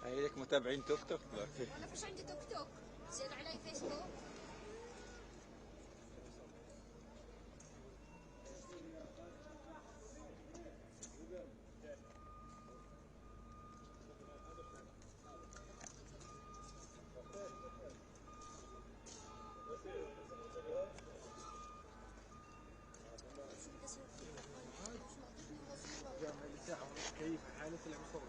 هي لك متابعين توك توك؟ انا فيش عندي توك توك، زين علي فيسبوك. كيف حالة المصور؟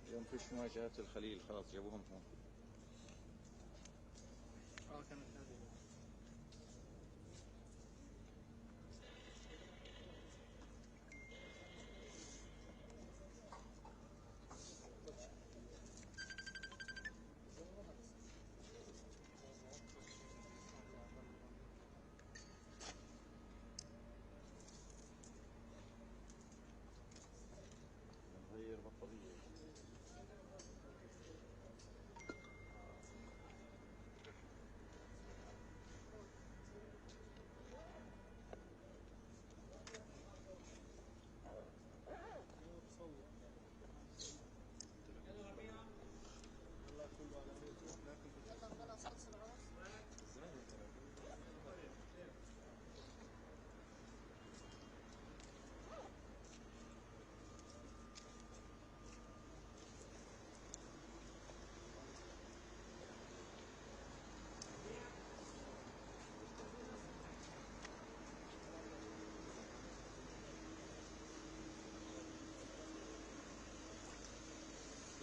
اليوم فيش مواجهات الخليل، خلاص جابوهم هون. كانت هذه. نغير بطارية.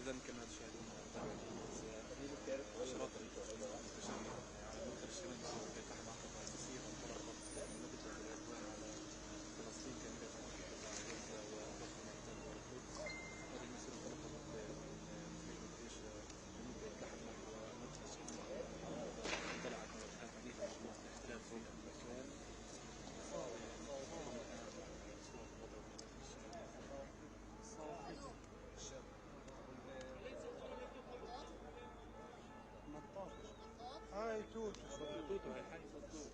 إذا كما تشاهدون عشرات المنتشرين على منتشرين في تحت معقبة مسيرة انطلقت نبت العدوان على فلسطين كاملة غزة وأطراف المحتل والقدس. هذه المسيرة انطلقت من جيش جنوب البحر ونبت اندلعت مواجهات عنيفة مع الاحتلال في الأسوان. هاي توت هاي حي صدوق.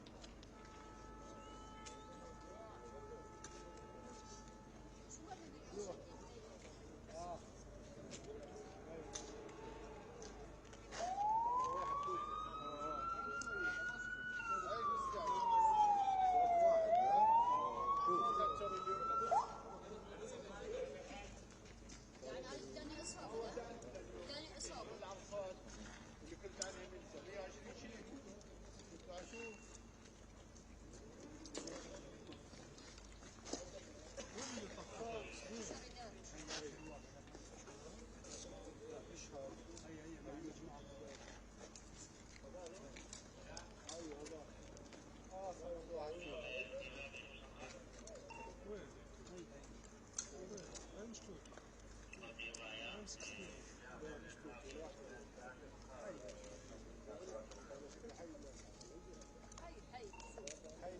هاي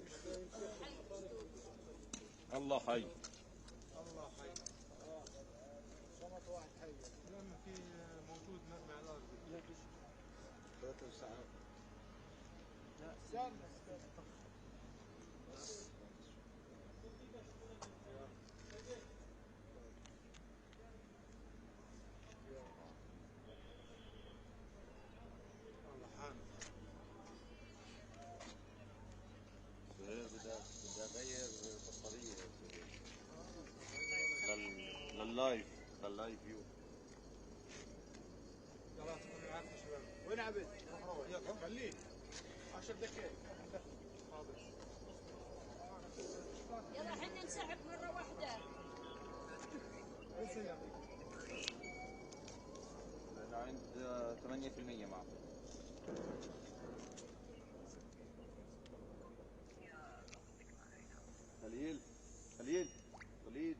الله حي. الله حي. صمت واحد حي. لما في موجود مرمي على الارض. لا فيش. 3 ساعات. لا استنى. بدي اغير بطارية لللايف فيو. يلا تكونوا عارفين شباب. وين عبد؟ يلا خليه 10 دقائق. حاضر. يلا حنا نسحب مرة واحدة. انا عند 8% معه. خليل وليد.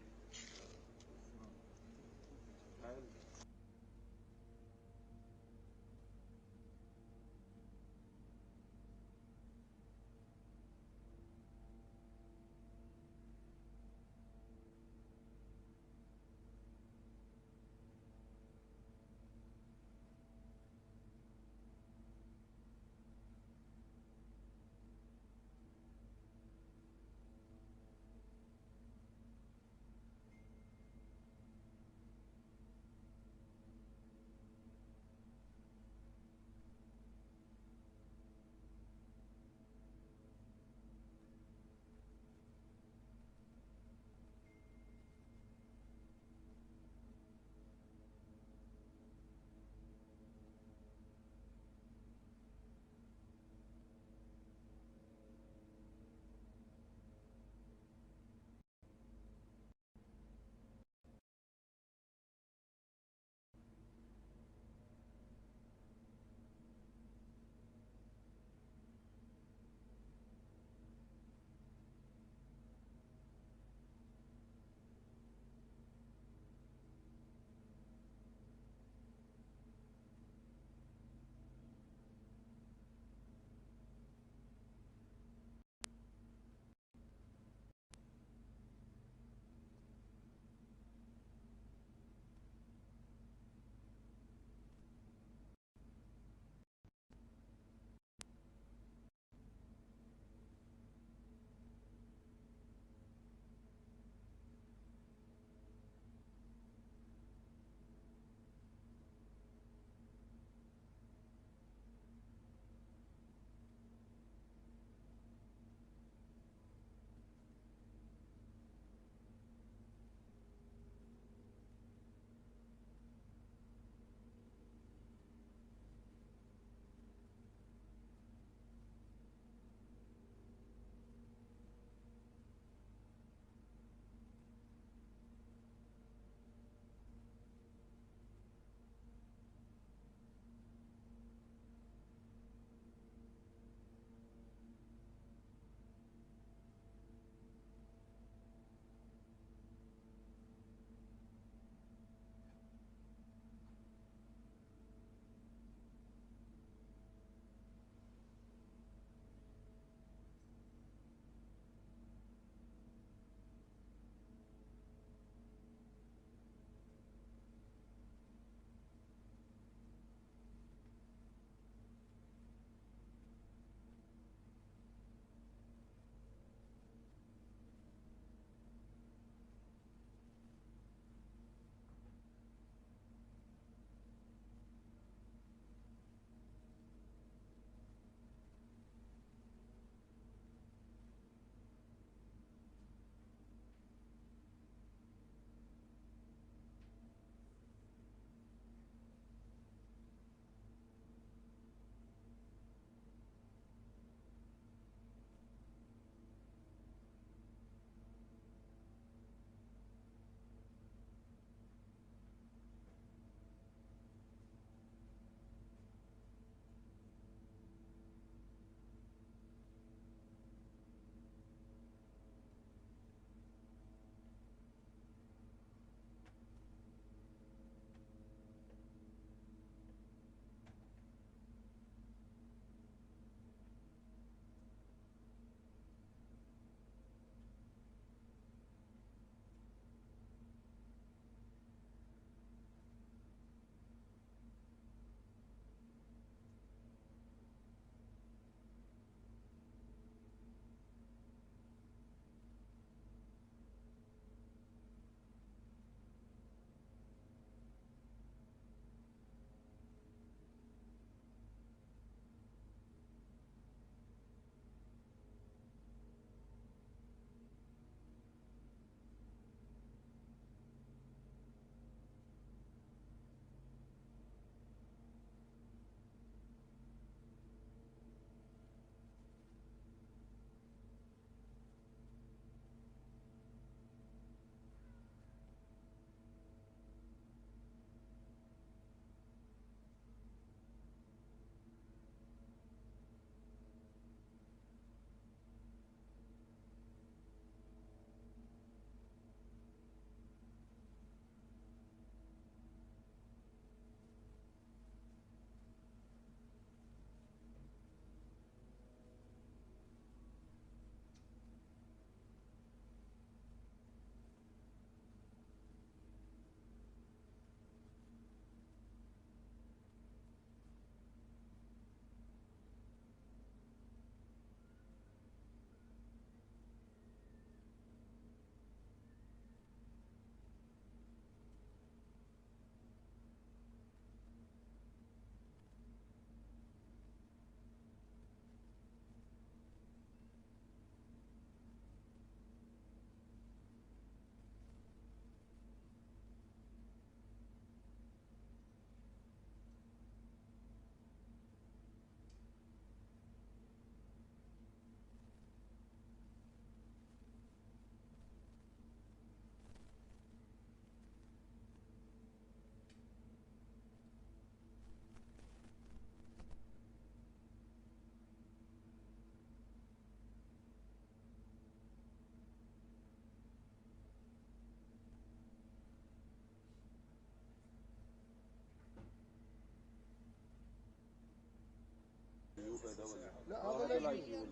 لا هذا لا يجوز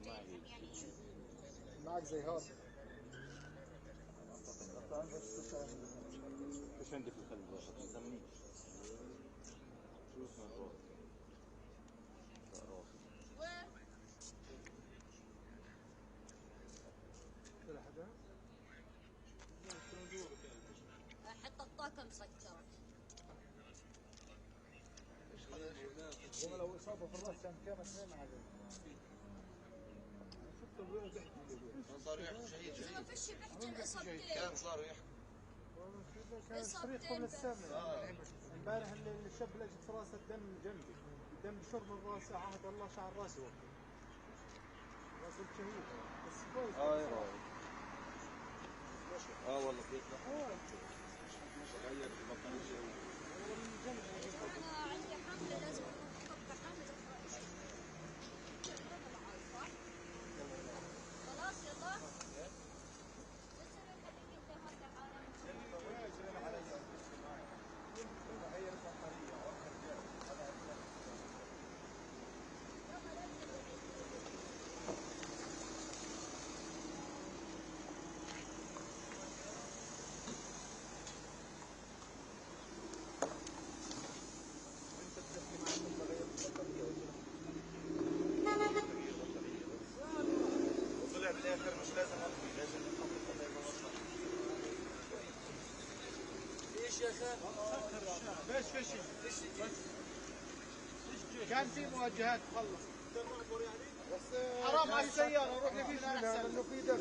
معك زي هذا ايش عندي في الخلف واحد ما يسمنيش شوف من روح حتى الطاقة مسكرة. لو إصابة في الرأس كان كام اثنين عليه. صاروا يحكوا شهيد ما فيش بيحكي الإصابتين. كان صاروا يحكوا كان صريخ قبل السمع. امبارح الشاب اللي اجت في راسه الدم جنبي. الدم بشر من راسه عهد الله شعر راسه وقت. راس الشهيد. بس كويس. والله بيطلع أنا عندي حملة لازم أطبق حملة خلاص يلا. وطلع بالاخر مش لازم اطفي لازم ايش يا خال؟ بس فشل كان في مواجهات خلص بس حرام على السيارة روح لبيش منها لانه في دفع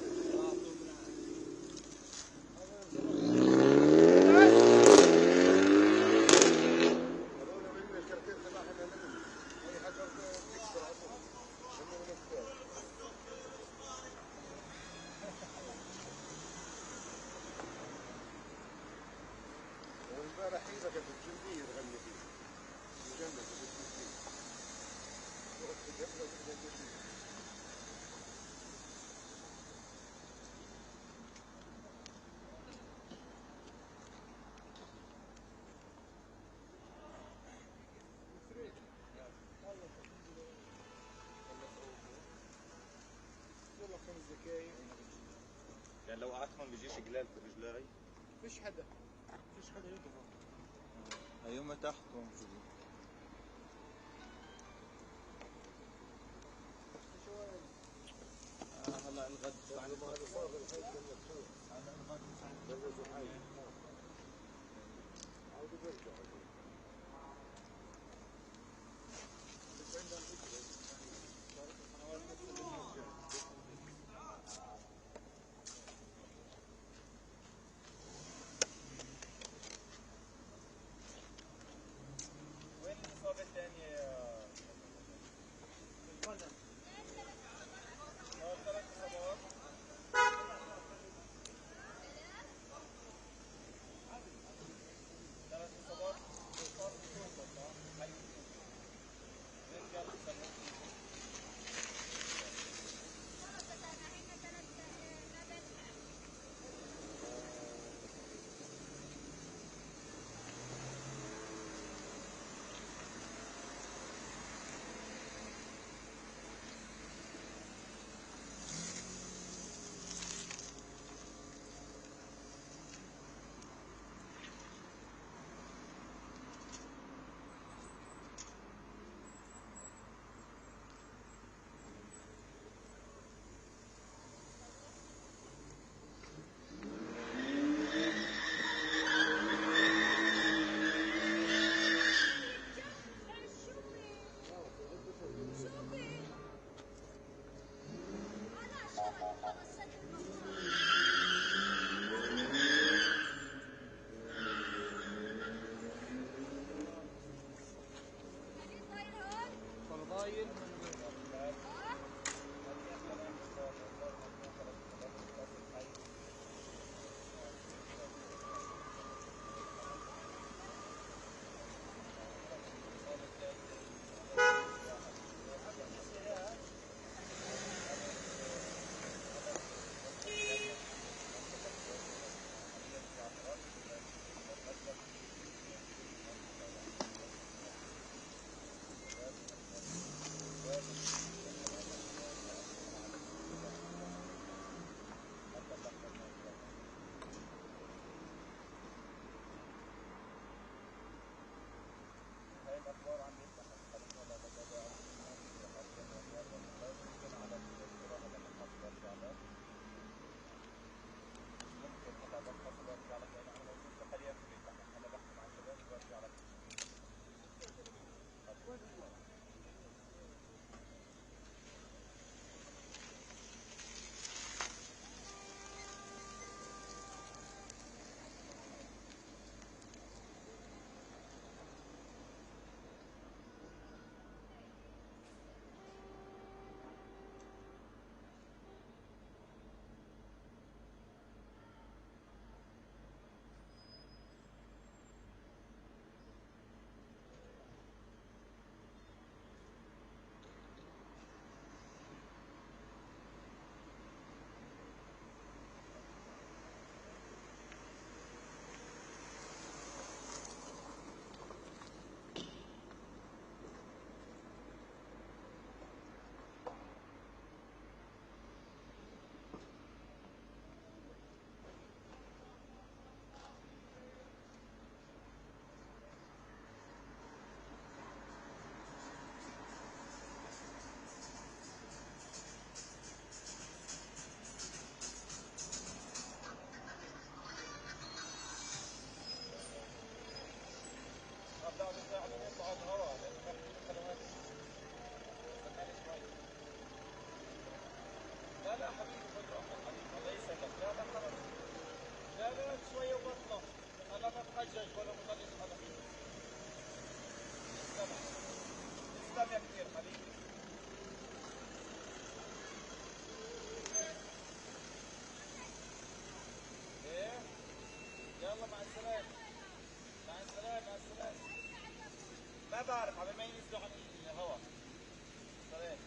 يعني لو قعدت هون بيجيش جلال في رجلاي فيش حدا يقدر ايوم تحت هون هلا الغد وين الإصابة الثانية يا القدم؟ 3 إصابات. 3 إصابات. لا لا حبيبي خذ راحتك حبيبي الله يسعدك لا لا خلص لا لا شوية وبطلع أنا ما بحجج ولا مطلش حدا فيه تسلم تسلم يا كبير حبيبي ايه يلا مع السلامة مع السلامة مع السلامة ما بعرف على ما ينزلوا عن الهواء سلام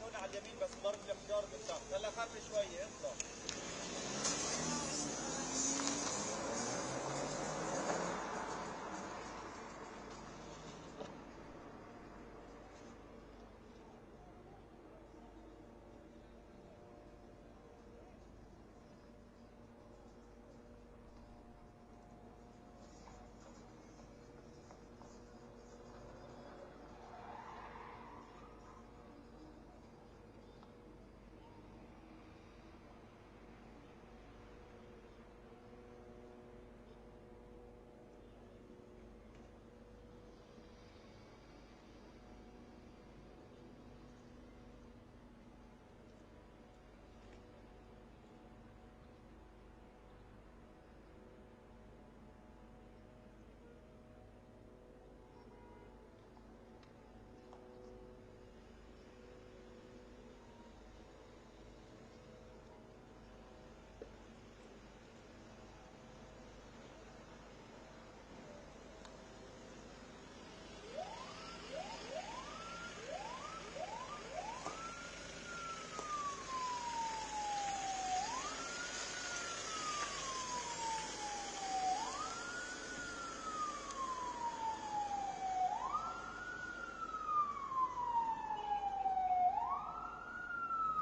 هون على اليمين بس ضرب الحجار من تحت هلا خف شوية اطلع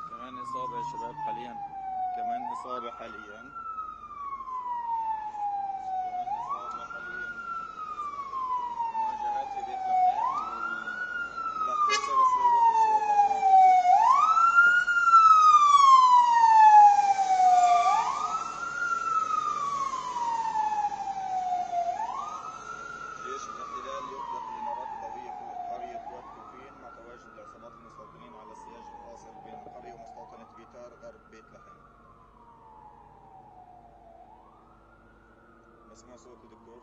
كمان إصابة يا شباب حاليا كمان إصابة حاليا مواجهات في بيت لحم لحظة بس يروح الصوت عشان جيش الاحتلال يطلق لنارات قوية فوق قرية واد كوفين مع تواجد العصابات المستوطنين على السياج الفاصل بين القرية ومستوطنة بيتار غرب بيت لحم. مسموع صوتي دكتور؟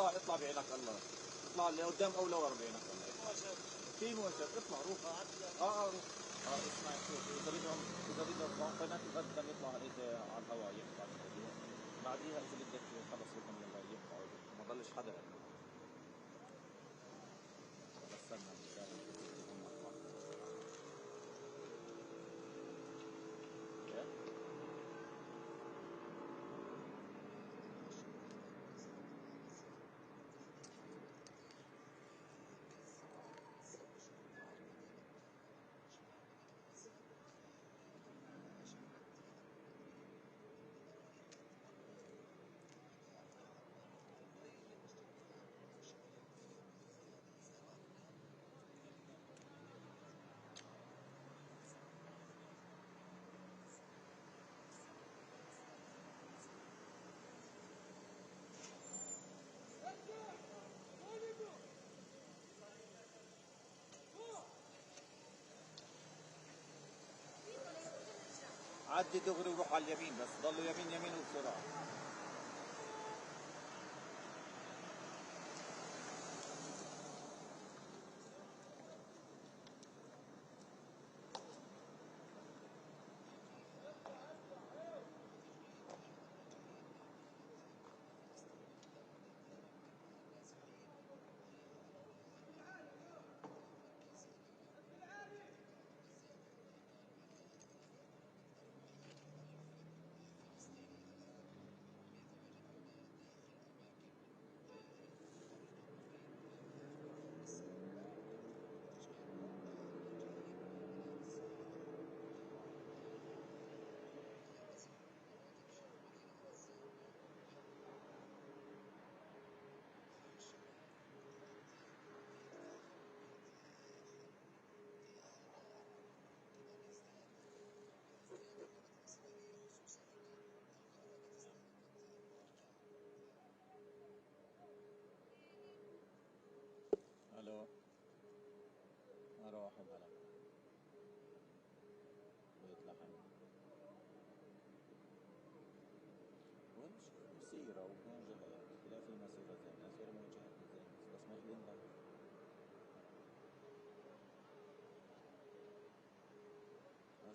اطلع بعينك الله. اطلع لقدام او لورا بعينك الله. في موشر اطلع روح. روح. اسمع اذا بدهم قناه الغد يطلع هيك على الهواء يحكي عن الموضوع. بعديها اذا بدك خلص بدهم يحكوا ما ضلش حدا استنى عدي دغري وروح على اليمين بس ضلوا يمين وبسرعه. الو اروح بهلا بيت لحم وين مسيرة ومواجهة لا في مسيرتين مسيرة مواجهة بس ما بينضم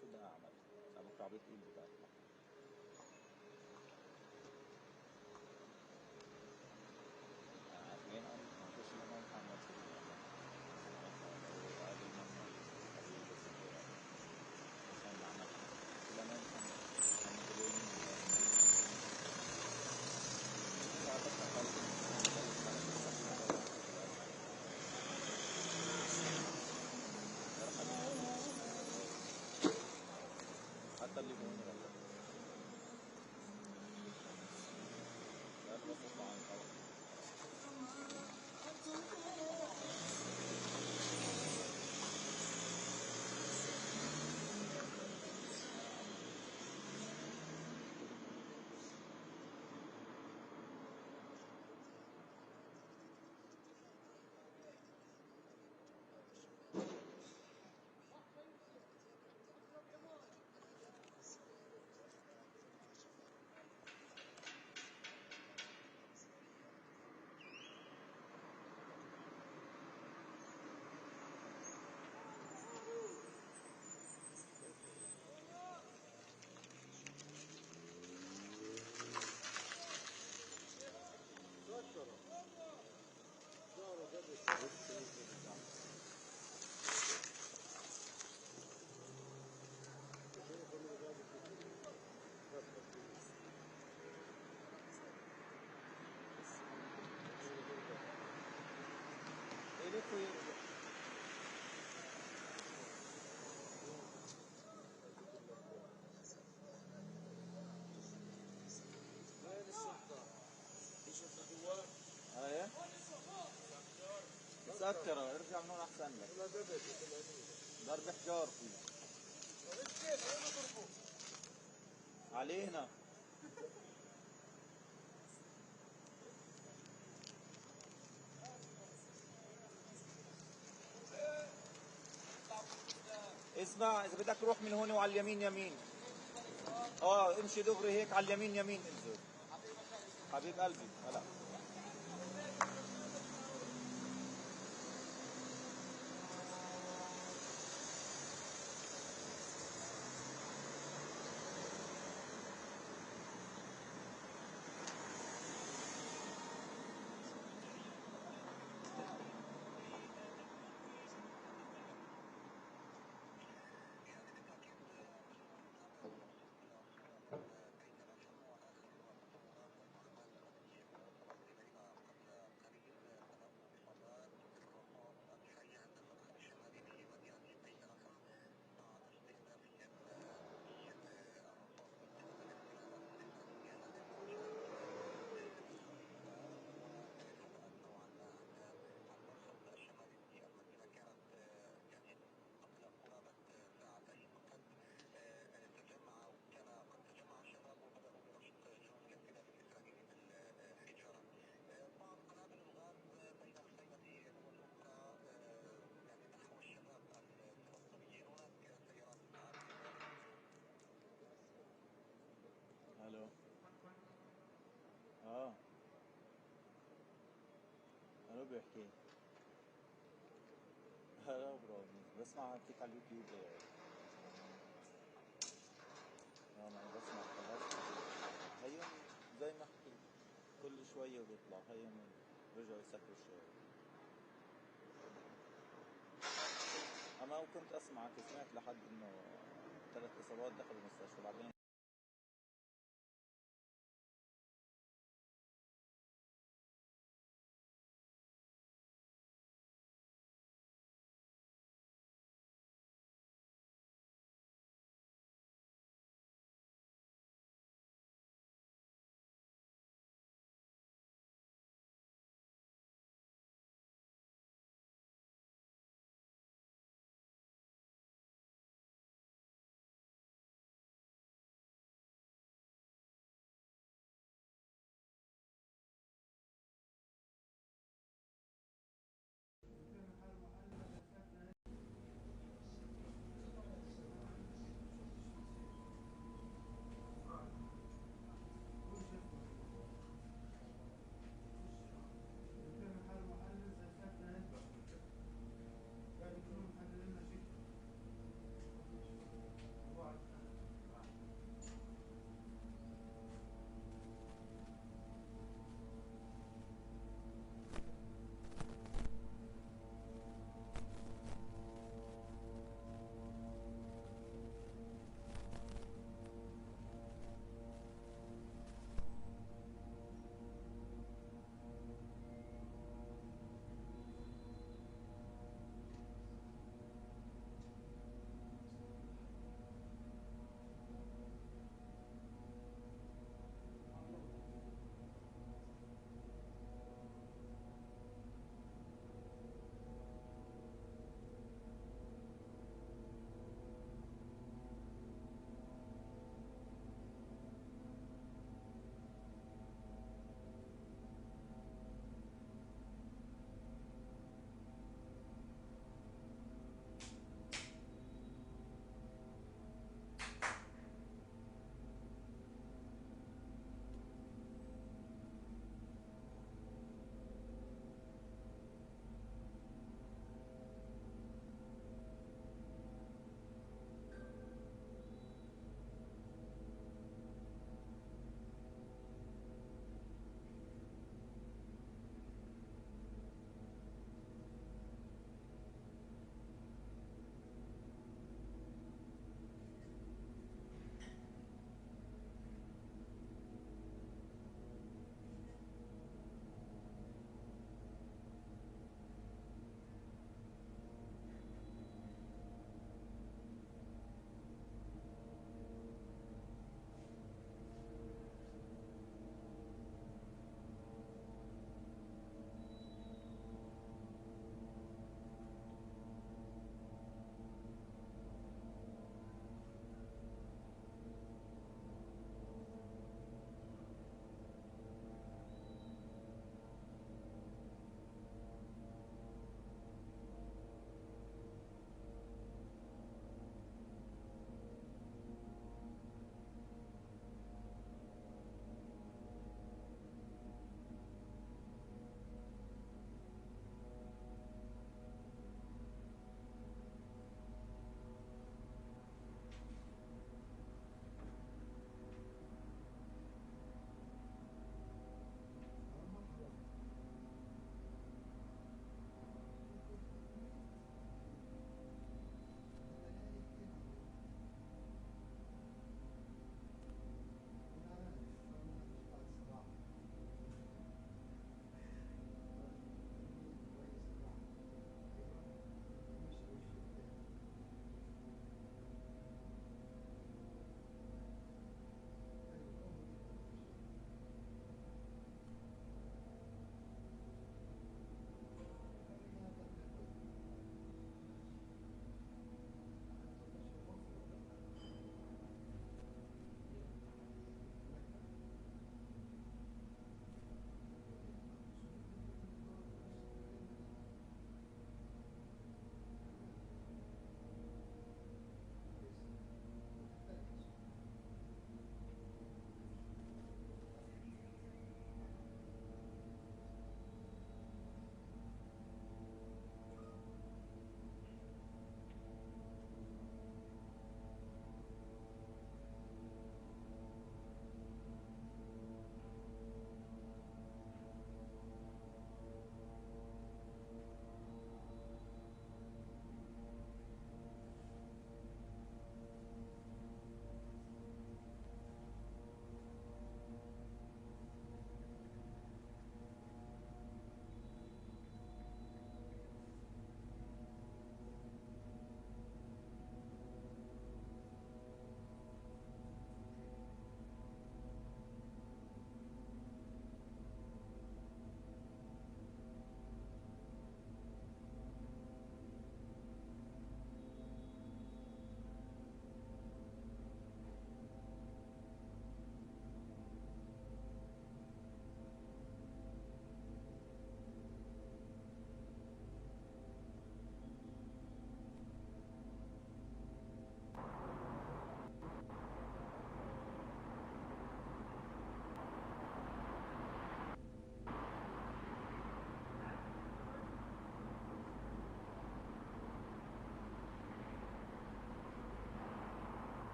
شو بدي اعمل؟ عم تعبيط ايدي بعد عارفين ما فيش لنا محمد حتى اللي هون لا بس اطلع عن الهواء. مسكرة ارجع من هون احسن لك. ضرب حجار فيه علينا. اسمع اذا بدك روح من هون وعلى اليمين يمين. امشي دغري هيك على اليمين انزل. حبيب قلبي هلا اه انا بيحكي لا برو بسمع فيك على اليوتيوب انا بسمع خلاص هيهم زي ما حكيت كل شوية بيطلع هيهم رجعوا يسكروا شوي انا وكنت اسمعك سمعت لحد انه 3 اصابات دخلوا المستشفى بعدين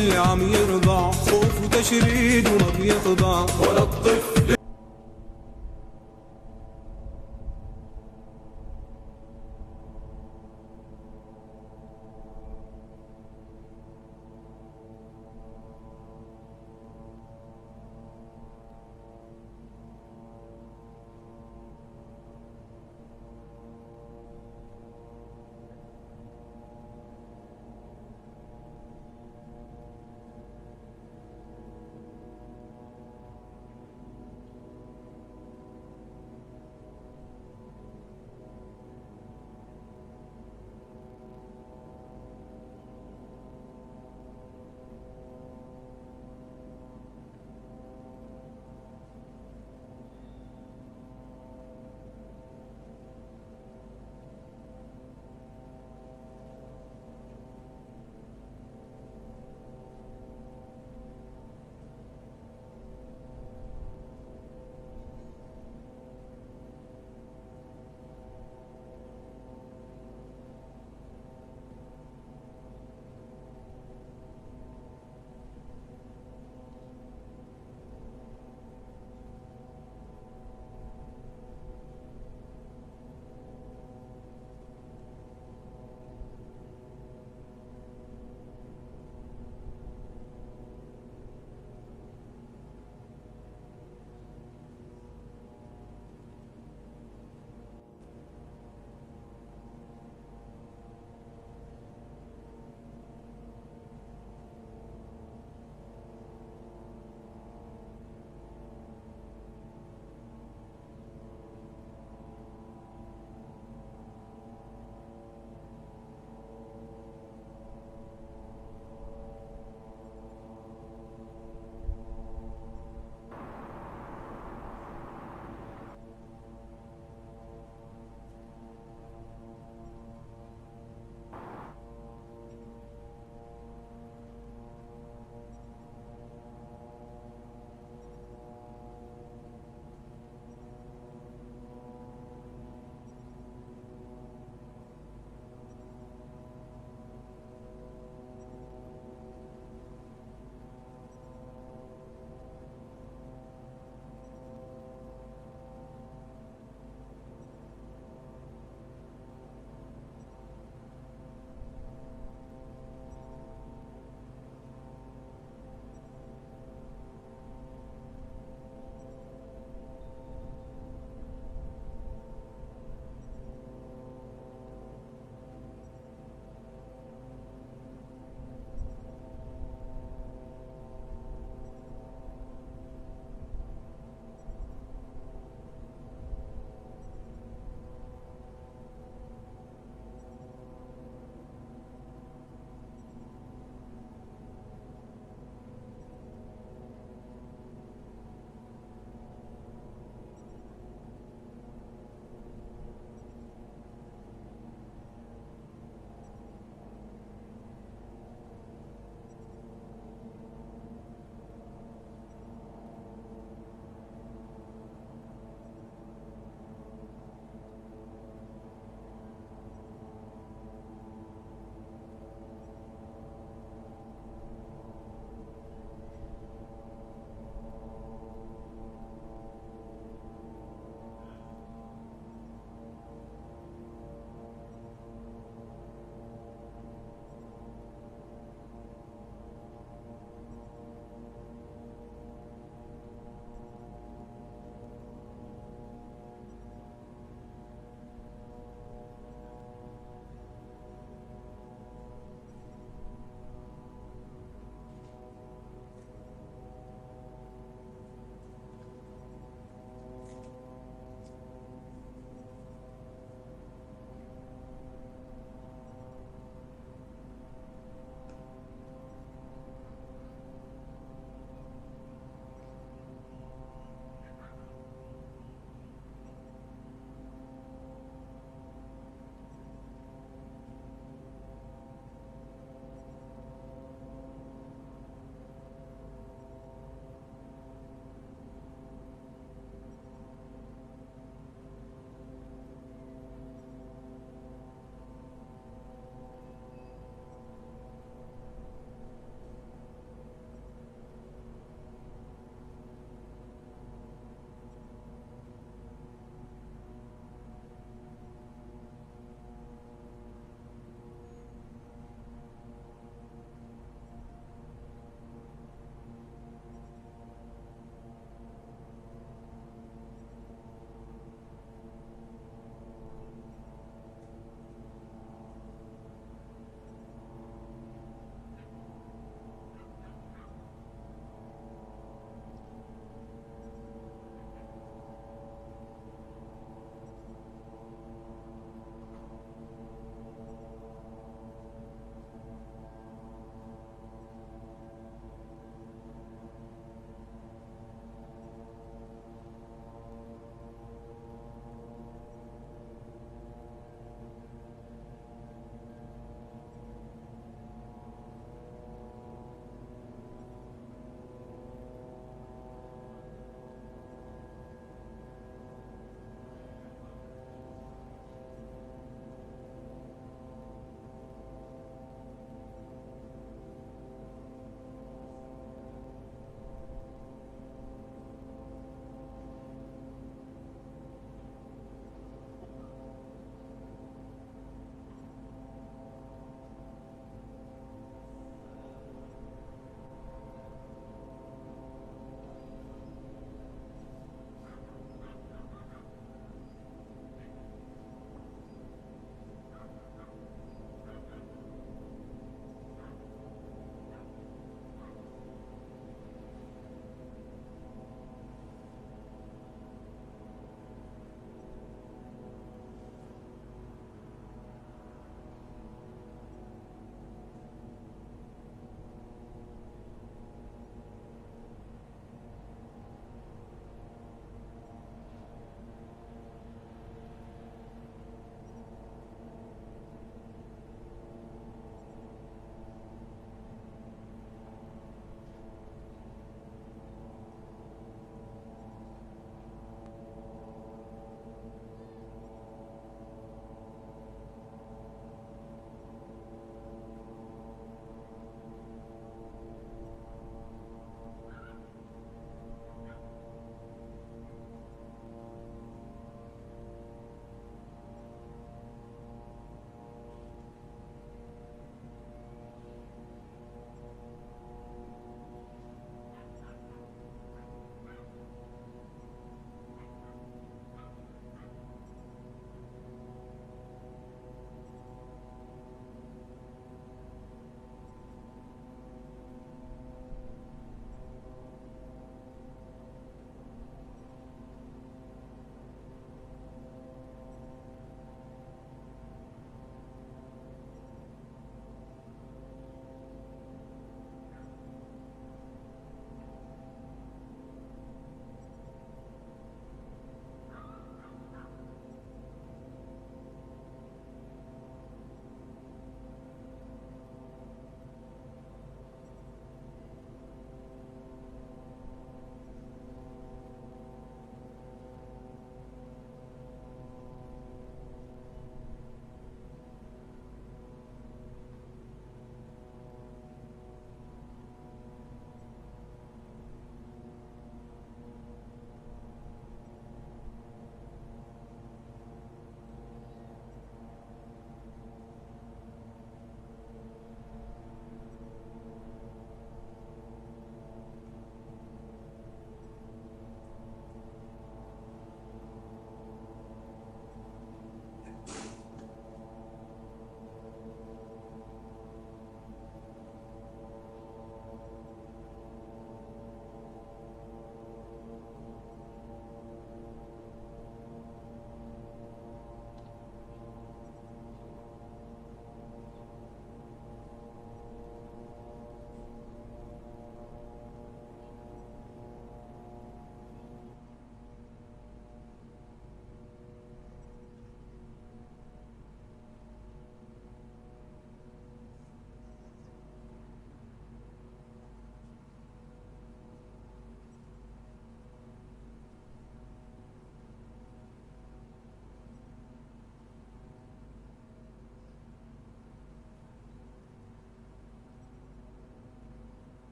اللي عم يرضع خوف وتشريد وما بيخضع ولا الطفل.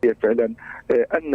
فعلا أن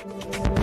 you.